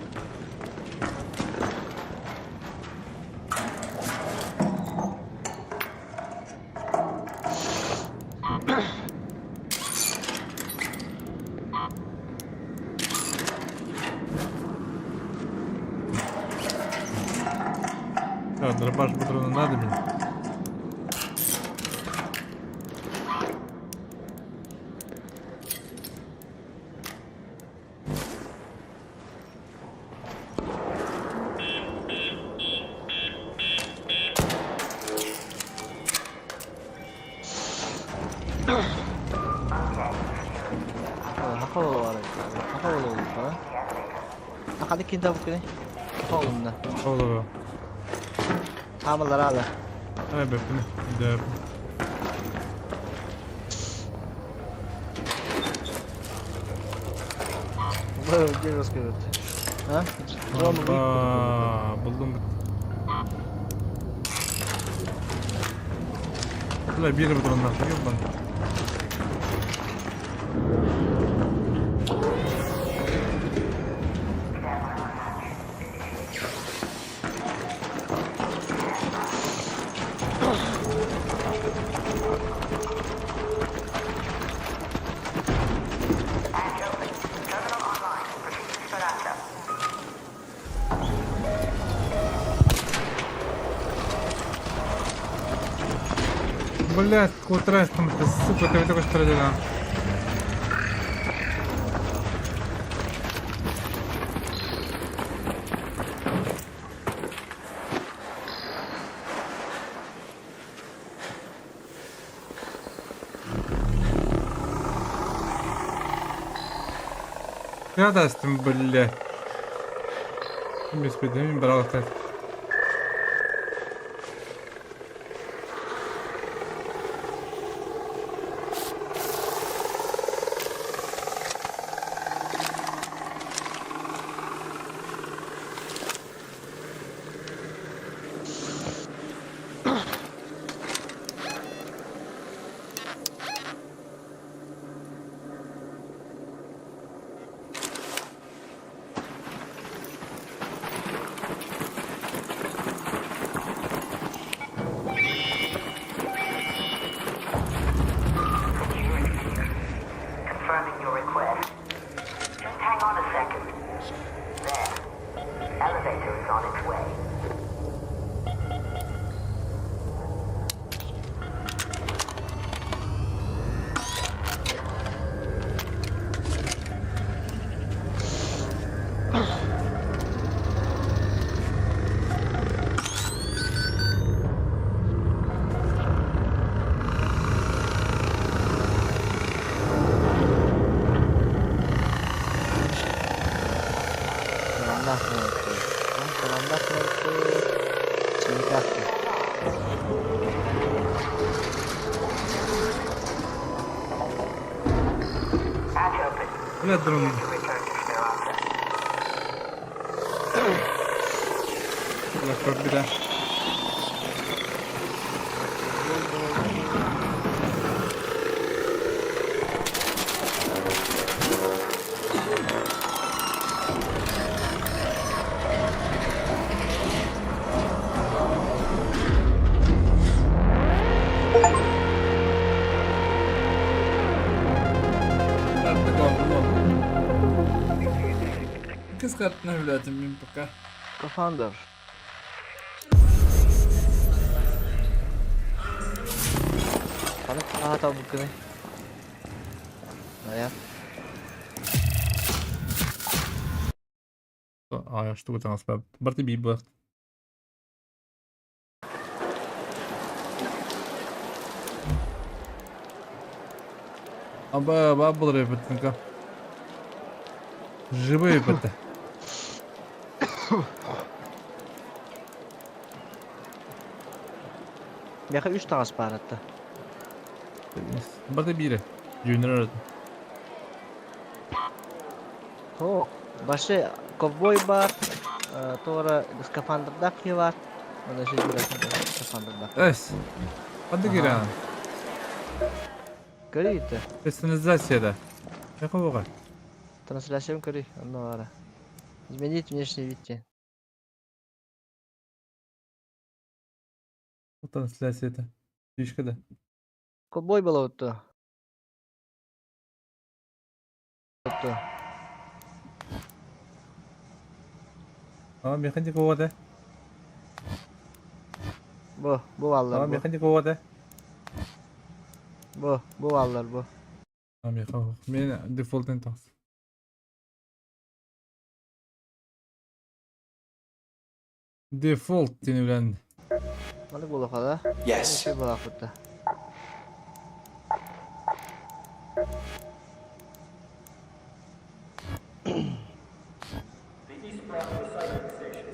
Дробаш патрона надо мне. Hadi kinda bukini. Oğlumda. Olur. Hamalar hala. Evet bakın. Gider. Böyle bir rastgele. Ha? Buldum. Ulan bir patronlar yok bana. Блядь, какой раз там, сука, ты только что родила. Я дастым, блядь. Без беды, брал опять. Confirming your request. Just hang on a second. There. Elevator is on its way. Блядь, дрон. Легко беда. кыскартына билетим мен пока. Commander. Mana tahu bukan ni. Ya. А, что вы там спав? Барты биба. Аба, бабл репетника. Живые пата. Яка 3 tane var hatta. Барты бире. Junior. Ho, başı kovboy var. Sonra skafandırdaki var. Onda şey diyor skafandırdaki. Эс. Hadi girelim. Görüyordu. Персонализация. Какого го? Трансляцию кори, оно ара. Изменить внешний вид. Трансляция это. Фишка да. Ковбой было вот то. Вот то. А, механик вода. Bu vallar А, bu. механик вода. Bu vallar bu. А, механик. Мен дефолтен тас. Default denilen. Mana bu lokada? Yes. Şey bu lokada.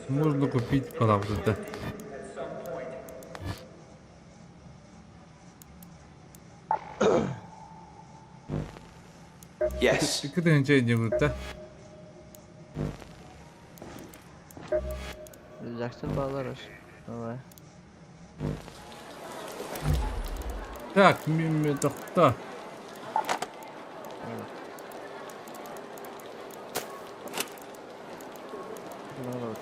Можно купить, правда, да. Yes. İki tane şey ne burada? Jackson bağlarız. Давай. Так, мимо так. Народ.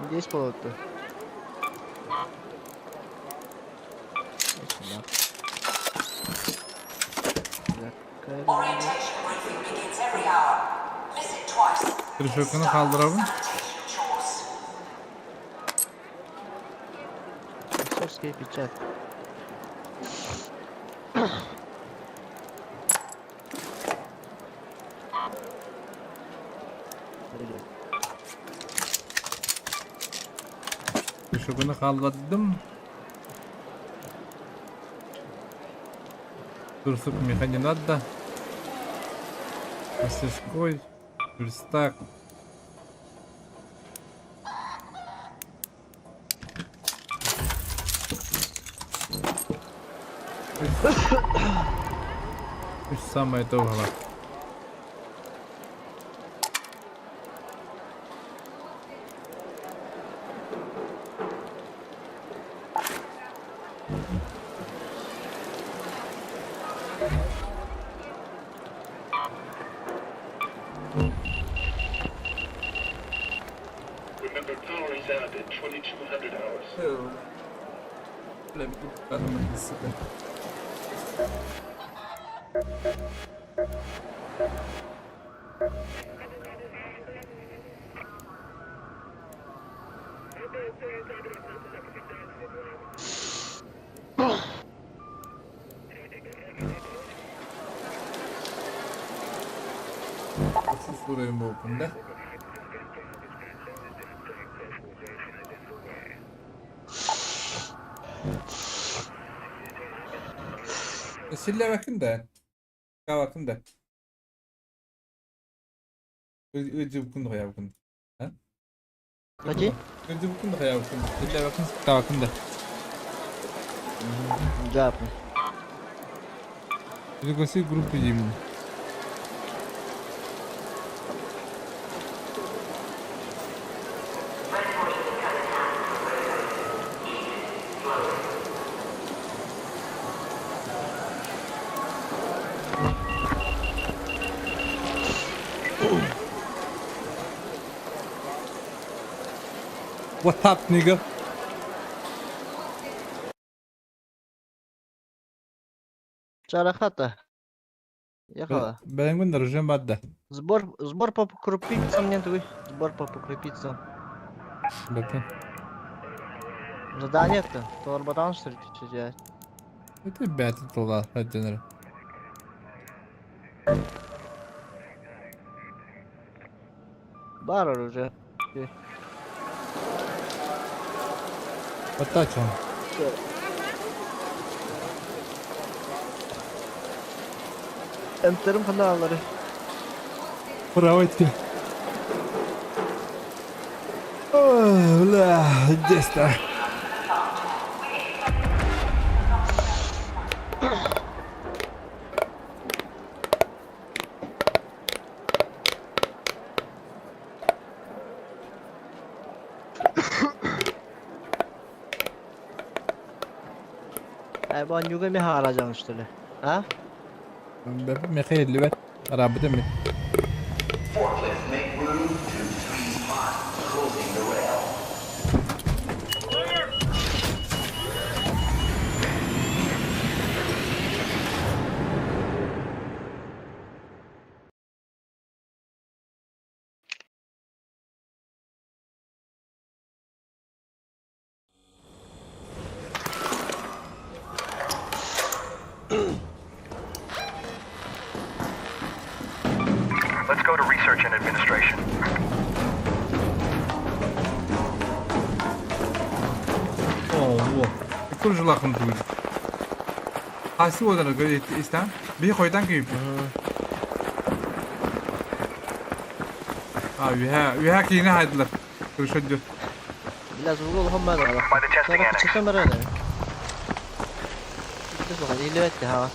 Здесь полото. Krışokunu kaldıralım. Сорский печать. Krışokunu kaldırdım. Турсук механи надо. Мастерской. Верстак. Самое то было. Remember, power is out at 2200 hours. Burayı open da. Sille bakın da. Bakın da. Öcü bukun da ya bukun. Ha? Kaçı? Öcü bukun da ya bukun. Sille bakın, bakın da. Cevap mı? Пригласи группу Диму. What up, nigga? Жарахата. Ехала. Ben göndereceğim badda. Сбор по крупицам нет, вы. Сбор по крупицам. Bakın. Задание-то. Торбадан что ли делать? Это бятı tola. Hadi canım. Бар уже. Hatta açalım. Enterim kanalları. Bravo etti. Ulan destek. Ben juga mi haracağım işte. Ha? Ben mekayeli ver. Arabada mı? Forklift make room to three spots, closing the rail. Let's go to research and administration. Oo. Kur julakın duydu. Hasi odanı göre istem. Bir koydan gibi. Ühe kiyine haydılar. Kırışıyor. Biraz vurgu olmadı da. By the testing Sonra annex. çıkın bana ne? Biz bakalım iyi etti ha.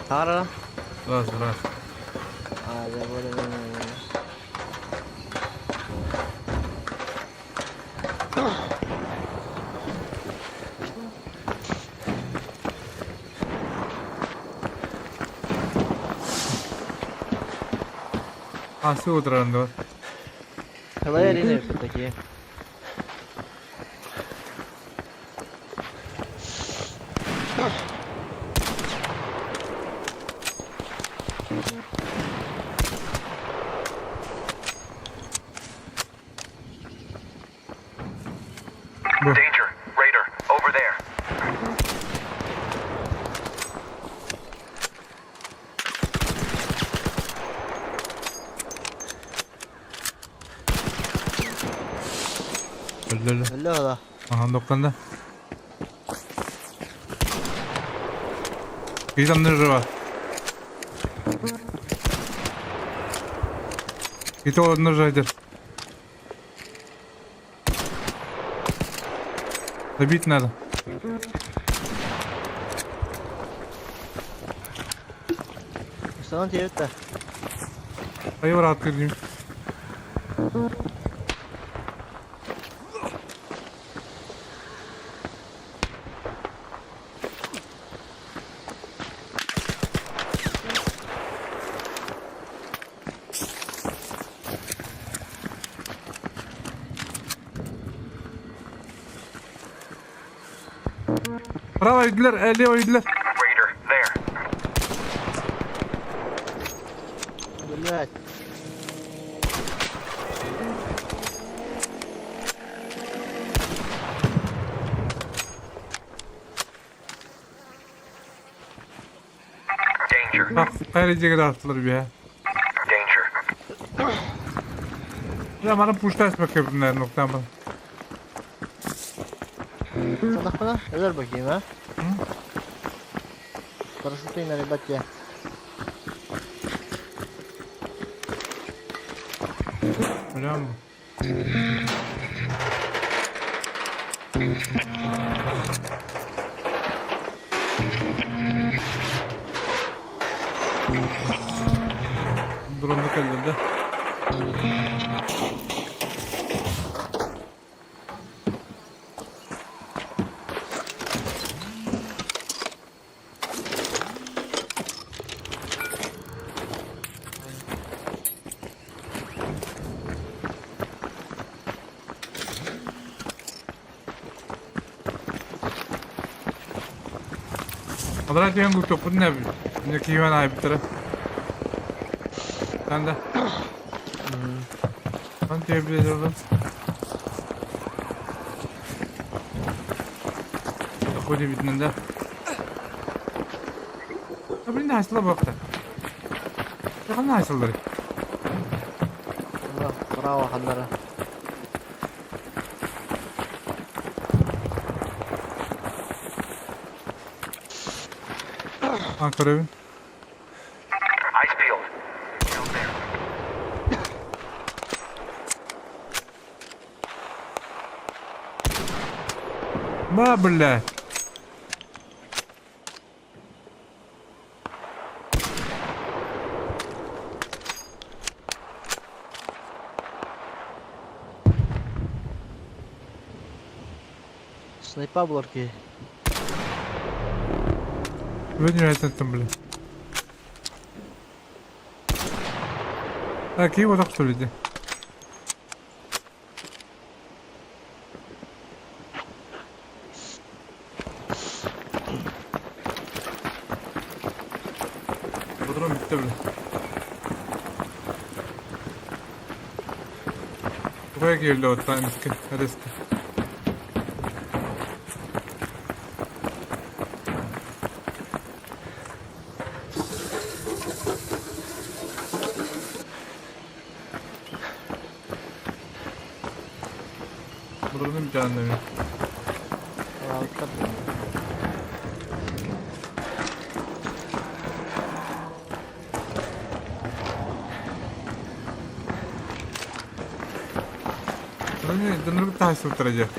Hara. Раз. Hadi böyle. Hasi odanı. Kalaya yine buradaki. Danger. Raider, over there. Öldürdü. Öyle o da. Aha doktorunda. Bir tane var. Bir de onun raydır. Забить надо. Sana diyor da. Ayı var rahat gireyim. Bravo yediler, Leo yediler. Raider, there. Evet. Danger. Bak, ayrıca kadar attılar bir ya. Danger. Ya bana pushta etmek bunlar noktam ben. Sana bana özel bakayım ha. Paraşütü ineri bak ya. Öyle mi? Drone'luk elde. Adara diyen bu topu ne? Ne ki hemen ayıp tara. Sen de. Ben tebrik ediyorum. Kodu bitmende. Tabii ne hasıla baktı. Ya ne hasılları? Bravo hanlara. Ankara evin. Eyes peeled. Still there. Ma billah. Sniper bular ki. Ben yönettim bile. Taki o da söyledi. Bu durum bitti bile. Buraya geldi o tane eski. Hadi eski. Buranın bir cehennemi. Dönür bir tanesi oturacak.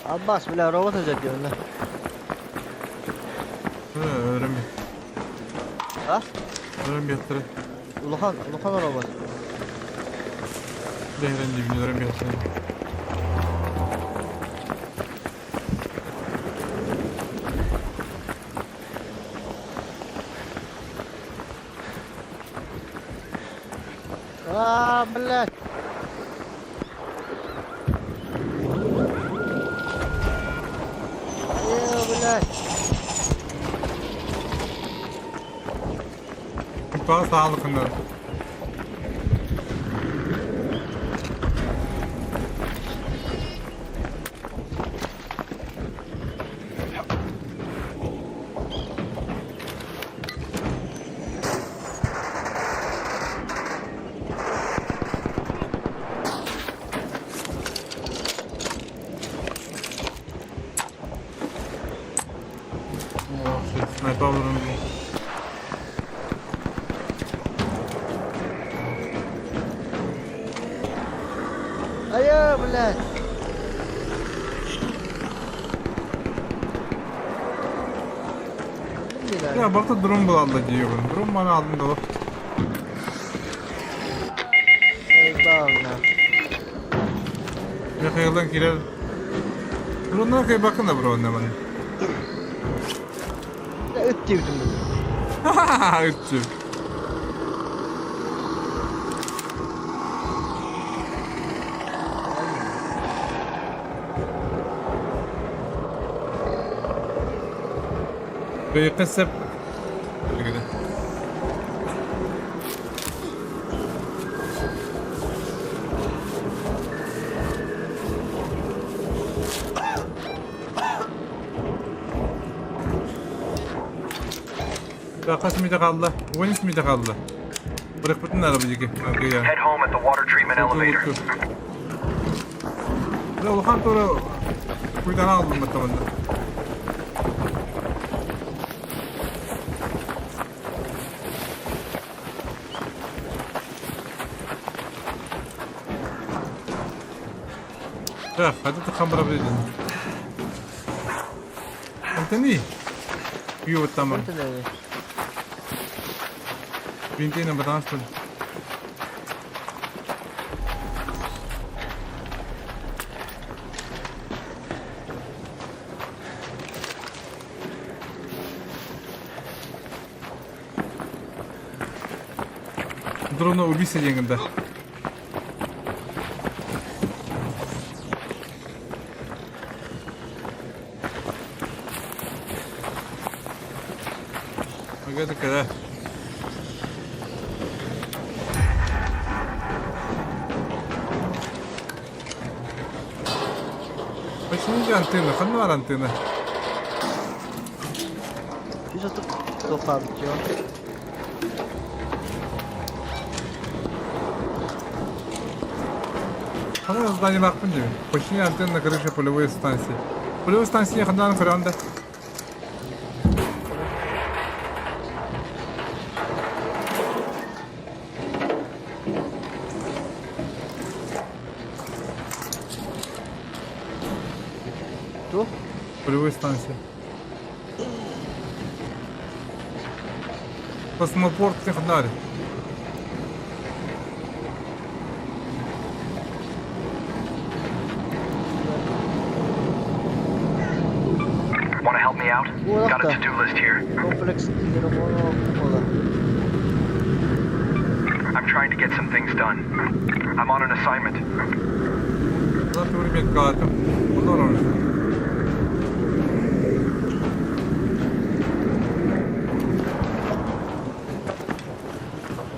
Abbas bile robot olacak diyor lan. Öğrenmiyor. Ha? Öğrenmiyor. Uluhan robot. Lehren dibini öğrenmiyor. Блядь. Блядь. Daha sağlıklı. Sniper alırım. Ayo, блядь. Ya bak da drone bulalım diyor bunu. Drone bana aldım da bak. Eyvallah. Ya kıyıldan girer. Drone'lara kıy bakın da bro ne bana. Ya öt diyordum ben. Hahaha ütçü. Böyle kısıp. Böyle gidelim. Kaç mıydı kaldı? 13 miydi kaldı? Bırak bütün arabacık. Head home at the water treatment elevator. Ya Uluhan doğru kuyudan aldım muhtemelen. Ya hadi tıkan bırakabilirdin. Antoni. Yok tamam. Bintiğine bırakmıştım. Drone'u убийся дегенде. Dikkat et. Почему антенна? Ханна var антенна. Bisa tuh PUBG. Ханна здание бақпын деймін. Почему антенна крыша полевой станции? Полевой станции ханнаның құранда. Tuh? Полевой станции. Космопорт технарь. Want to help me out? Got a to-do list here. Kompleks tidak mau. I'm trying to get some things done. I'm on an assignment. Завтра время карта. Здорово.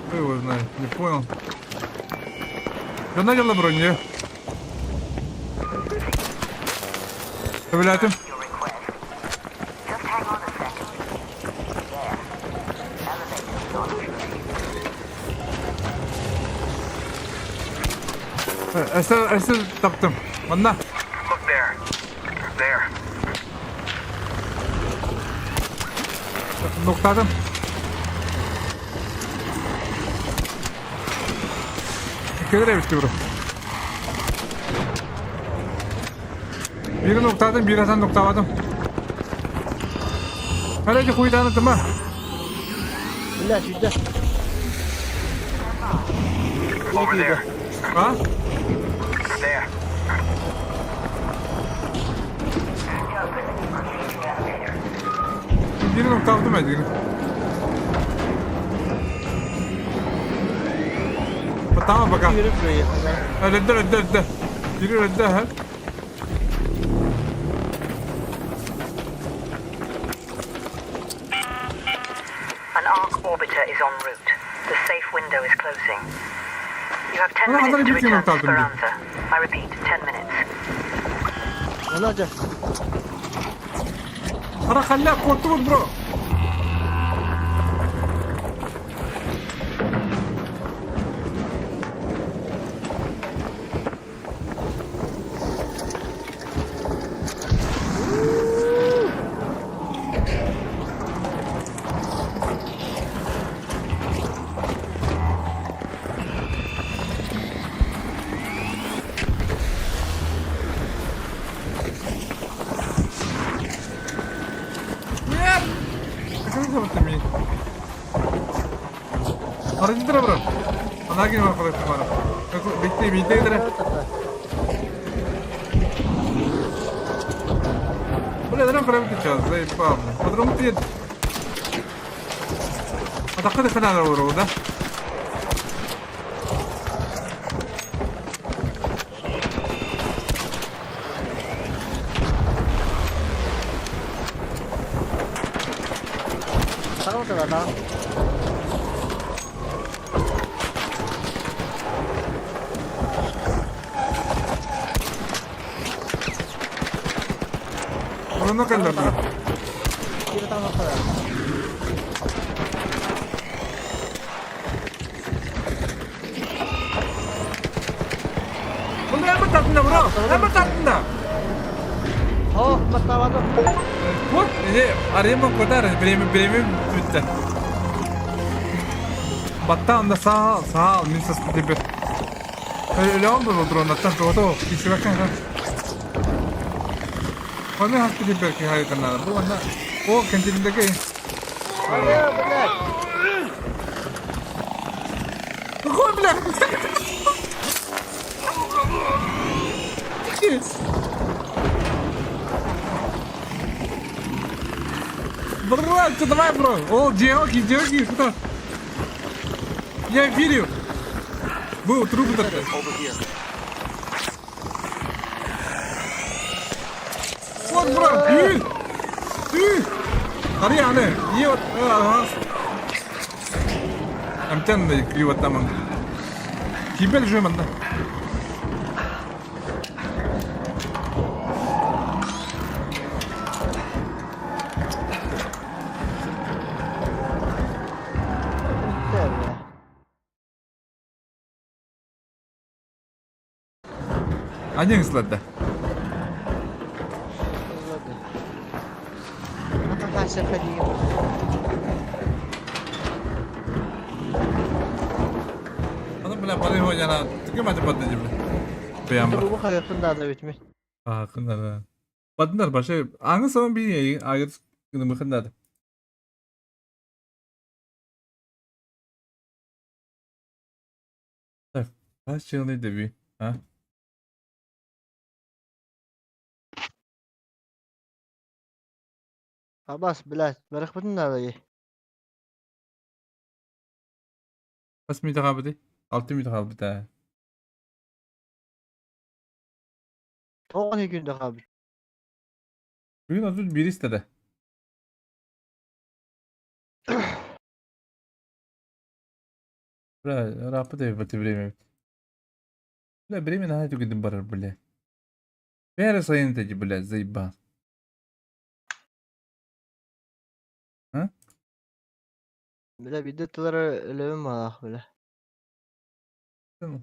Кто его знает? Не понял. Я надел на броне. Стреляйте. Эсер таптым. Мына. Look there. There. Тоқтадым. Кедіребізді бұры. Бірін тоқтадым, бірін тоқтавадым. Әлі қойданы тұма. Бля, сюда. Over there. А? There. Бірін тоқтавдым әдігін. Tamam bakalım. Yürü buraya. Redde. Yürü redde ha. An ARC orbiter is en route. The safe window is closing. You have 10 Ulan minutes adamı to bir kere return to kaldım diyor. Speranza. I repeat, 10 minutes. Ne olacak? Ara kalla korktum bro. Aracıdır bro. Ana gibi arkadaşım bana. Bitti gidelim. Бля, драм прям сейчас, заебал. По-другому ты... А так ты надо уру, да? Tahu tak tahu? Onu kaldırdı. Kita tahu apa? Bunu hemen tatlında bro. Hemen tatlında. Oh, matawa tu. Вот, araya mı kadar? Benim bitti. Batta anda sağ al. Minsus gibi. Öyle oldu o drone attan todo. Kişi bakın ha. Kami hasta di pergi hari kenal. Bu anda. Oh, kendindeki. Ada benar. Kau bilang. Bro, что давай, bro. О, девки, что? Я видел. Был труп такой. Вот, bro. Tadi aneh. Iya, Amcan da kliwa tamam. Kibel jo manda. Anjing selada. Kakasya ka dito. Ano pala pareho niya na. Sige matipad na dyan. Peyamba. Bu hakkında da bitmiş. Aa kınlar. Badınlar başa. Angın zaman bir yayın. Ağır kınımı kınlar. Tak. Kaç çığınıydı bir. Ha? Abbas bilas. Merak bitinde da iyi. Kaç mıydı kabidi? 6 mıydı kabidi? Toğun günde abi. Bugün adı bir istedi. Bra, rapı da yapatı bilemiyorum. Bla, bilemin hayatı gidin barar bile. Ver sayın teci bile zeyba. Ha? Bile biddetleri ölevim var bile.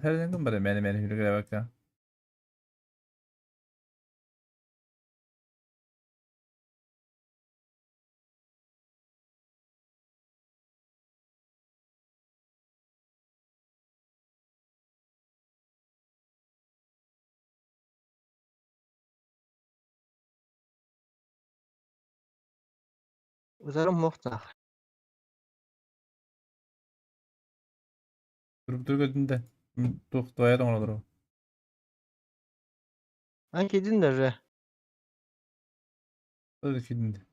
Her zaman bara meni hürgüle bak ya. Uzarım muhtar. Durup dur gözünde. Doya da ona dur o. Hangi edin de re. Öyle şimdi.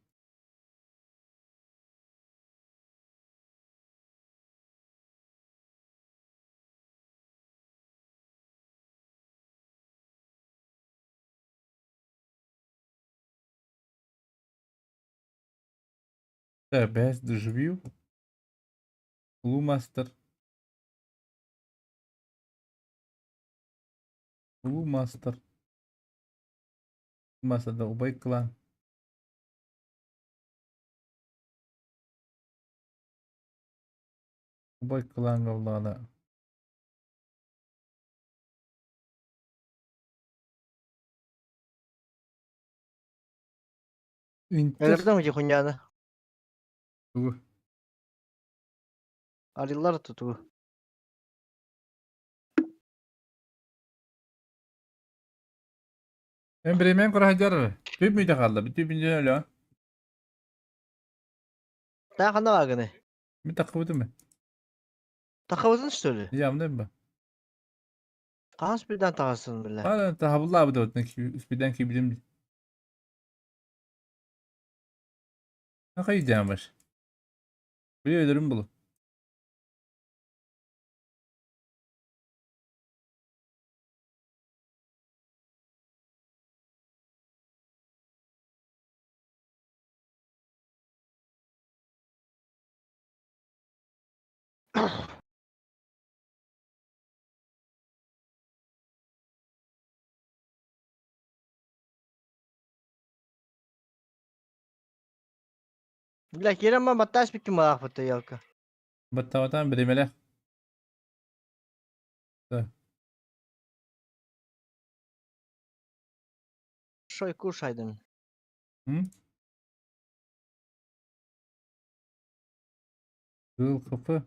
Без доживів. Лумастер. Лумастер. Лумастер да убай клан. Убай клан Allah'ına. İntir. Nerede mi ki kunyadı? Bu. Arılar tutu. Ben Bremen kuracaktır. Tüp müydü kaldı? Bir tüp ince öyle. Daha kanda var gene. Bir takı mı? Takavuzun üstü. Yiyeceğim değil mi? Kas birden takasın bile. Hala tahavullah abi de o üspiden ki bilim. Ne kadar yiyeceğim var? Biliyor ederim bunu. Bile kira mah batas bikin malah foto ya ka. Battavatan Bremen'e. Şoy kuşaydın. Hı? Kıl kapı.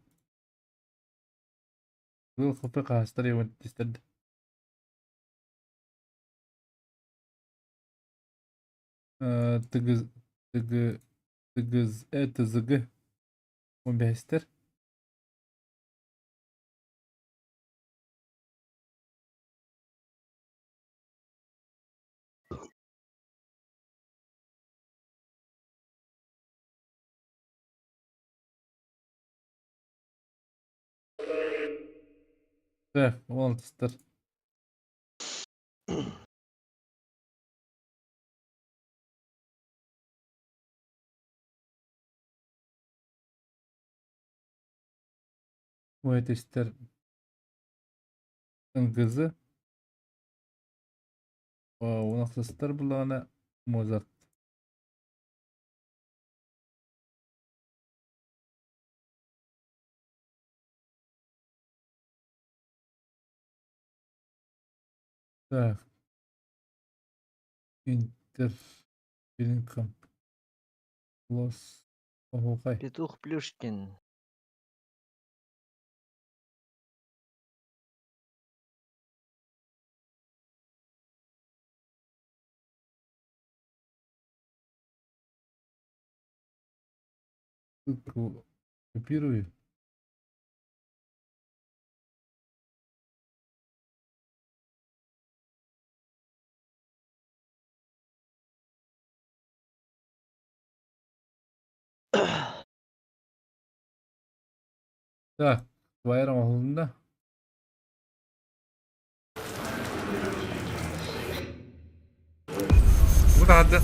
Kıl kapı kastırıyor istedi. Tıgız tıgı tıgız tızıgı. Bu behster. Oltistır. Bu ateşler kızı. O nasıllar bulana Mozart. Так. Интер. Белинкам. Лос. Охай. Петух Плюшкин. Ссылку копирую. Так, bayram olduğunda. Bu da hadi. Hı?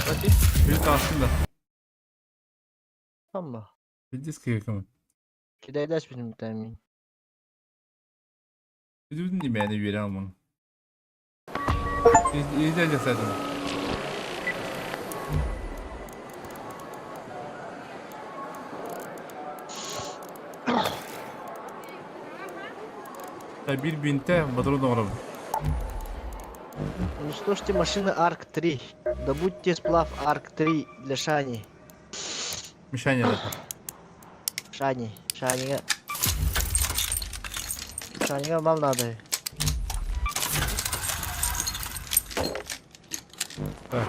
Hadi. Bir aslında. Tamam. Bildiğiniz gibi kamen. Kidaylaş benim temin. Bizim değil mi yani üyeli almanın? İyice cesaretim. Bir бинте водорода уровня. Уничтожьте машины Арк-3. Добудьте сплав Арк-3 для Шани. Мишаня это. Шани. Шанига вам надо. Так.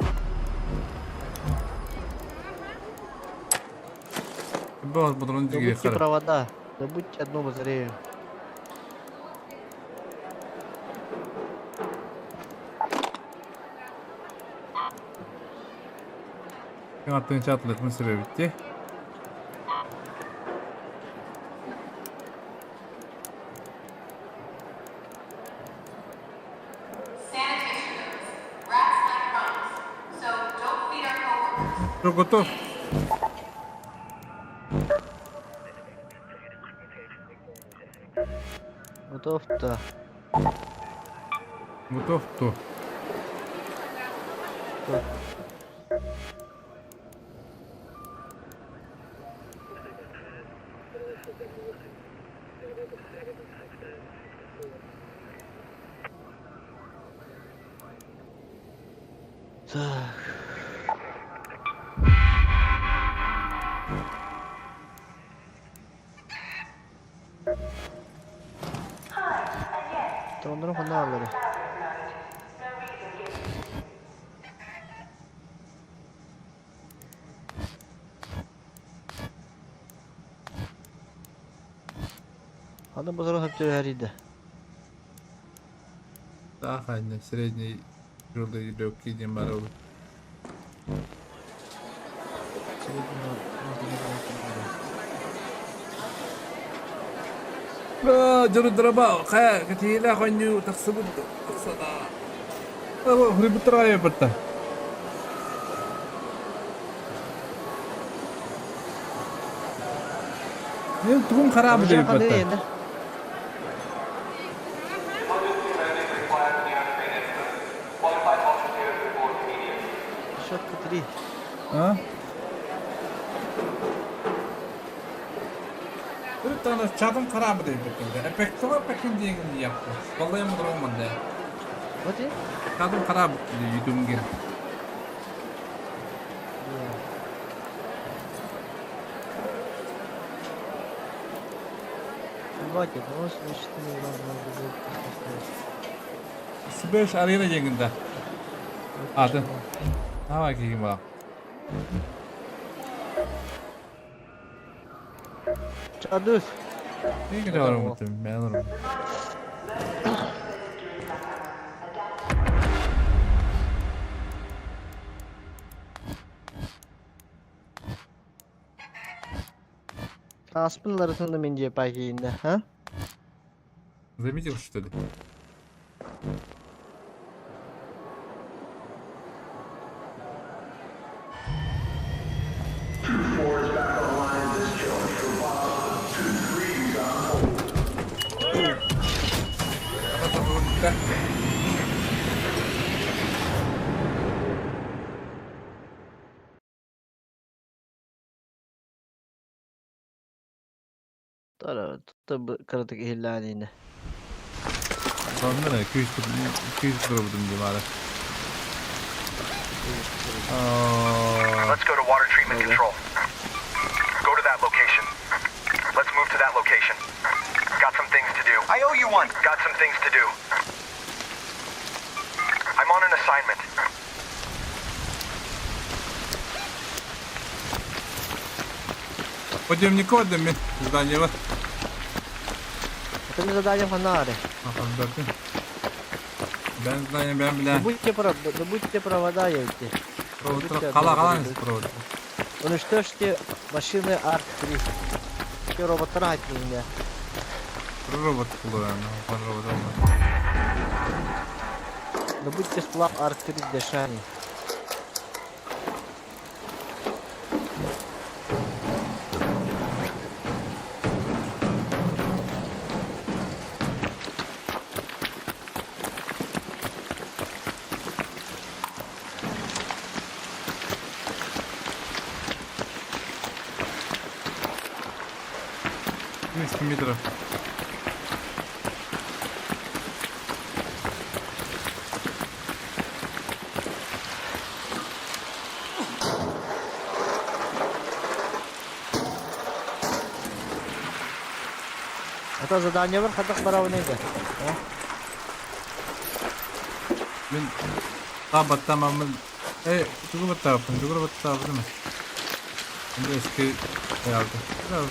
Было водорода Добудьте провода. Добудьте одну батарею. Attığın çatlatmanın sebebi bitti. Çok готов. Готов-то. Готов-то. Так. Onların fanlarları. Adam bu zaman hep her yerde. Daha hani средний жёлтый лёгкий демаров. Jurut draba kayak kecil konyu tersebut tersana. Oh, ribut raya peta. Ini tuh kharab deh peta. Ha? Bir tane çadım kharab deh peta. Efekti var pekin diyengin yaptı. Vallahi mı durum bende. Hadi. Çadım kharab yudum gir. Хватит, он смешный, Sibel arena jenginde. Adı. Ne var ki bak. Çadır. Ne güzel var muhtemelen. Ben alırım. Аспын арасында мен жеп айкейинде, а? Заметил, что ли? Tuttu kırdık ihlalini. Ondan ne? 200 vurdum diye bari. Let's go to water treatment control. Go to that location. Let's move to that location. Got some things to do. I owe you one. Got some things to do. I'm on an assignment. Пойдем не кодами, здание вот. Это не задание фонари. Ben здание ben bile. Добудьте провода, едьте. Кала провод. Уничтожьте машины Арк-3. Все роботы рать меня. Робот кулуя, пан робот. Добудьте сплав Арк-3 в Дешане. Метров. Это задание var, hatta baravneydi. Ben tabat tamamı. Şu tarafın, şu tarafın değil mi? Şimdi eski herhalde. Biraz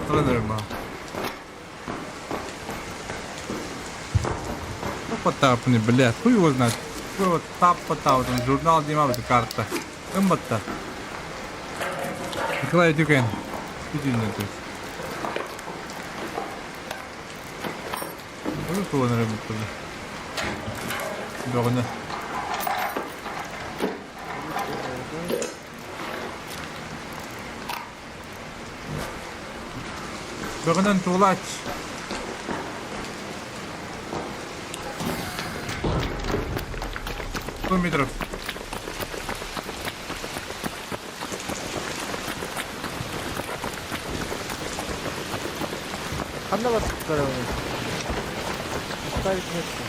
Sanırım ha. Потапный, блядь, хуй его знает. Какой вот тап потап, там журнал Дима, вот карта. Эмбата. Николай Дюкин. Иди на то. Ну, кого на работу? Дорога. Dögünden tuğlaç. Metrов. Одна вот коровы. Оставить место.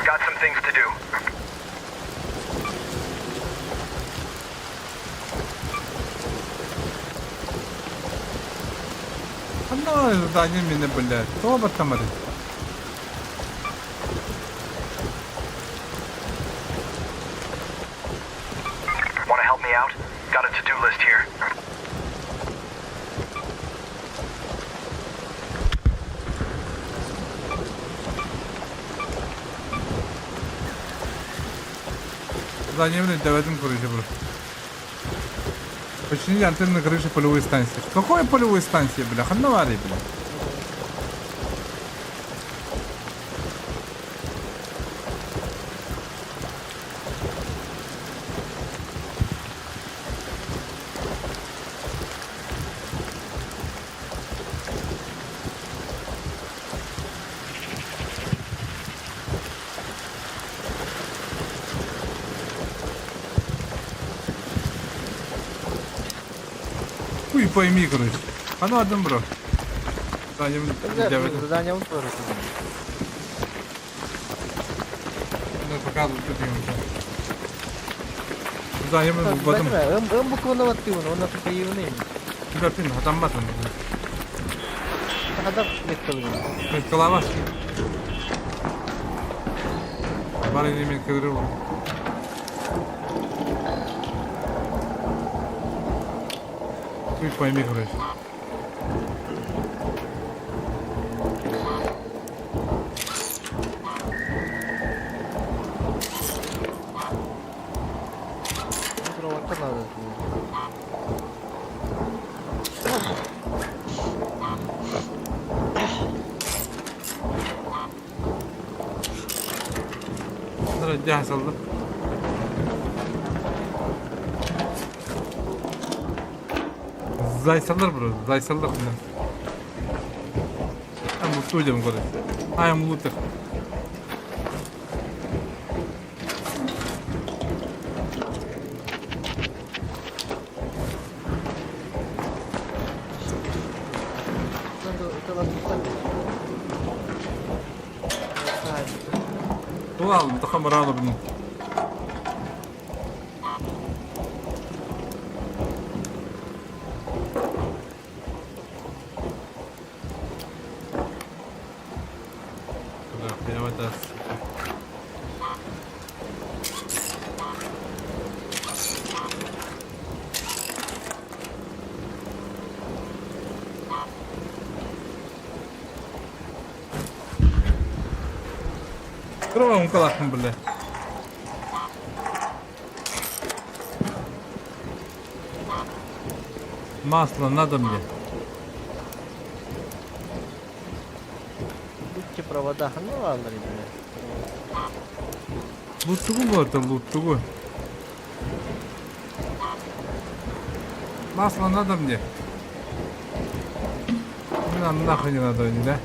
Got some things to do. Одно задание меня, блядь. Кто об этом говорит? Want to help me out? Got a to-do list here. Задание мне давайте крыше просто. Починить антенны крыши полевой станции. Какой полевой станции, бля? Ханавари, бля. Хуй пойми, короче. А ну один бро. Задание он тоже. Ну, показывай, что ты ему. Задание в этом. Он буквально активно, он на появный. Да, пин, а там батон. Ada bekliyorum. Kalava. Bari yemin kırılır. Ты пойми, короче. جاهز الله Zaysallar bro, zaysallar bunlar. Ben луту идем, говорит. I'm лутер. Ну ладно, тахам рано, блин. Да, я вот это. Кровом калахом, бля. Масло надо мне. Будьте провода. Ну ладно, ребят. Лутугу это лутугу. Масло надо мне. Нам нахуй не надо, не да?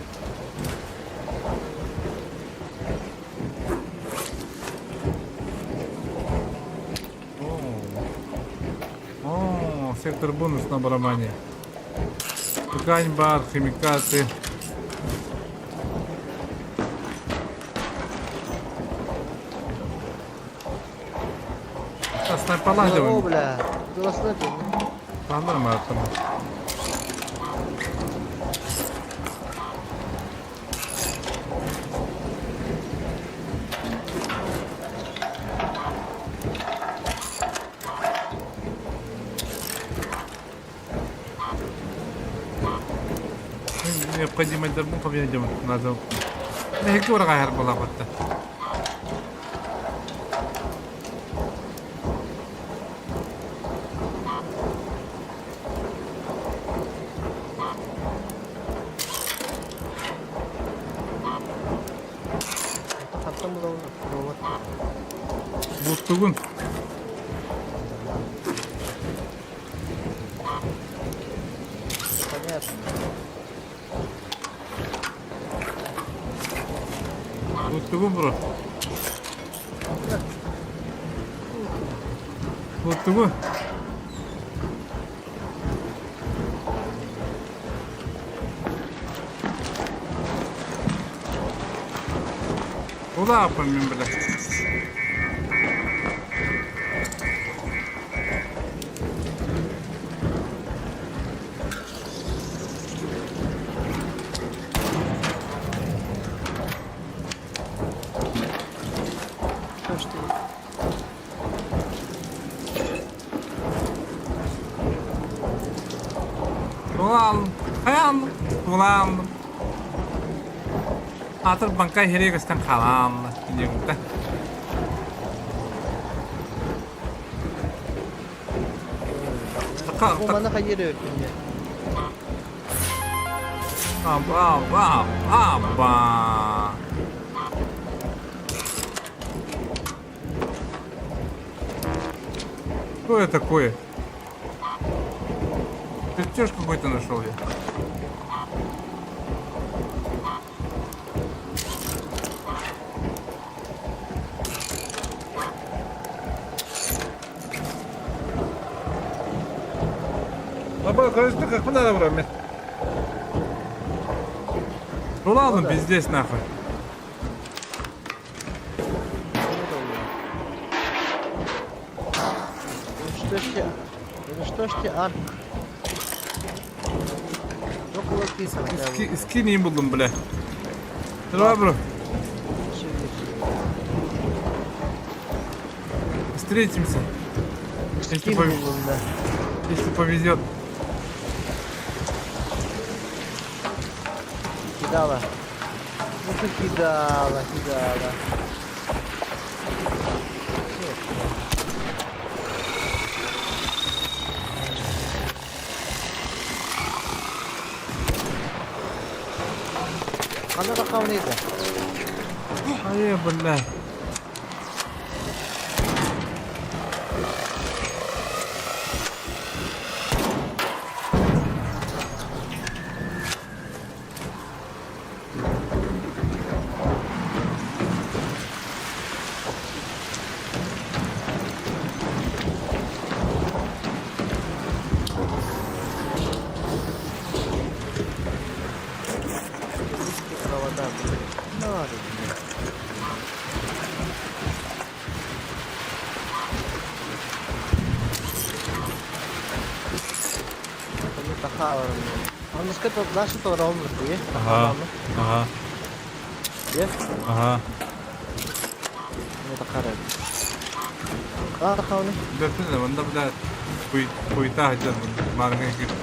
О, сектор бонус на барабане. Ткань, бар, химикаты. Снайпала О, делаем. бля. Было снайпер. А, нормально там. Необходимо дербун победим. Надо. Да и кто рагайр была вот-то. Лутугун. Понятно. Лутугун, бро. Лутугун. Куда помимо, бля? Ulan. Atır bankay hereye gösten kalan. Yıkta. Bu bana hayır öğretin ya. Аба. Что это такое? Чертеж какой-то нашел я. Как надо время? Ну ладно, пиздец нахуй. Что ж тебе, а? Скини им buldum, бля. Давай, бро. Встретимся. Если повезет. Кидала. Ну ты кидала. Она какая у них? Ай, бля. Ага. Ага. Ага. Biasanya benda benda kuita aja marga gitu.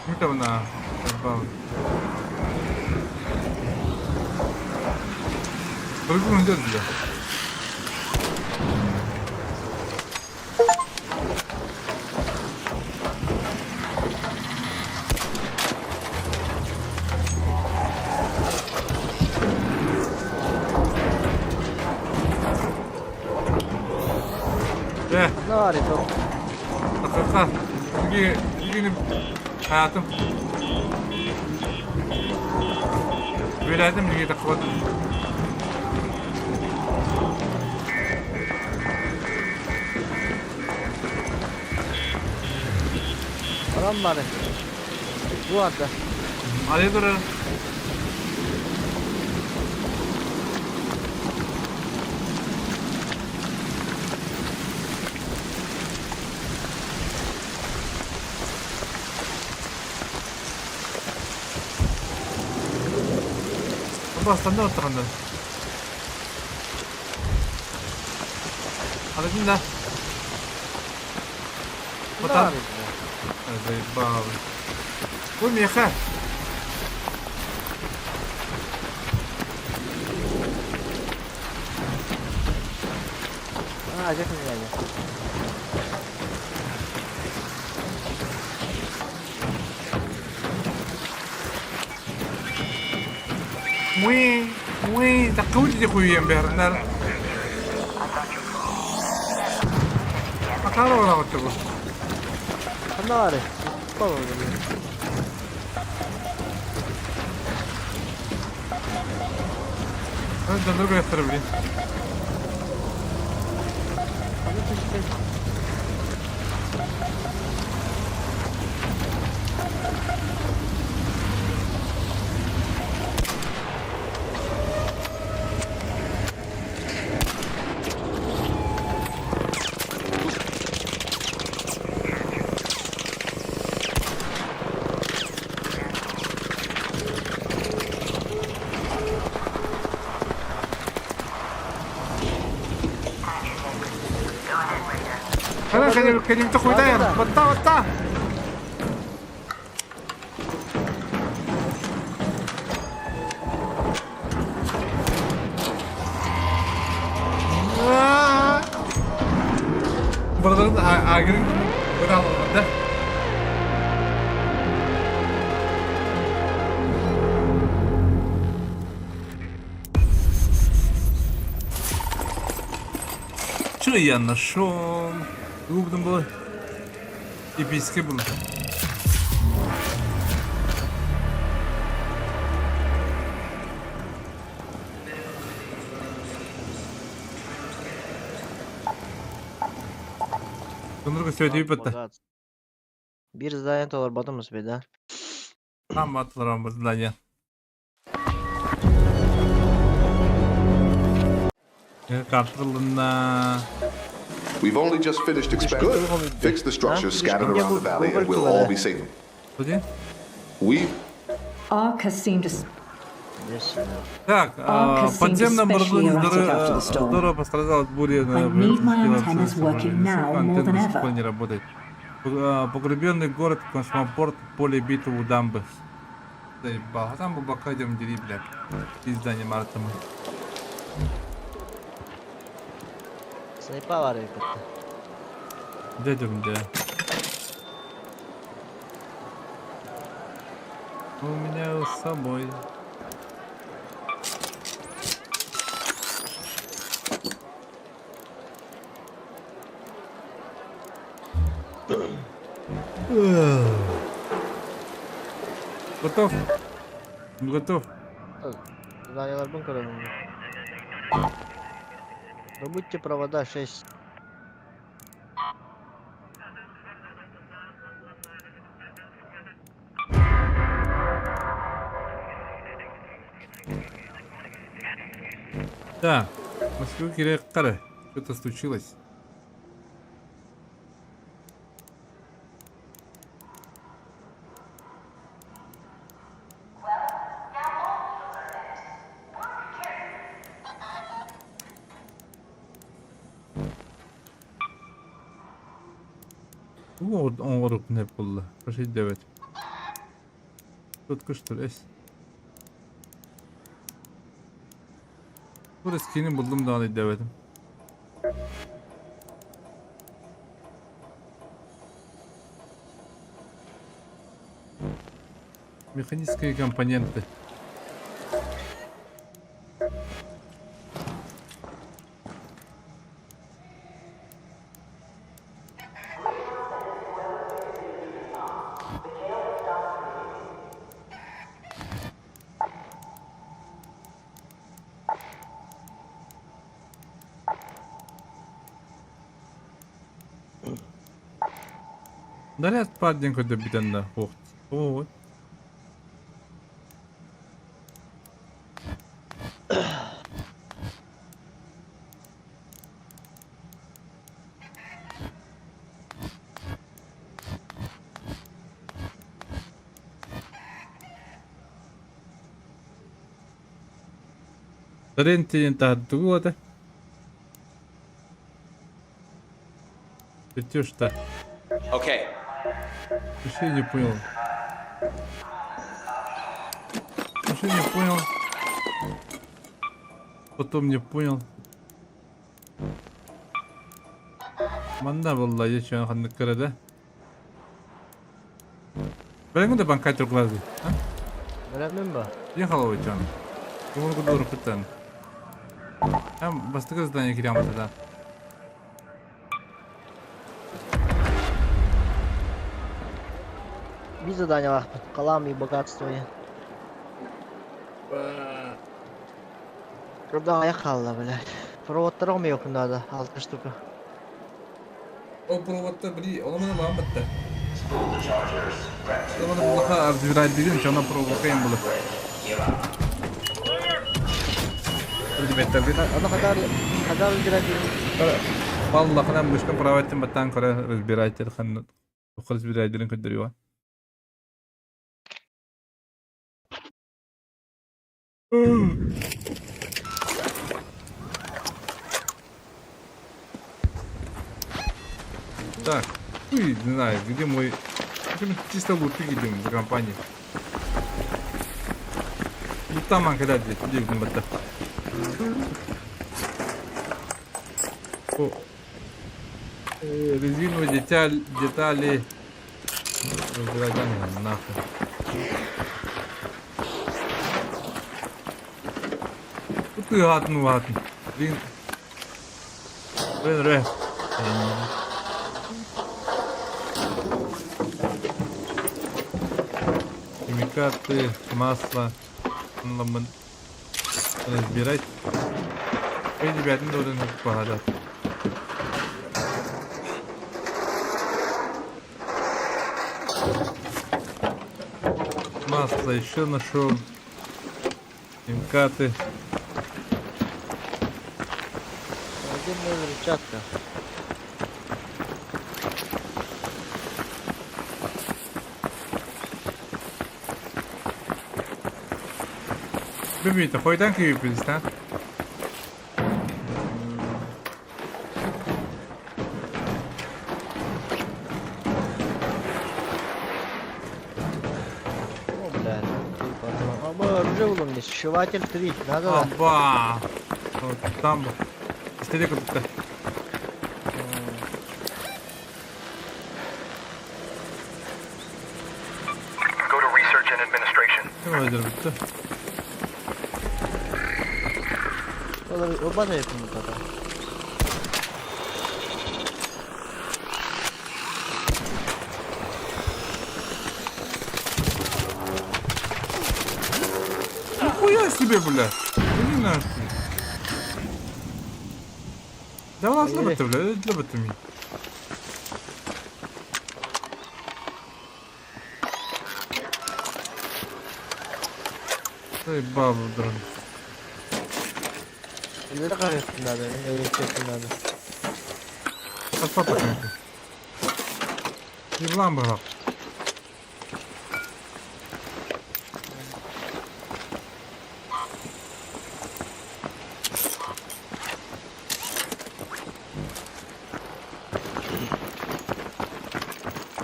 Kita mana? Terus lanjut juga. Ne var ya çok? Kaka, ilgini hayatım. Böyleydim bir dakika. Adam var ya. Bu arada. Hadi durun. Bastanda oturanda. Hadi da. Botar. Zaibal. Bu mexa. Acayip yani. Wih, tak kau jadi kuyang benar. Apa orang itu? Ne var ya? Baba böyle. Ben de göstereyim. Hadi kelim tu kuda ya. Bata. Buradan agirin buradan da. Что я нашел? Глупно было. Эпическое было. Bunları söyleyip bitti. Bir zdание olur batımız bir daha. Tam battılar bu zdание. Kartılına. We've only just finished expanding. Fix the structures scattered around the valley and we'll all be safe. We... Ark has seemed to... Так, подземным здорово пострадал от бури. Антенна не работает. Погребенный город, космопорт, поле битвы у дамбы. Заебал. А там бы бока идем дери, блядь. Издание Мартом. Снайпа var ya kötü. Dedim de. У меня с собой. Готов? Готов? Заданияlar бункера. Добудьте провода 6. Да, Москву Киреккара. Что-то случилось. Он ұрып не болды. Қашай дәвет. Тұткыш тұр әс. Бұл әскенің бұлдым дағаны дәветім. Механические компоненты. Далее отпадем куда битанда. Ох, вот. Рентин года. Ты что? Okay. Вообще не понял. Вообще не понял. Потом не понял. Манда была я чего ханны кырада. Бәріңді банкай тұрғылады. Бәрәмен ба? Ехала өйтен. Кумыл күді ұрып күттен. Әм бастығы здание келеміз да. Bir задание лахпат. Калам и богатство. Когда я халла, блядь. Проводтар olmuyor bunda 6 штука. O проводта бри, onu bana bağımlattı. Onu bulaqa arziviray dedim ki ona provokayım bunu. Она когда разбирать. Vallahi kadar başka provayetim batan kara разбирайтер хан. Охор разбирайтерин көндөрүyor. Так, не знаю, где мой... Чисто луты идем за компанией. Лутаман когда здесь, где в это? Резиновые детали. Разбирать нахуй. Ты гадну. Блин. Блин, химикаты, масло. Надо разбирать. Ребята, должен погадать. Масло еще нашел. Химикаты. Взрывчатка. Бибита, hoydan kıyıp bizden. Оружие уломни, сшиватель 3, надо. Аба! Вот там. Стеди куда-то. Go to research and administration. Ne var bitti? Оба на этом тогда. тебе, бля. Иди нахуй. Да ладно, бля, для бытами. Эй, бабу, дрон. Elleri kahretsinler beni. Eğiteceksinler beni. Asla bakayım. Yılan bırak.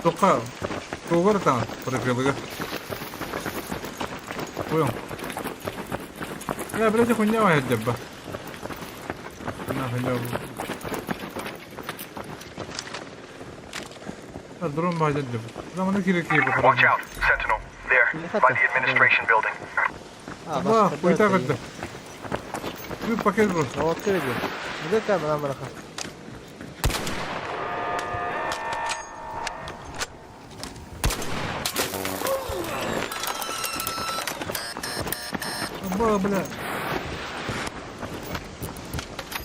Тока, когор там, прикрывай. Понял? Я, блядь, хуйня моя дебба. Нахуй я. А дрон байда дебба. Замана кирекей Watch покажу. out, Sentinel. There, by the administration building. Да, хуйта как-то. Ты пакет просто. Вот ты видишь. Где камера, браха? Ба, бля.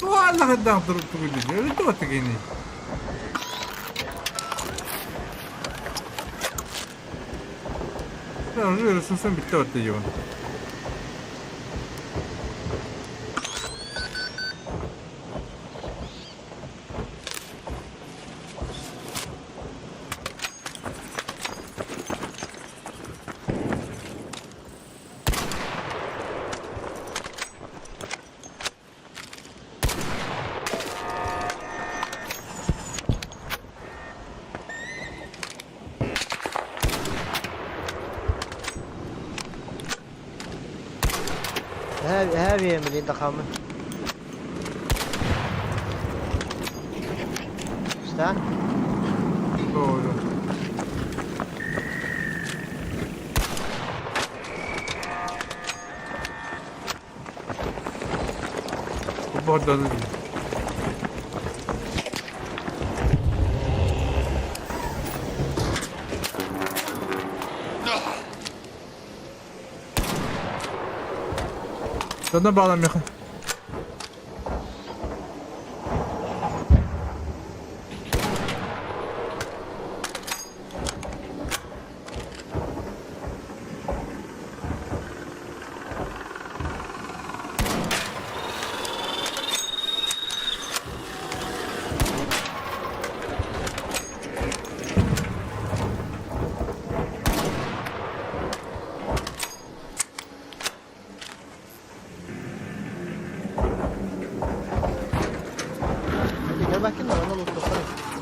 Ну ладно, отдам друг другу. Что ты гений? Да, жир совсем битва ты его. Her yerin intikamı. İşte. Doğru. Bu arada Dana bağlam yakın.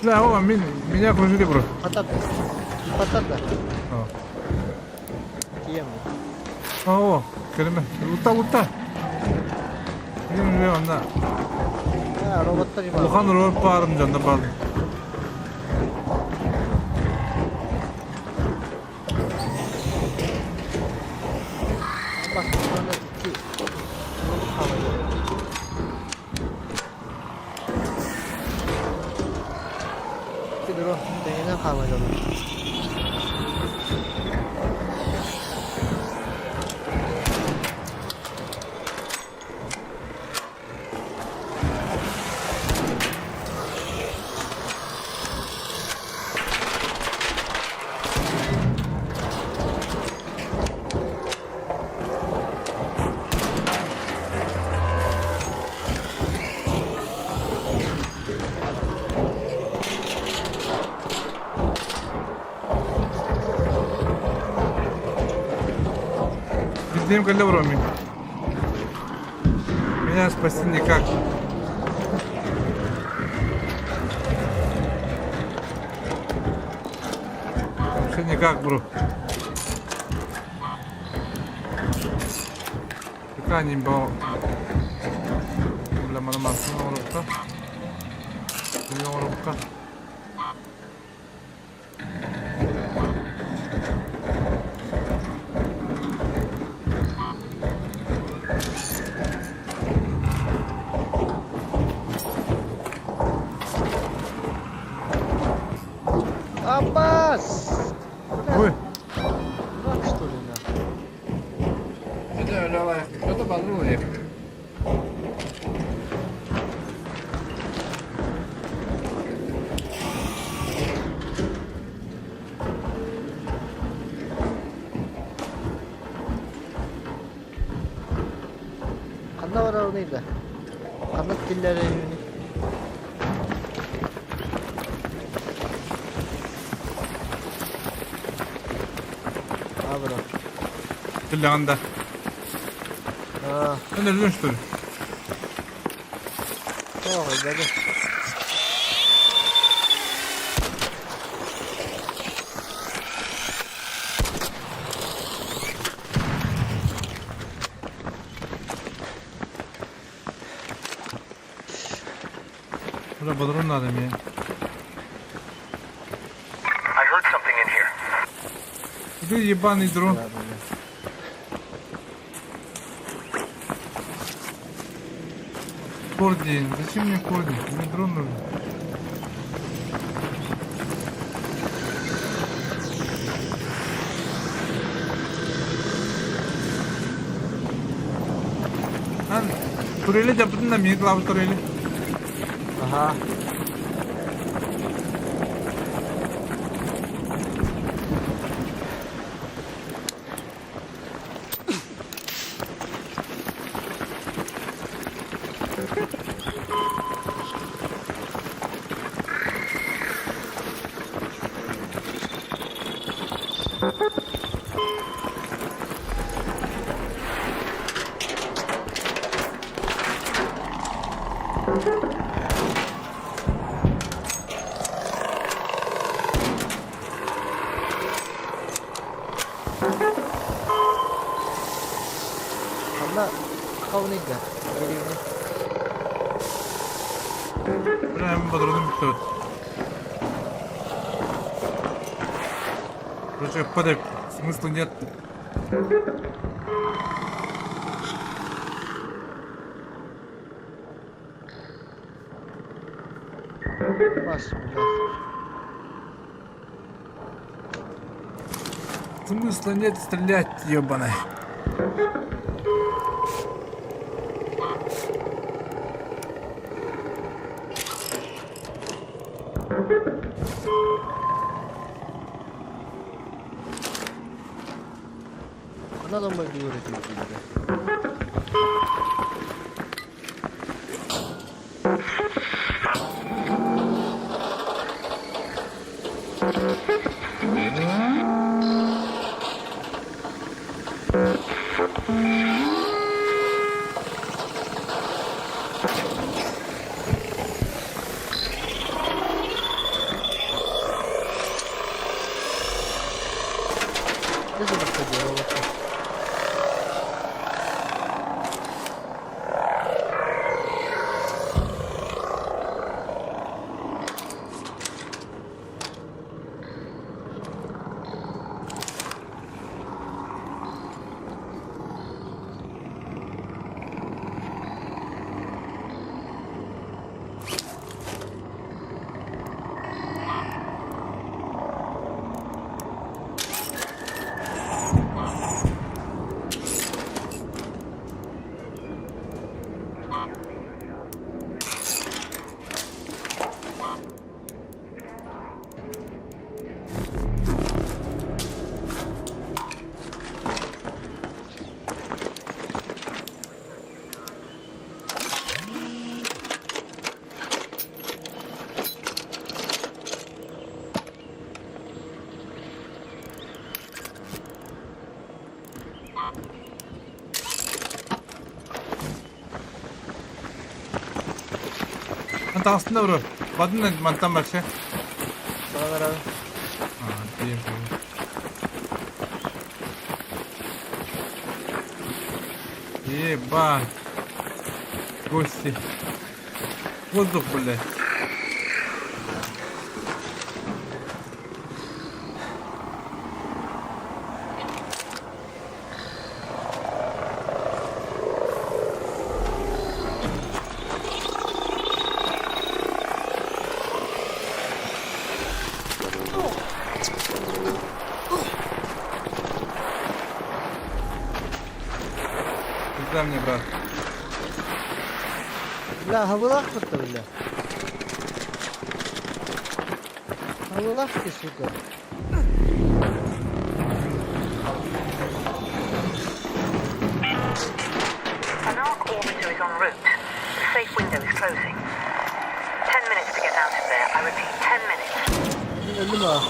Да, о, меня окружили, бро. Потап. Потап, да. О, kelime. Uta. Bilmiyorum da. Ha, robotlar gibi. Luhan robot bağırım canına bağırım. Bak, burada iki. Bro, dengeler kalmadı. Видим, когда вроме. Меня спасти никак. Вообще никак, бро. Пока не был. Бля, мана масына урукка. Урукка. Аббас! Ой. Как что ли, на? Это ля-ля, что-то balır oluyor. Kanda var oradaydı. Kanat dilleri. Abra. Tillaganda. Ah. Ben de dönüştür. Oh, hadi. Burada balırın adam ya. I heard something in here. Bu ебаный дрон. Корди, зачем мне корди? Мне дрон нужен. Tureli yaptın da mı? Klav tureli. Aha. Kanda kavuniydi. Geliyor. Прям подробно битет. Короче, подай, смысла нет. Баш, Смысла нет стрелять, ебаный. Kanda normal bir üretiyor. Ne zaman kalıyor o vakit? Mantan aslında bro. Badın ne mantan başa? Bana ver abi. Diyeyim. Ебать. Гости. Воздух, блядь. Дай мне, брат. Бля, хавылах тут-то, бля. Хавылах ты, сука. An arc orbiter is en route. The safe window is closing. 10 minutes to get out of there. I repeat, 10 minutes. Öldüm ha.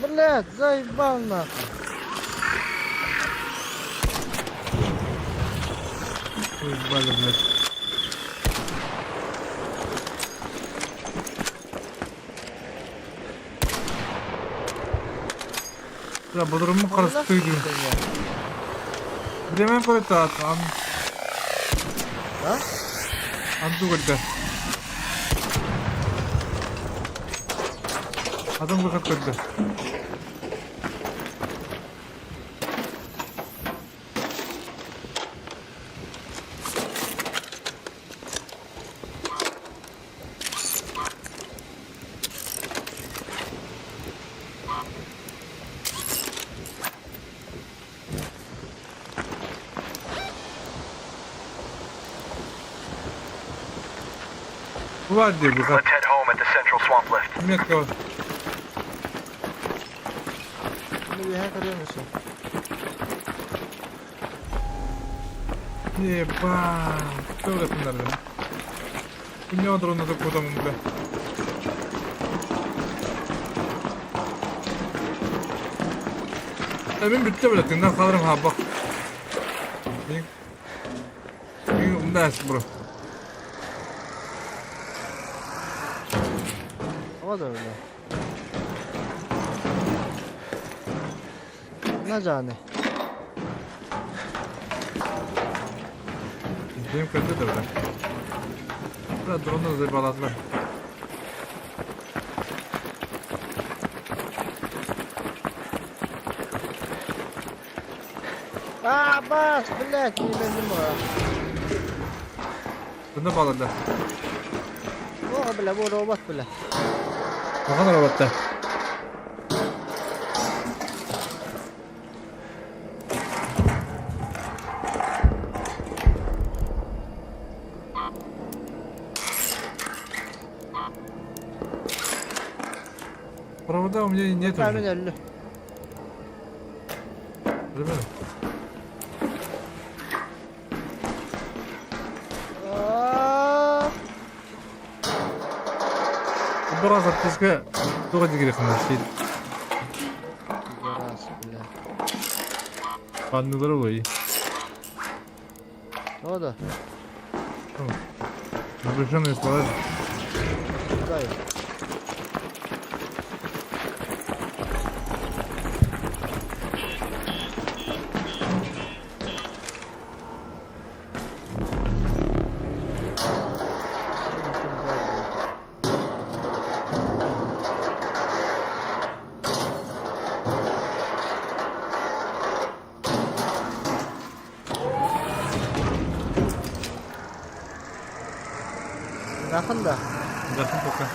Блядь, заебал нахуй. Заебали, блядь. Ya bu durumu karıştırdı. Hemen koydu at. Ha? Antu koydu. Adam koydu. Ладно, Let's head home at the central swamp lift. метко. Ну, я корёмся. Ебать. Что это надо? У него дрон надо куда мы, бля. Ben bitti bile. Tından kalırım ha bak. Bir umdas bro. O da öyle. Ne canı? Benim kötü de bile. Burada drone'u zebaladılar. А, бас, блядь, не понимаю. Bunda bağladı. О, бля, bu robot, бля. Bakın robotta. Провода у меня нет. Камень öldü. Öyle mi? Biraz atışka doğru gidiyor şey. Kanlıları var iyi. O da. Tamam. Напряженные слова. Дай. Yakın da. Yakın poka.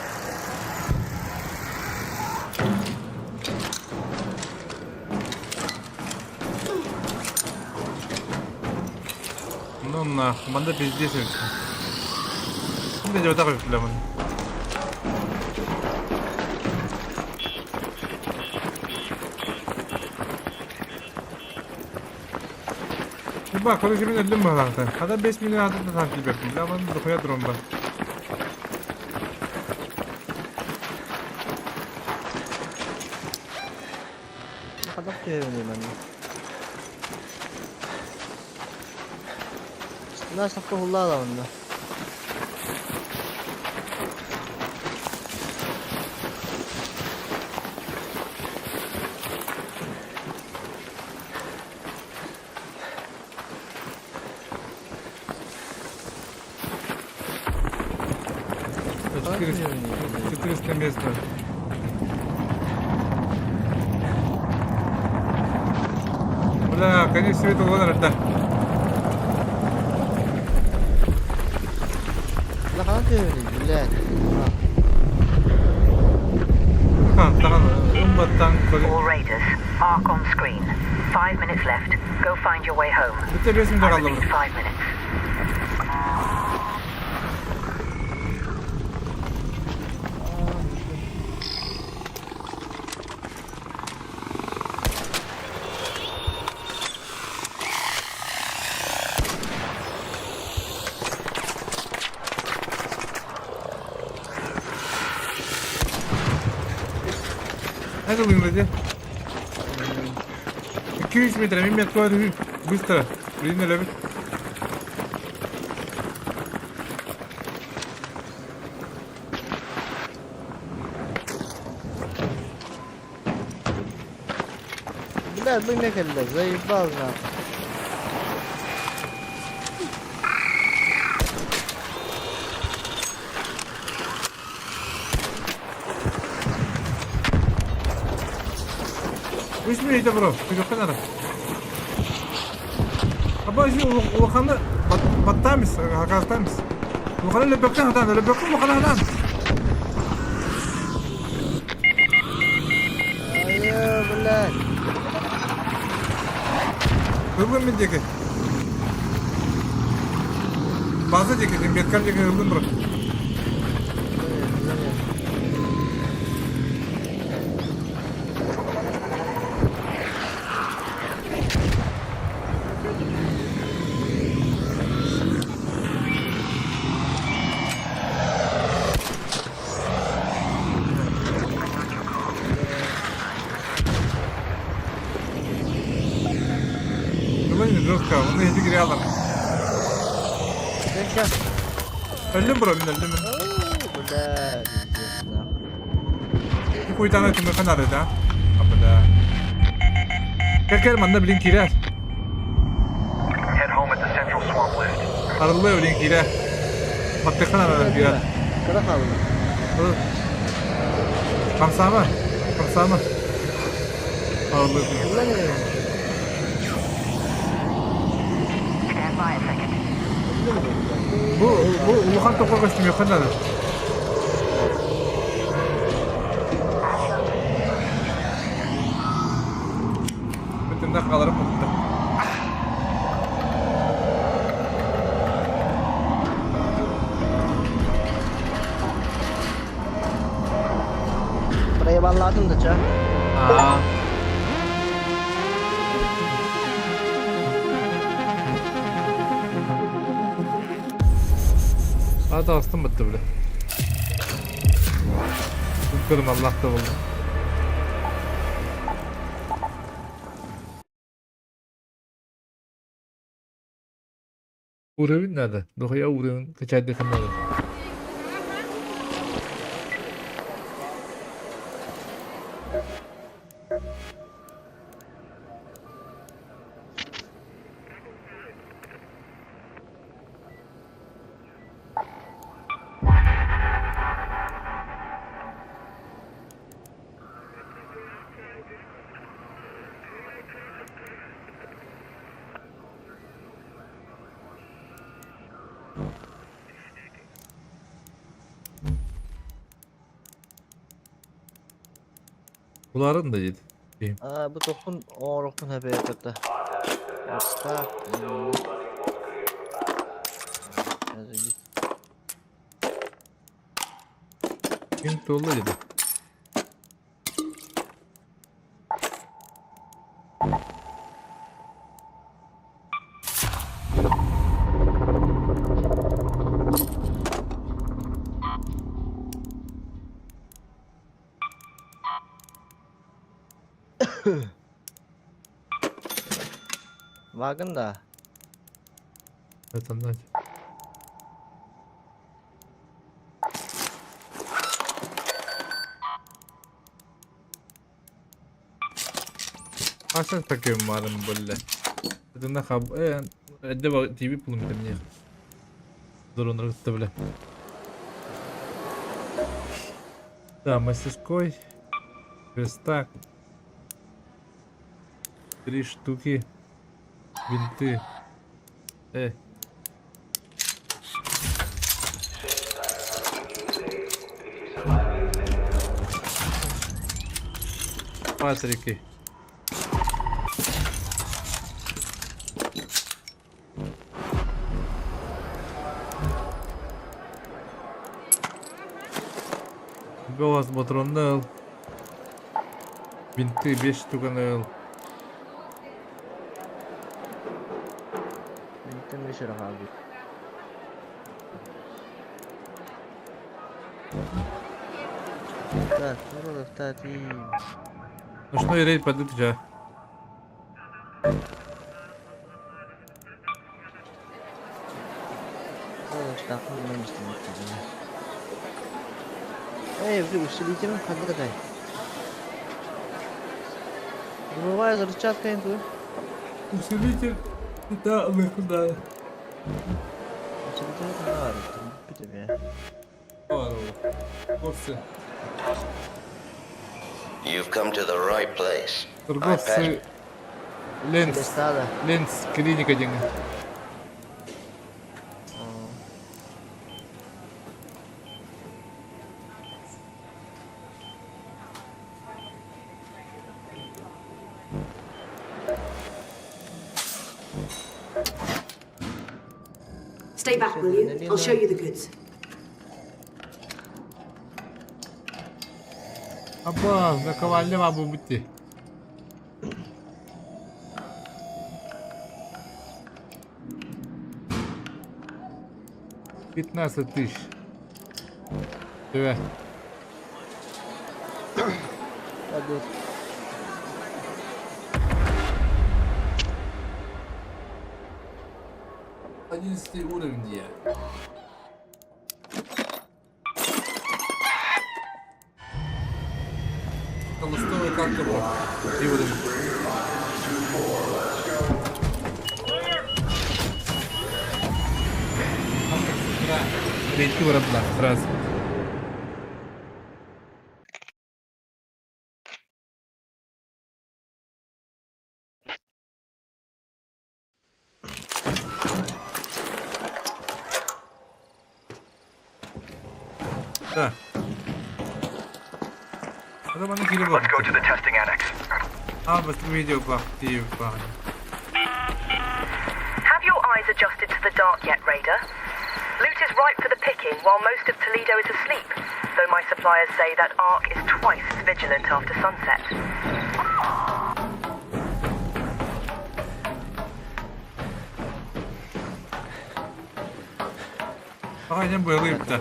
Ну нахуй, манда пиздец. Şimdi вот так вот Bak, onu kimin öldüm mü zaten? Adam 5 milyon adet de takip ettim. Ama dokuya drone var. Ne kadar çevireyim ben de. Bunlar saklı hullar da onda. 400 место. Бля, конечно, это вон да. All raiders, arc on screen. 5 minutes left. Go find your way home. I repeat, 5 minutes. Hadi bugün hadi. 200 metre, 1000 metre var. Быстро. Блин, ловит. Блядь, вы мекали, заебал нахуй. Высмей это, бро. Ты как надо. Обожди, улаханы баттамис, агастамис. Улаханы лебекten адан, лебекten улаханы адан. Айо, блядь. Ölgün mü deki? Bazı deki, metkar deki ölgün bro. Жестко, он на язык рядом. Öldüm bro, ben öldüm. Bir kuytana tümü kan arada. Kapıda. Gel manda blink girer. Head home at the central swamp list. Arılıyor blink girer. Bak tekrar arada girer. Kırak aldı. Kamsama. Kamsama. Arılıyor. Bu ulukan topla kaçtım yok kadar. Bütün de kalırım burada. Burayı valladım da can. Hadi astım bitti bile. Kırım Allah'ta buldu. Uğrevin nerede? Dokuya uğrevin kaçaydı kanalda. Bunların da yedi. Bu dokun orukun hep yapıda. Başka. Kim dolu yedi. Wagen da. Evet anladım. Aşağı takıyorum malum böyle. Dedim kab evde TV pulum dedim ya. Dur onları gitti bile. Да, мастерской. Верстак. 3 штуки. Винты. Патрики. Газ патронны ал. Винты 5 штуканы ал. Винтен бешер abi. Так, ну кстати. Ночной рейд под это. Так, ну не стоит. Эй, усилитель, как бы такая. Забывай за рычагкой инту. Усилитель. Да, мы куда? Усилитель это надо, по тебе. You've come to the right place. Торговцы. Ленс, клиника деньги. Stay back, will you? I'll show you the goods. Абба, наковальня бабу бути. $15 000. Давай. Пойдет. Одиннадцатый уровень. Толстовый как его. И уровень. Третий уровень сразу. Да. Let's go to the testing annex. Быстрее видео актив. Have your eyes adjusted to the dark yet, Raider? Loot is ripe for the picking while most of Toledo is asleep, though my suppliers say that Ark is twice as vigilant after sunset. Ага, не был рыб-то.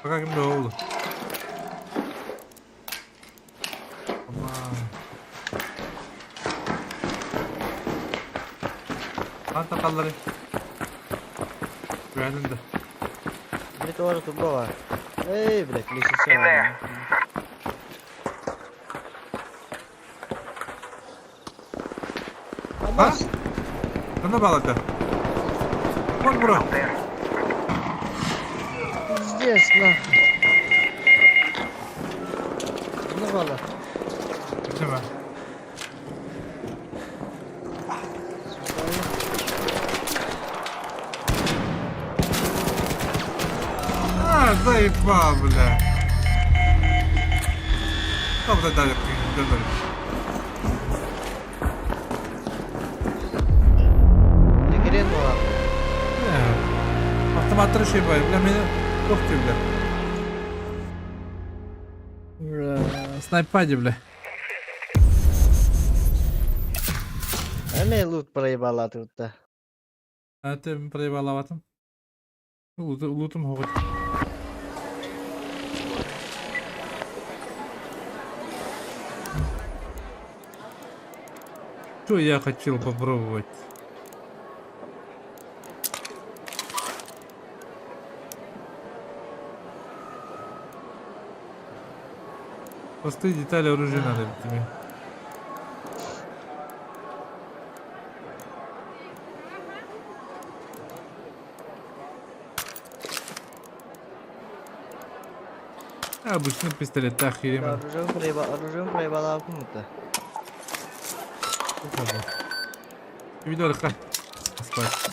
Пока не было. Anta kalları. Güveninde. Блять, тоже тут было. Эй, блять, лисица. In there. А? Да на балака. Вот, бро. Здесь, нахуй. Давала. Давай. Заебал, бля. Там дали, Не гренула. Автомат şey var, bля, beni yok diyor, bля. Снайпади, бля. А мне лут проебала тут-то. А ты проебала в этом? Лутом ходит. Что я хотел попробовать? Простые детали оружия надо тебе. Обычный пистолет охеренно. Оружием проебала пункта. Виделка. Спать.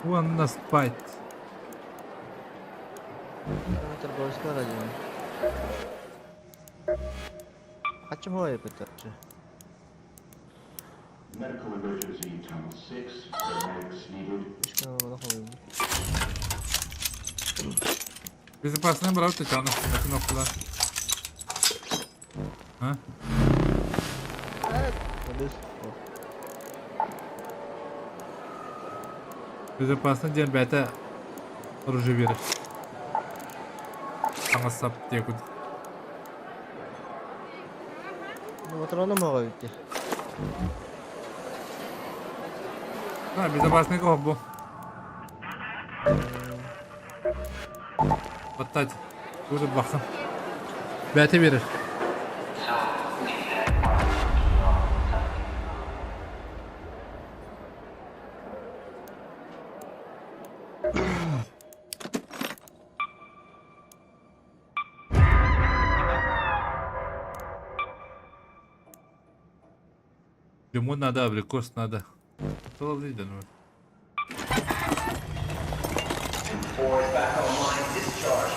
Вон на спать. Торговский район. А чему я пытаюсь? Medical emergency tunnel 6. Paramedics needed. Безопасный брат, ты тянешь на кнопку. А? Безопасно день бета оружие веришь. Ама сап текут. Ну вот рано могу идти. Да, безопасный коббу. Вот так. Уже баха. Бета веришь. Лимон надо, абрикос надо. Что видно? Force back online, discharge